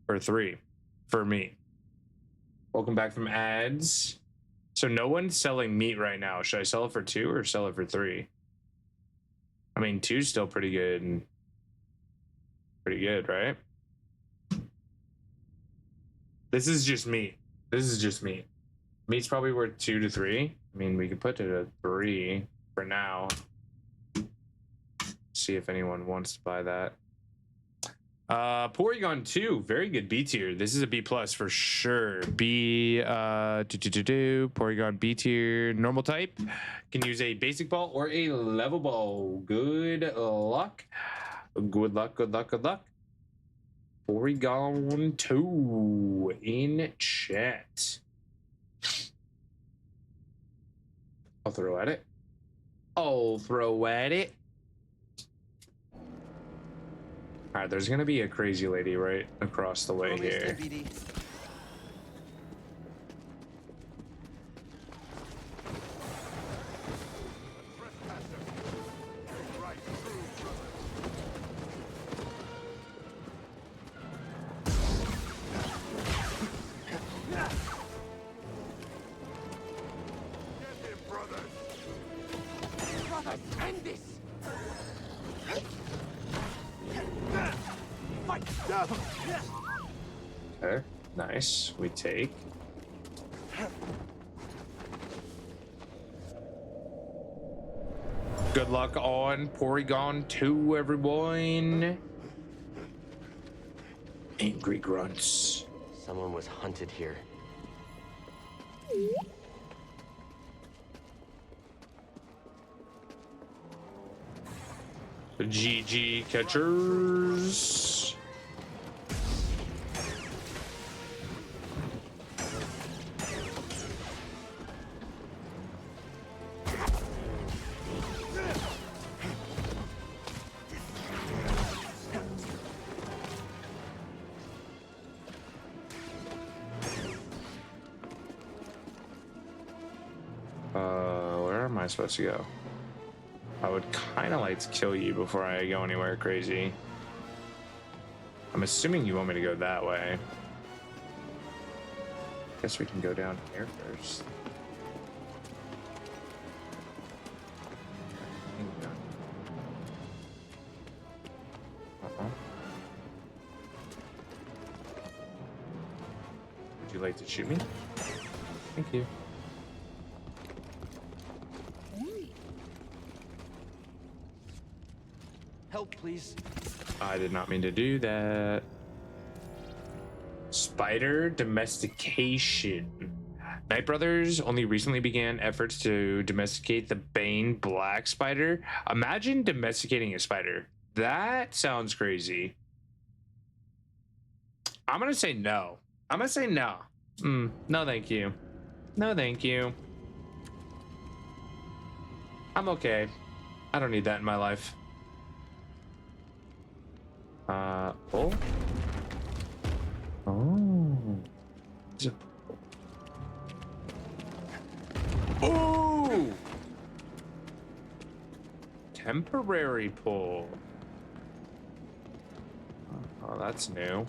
or 3 for me? Welcome back from ads. So no one's selling meat right now. Should I sell it for 2 or sell it for 3? I mean, 2's still pretty good. Pretty good, right? This is just meat. This is just meat. Meat's probably worth 2 to 3. I mean, we could put it at 3 for now. See if anyone wants to buy that. Porygon 2, very good B tier. This is a B plus for sure. Porygon B tier, normal type. Can use a basic ball or a level ball. Good luck. Good luck, good luck, good luck. Porygon 2 in chat. I'll throw at it. I'll throw at it. All right, there's gonna be a crazy lady right across the way here. Okay, nice. We take. Good luck on Porygon 2, everyone. Angry grunts. Someone was hunted here. GG catchers. Where am I supposed to go? I would kind of like to kill you before I go anywhere crazy. I'm assuming you want me to go that way. Guess we can go down here first. Would you like to shoot me? Thank you. Help, please. I did not mean to do that. Spider domestication. Night Brothers only recently began efforts to domesticate the Bane black spider. Imagine domesticating a spider. That sounds crazy. I'm gonna say no. I'm gonna say no. No, thank you. No, thank you. I'm okay. I don't need that in my life. Pull? Oh. Ooh! Temporary pull. Oh, that's new.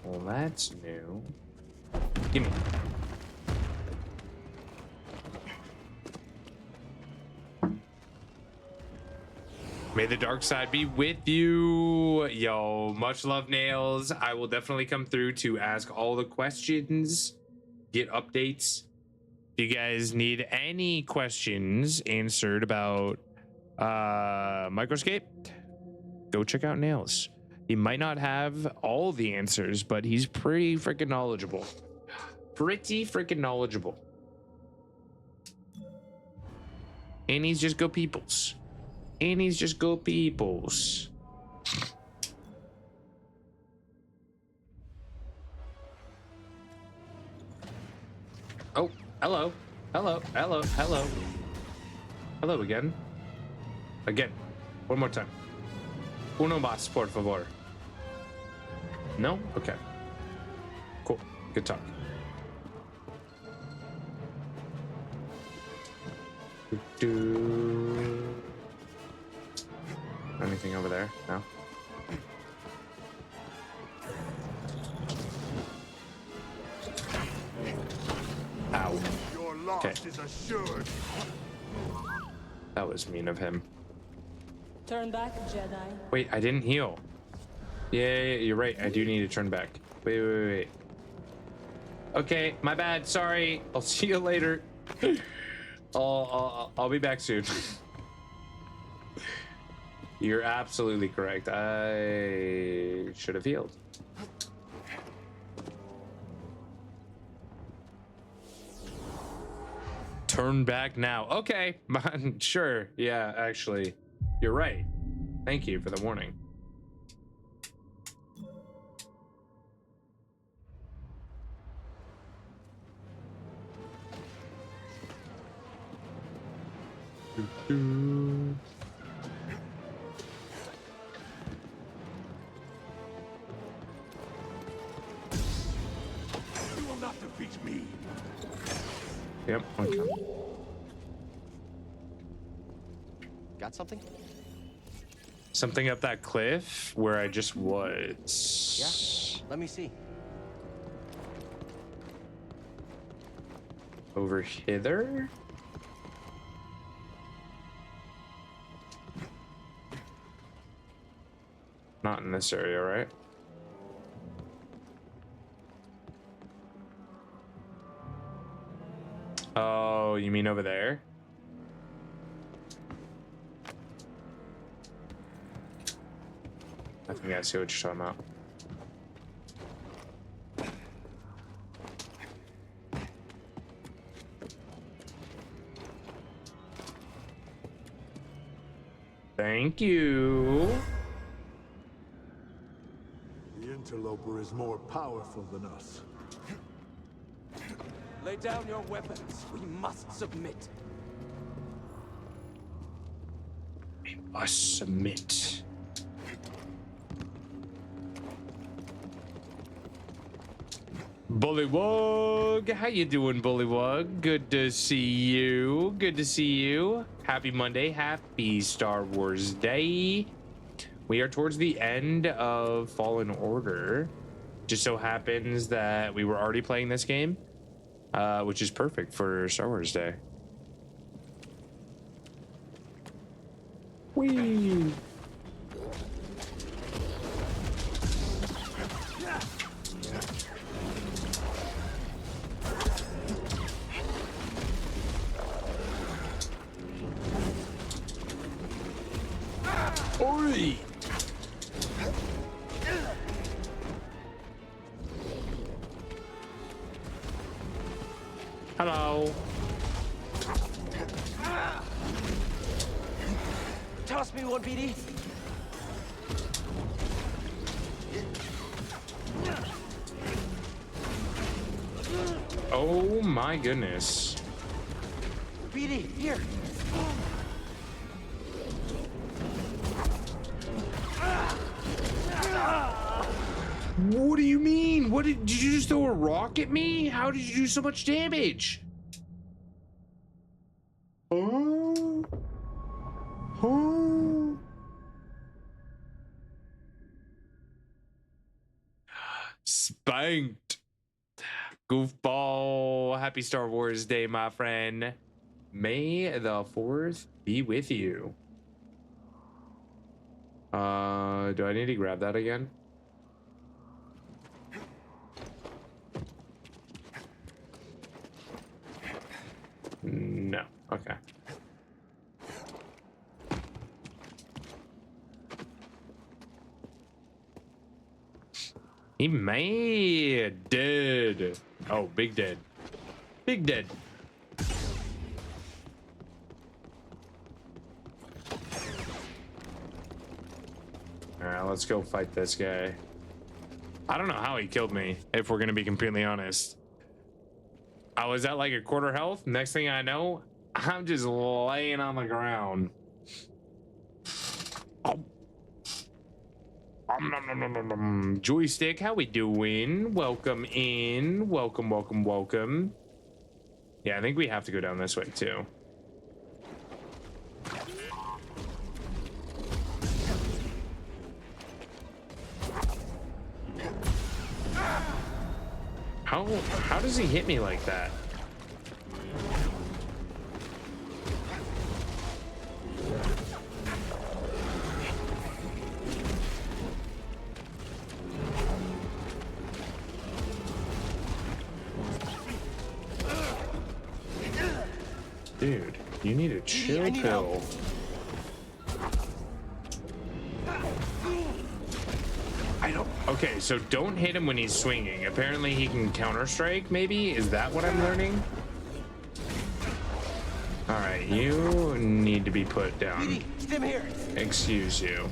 Well, that's new. Gimme. May the dark side be with you. Yo, much love, Nails. I will definitely come through to ask all the questions, get updates. If you guys need any questions answered about Microscape, go check out Nails. He might not have all the answers, but he's pretty freaking knowledgeable. Pretty freaking knowledgeable. And he's just go peoples. And he's just go peoples. Oh, hello. Hello, hello, hello. Hello again. Again. One more time. Uno más, por favor. No? Okay. Cool. Good talk. Anything over there? No? Ow. Your loss is assured. That was mean of him. Turn back, Jedi. Wait, I didn't heal. Yeah, you're right. I do need to turn back. Wait. Okay, my bad. Sorry. I'll see you later. I'll be back soon. You're absolutely correct. I should have healed. Turn back now. Okay, sure. Yeah, actually, you're right. Thank you for the warning. You will not defeat me. Yep, okay. Got something? Something up that cliff where I just was. Yeah, let me see. Over hither? Not in this area, right? Oh, you mean over there? I think I see what you're talking about. Thank you. The interloper is more powerful than us. Lay down your weapons. We must submit. We must submit. Bullywug, how you doing, Bullywug? Good to see you. Good to see you. Happy Monday. Happy Star Wars Day. We are towards the end of Fallen Order. Just so happens that we were already playing this game, which is perfect for Star Wars Day. Whee! Oi! Hello. Toss me one, BD. Oh my goodness. BD, here. What do you mean? What did you just throw a rock at me? How did you do so much damage? Oh. Oh. Spanked. Goofball. Happy Star Wars Day, my friend. May the 4th be with you. Do I need to grab that again? No. Okay. He may dead. Oh, big dead. Big dead. All right, let's go fight this guy. I don't know how he killed me, if we're gonna be completely honest. I was at like a quarter health. Next thing I know, I'm just laying on the ground. Oh. Joystick, how we doing? Welcome in. Welcome, welcome, welcome. Yeah, I think we have to go down this way too. How does he hit me like that? Dude, you need a chill pill. I don't. Okay, so don't hit him when he's swinging. Apparently he can counter strike, maybe? Is that what I'm learning? All right, you need to be put down. Stim here. Excuse you.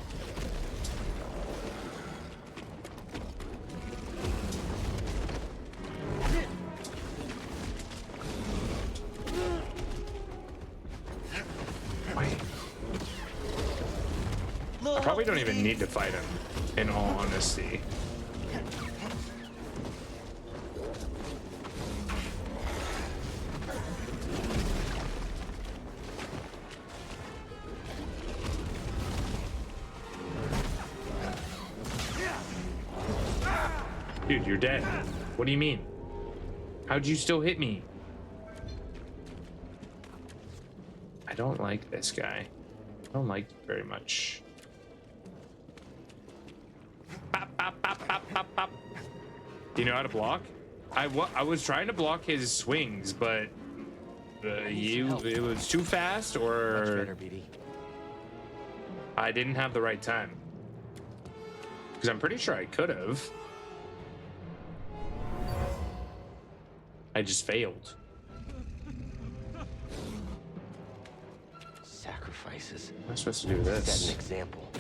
Wait. I probably don't even need to fight him, in all honesty. Dude, you're dead. What do you mean? How'd you still hit me? I don't like this guy. I don't like him very much. Bop, bop, bop, bop, bop, bop. Do you know how to block? I was trying to block his swings, but it was too fast, or I didn't have the right time. Because I'm pretty sure I could have. I just failed. Sacrifices. What am I supposed to do with this? Set an example.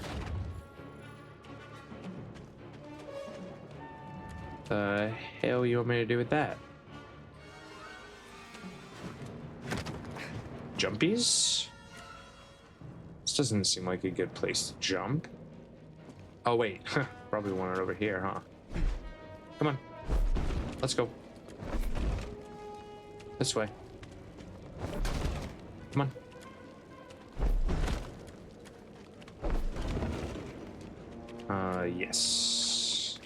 The hell you want me to do with that? Jumpies? This doesn't seem like a good place to jump. Oh wait, probably want it over here, huh? Come on, let's go. This way. Come on. Yes.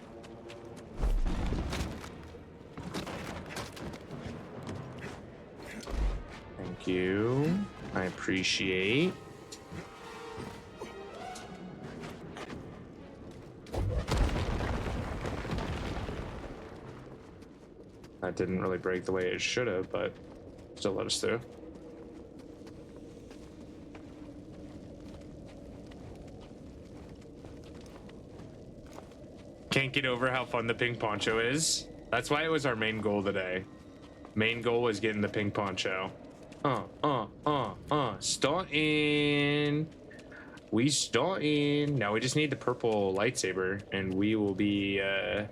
Thank you. I appreciate. That didn't really break the way it should have, but still let us through. Can't get over how fun the pink poncho is. That's why it was our main goal today. Main goal was getting the pink poncho. Starting. We starting. Now we just need the purple lightsaber, and we will be, you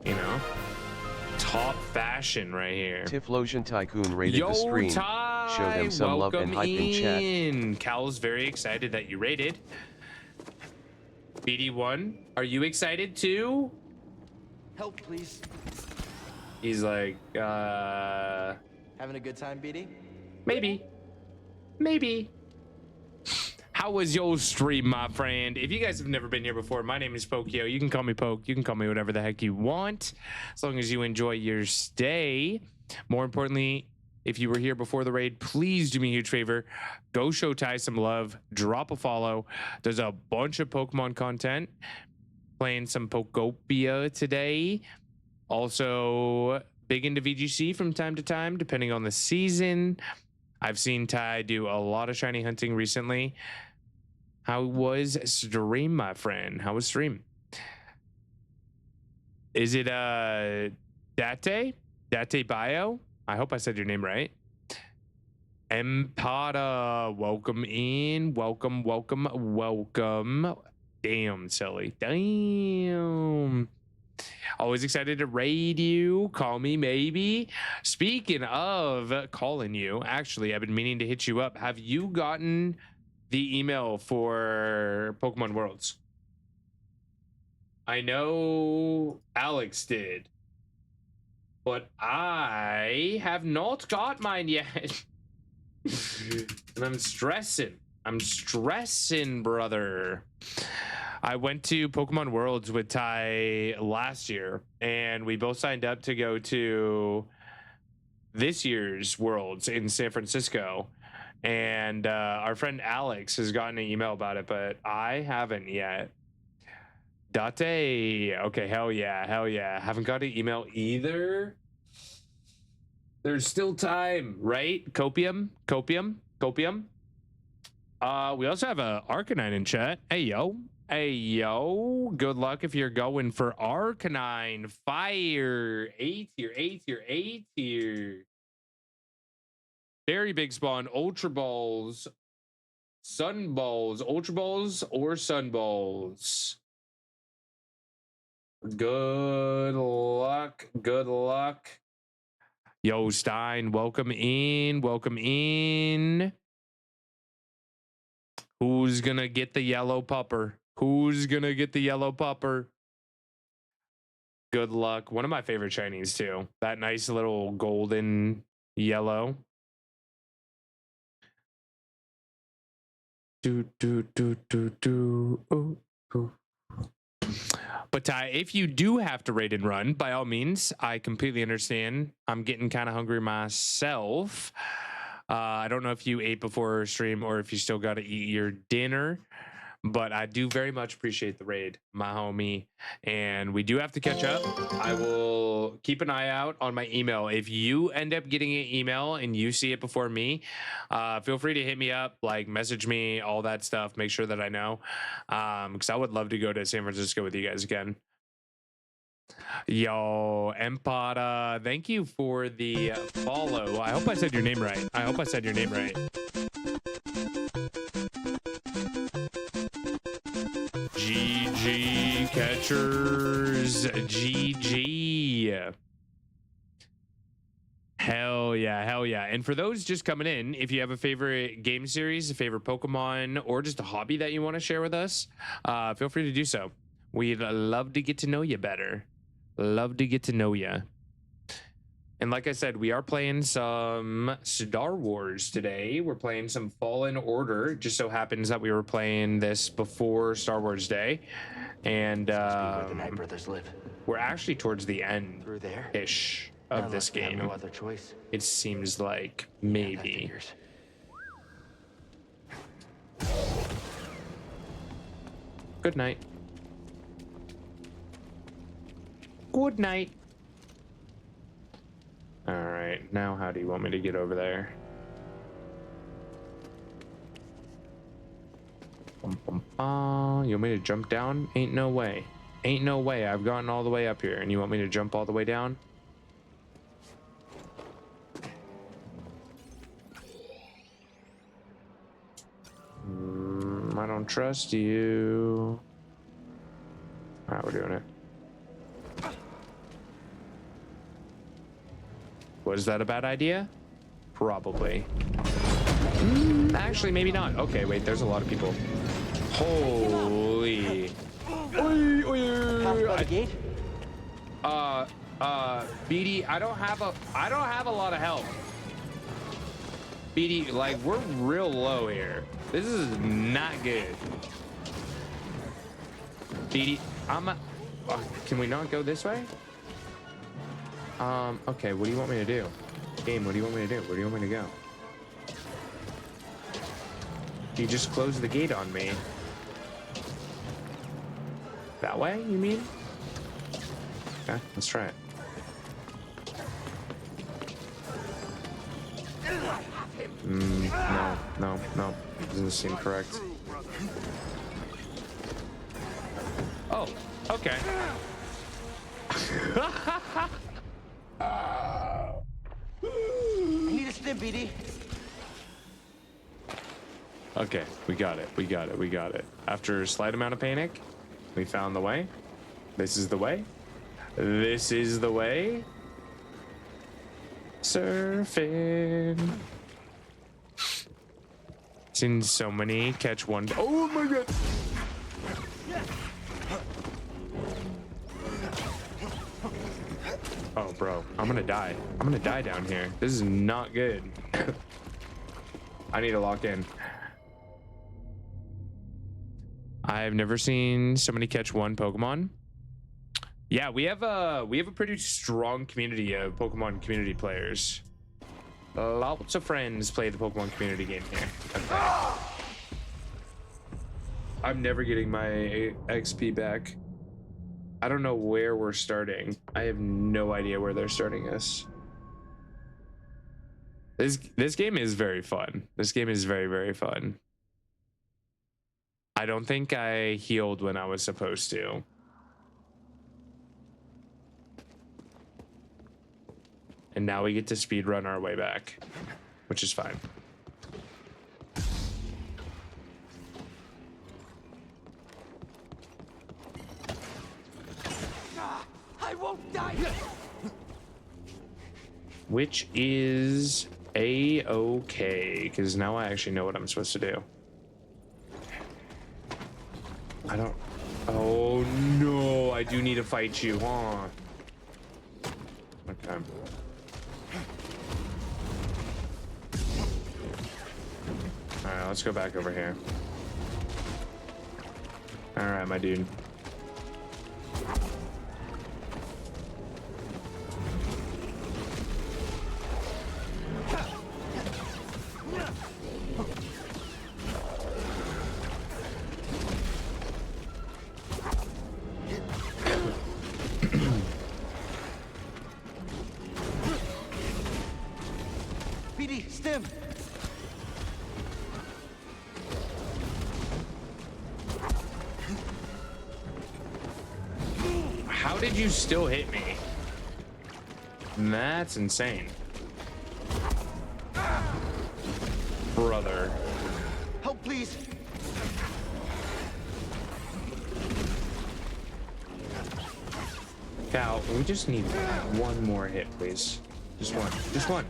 know, top fashion right here. Tiflosion Tycoon rated the stream. Ty, Show them some love and hype in chat. Cal's very excited that you rated. BD1, are you excited too? Help, please. He's like, Having a good time, BD? maybe. How was your stream, my friend? If you guys have never been here before, my name is Pokio. You can call me Poke. You can call me whatever the heck you want, as long as you enjoy your stay. More importantly, if you were here before the raid, please do me a huge favor. Go show Ty some love. Drop a follow. There's a bunch of Pokemon content. Playing some Pokopia today. Also, big into VGC from time to time, depending on the season. I've seen Ty do a lot of shiny hunting recently. How was stream, my friend? How was stream? Is it Date? Date Bio? I hope I said your name right. Empada, welcome in. Welcome. Damn, silly. Damn. Always excited to raid you. Call me maybe. Speaking of calling you, actually, I've been meaning to hit you up. Have you gotten the email for Pokemon Worlds? I know Alex did, but I have not got mine yet. And I'm stressing, brother. I went to Pokemon Worlds with Ty last year, and we both signed up to go to this year's Worlds in San Francisco. And our friend Alex has gotten an email about it, but I haven't yet. Date. Okay, hell yeah. Haven't got an email either. There's still time, right? Copium. We also have a Arcanine in chat. Hey yo, good luck if you're going for Arcanine. Fire. 8 tier. Very big spawn. Ultra Balls. Sun Balls. Ultra Balls or Sun Balls. Good luck. Yo, Stein, welcome in. Who's gonna get the yellow pupper? Good luck. One of my favorite shinies too. That nice little golden yellow. But Ty, if you do have to raid and run, by all means, I completely understand. I'm getting kind of hungry myself. I don't know if you ate before stream or if you still got to eat your dinner, but I do very much appreciate the raid, my homie. And we do have to catch up. I will keep an eye out on my email. If you end up getting an email and you see it before me, feel free to hit me up, like message me, all that stuff. Make sure that I know, because I would love to go to San Francisco with you guys again. Yo, Empada, thank you for the follow. I hope I said your name right. GG catchers, GG. Hell yeah. And for those just coming in, if you have a favorite game series, a favorite Pokemon, or just a hobby that you want to share with us, feel free to do so. We'd love to get to know you better. And like I said, we are playing some Star Wars today. We're playing some Fallen Order. It just so happens that we were playing this before Star Wars Day. And where the Night Brothers live. We're actually towards the end. Through there? Ish. of this Unless we have game. no other choice. It seems like maybe. Good night. Good night. All right, now how do you want me to get over there? You want me to jump down? Ain't no way. Ain't no way. I've gotten all the way up here, and you want me to jump all the way down? I don't trust you. All right, we're doing it. Was that a bad idea? Probably. Actually, maybe not. Okay, wait, there's a lot of people. Holy. BD, I don't have a lot of help. BD, like, we're real low here. This is not good. BD, can we not go this way? Okay, what do you want me to do? Game, what do you want me to do? Where do you want me to go? You just closed the gate on me. That way, you mean? Okay, let's try it. No. Doesn't seem correct. Oh, okay. I need a stim, BD. Okay, we got it. After a slight amount of panic, we found the way. This is the way. This is the way. Surfing. Seen so many catch one. Oh my god. Oh, bro, I'm gonna die. I'm gonna die down here. This is not good. I need to lock in. I've never seen somebody catch one Pokemon. Yeah, we have a pretty strong community of Pokemon community players. Lots of friends play the Pokemon community game here. Okay. I'm never getting my XP back. I don't know where we're starting. I have no idea where they're starting us. This game is very fun. This game is very, very fun. I don't think I healed when I was supposed to. And now we get to speedrun our way back, which is fine. I won't die. Which is a-okay, because now I actually know what I'm supposed to do. I don't... Oh no, I do need to fight you, huh? Okay. Alright, let's go back over here. Alright, my dude. BD, stim. How did you still hit me? That's insane. Brother. Help, please. Cal, we just need one more hit, please. Just one. Just one.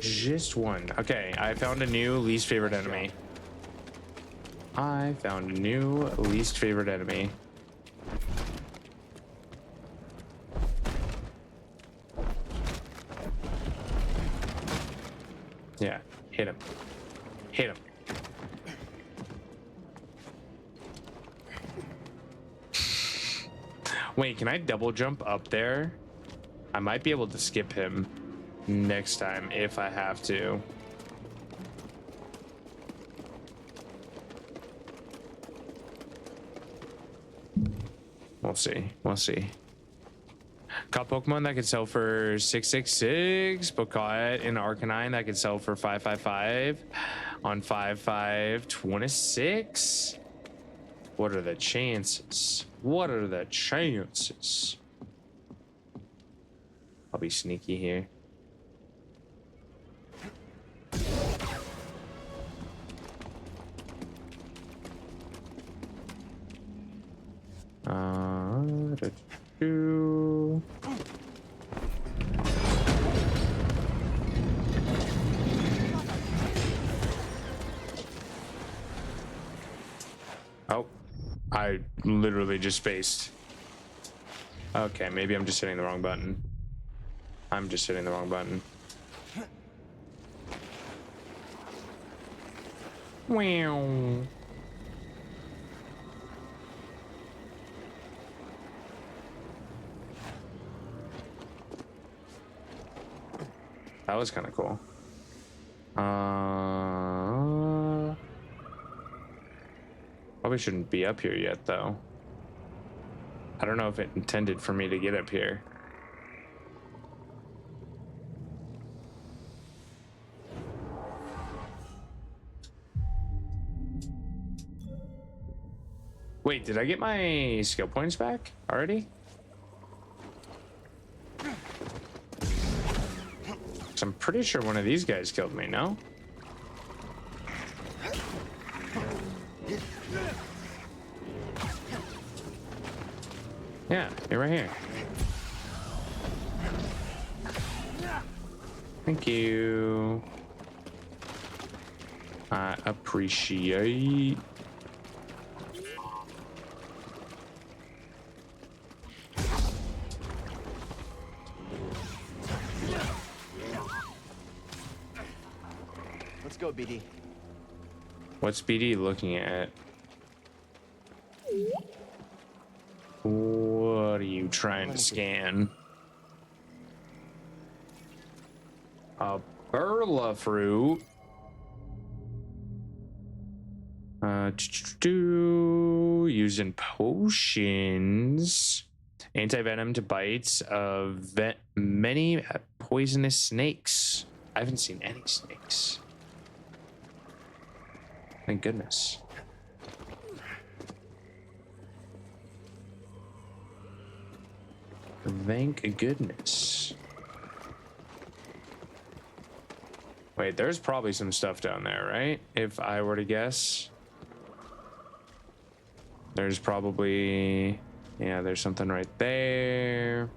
Just one. Okay, I found a new least favorite enemy. I found a new least favorite enemy. Yeah, hit him. Hit him. Wait, can I double jump up there? I might be able to skip him next time if I have to. We'll see. We'll see. Caught Pokemon that could sell for 666, but caught in Arcanine that could sell for 555 on 5526. What are the chances? What are the chances? I'll be sneaky here. Oh, I literally just spaced. Okay, maybe I'm just hitting the wrong button. I'm just hitting the wrong button. Wow. That was kind of cool. Probably shouldn't be up here yet, though. I don't know if it intended for me to get up here. Wait, did I get my skill points back already? I'm pretty sure one of these guys killed me, no? Yeah, you're right here. Thank you. I appreciate. Let's go, BD. What's BD looking at? What are you trying to scan? A burla fruit. Using potions. Anti-venom to bites of many poisonous snakes. I haven't seen any snakes. Thank goodness. Thank goodness. Wait, there's probably some stuff down there, right? If I were to guess. There's probably... Yeah, there's something right there.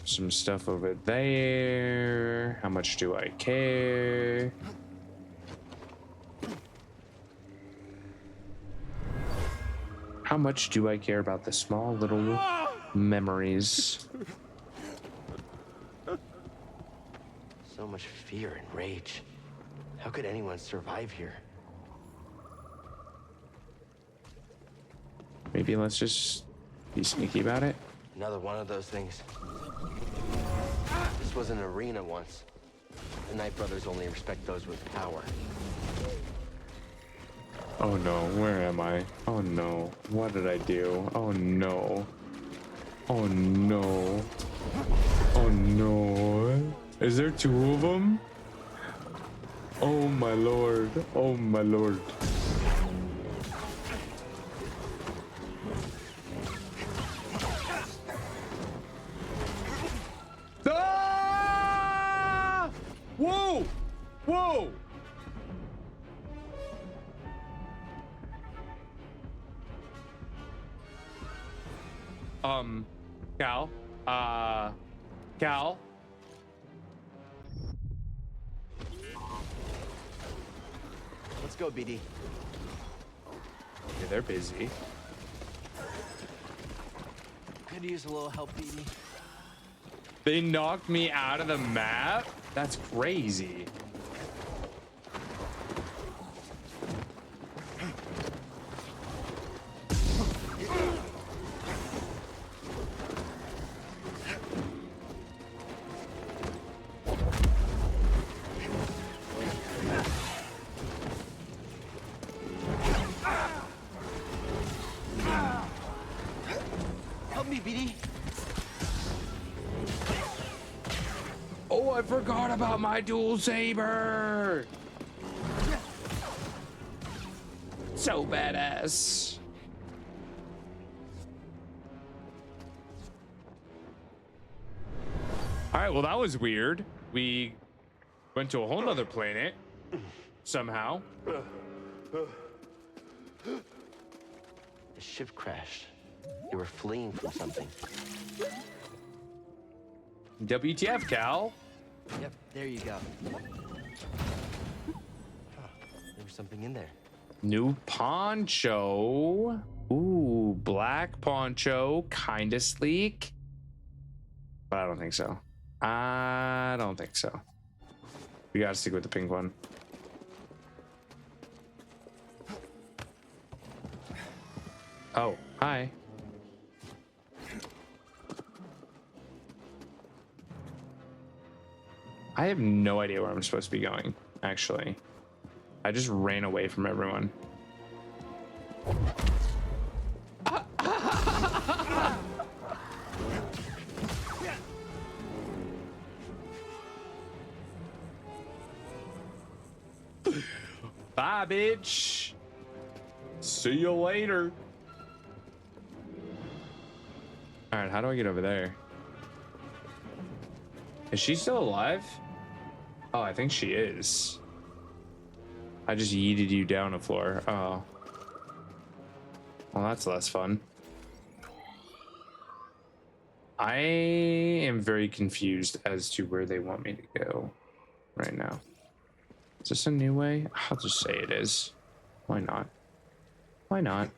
Some stuff over there. How much do I care? How much do I care about the small little memories? So much fear and rage. How could anyone survive here? Maybe let's just be sneaky about it. Another one of those things. This was an arena once. The Knight Brothers only respect those with power. Oh no, where am I? Oh no, what did I do? Oh no. Oh no. Oh no. Is there two of them? Oh my lord. Oh my lord. Ah! Whoa! Whoa! Cal, Cal. Let's go, BD. Yeah, they're busy. Could use a little help, BD. They knocked me out of the map? That's crazy. I forgot about my dual saber. So badass. All right, well, that was weird. We went to a whole nother planet somehow. The ship crashed. You were fleeing from something. WTF, Cal? Yep, there you go. There was something in there. New poncho. Ooh, black poncho, kinda sleek. But I don't think so. I don't think so. We gotta stick with the pink one. Oh, hi. I have no idea where I'm supposed to be going, actually. I just ran away from everyone. Bye, bitch. See you later. All right, how do I get over there? Is she still alive? Oh, I think she is. I just yeeted you down a floor. Oh. Well, that's less fun. I am very confused as to where they want me to go right now. Is this a new way? I'll just say it is. Why not? Why not?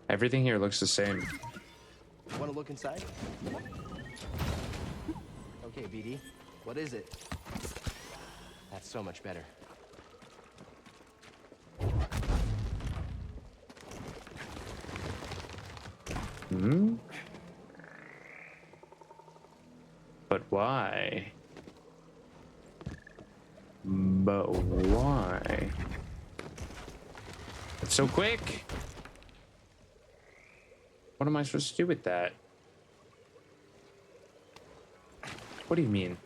Everything here looks the same. Want to look inside? Okay, BD. What is it? That's so much better. Hmm? But why? But why? It's so quick. What am I supposed to do with that? What do you mean?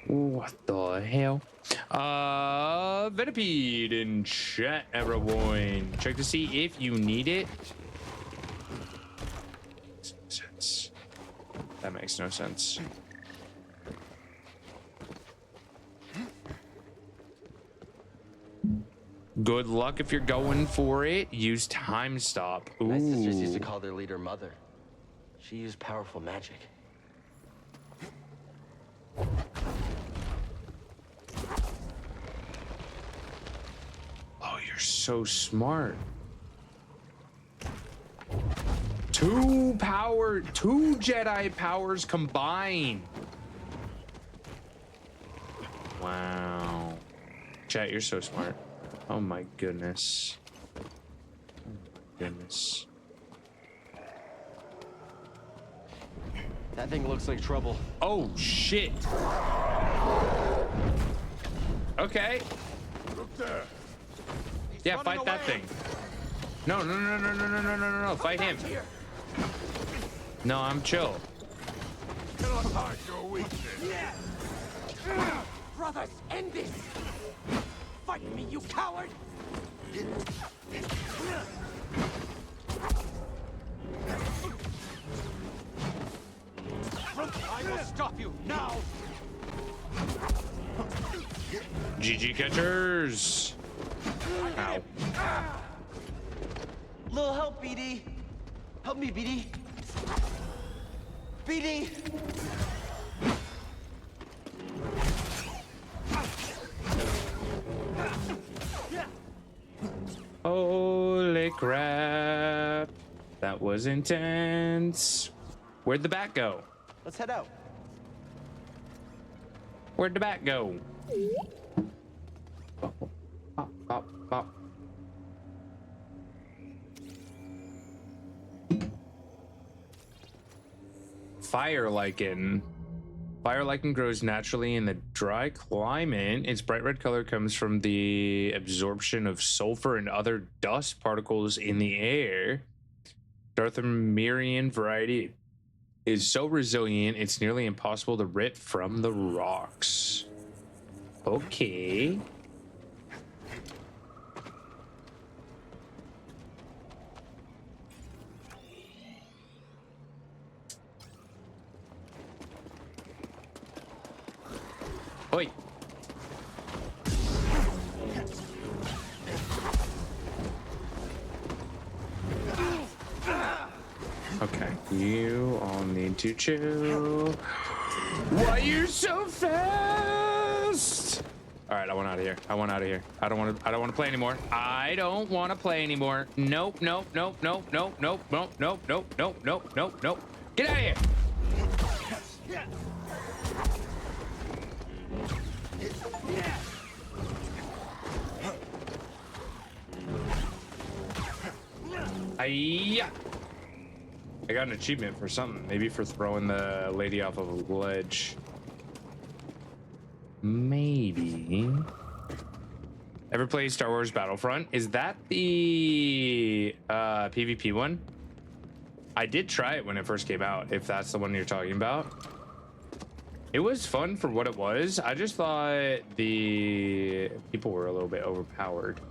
What the hell? Venipede in chat, everyone. Check to see if you need it. Sense. That makes no sense. Good luck if you're going for it. Use time stop. Ooh. My sisters used to call their leader Mother. She used powerful magic. Oh, you're so smart. Two Jedi powers combined. Wow. Chat, you're so smart. Oh my goodness. Oh my goodness. That thing looks like trouble. Oh shit. Okay. Look there. Yeah, fight that thing. No, fight him. No, I'm chill. Brothers, end this! Fight me, you coward! I will stop you now! GG catchers. Ow. Little help, BD. Help me, BD. BD! Holy crap. That was intense. Where'd the bat go? Let's head out. Where'd the bat go? Pop, pop, pop. Fire Fire lichen grows naturally in the dry climate. Its bright red color comes from the absorption of sulfur and other dust particles in the air. Darthamirian variety is so resilient, it's nearly impossible to rip from the rocks. Okay. Oi. Okay, you all need to chill. Why are you so fast? All right, I want out of here. I want out of here. I don't want to play anymore. I don't want to play anymore. Nope, nope, nope, nope, nope, nope, nope, nope, nope, nope, nope, nope, nope. Get out of here. Hiya. I got an achievement for something. Maybe for throwing the lady off of a ledge. Maybe. Ever play Star Wars Battlefront? Is that the PvP one? I did try it when it first came out, if that's the one you're talking about. It was fun for what it was. I just thought the people were a little bit overpowered.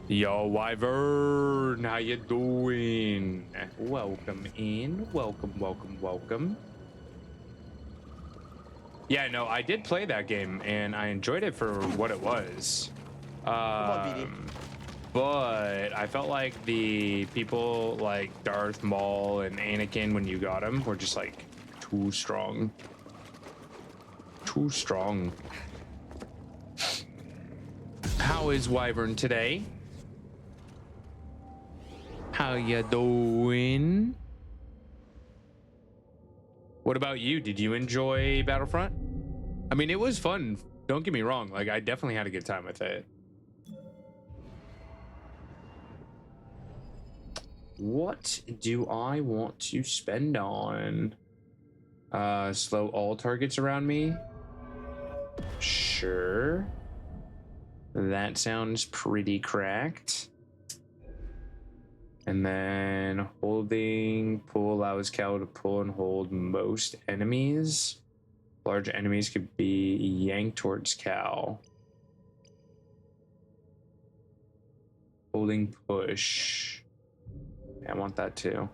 Yo, Wyvern, how you doing? Welcome in. Welcome, welcome, welcome. Yeah, no, I did play that game, and I enjoyed it for what it was. But I felt like the people like Darth Maul and Anakin, when you got them, were just like too strong. Too strong. How is Wyvern today? How you doing? What about you? Did you enjoy Battlefront? I mean, it was fun. Don't get me wrong. Like, I definitely had a good time with it. What do I want to spend on? Slow all targets around me? Sure. That sounds pretty cracked. And then holding pull allows Cal to pull and hold most enemies. Large enemies could be yanked towards Cal. Holding push. Yeah, I want that too.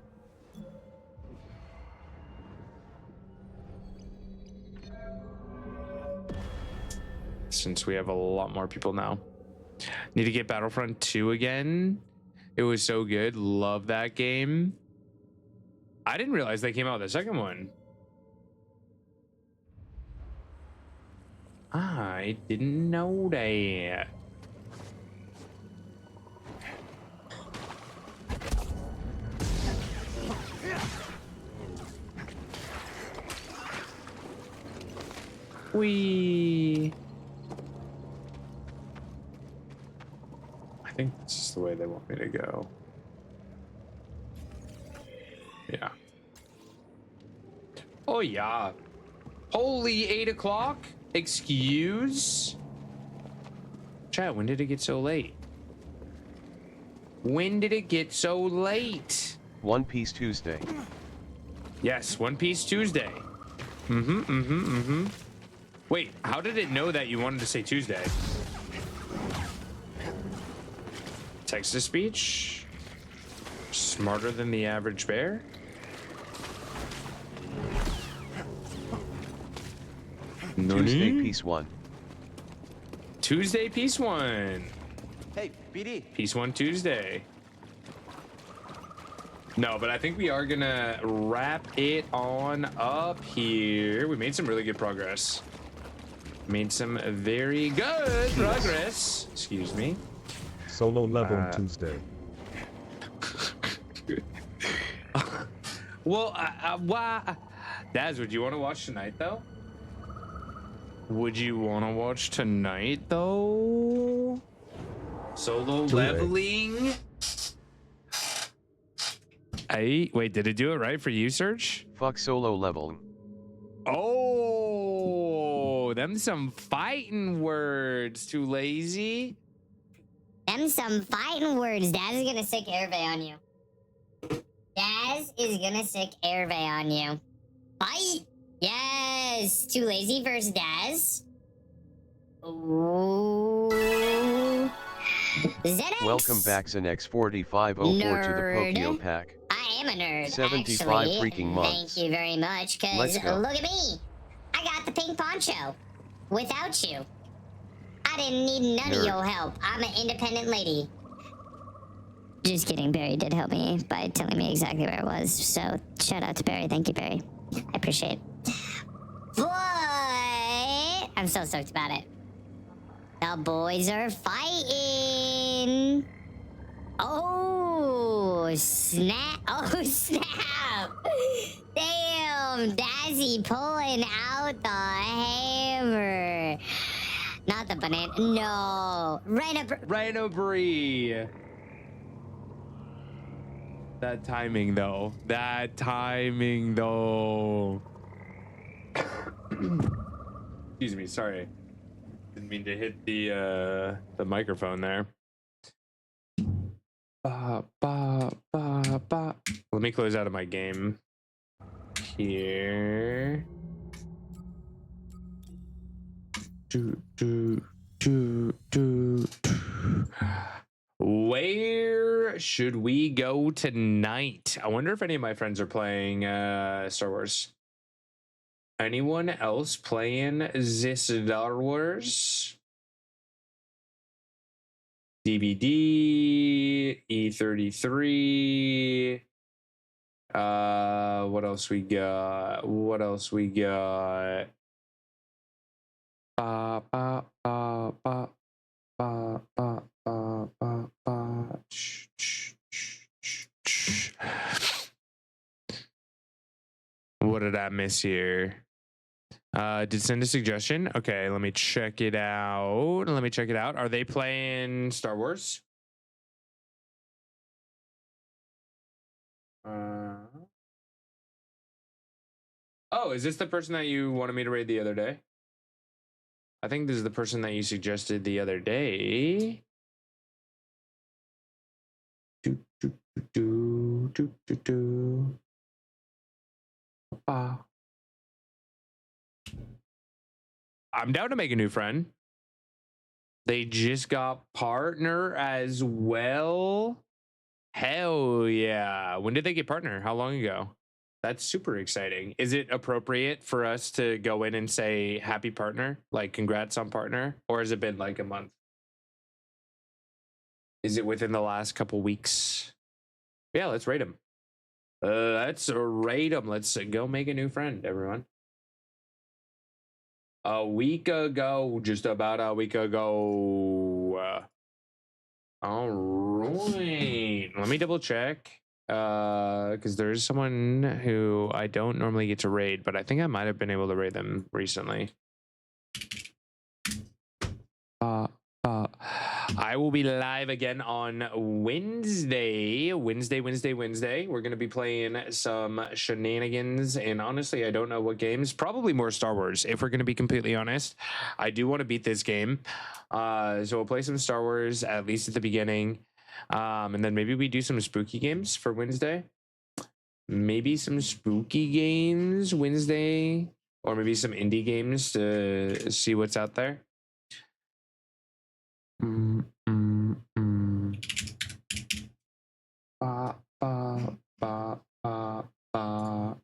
Since we have a lot more people now. Need to get Battlefront 2 again. It was so good. Love that game. I didn't realize they came out with the second one. I didn't know that. Whee! I think this is the way they want me to go. Yeah. Oh yeah. Holy 8 o'clock? Excuse? Chat, when did it get so late? When did it get so late? One Piece Tuesday. Yes, One Piece Tuesday. Wait, how did it know that you wanted to say Tuesday? Text-to-speech? Smarter than the average bear? Tuesday Piece 1. Tuesday Piece 1. Hey, BD. Piece 1 Tuesday. No, but I think we are gonna wrap it on up here. We made some really good progress. Made some very good progress. Excuse me. Solo level on Tuesday. Well, why? Daz, would you want to watch tonight, though? Would you want to watch tonight, though? Solo leveling? Wait, did it do it right for you, Search? Fuck solo level. Oh, them some fighting words. Too lazy. Them some fighting words. Daz is gonna sick Hervé on you. Daz is gonna sick Hervé on you. Fight! Yes! Too lazy versus Daz. Ooh. ZX. Welcome back, Zenex4504 to the Nerd. Pokio Pack. I am a nerd. 75 actually. freaking months. Thank you very much, Let's because go. look at me. I got the pink poncho. Without you. I didn't need none of Nerd. your help. I'm an independent lady. Just kidding. Barry did help me by telling me exactly where it was. So, shout out to Barry. Thank you, Barry. I appreciate it. But I'm so stoked about it. The boys are fighting. Oh, snap. Oh, snap. Damn, Dazzy pulling out the hammer. Not the banana. No. Rhino Bree. That timing, though. That timing, though. Excuse me. Sorry. Didn't mean to hit the microphone there. Ba, ba, ba, ba. Let me close out of my game here. Where should we go tonight? I wonder if any of my friends are playing Star Wars. Anyone else playing this Star Wars? DVD, E33. What else we got? What else we got? Ba ba ba ba ba ba ba ba ba. What did I miss here? Did send a suggestion. Okay, let me check it out. Are they playing Star Wars? Oh, is this the person that you wanted me to raid the other day? I think this is the person that you suggested the other day. I'm down to make a new friend. They just got partner as well. Hell yeah. When did they get partner? How long ago? That's super exciting. Is it appropriate for us to go in and say happy partner? Like congrats on partner? Or has it been like a month? Is it within the last couple weeks? Yeah, let's rate them. Let's rate them. Let's go make a new friend, everyone. A week ago, just about a week ago. All right. Let me double check. Because there's someone who I don't normally get to raid, but I think I might have been able to raid them recently. I will be live again on Wednesday. Wednesday. We're going to be playing some shenanigans, and honestly, I don't know what games. Probably more Star Wars, if we're going to be completely honest. I do want to beat this game. So we'll play some Star Wars, at least at the beginning. And then maybe we do some spooky games for Wednesday. Maybe some spooky games Wednesday, or maybe some indie games to see what's out there. Ba, ba, ba, ba, ba.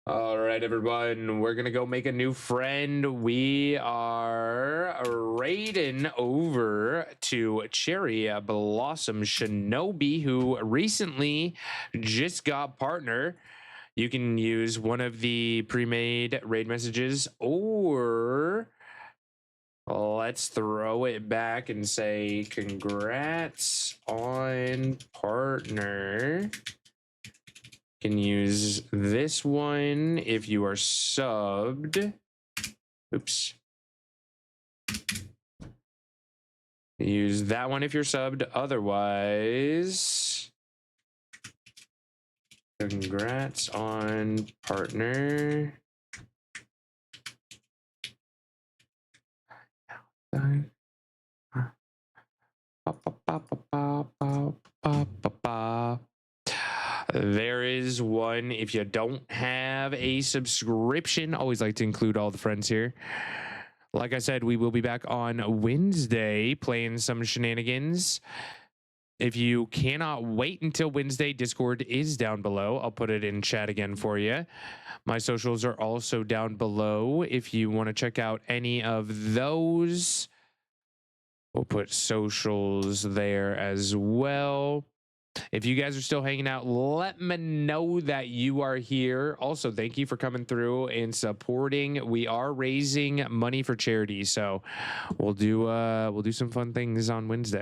All right, everyone, we're gonna go make a new friend. We are raiding over to Cherry Blossom Shinobi, who recently just got partner. You can use one of the pre-made raid messages, or let's throw it back and say congrats on partner. Can use this one if you are subbed. Oops. Use that one if you're subbed. Otherwise, Congrats on partner. There is one. If you don't have a subscription, always like to include all the friends here. Like I said, we will be back on Wednesday playing some shenanigans. If you cannot wait until Wednesday, Discord is down below. I'll put it in chat again for you. My socials are also down below if you want to check out any of those. We'll put socials there as well. If you guys are still hanging out, let me know that you are here. Also, thank you for coming through and supporting. We are raising money for charity, so we'll do some fun things on Wednesday.